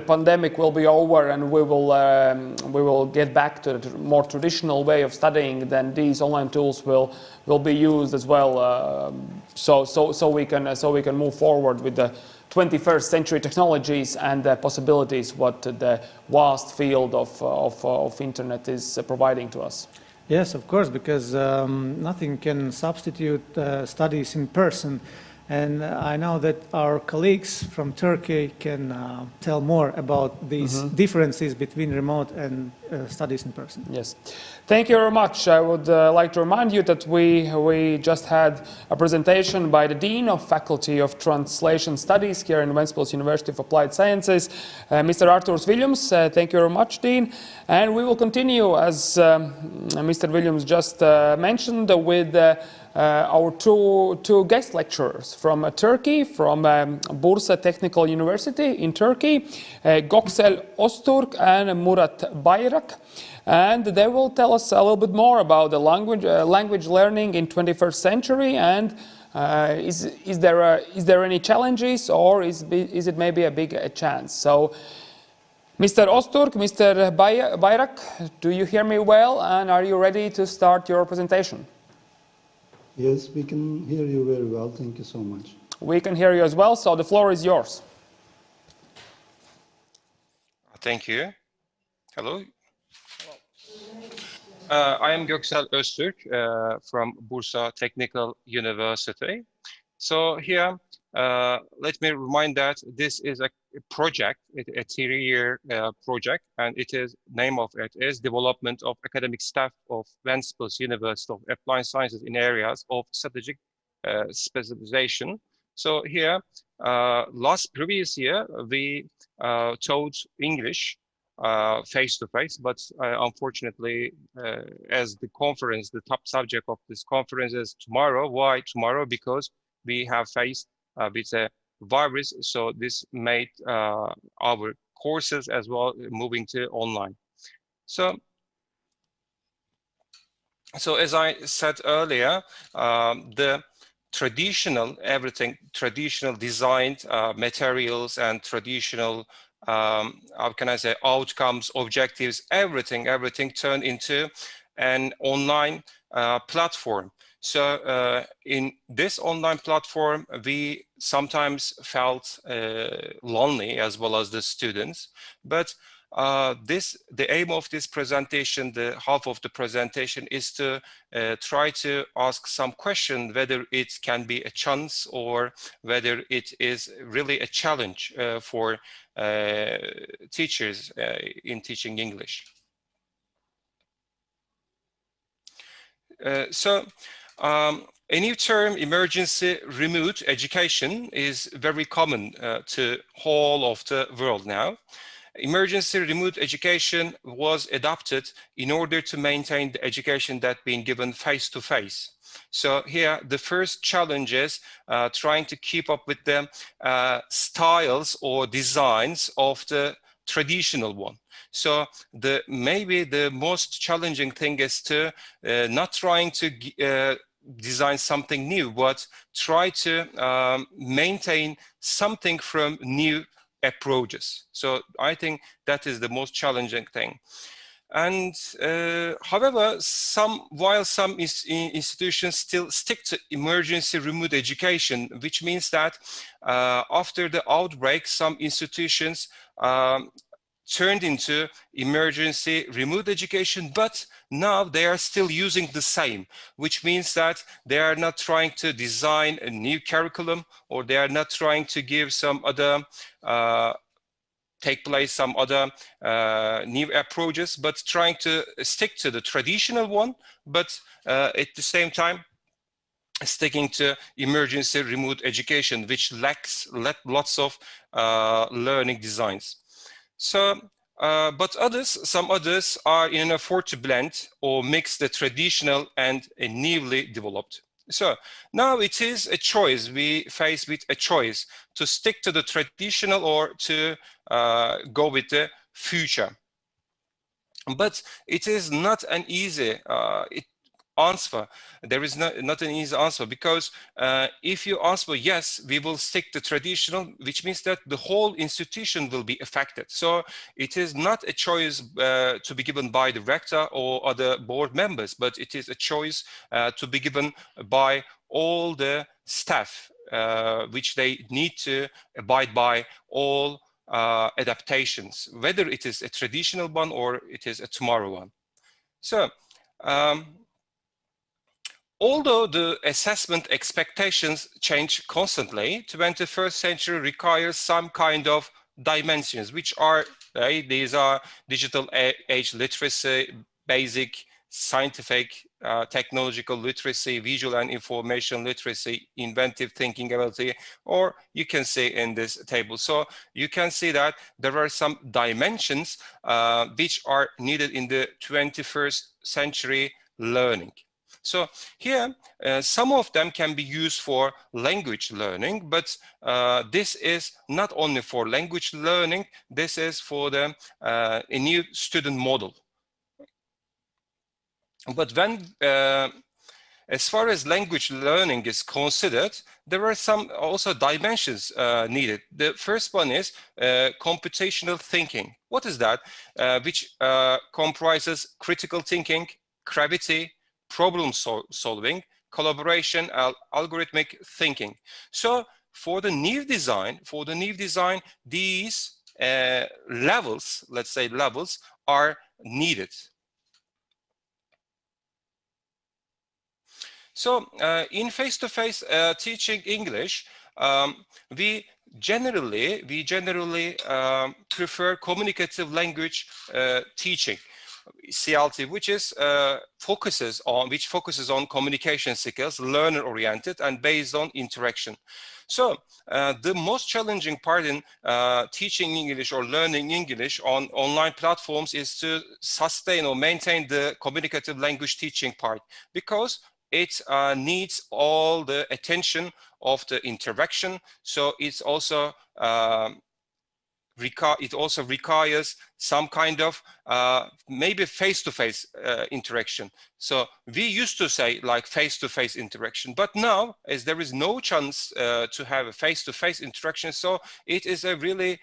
pandemic will be over and we will get back to the more traditional way of studying, then these online tools will be used as well. So we can move forward with the 21st century technologies and the possibilities what the vast field of internet is providing to us. Yes, of course, because nothing can substitute studies in person. And I know that our colleagues from Turkey can tell more about these differences between remote and studies in person. Yes. Thank you very much. I would like to remind you that we just had a presentation by the Dean of Faculty of Translation Studies here in Ventspils University of Applied Sciences, Mr. Artūrs Viļņums. Thank you very much, Dean. And we will continue, as Mr. Viļņums just mentioned, with our two guest lecturers from Turkey, from Bursa Technical University in Turkey, Göksel Öztürk and Murat Bayram. Bairak, and they will tell us a little bit more about the language learning in 21st century, and is there any challenges, or is it maybe a big chance? So, Mr. Osturk, Mr. Bairak, do you hear me well, and are you ready to start your presentation? Yes, we can hear you very well. Thank you so much. We can hear you as well, so the floor is yours. Thank you. Hello. I am Göksel Öztürk from Bursa Technical University. So here, let me remind that this is a project, a 3-year project, and name of it is Development of Academic Staff of Ventspils University of Applied Sciences in Areas of Strategic Specialization. So here, previous year, we taught English face-to-face, but unfortunately, as the top subject of this conference is tomorrow. Why tomorrow? Because we have faced with a virus, so this made our courses as well moving to online. So as I said earlier, the traditional designed materials and traditional how can I say, outcomes, objectives, everything turned into an online platform. So in this online platform, we sometimes felt lonely, as well as the students, but the aim of this presentation, the half of the presentation, is to try to ask some question, whether it can be a chance or whether it is really a challenge for teachers in teaching English. A new term, emergency remote education, is very common to whole of the world now. Emergency remote education was adopted in order to maintain the education that being given face-to-face. So here, the first challenge is trying to keep up with the styles or designs of the traditional one. So maybe the most challenging thing is to not trying to design something new, but try to maintain something from new approaches. So I think that is the most challenging thing. And however, while some institutions still stick to emergency remote education, which means that after the outbreak, some institutions turned into emergency remote education, but now they are still using the same, which means that they are not trying to design a new curriculum, or they are not trying to give some other some other new approaches, but trying to stick to the traditional one, but at the same time sticking to emergency remote education, which lacks lots of learning designs. So, but some others are in an effort to blend or mix the traditional and a newly developed. So now it is a choice. We face with a choice to stick to the traditional or to go with the future. But it is not an easy answer. There is not an easy answer, because if you answer yes, we will stick to traditional, which means that the whole institution will be affected. So it is not a choice to be given by the rector or other board members, but it is a choice to be given by all the staff, which they need to abide by all adaptations, whether it is a traditional one or it is a tomorrow one. So although the assessment expectations change constantly, 21st century requires some kind of dimensions, which are, these are digital age literacy, basic scientific, technological literacy, visual and information literacy, inventive thinking ability, or you can see in this table. So you can see that there are some dimensions which are needed in the 21st century learning. So here, some of them can be used for language learning, but this is not only for language learning, this is for the a new student model. But when, as far as language learning is considered, there are some also dimensions needed. The first one is computational thinking. What is that? Which comprises critical thinking, creativity, problem solving, collaboration, algorithmic thinking. So for the new design, these levels, let's say levels, are needed. So in face-to-face teaching English, we generally prefer communicative language teaching, CLT, which focuses on communication skills, learner-oriented and based on interaction. So the most challenging part in teaching English or learning English on online platforms is to sustain or maintain the communicative language teaching part, because it needs all the attention of the interaction. So it also requires some kind of maybe face-to-face interaction. So we used to say like face-to-face interaction, but now, as there is no chance to have a face-to-face interaction, so it is a really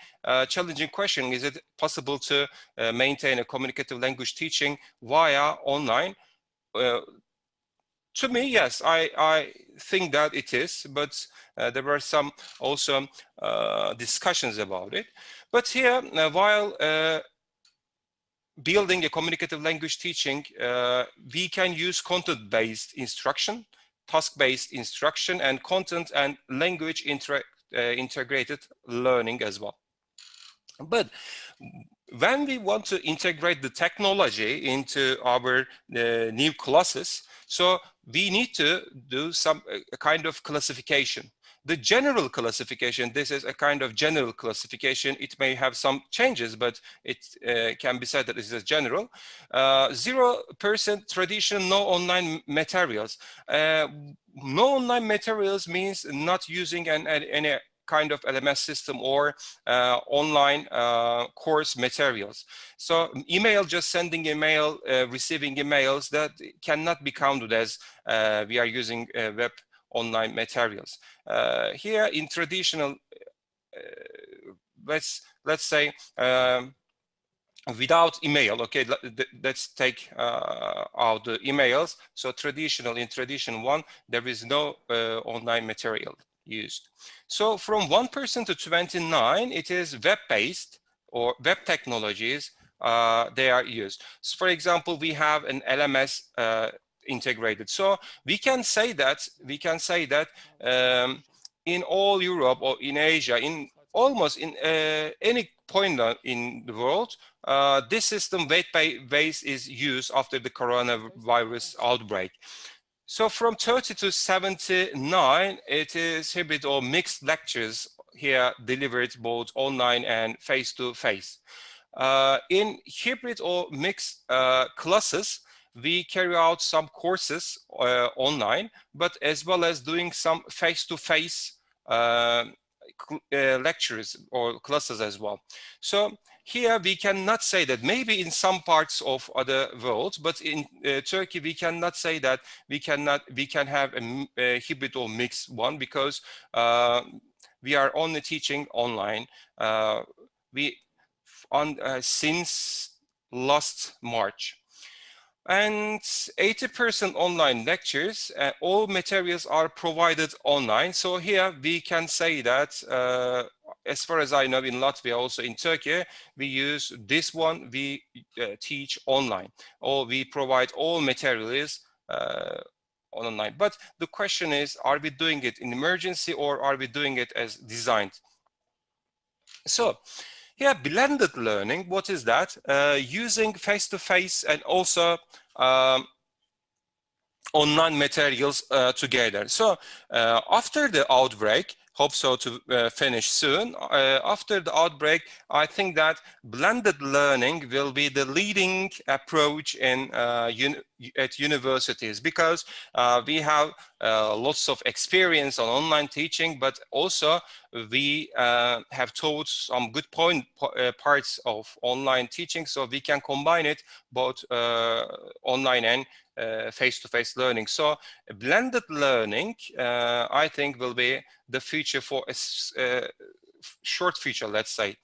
challenging question. Is it possible to maintain a communicative language teaching via online? To me, yes, I think that it is, but there were some also discussions about it. But here, while building a communicative language teaching, we can use content-based instruction, task-based instruction, and content and language integrated learning as well. But when we want to integrate the technology into our new classes, so we need to do some kind of classification. The general classification, this is a kind of general classification. It may have some changes, but it can be said that this is general. 0% traditional, no online materials. No online materials means not using any kind of LMS system or online course materials. So email, just sending email, receiving emails, that cannot be counted as we are using web online materials. Here in traditional, let's say without email, okay, let's take out the emails. So in tradition 1, there is no online material used. So from 1% to 29, it is web-based or web technologies they are used. So for example, we have an LMS integrated. So we can say that in all Europe or in Asia, in almost in any point in the world, this system web-based is used after the coronavirus outbreak. So from 30 to 79, it is hybrid or mixed lectures here delivered both online and face-to-face. In hybrid or mixed classes, we carry out some courses online, but as well as doing some face-to-face lectures or classes as well. So here we cannot say that, maybe in some parts of other world, but in Turkey we cannot say that we can have a hybrid or mixed one, because we are only teaching online. Since last March. And 80% online lectures, all materials are provided online. So here we can say that, as far as I know, in Latvia, also in Turkey, we use this one, we teach online, or we provide all materials online. But the question is, are we doing it in emergency or are we doing it as designed? So, yeah, blended learning, what is that? Using face-to-face and also online materials together. So after the outbreak, hope so to finish soon. After the outbreak, I think that blended learning will be the leading approach in at universities, because we have lots of experience on online teaching, but also we have taught some good parts of online teaching, so we can combine it both online and face-to-face learning. So blended learning, I think, will be the future for a short future, let's say.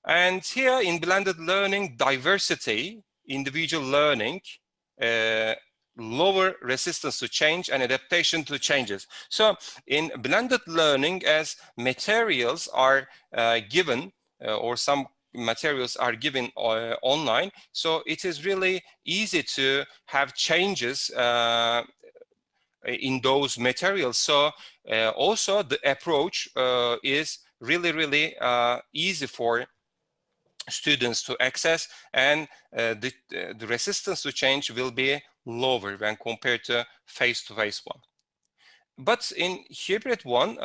And here in blended learning, diversity, individual learning, lower resistance to change and adaptation to changes. So in blended learning, as materials are given, or some materials are given online, so it is really easy to have changes in those materials. So also the approach is really easy for students to access, and the resistance to change will be lower when compared to face-to-face one. But in hybrid one,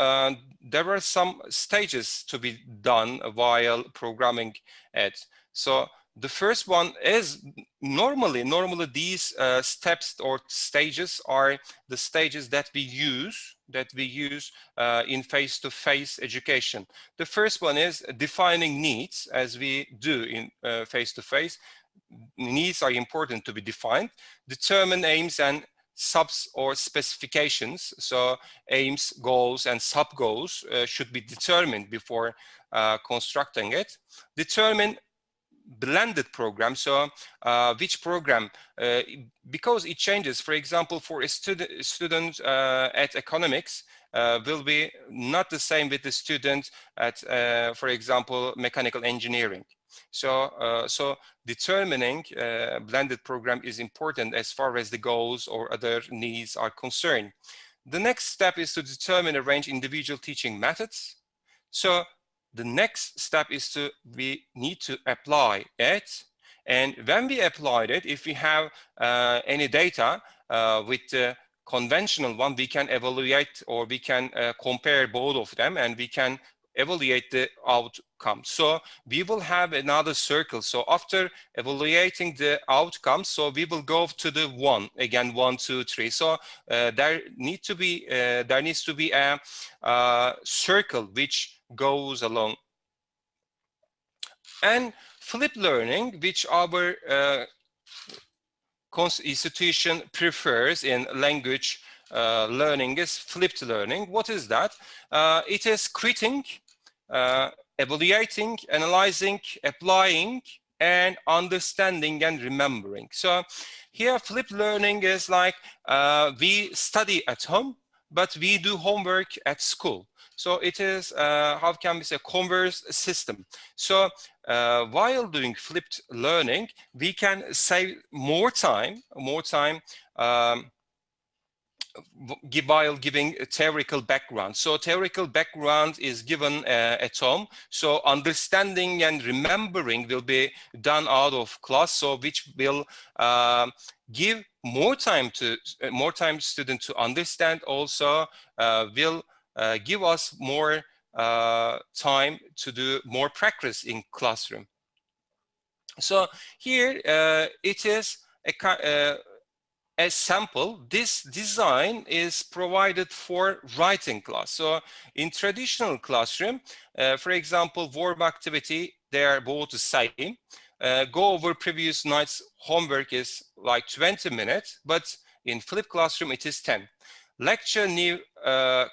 there are some stages to be done while programming it. So the first one is normally these steps or stages are the stages that we use in face-to-face education. The first one is defining needs, as we do in face-to-face. Needs are important to be defined. Determine aims and subs or specifications. So aims, goals, and sub-goals should be determined before constructing it. Determine blended program. So which program, because it changes. For example, for a student at economics will be not the same with the student at, for example, mechanical engineering. So so determining blended program is important as far as the goals or other needs are concerned. The next step is to determine and arrange individual teaching methods. So the next step is we need to apply it. And when we applied it, if we have any data with the conventional one, we can evaluate, or we can compare both of them, and we can evaluate the outcome. So we will have another circle. So after evaluating the outcome, so we will go to the 1 again, 1, 2, 3. So there needs to be a circle which goes along. And flipped learning, which our institution prefers in language learning, is flipped learning. What is that? It is critiquing, evaluating, analyzing, applying, and understanding and remembering. So here flipped learning is like we study at home, but we do homework at school. So it is, how can we say, converse system. So while doing flipped learning, we can save more time while giving a theoretical background. So theoretical background is given at home. So understanding and remembering will be done out of class. So which will give more time student to understand. Also will give us more time to do more practice in classroom. So here it is a sample. This design is provided for writing class. So in traditional classroom, for example, verb activity, they are both the same. Go over previous night's homework is like 20 minutes, but in flipped classroom, it is 10. Lecture new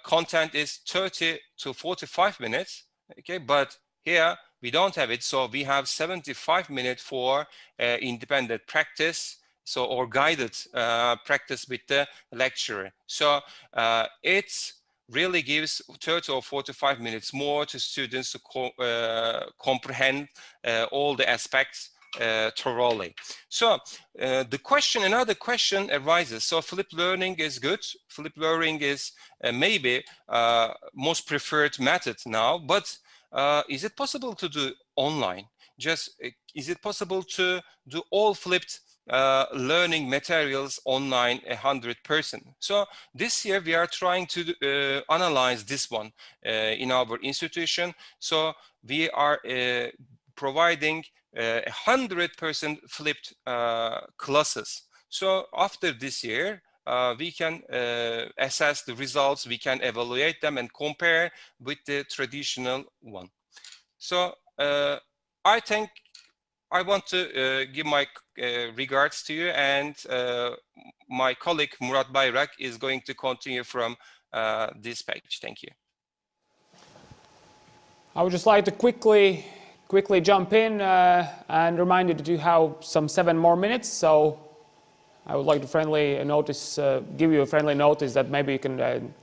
content is 30 to 45 minutes, okay, but here we don't have it, so we have 75 minutes for independent practice, so or guided practice with the lecturer. So it really gives 30 or 45 minutes more to students to comprehend all the aspects thoroughly. So another question arises. So flipped learning is good. Flipped learning is maybe most preferred method now, but is it possible to do online? Is it possible to do all flipped learning materials online 100%? So this year we are trying to analyze this one in our institution. So we are providing 100% flipped classes. So after this year, we can assess the results, we can evaluate them and compare with the traditional one. So I think I want to give my regards to you, and my colleague Murat Bayrak is going to continue from this page. Thank you. I would just like to quickly jump in and remind you that you have some 7 more minutes. So I would like to give you a friendly notice that maybe you can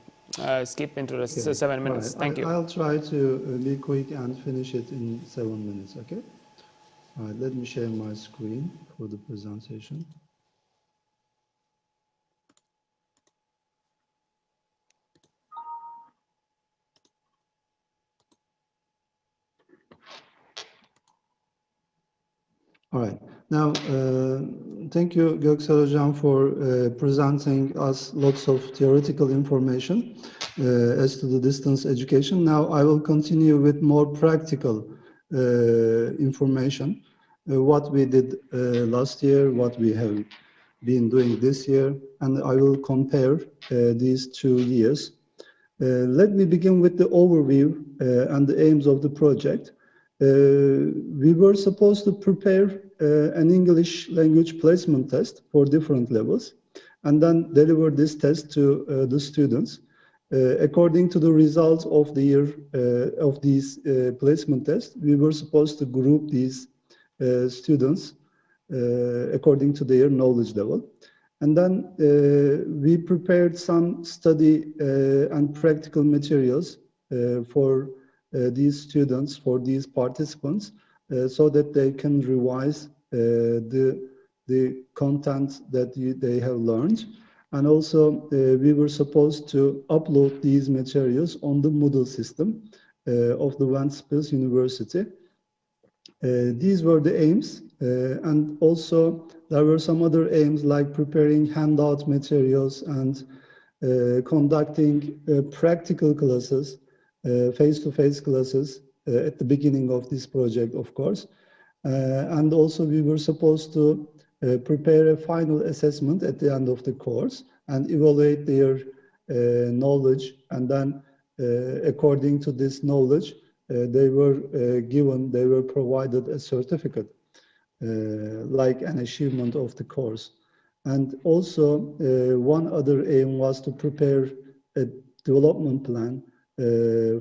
skip into the 7 minutes. Right. Thank you. I'll try to be quick and finish it in 7 minutes, okay? All right, let me share my screen for the presentation. All right. Now, thank you, Göksel Hocam, for presenting us lots of theoretical information as to the distance education. Now, I will continue with more practical information, what we did last year, what we have been doing this year, and I will compare these 2 years. Let me begin with the overview and the aims of the project. We were supposed to prepare an English language placement test for different levels and then deliver this test to the students. According to the results of the year of these placement tests, we were supposed to group these students according to their knowledge level. And then we prepared some study and practical materials for these students, for these participants, so that they can revise the content that they have learned. And also we were supposed to upload these materials on the Moodle system of the Ventspils University. These were the aims, and also there were some other aims like preparing handout materials and conducting practical classes, face-to-face classes at the beginning of this project, of course. And also we were supposed to prepare a final assessment at the end of the course and evaluate their knowledge. And then according to this knowledge, they were provided a certificate, like an achievement of the course. And also one other aim was to prepare a development plan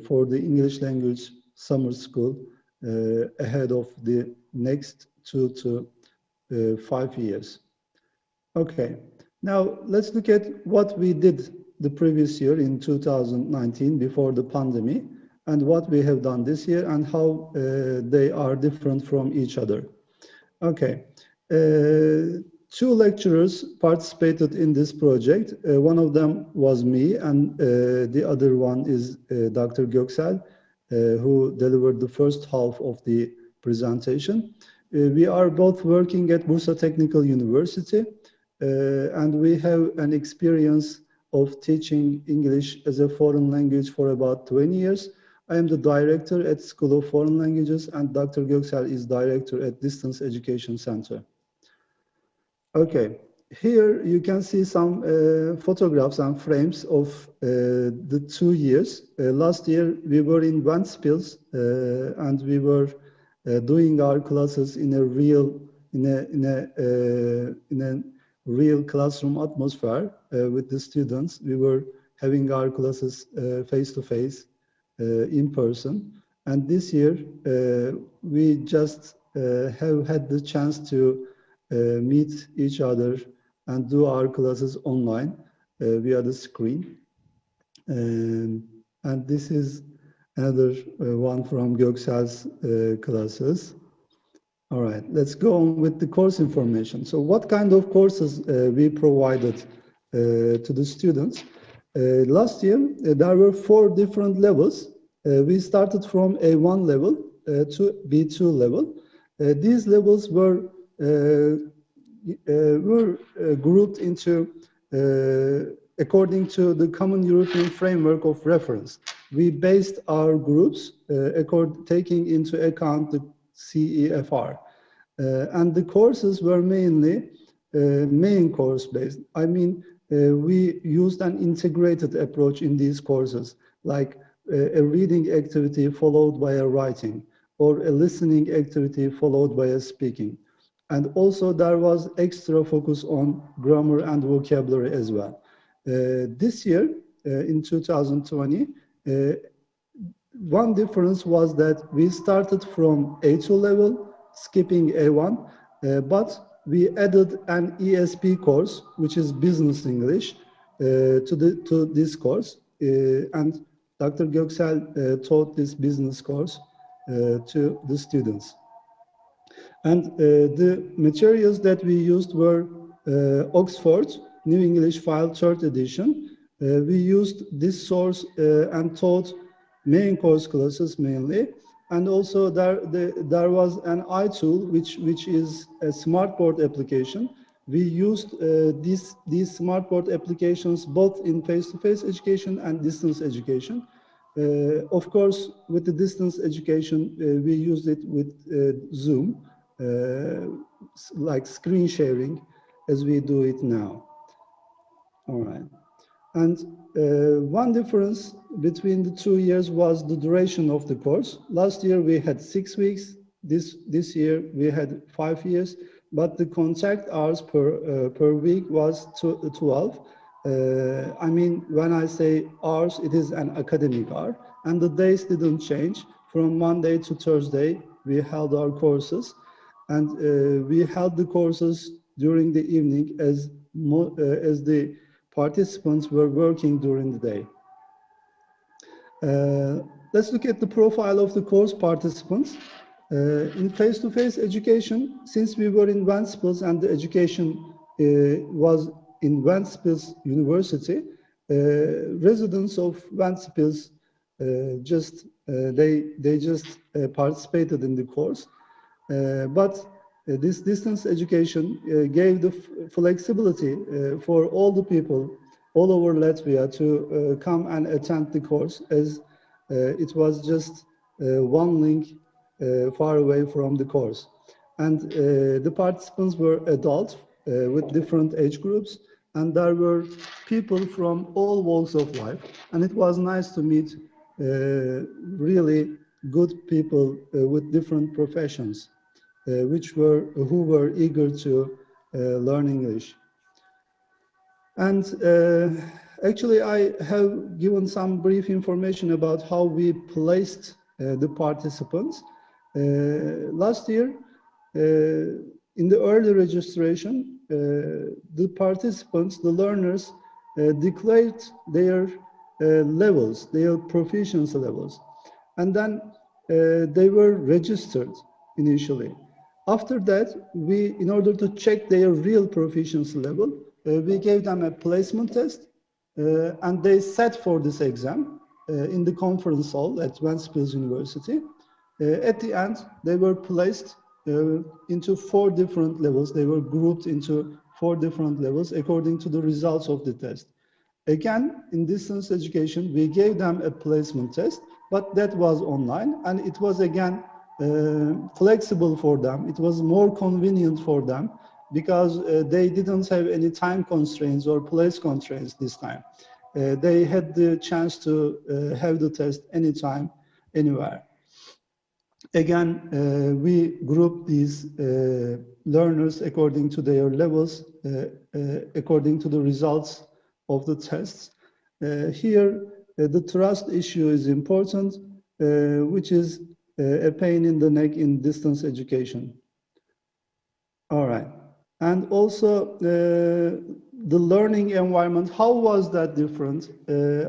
for the English language summer school ahead of the next 2 to 5 years. Okay, now let's look at what we did the previous year in 2019 before the pandemic, and what we have done this year and how they are different from each other. Okay, 2 lecturers participated in this project. One of them was me, and the other one is Dr. Göksel, who delivered the first half of the presentation. We are both working at Bursa Technical University, and we have an experience of teaching English as a foreign language for about 20 years. I am the director at School of Foreign Languages, and Dr. Göksel is director at Distance Education Center. Okay, here you can see some photographs and frames of the 2 years. Last year we were in Ventspils, and we were doing our classes in a real classroom atmosphere with the students. We were having our classes face to face, in person. And this year we just have had the chance to meet each other and do our classes online via the screen. And this is another one from Göksel's classes. All right, let's go on with the course information. So what kind of courses we provided to the students? Last year, there were 4 different levels. We started from A1 level to B2 level. These levels were grouped into according to the Common European Framework of Reference. We based our groups taking into account the CEFR. And the courses were mainly main course based. I mean, we used an integrated approach in these courses, like a reading activity followed by a writing, or a listening activity followed by a speaking. And also there was extra focus on grammar and vocabulary as well. This year, in 2020, one difference was that we started from A2 level, skipping A1, but we added an ESP course, which is Business English, to this course. And Dr. Göksel taught this business course to the students. And the materials that we used were Oxford New English File 3rd edition. We used this source and taught main course classes mainly. And also there was an iTool, which is a smartboard application. We used these smartboard applications both in face-to-face education and distance education. Of course, with the distance education, we used it with Zoom, like screen sharing, as we do it now. All right. And one difference between the 2 years was the duration of the course. Last year we had 6 weeks. This year we had 5 years, but the contact hours per week was 12. I mean, when I say hours, it is an academic hour, and the days didn't change. From Monday to Thursday, we held our courses, and we held the courses during the evening as the participants were working during the day. Let's look at the profile of the course participants. In face-to-face education, since we were in Ventspils and the education was in Ventspils University, residents of Ventspils they just participated in the course. But this distance education gave the flexibility for all the people all over Latvia to come and attend the course, as it was just one link far away from the course. And the participants were adults with different age groups, and there were people from all walks of life. And it was nice to meet really good people with different professions, who were eager to learn English. And actually, I have given some brief information about how we placed the participants. Last year, in the early registration, the participants, the learners, declared their levels, their proficiency levels, and then they were registered initially. After that, in order to check their real proficiency level, we gave them a placement test, and they sat for this exam in the conference hall at Ventspils University. At the end, they were placed into 4 different levels. They were grouped into 4 different levels according to the results of the test. Again, in distance education, we gave them a placement test, but that was online, and it was again flexible for them. It was more convenient for them because they didn't have any time constraints or place constraints this time. They had the chance to have the test anytime, anywhere. Again, we grouped these learners according to their levels, according to the results of the tests. Here, the trust issue is important, which is a pain in the neck in distance education. All right. And also the learning environment, how was that different?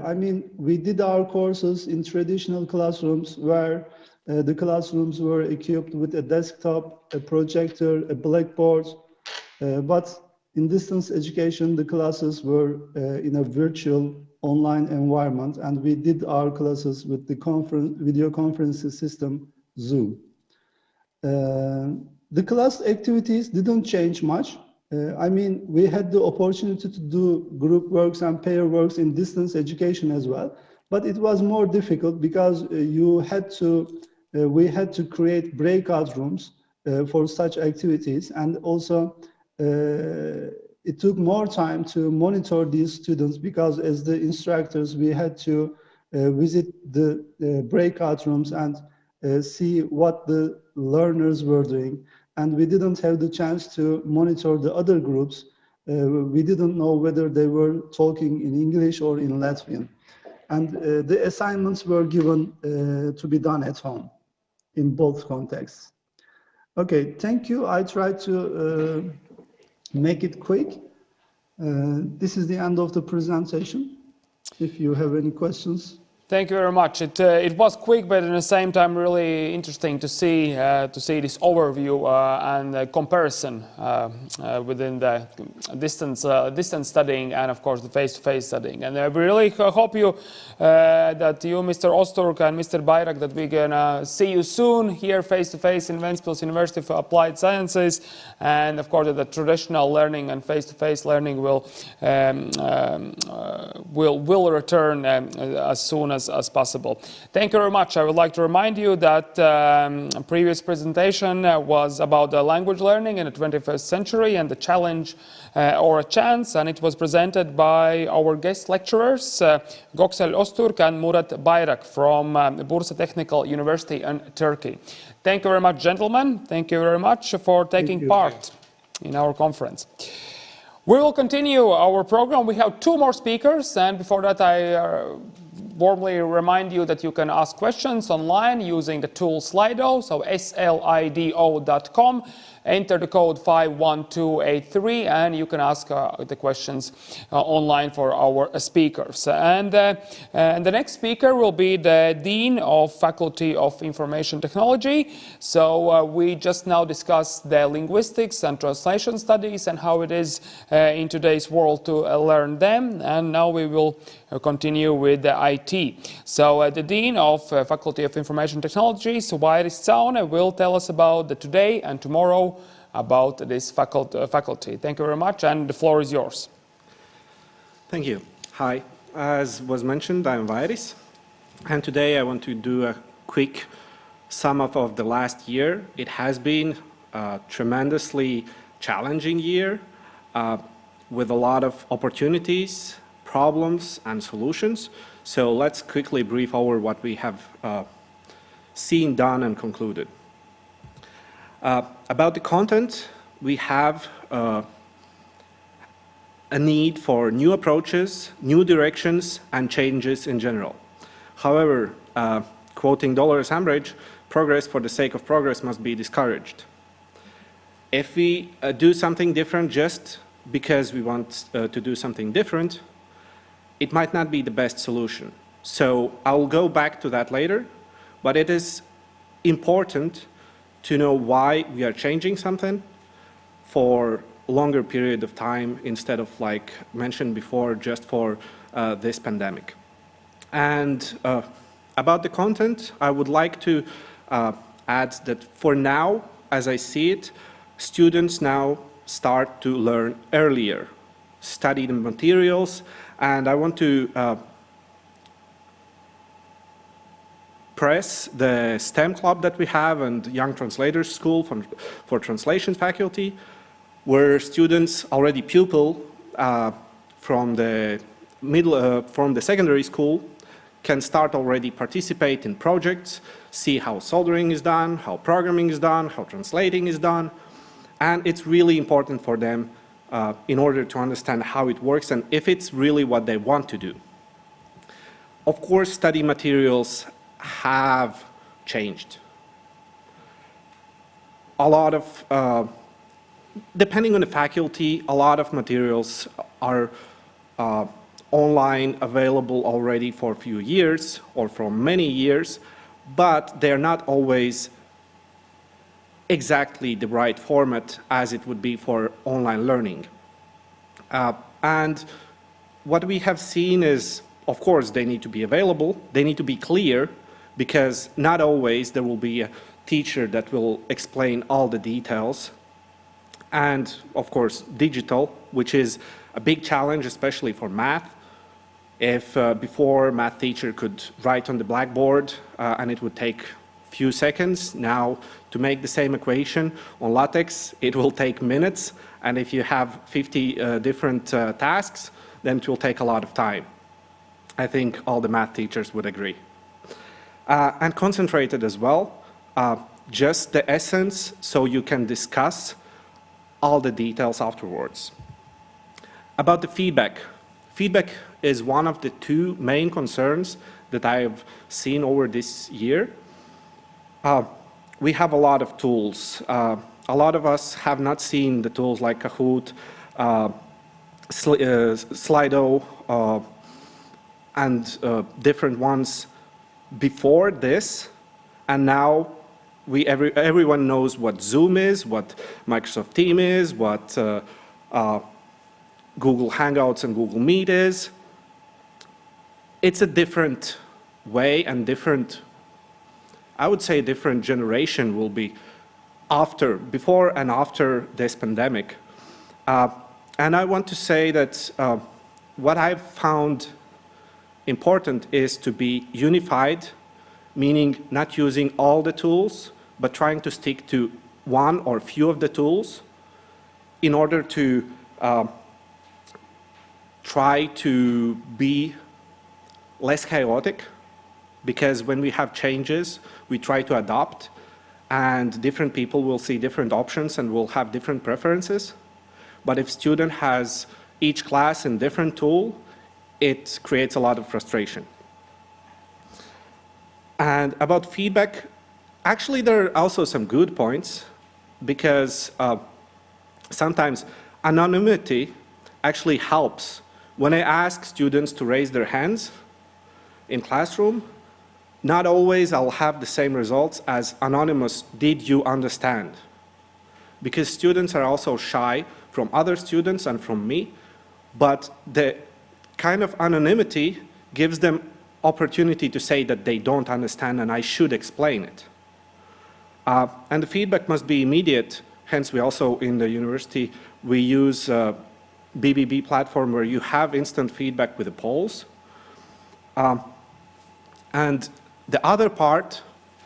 I mean, we did our courses in traditional classrooms where the classrooms were equipped with a desktop, a projector, a blackboard, but in distance education, the classes were in a virtual online environment, and we did our classes with the video conferencing system, Zoom. The class activities didn't change much. I mean, we had the opportunity to do group works and pair works in distance education as well, but it was more difficult because we had to create breakout rooms for such activities, and also it took more time to monitor these students because as the instructors, we had to visit the breakout rooms and see what the learners were doing. And we didn't have the chance to monitor the other groups. We didn't know whether they were talking in English or in Latvian. And the assignments were given to be done at home in both contexts. Okay, thank you. I tried to make it quick. This is the end of the presentation. If you have any questions. Thank you very much. It was quick, but at the same time really interesting to see this overview and comparison within the distance studying and of course the face-to-face studying. And I really hope that you, Mr. Osturk and Mr. Bayrak, that we're gonna see you soon here face-to-face in Ventspils University for Applied Sciences, and of course the traditional learning and face-to-face learning will return as soon as possible. Thank you very much. I would like to remind you that a previous presentation was about the language learning in the 21st century and the challenge or a chance, and it was presented by our guest lecturers, Göksel Osturk and Murat Bayrak from Bursa Technical University in Turkey. Thank you very much, gentlemen. Thank you very much for taking part in our conference. We will continue our program. We have 2 more speakers, and before that I warmly remind you that you can ask questions online using the tool Slido, so slido.com. Enter the code 51283 and you can ask the questions online for our speakers. And the next speaker will be the Dean of Faculty of Information Technology. So we just now discussed the linguistics and translation studies and how it is in today's world to learn them. And now we will continue with the IT. So the Dean of Faculty of Information Technology, Vairis Caune, will tell us about the today and tomorrow about this faculty. Thank you very much, and the floor is yours. Thank you. Hi, as was mentioned, I'm Vairis, and today I want to do a quick sum up of the last year. It has been a tremendously challenging year with a lot of opportunities, problems, and solutions. So let's quickly brief over what we have seen, done, and concluded. About the content, we have a need for new approaches, new directions, and changes in general. However, quoting Dolores Umbridge, progress for the sake of progress must be discouraged. If we do something different just because we want to do something different, it might not be the best solution. So I'll go back to that later, but it is important to know why we are changing something for a longer period of time instead of, like mentioned before, just for this pandemic. And about the content, I would like to add that for now, as I see it, students now start to learn earlier, study the materials, and I want to press the STEM club that we have and Young Translators School for Translation Faculty, where students already pupil from the secondary school can start already participate in projects, see how soldering is done, how programming is done, how translating is done, and it's really important for them in order to understand how it works and if it's really what they want to do. Of course, study materials have changed. A lot of, depending on the faculty, a lot of materials are online, available already for a few years or for many years, but they're not always exactly the right format as it would be for online learning. And what we have seen is, of course, they need to be available, they need to be clear, because not always there will be a teacher that will explain all the details. And of course, digital, which is a big challenge, especially for math. If before math teacher could write on the blackboard and it would take few seconds. Now, to make the same equation on LaTeX, it will take minutes. And if you have 50 different tasks, then it will take a lot of time. I think all the math teachers would agree. And concentrated as well, just the essence, so you can discuss all the details afterwards. About the feedback. Feedback is one of the two main concerns that I've seen over this year. We have a lot of tools. A lot of us have not seen the tools like Kahoot, Slido, and different ones before this, and now everyone knows what Zoom is, what Microsoft Teams is, what Google Hangouts and Google Meet is. It's a different way and different, I would say different generation will be before and after this pandemic. And I want to say that what I've found important is to be unified, meaning not using all the tools, but trying to stick to one or few of the tools in order to try to be less chaotic, because when we have changes, we try to adapt, and different people will see different options and will have different preferences. But if student has each class in different tool, it creates a lot of frustration. And about feedback, actually there are also some good points, because sometimes anonymity actually helps. When I ask students to raise their hands in classroom, not always I'll have the same results as anonymous, did you understand? Because students are also shy from other students and from me, but the kind of anonymity gives them opportunity to say that they don't understand and I should explain it. And the feedback must be immediate. Hence, we also in the university, we use BBB platform where you have instant feedback with the polls. And the other part,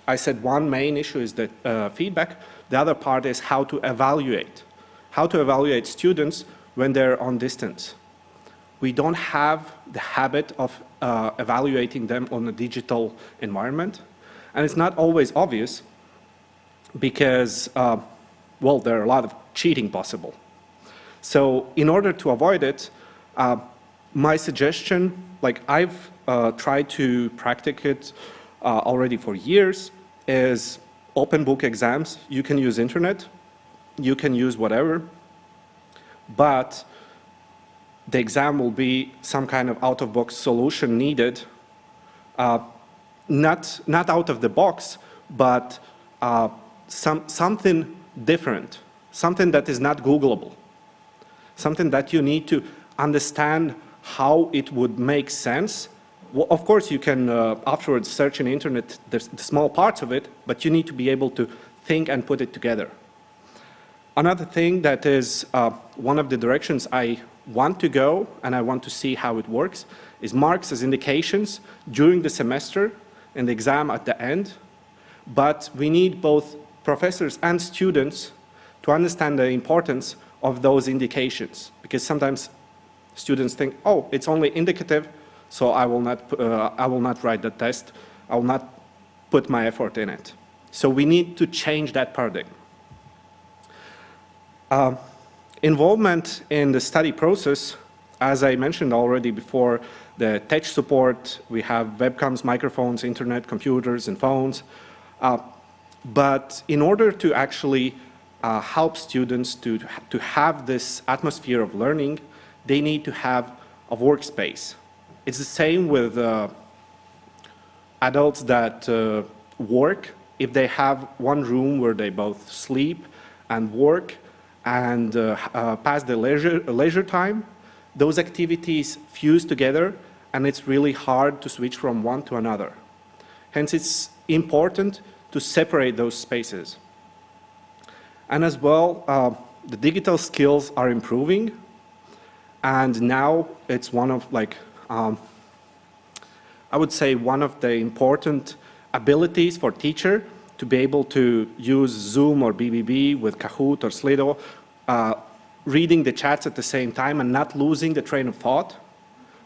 I said one main issue is the feedback. The other part is how to evaluate. How to evaluate students when they're on distance. We don't have the habit of evaluating them on a digital environment. And it's not always obvious because, well, there are a lot of cheating possible. So in order to avoid it, my suggestion, like I've tried to practice it already for years, is open book exams. You can use internet, you can use whatever, but the exam will be some kind of out-of-box solution needed, not out of the box, but something different, something that is not Googleable, something that you need to understand how it would make sense. Well, of course, you can afterwards search in the internet the small parts of it, but you need to be able to think and put it together. Another thing that is one of the directions I want to go, and I want to see how it works, is marks as indications during the semester and the exam at the end. But we need both professors and students to understand the importance of those indications, because sometimes students think, oh, it's only indicative, so I will not write the test, I will not put my effort in it. So we need to change that paradigm. Involvement in the study process, as I mentioned already before, the tech support, we have webcams, microphones, internet, computers, and phones. But in order to actually help students to have this atmosphere of learning, they need to have a workspace. It's the same with adults that work. If they have one room where they both sleep and work and pass the leisure time, those activities fuse together and it's really hard to switch from one to another. Hence, it's important to separate those spaces. And as well, the digital skills are improving, and now it's one of I would say one of the important abilities for teacher to be able to use Zoom or BBB with Kahoot or Slido, reading the chats at the same time and not losing the train of thought,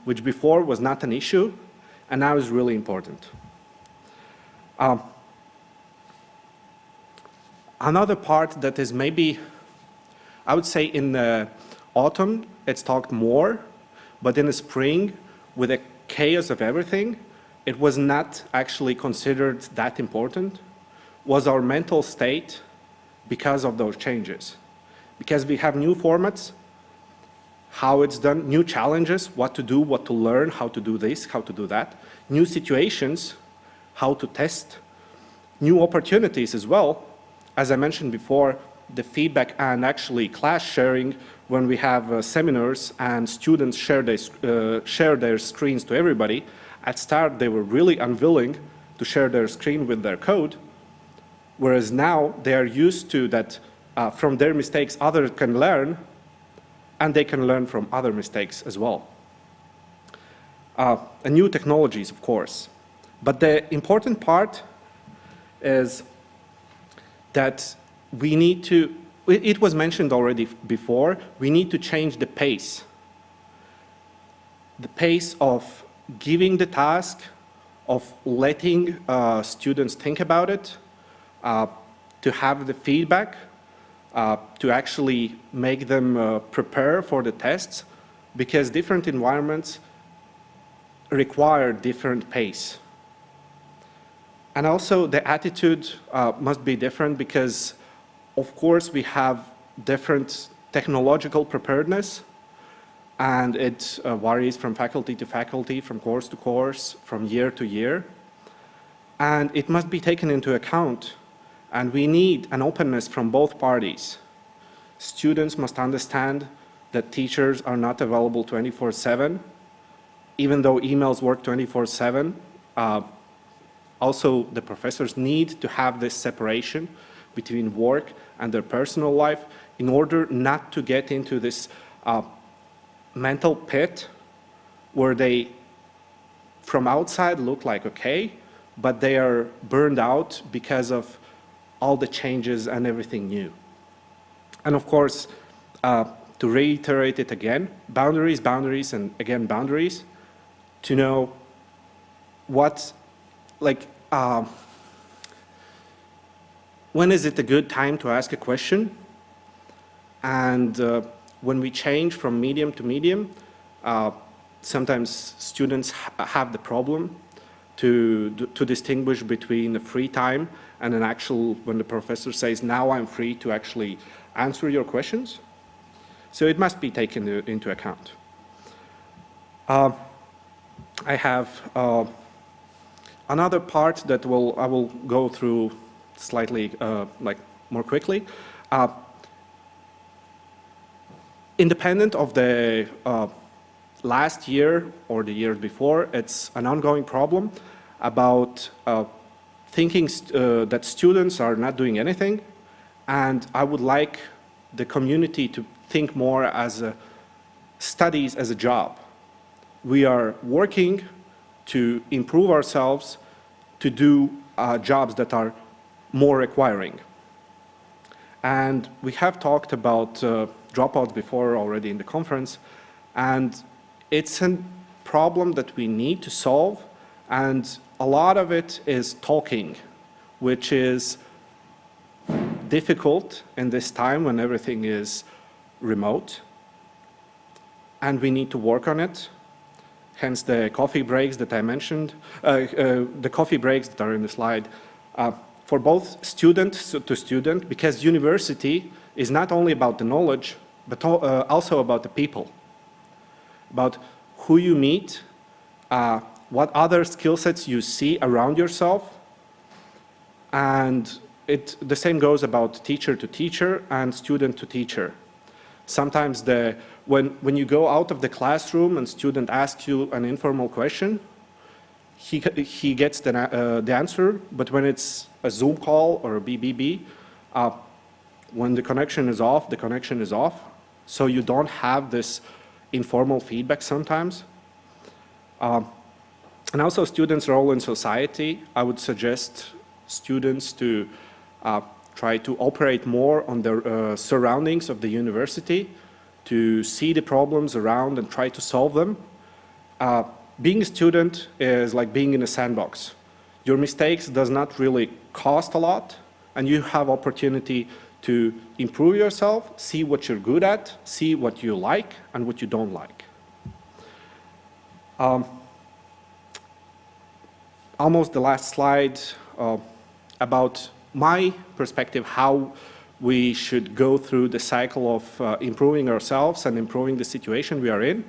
which before was not an issue, and now is really important. Another part that is maybe, I would say in the autumn, it's talked more, but in the spring, with the chaos of everything, it was not actually considered that important, was our mental state because of those changes. Because we have new formats, how it's done, new challenges, what to do, what to learn, how to do this, how to do that, new situations, how to test, new opportunities as well. As I mentioned before, the feedback and actually class sharing when we have seminars and students share their screens to everybody. At start, they were really unwilling to share their screen with their code, whereas now they are used to that from their mistakes others can learn, and they can learn from other mistakes as well. And new technologies, of course. But the important part is that we need to, it was mentioned already before, we need to change the pace. The pace of giving the task, of letting students think about it, to have the feedback, to actually make them prepare for the tests, because different environments require different pace. And also the attitude must be different because, of course, we have different technological preparedness, and it varies from faculty to faculty, from course to course, from year to year. And it must be taken into account, and we need an openness from both parties. Students must understand that teachers are not available 24/7, even though emails work 24/7. Also, the professors need to have this separation between work and their personal life in order not to get into this mental pit where they, from outside, look like okay, but they are burned out because of all the changes and everything new. And of course, to reiterate it again, boundaries, boundaries, and again boundaries, to know what, like, when is it a good time to ask a question? And when we change from medium to medium, sometimes students have the problem to distinguish between the free time and an actual, when the professor says, now I'm free to actually answer your questions. So it must be taken into account. I have another part that I will go through slightly like more quickly. Independent of the last year or the year before, it's an ongoing problem about thinking that students are not doing anything, and I would like the community to think more as studies as a job. We are working to improve ourselves, to do jobs that are more requiring. And we have talked about dropouts before already in the conference, and it's a problem that we need to solve, and a lot of it is talking, which is difficult in this time when everything is remote, and we need to work on it. Hence the coffee breaks that I mentioned, the coffee breaks that are in the slide, for both student to student, because university is not only about the knowledge, but also about the people, about who you meet, what other skill sets you see around yourself, and the same goes about teacher to teacher and student to teacher. Sometimes when you go out of the classroom and student asks you an informal question, he gets the answer, but when it's a Zoom call or a BBB, when the connection is off, the connection is off, so you don't have this informal feedback sometimes. And also students' role in society, I would suggest students to try to operate more on the surroundings of the university, to see the problems around and try to solve them. Being a student is like being in a sandbox. Your mistakes does not really cost a lot, and you have opportunity to improve yourself, see what you're good at, see what you like and what you don't like. Almost the last slide about my perspective, how we should go through the cycle of improving ourselves and improving the situation we are in.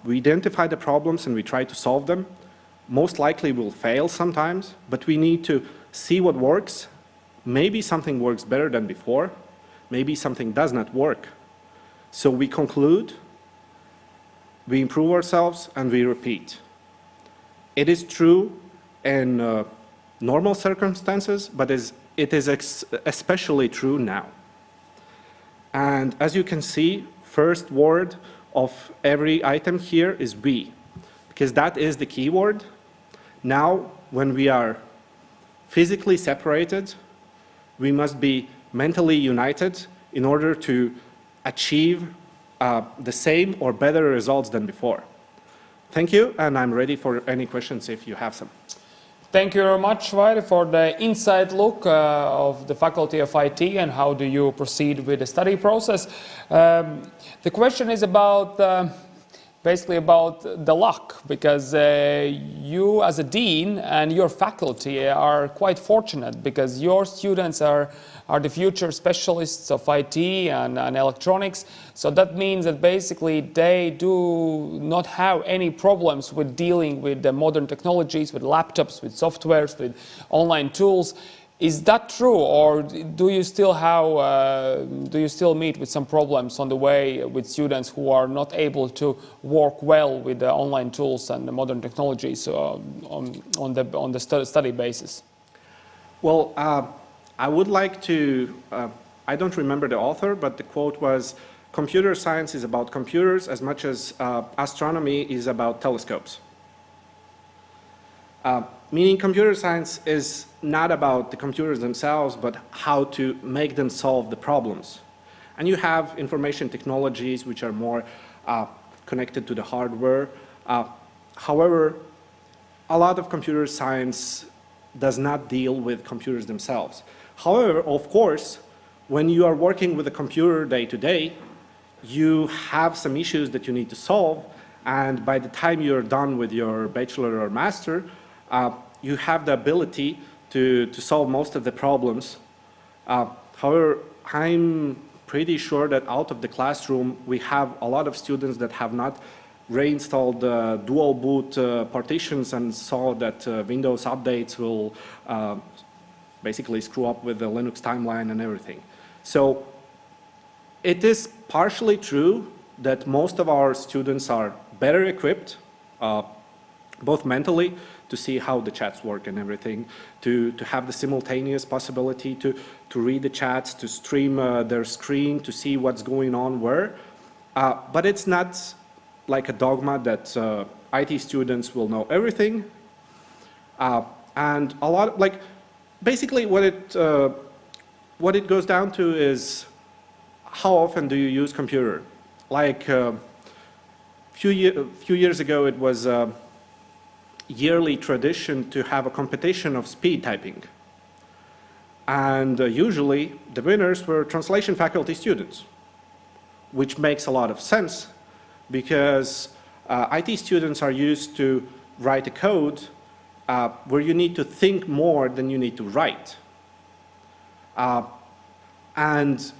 We identify the problems and we try to solve them. Most likely we'll fail sometimes, but we need to see what works. Maybe something works better than before. Maybe something does not work. So we conclude, we improve ourselves, and we repeat. It is true in normal circumstances, but it is especially true now. And as you can see, first word of every item here is we, because that is the key word. Now, when we are physically separated, we must be mentally united in order to achieve the same or better results than before. Thank you, and I'm ready for any questions if you have some. Thank you very much, Vairi, for the inside look of the Faculty of IT and how do you proceed with the study process. The question is about basically about the luck, because you as a dean and your faculty are quite fortunate because your students are the future specialists of IT and electronics. So that means that basically they do not have any problems with dealing with the modern technologies, with laptops, with softwares, with online tools. Is that true, or do you still meet with some problems on the way with students who are not able to work well with the online tools and the modern technologies on the study basis? Well, I would like to, I don't remember the author, but the quote was, computer science is about computers as much as astronomy is about telescopes. Meaning computer science is not about the computers themselves, but how to make them solve the problems. And you have information technologies which are more connected to the hardware. However, a lot of computer science does not deal with computers themselves. However, of course, when you are working with a computer day to day, you have some issues that you need to solve, and by the time you're done with your bachelor or master, you have the ability to solve most of the problems. However, I'm pretty sure that out of the classroom, we have a lot of students that have not reinstalled dual boot partitions and saw that Windows updates will basically screw up with the Linux timeline and everything. So it is partially true that most of our students are better equipped, both mentally, to see how the chats work and everything, to have the simultaneous possibility to read the chats, to stream their screen, to see what's going on where. But it's not like a dogma that IT students will know everything. And a lot of, like, basically what it goes down to is how often do you use computer? Like few years ago, it was yearly tradition to have a competition of speed typing. And usually the winners were translation faculty students, which makes a lot of sense because IT students are used to write a code where you need to think more than you need to write. And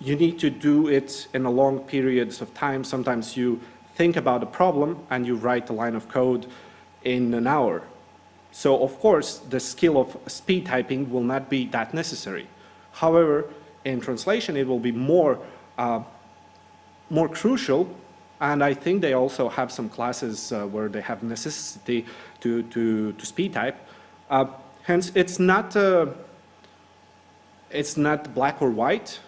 you need to do it in a long periods of time. Sometimes you think about a problem and you write a line of code in an hour. So of course, the skill of speed typing will not be that necessary. However, in translation, it will be more crucial, and I think they also have some classes where they have necessity to speed type. Hence, it's not black or white.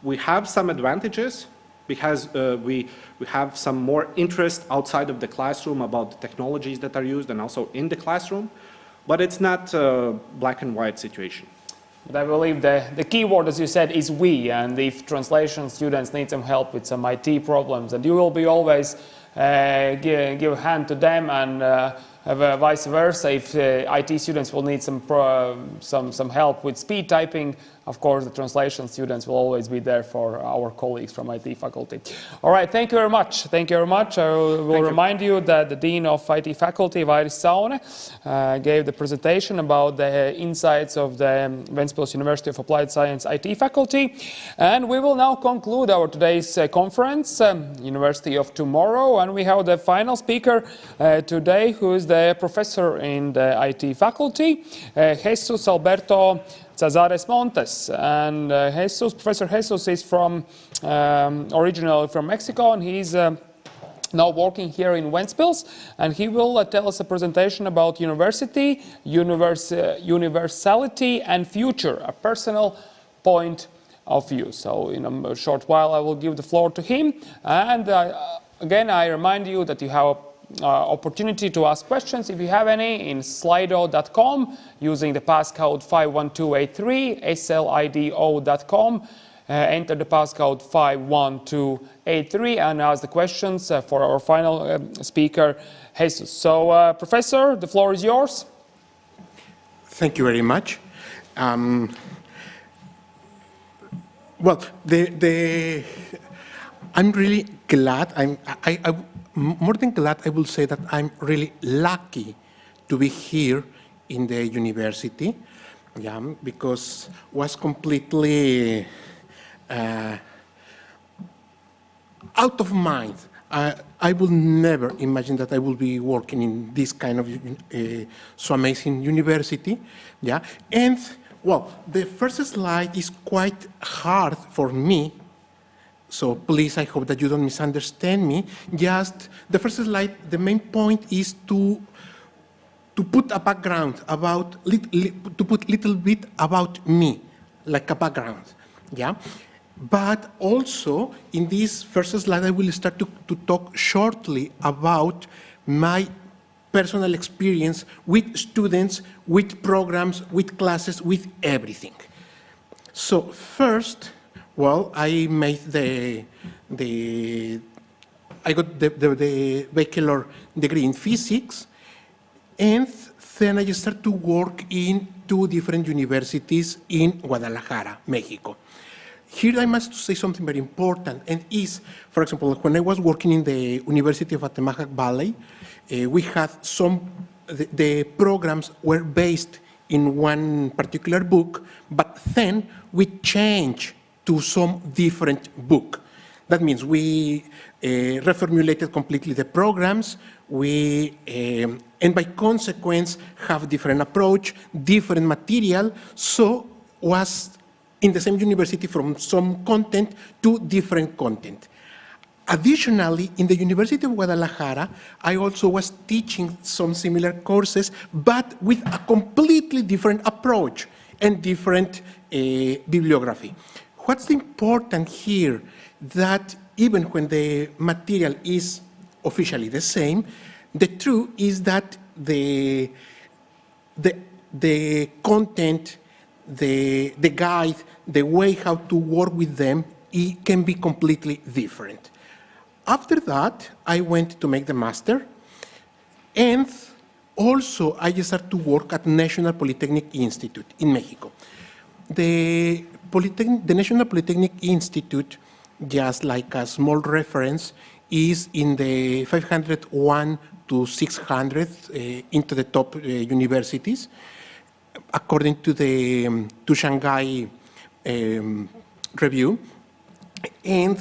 We have some advantages because we have some more interest outside of the classroom about the technologies that are used and also in the classroom. but it's not a black and white situation. But I believe the key word, as you said, is we. And if translation students need some help with some IT problems, and you will be always give a hand to them, and vice versa. If IT students will need some help with speed typing, of course, the translation students will always be there for our colleagues from IT faculty. All right, thank you very much. Thank you very much. I will remind you that the Dean of IT faculty, Vairis Saune, gave the presentation about the insights of the Ventspils University of Applied Science IT faculty. And we will now conclude our today's conference, University of Tomorrow. And we have the final speaker today, who is the professor in the IT faculty, Jesus Alberto Cazares Montes. And Professor Jesus is from originally from Mexico, and he's now working here in Ventspils, and he will tell us a presentation about university, universality and future, a personal point of view. So in a short while I will give the floor to him, and again I remind you that you have opportunity to ask questions if you have any in slido.com using the passcode 51283, slido.com. Enter the passcode 51283 and ask the questions for our final speaker, Jesus. So, Professor, the floor is yours. Thank you very much. Well, I'm really glad. More than glad, I will say that I'm really lucky to be here in the university, because was completely out of mind. I will never imagine that I will be working in this kind of so amazing university, And well, the first slide is quite hard for me. So please, I hope that you don't misunderstand me. Just the first slide, the main point is to put a background about, to put little bit about me, like a background, But also, in this first slide, I will start to talk shortly about my personal experience with students, with programs, with classes, with everything. So first, well, I made I got the bachelor degree in physics, and then I started to work in 2 different universities in Guadalajara, Mexico. Here I must say something very important, and is, for example, when I was working in the University of Atemajac Valley, we had the programs were based in one particular book, but then we changed to some different book. That means we reformulated completely the programs, and by consequence have different approach, different material, so was in the same university from some content to different content. Additionally, in the University of Guadalajara, I also was teaching some similar courses, but with a completely different approach and different bibliography. What's important here, that even when the material is officially the same, the truth is that the content, the guide, the way how to work with them, it can be completely different. After that, I went to make the master, and also I started to work at National Polytechnic Institute in Mexico. The National Polytechnic Institute, just like a small reference, is in the 501 to 600 into the top universities, according to the Shanghai review. And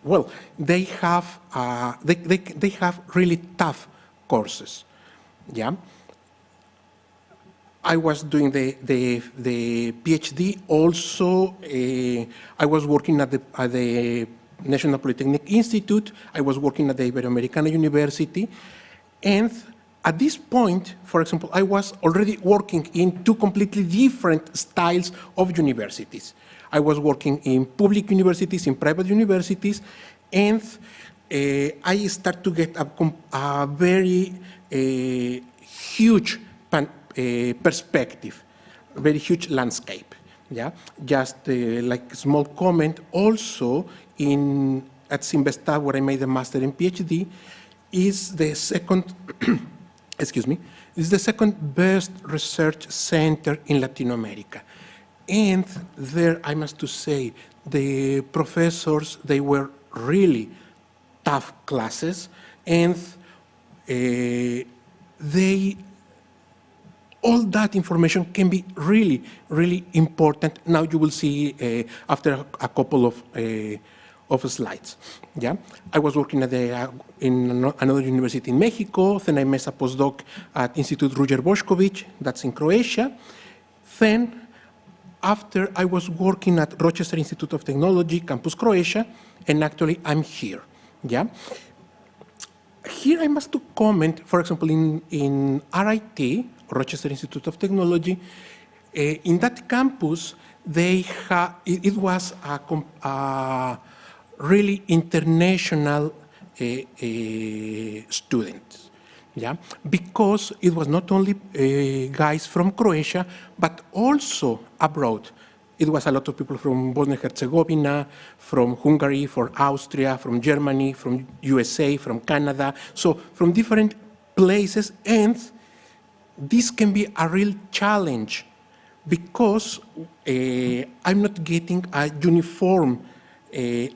well, they have really tough courses. I was doing the PhD. Also, I was working at the National Polytechnic Institute. I was working at the Iberoamericana University. And at this point, for example, I was already working in 2 completely different styles of universities. I was working in public universities, in private universities, and I started to get a very huge perspective, very huge landscape. Yeah, just like a small comment. Also, at Simvestab, where I made a master and PhD, is the second, excuse me, is the second best research center in Latin America. And there, I must to say, the professors, they were really tough classes, and all that information can be really, really important. Now you will see after a couple of slides. Yeah, I was working in another university in Mexico. Then I made a postdoc at Institute Ruđer Bošković, that's in Croatia. Then, after I was working at Rochester Institute of Technology, Campus Croatia, and actually I'm here. Yeah. Here I must to comment, for example, in RIT, Rochester Institute of Technology, in that campus, it was a really international students, yeah, because it was not only guys from Croatia, but also abroad. It was a lot of people from Bosnia and Herzegovina, from Hungary, from Austria, from Germany, from USA, from Canada, so from different places, and this can be a real challenge because I'm not getting a uniform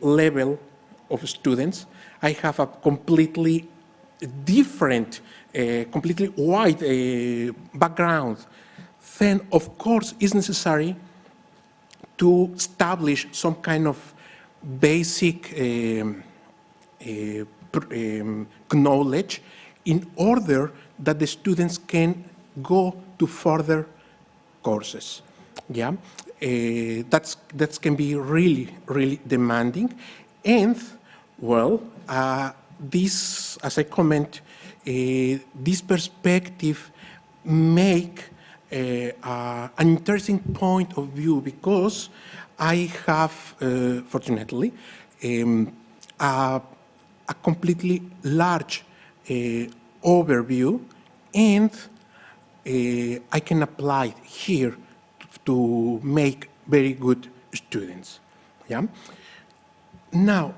level of students. I have a completely different, completely wide background. Then, of course, it's necessary to establish some kind of basic knowledge in order that the students can go to further courses. Yeah, that can be really, really demanding. And, well, this, as I comment, this perspective make an interesting point of view because I have, fortunately, a completely large overview, and I can apply it here to make very good students. Yeah. Now,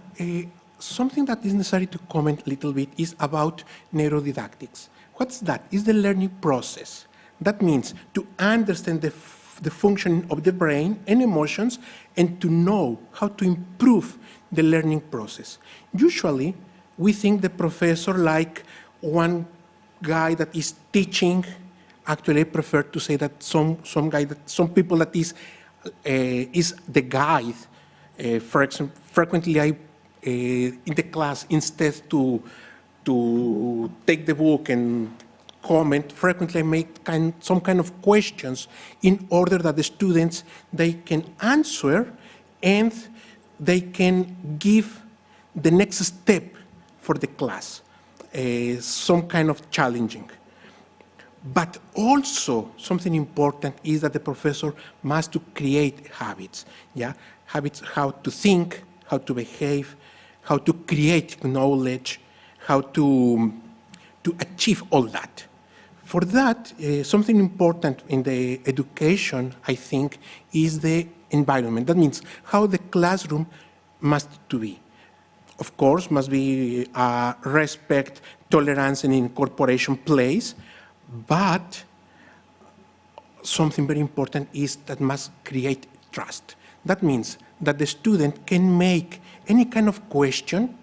something that is necessary to comment a little bit is about neurodidactics. What's that? It's the learning process. That means to understand the function of the brain and emotions and to know how to improve the learning process. Usually, we think the professor like one guy that is teaching. Actually, I prefer to say that some people that is the guide. For example, frequently I in the class, instead to take the book and comment, frequently I make some kind of questions in order that the students, they can answer and they can give the next step for the class, some kind of challenging. But also something important is that the professor must to create habits, yeah? Habits, how to think, how to behave, how to create knowledge, how to achieve all that. For that, something important in the education, I think, is the environment. That means how the classroom must to be. Of course, must be respect, tolerance, and incorporation place, but something very important is that must create trust. That means that the student can make any kind of question,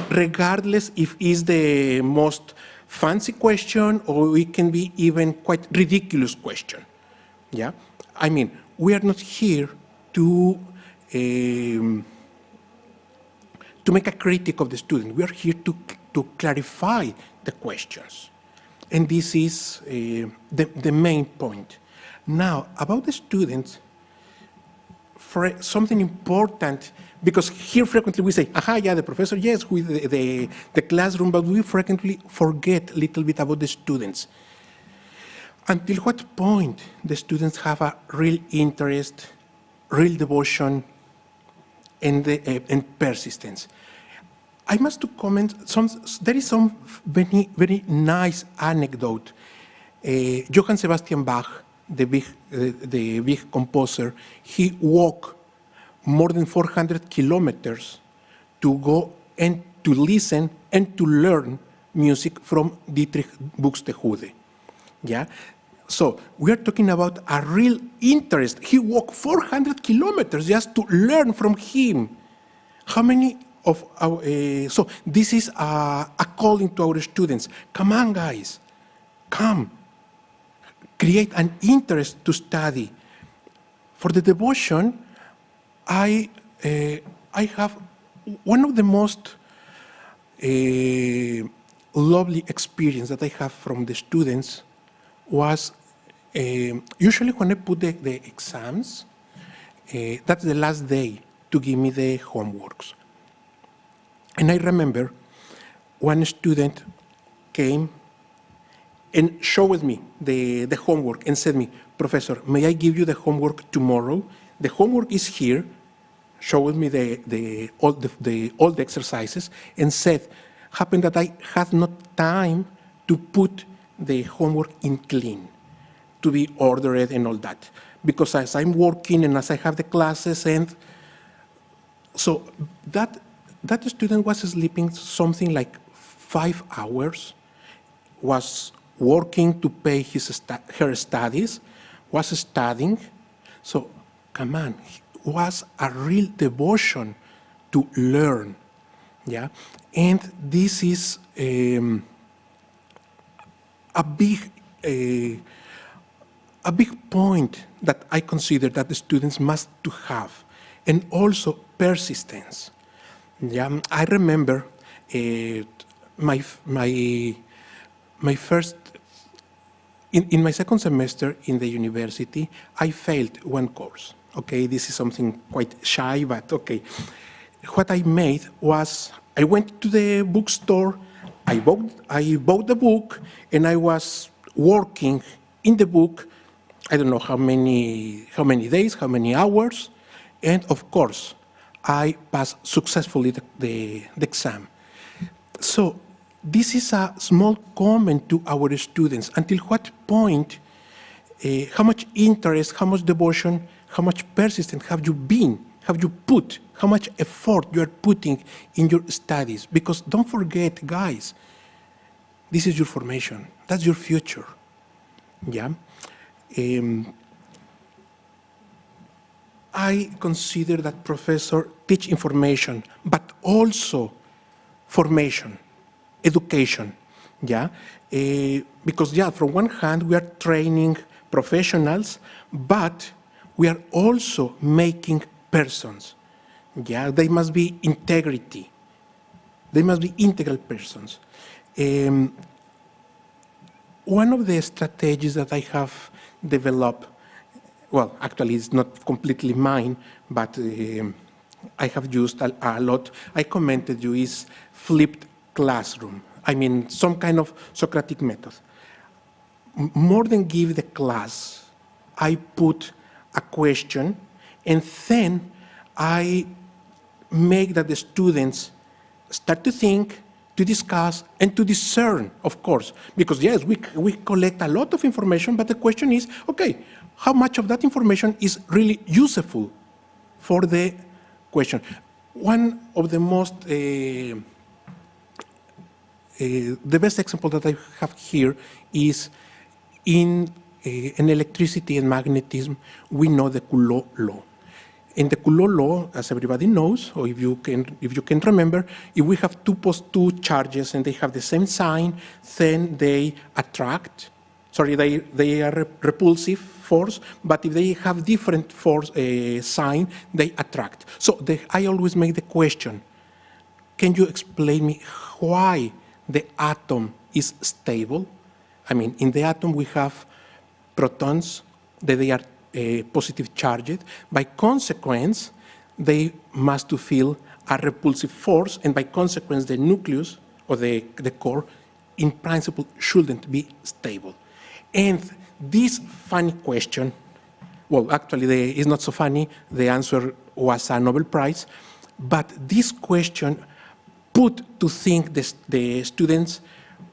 regardless if it's the most fancy question or it can be even quite ridiculous question. Yeah, I mean, we are not here to make a critic of the student. We are here to clarify the questions. And this is the main point. Now, about the students, for something important, because here frequently we say, aha, yeah, the professor, yes, with the classroom, but we frequently forget a little bit about the students. Until what point the students have a real interest, real devotion, and persistence. I must to comment, there is some very, very nice anecdote Johann Sebastian Bach, the big composer, he walked more than 400 kilometers to go and to listen and to learn music from Dietrich Buxtehude. Yeah? So we are talking about a real interest. He walked 400 kilometers just to learn from him. How many of our, so this is a calling to our students. Come on, guys, come. Create an interest to study. For the devotion, I have one of the most lovely experience that I have from the students was usually when I put the exams, that's the last day to give me the homeworks. And I remember one student came and showed me the homework and said me, Professor, may I give you the homework tomorrow? The homework is here, showed me all the exercises, and said, happened that I had not time to put the homework in clean, to be ordered and all that. Because as I'm working and as I have the classes, and so that student was sleeping something like 5 hours, was working to pay her studies, was studying. So, come on, it was a real devotion to learn, yeah? And this is a big point that I consider that the students must to have, and also persistence. Yeah, I remember my first, in my second semester in the university, I failed one course. Okay, this is something quite shy, but okay. What I made was, I went to the bookstore, I bought the book, and I was working in the book, I don't know how many days, how many hours, and of course, I passed successfully the exam. So this is a small comment to our students. Until what point, how much interest, how much devotion, how much persistence have you been, have you put, how much effort you are putting in your studies? Because don't forget, guys, this is your formation. That's your future. Yeah. I consider that professor teach information, but also formation, education, yeah? Because, yeah, from one hand, we are training professionals, but we are also making persons, yeah? They must be integrity. They must be integral persons. One of the strategies that I have developed, well, actually it's not completely mine, but I have used a lot, I commented you, is flipped classroom. I mean, some kind of Socratic method. More than give the class, I put a question, and then I make that the students start to think, to discuss, and to discern, of course. Because yes, we collect a lot of information, but the question is, okay, how much of that information is really useful for the question? One of the most, the best example that I have here is in electricity and magnetism, we know the Coulomb law. In the Coulomb law, as everybody knows, or if you can remember, if we have two charges and they have the same sign, then they attract. Sorry, they are repulsive force, but if they have different force sign, they attract. So I always make the question, can you explain me why the atom is stable? I mean, in the atom we have protons, that they are positive charged. By consequence, they must feel a repulsive force, and by consequence, the nucleus or the core, in principle, shouldn't be stable. And this funny question, well, actually, it's not so funny. The answer was a Nobel Prize, but this question put to think the students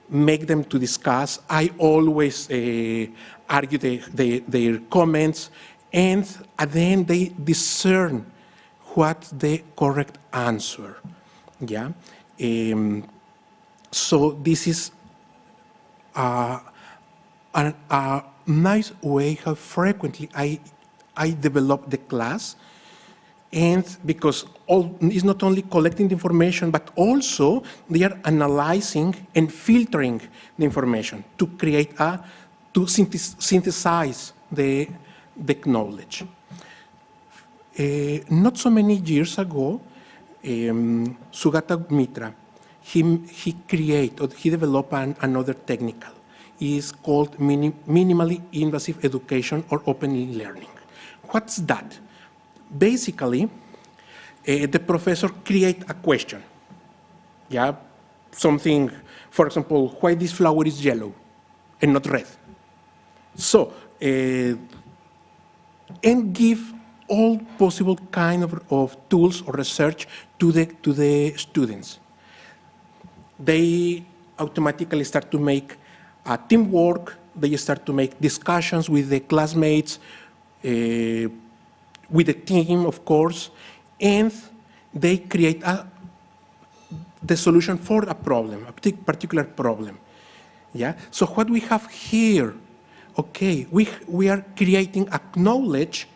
make them to discuss. I always argue their comments, and at the end they discern what's the correct answer. Yeah. So this is a nice way how frequently I develop the class, and because it's not only collecting the information, but also they are analyzing and filtering the information to create to synthesize the knowledge. Not so many years ago, Sugata Mitra, he developed another technical. It's called minimally invasive education or open learning. What's that? Basically, the professor creates a question. Yeah, something, for example, why this flower is yellow and not red? So, and give all possible kind of tools or research to the students. They automatically start to make teamwork. They start to make discussions with the classmates, with the team, of course, and they create the solution for a problem, a particular problem. Yeah. So what we have here, okay, we are creating a knowledge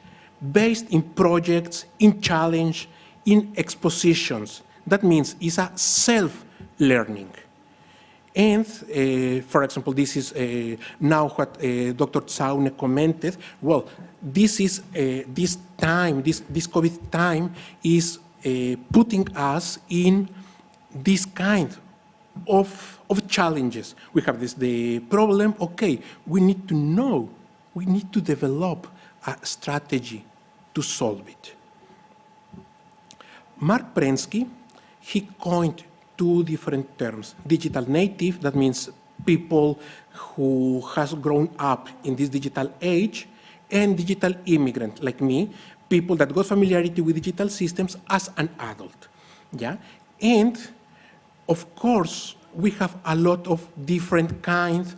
based in projects, in challenge, in expositions. That means it's a self-learning. And, for example, this is now what Dr. Tsaune commented. Well, this is this COVID time is putting us in this kind of challenges. We have the problem, okay, we need to know, we need to develop a strategy to solve it. Mark Prensky, he coined two different terms. Digital native, that means people who has grown up in this digital age, and digital immigrant, like me, people that got familiarity with digital systems as an adult. Yeah? And of course, we have a lot of different kinds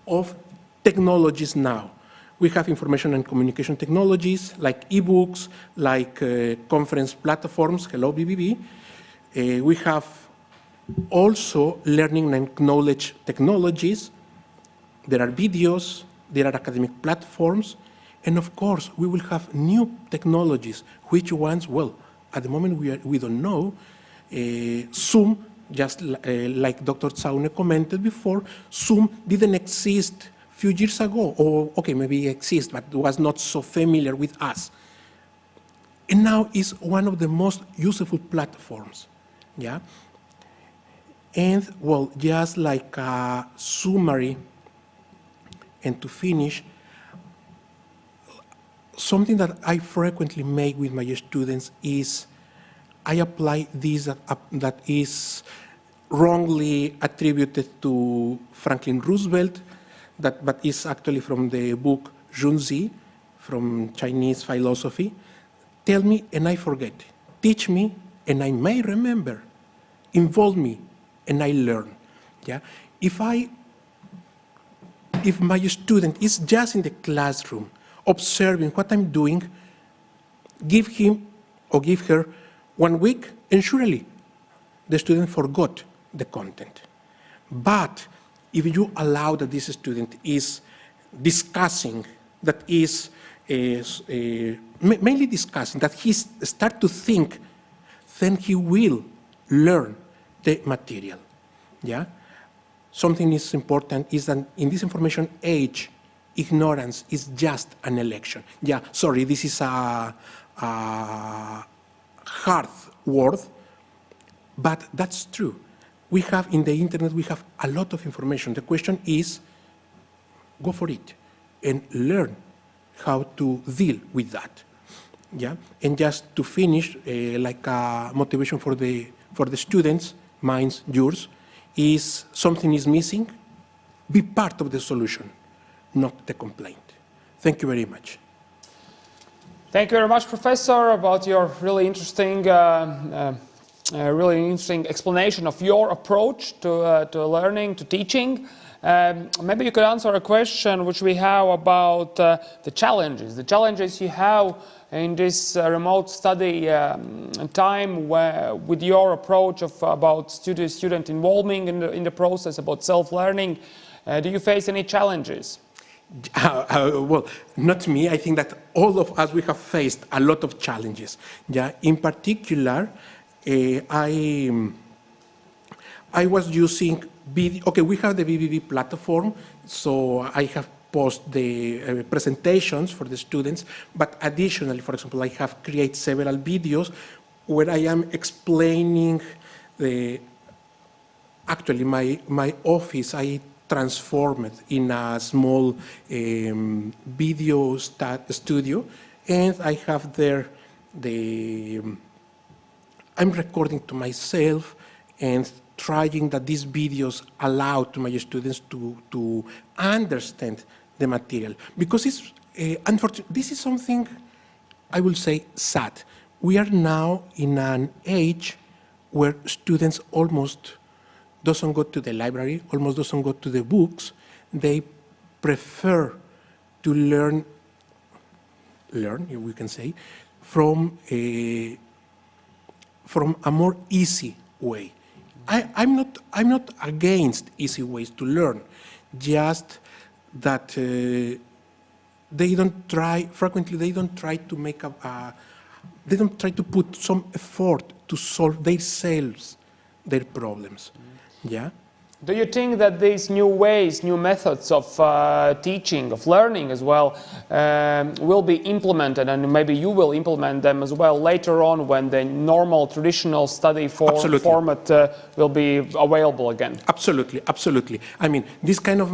of technologies now. We have information and communication technologies like ebooks, like conference platforms, hello BBB. We have also learning and knowledge technologies. There are videos, there are academic platforms, and of course, we will have new technologies. Which ones? Well, at the moment we don't know. Zoom, just like Dr. Tsaune commented before, Zoom didn't exist a few years ago, or okay, maybe it exists, but was not so familiar with us. And now it's one of the most useful platforms, yeah? And well, just like a summary, and to finish, something that I frequently make with my students is I apply this that is wrongly attributed to Franklin Roosevelt, but is actually from the book Junzi, from Chinese philosophy. Tell me and I forget. Teach me and I may remember. Involve me and I learn. Yeah? If my student is just in the classroom observing what I'm doing, give him or give her 1 week, and surely the student forgot the content. But if you allow that this student is discussing, that is mainly discussing, that he start to think, then he will learn the material. Yeah? Something is important is that in this information age, ignorance is just an election. Yeah, sorry, this is a hard word, but that's true. We have in the internet, we have a lot of information. The question is, go for it and learn how to deal with that. Yeah, and just to finish, like a motivation for the students, mine's, yours, is something is missing, be part of the solution, not the complaint. Thank you very much. Thank you very much, Professor, about your really interesting really interesting explanation of your approach to learning, to teaching. Maybe you could answer a question which we have about the challenges you have in this remote study time with your approach of about student involvement in the process, about self-learning. Do you face any challenges? Well, not me. I think that all of us, we have faced a lot of challenges. Yeah, in particular, I was using video. Okay, we have the BBB platform, so I have posted the presentations for the students, but additionally, for example, I have created several videos where I am explaining actually my office, I transformed in a small video studio, and I have there I'm recording to myself and trying that these videos allow to my students to understand the material. Because it's, unfortunately, this is something I will say sad. We are now in an age where students almost doesn't go to the library, almost doesn't go to the books. They prefer to learn, we can say, from a more easy way. I'm not against easy ways to learn, just that they don't try to put some effort to solve themselves their problems. Yeah. Do you think that these new ways, new methods of teaching, of learning as well, will be implemented, and maybe you will implement them as well later on when the normal traditional study format will be available again? Absolutely, absolutely. I mean, this kind of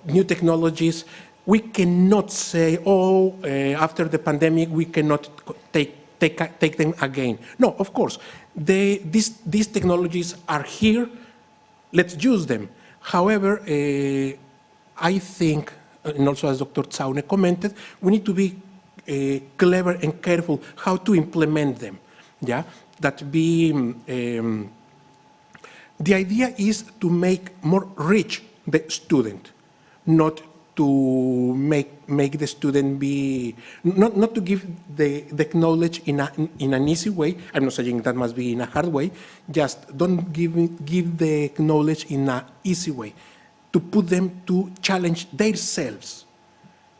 new technologies, we cannot say, after the pandemic, we cannot take them again. No, of course, these technologies are here. Let's use them. However, I think, and also as Dr. Tsaune commented, we need to be clever and careful how to implement them. Yeah, the idea is to make more rich the student, not to make the student be, not to give the knowledge in an easy way. I'm not saying that must be in a hard way, just don't give the knowledge in an easy way, to put them to challenge themselves.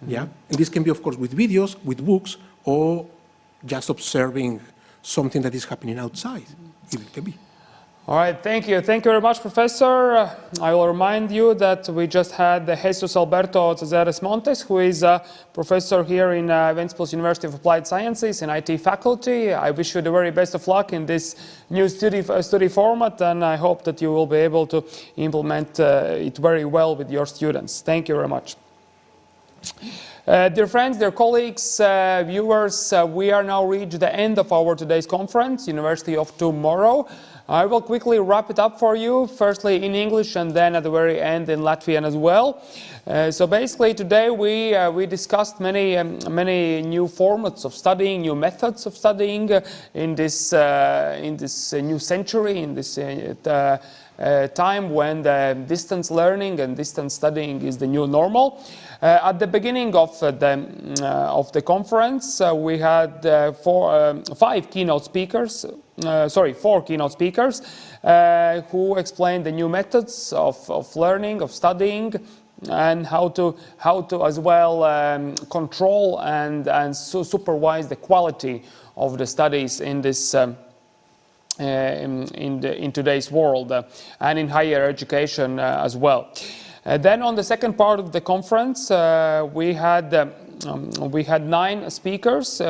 Yeah, and this can be, of course, with videos, with books, or just observing something that is happening outside. It can be. All right, thank you. Thank you very much, Professor. I will remind you that we just had Jesus Alberto Cesares Montes, who is a professor here in Ventspils University of Applied Sciences in IT faculty. I wish you the very best of luck in this new study format, and I hope that you will be able to implement it very well with your students. Thank you very much. Dear friends, dear colleagues, viewers, we are now reached the end of our today's conference, University of Tomorrow. I will quickly wrap it up for you, firstly in English and then at the very end in Latvian as well. So basically today we discussed many new formats of studying, new methods of studying in this new century, in this time when the distance learning and distance studying is the new normal. At the beginning of the conference, we had four keynote speakers who explained the new methods of learning, of studying, and how to as well control and supervise the quality of the studies in this in today's world and in higher education as well. Then on the second part of the conference, we had 9 speakers,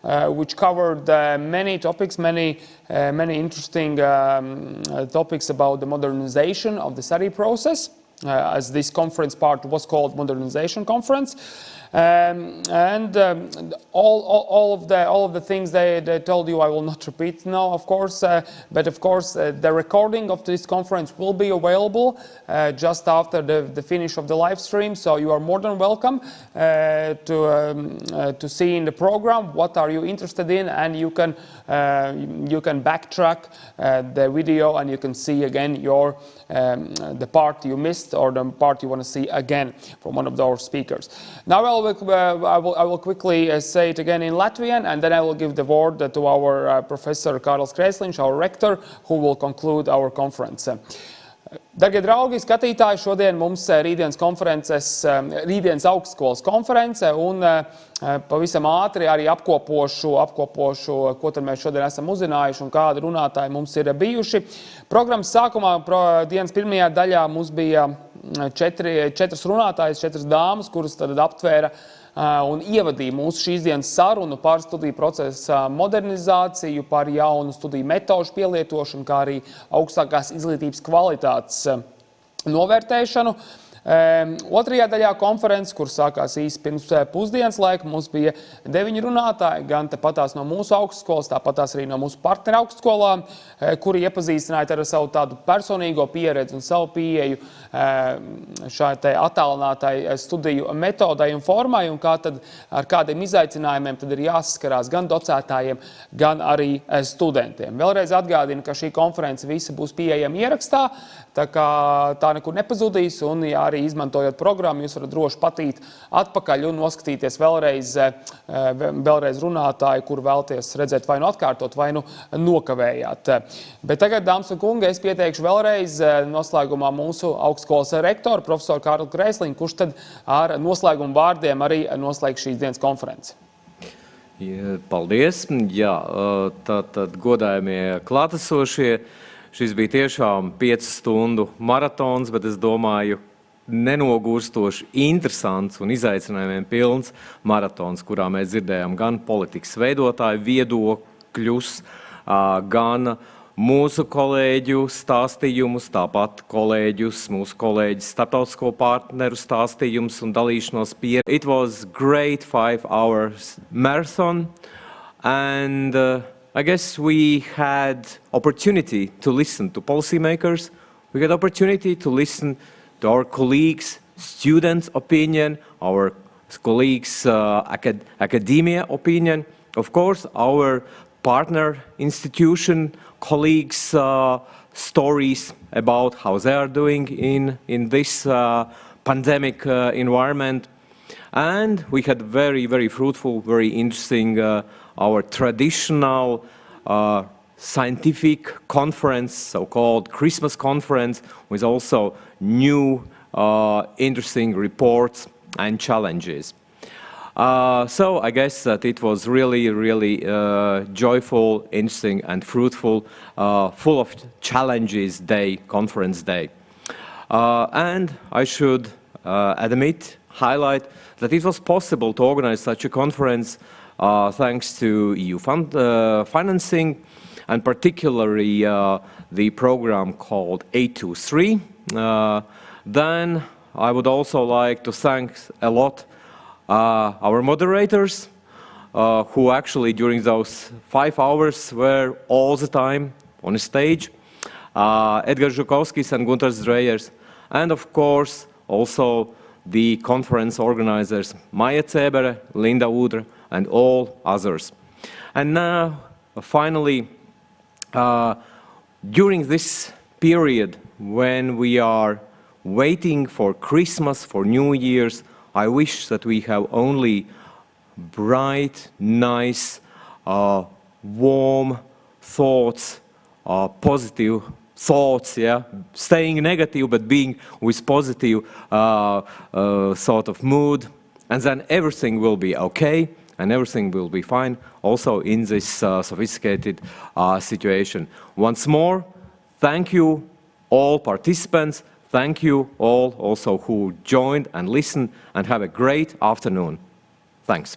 which covered many topics, many interesting topics about the modernization of the study process, as this conference part was called Modernization Conference. All of the things they told you I will not repeat now, of course, but of course the recording of this conference will be available just after the finish of the live stream, so you are more than welcome to see in the program what are you interested in, and you can backtrack the video and you can see again your the part you missed or the part you want to see again from one of our speakers. Now I will quickly say it again in Latvian, and then I will give the word to our Professor Kārlis Krēsliņš, our rector, who will conclude our conference. Dargie draugi, skatītāji, šodien mums Rītdienas Augstskolas konference, un pavisam ātri arī apkopošu, ko tad mēs šodien esam uzzinājuši un kādi runātāji mums ir bijuši. Programmas sākumā, dienas pirmajā daļā, mums bija četras runātājas, četras dāmas, kuras tad aptvēra un ievadīja mūsu šīs dienas sarunu par studiju procesa modernizāciju, par jaunu studiju metožu pielietošanu, kā arī augstākās izglītības kvalitātes novērtēšanu. Otrajā daļā konferences, kur sākās īsi pirms pusdienas laika, mums bija 9 runātāji, gan tepatās no mūsu augstskolas, tāpatās arī no mūsu partneru augstskolām, kuri iepazīstināja ar savu tādu personīgo pieredzi un savu pieeju šai attālinātai studiju metodai un formai, un ar kādiem izaicinājumiem tad ir jāsaskarās gan docētājiem, gan arī studentiem. Vēlreiz atgādinu, ka šī konference visa būs pieejama ierakstā, tā kā tā nekur nepazudīs, un arī izmantojot programmu, jūs varat droši patīt atpakaļ un noskatīties vēlreiz runātāju, kur vēlties redzēt vai nu atkārtot, vai nu nokavējāt. Bet tagad, dāmas un kungi, es pieteikšu vēlreiz noslēgumā mūsu augstskolas rektoru, profesoru Kārli Krēsliņu, kurš tad ar noslēgumu vārdiem arī noslēgs šīs dienas konferenci. Paldies! Jā, tad godājamie klātesošie, šis bija tiešām 5 stundu maratons, bet es domāju, nenogurstoši interesants un izaicinājumiem pilns maratons, kurā mēs dzirdējām gan politikas veidotāju viedokļus, gan mūsu kolēģu stāstījumus, tāpat mūsu kolēģis starptautisko partneru stāstījumus un dalīšanos pieredzi. It was great 5 hours marathon, and I guess we had opportunity to listen to policymakers. We had opportunity to listen to our colleagues' students' opinion, our colleagues' academia opinion. Of course, our partner institution colleagues' stories about how they are doing in this pandemic environment. And we had very, very fruitful, very interesting our traditional scientific conference, so-called Christmas conference, with also new interesting reports and challenges. So I guess that it was really, really joyful, interesting and fruitful, full of challenges day, conference day. And I should highlight that it was possible to organize such a conference thanks to EU financing, and particularly the program called 823. Then I would also like to thank a lot our moderators, who actually during those 5 hours were all the time on the stage, Edgars Žukovskis and Gunārs Drejers, and of course also the conference organizers Maija Cēbere, Linda Udra, and all others. And now, finally, during this period when we are waiting for Christmas, for New Year's, I wish that we have only bright, nice, warm thoughts, positive thoughts, yeah, staying negative but being with positive sort of mood, and then everything will be okay and everything will be fine also in this sophisticated situation. Once more, thank you all participants, thank you all also who joined and listened, and have a great afternoon. Thanks.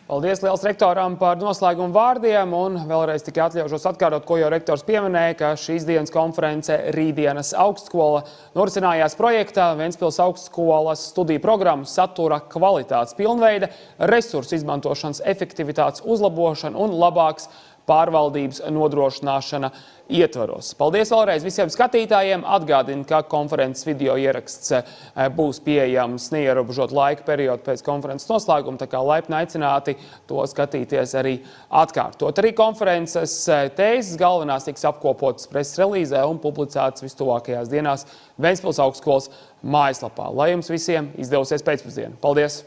Paldies liels rektoram par noslēgumu vārdiem, un vēlreiz tikai atļaušos atkārtot, ko jau rektors pieminēja, ka šīs dienas konference Rītdienas Augstskola norisinājās projektā Ventspils Augstskolas studiju programmu satura kvalitātes pilnveida, resursu izmantošanas efektivitātes uzlabošana un labāks pārvaldības nodrošināšana ietvaros. Paldies vēlreiz visiem skatītājiem. Atgādinu, ka konferences video ieraksts būs pieejams neierobežot laika periodu pēc konferences noslēguma, tā kā laipni aicināti to skatīties arī atkārtot. Arī konferences tēzes galvenās tiks apkopotas preses relīzē un publicētas vistuvākajās dienās Ventspils Augstskolas mājaslapā. Lai jums visiem izdevusies pēcpusdiena. Paldies!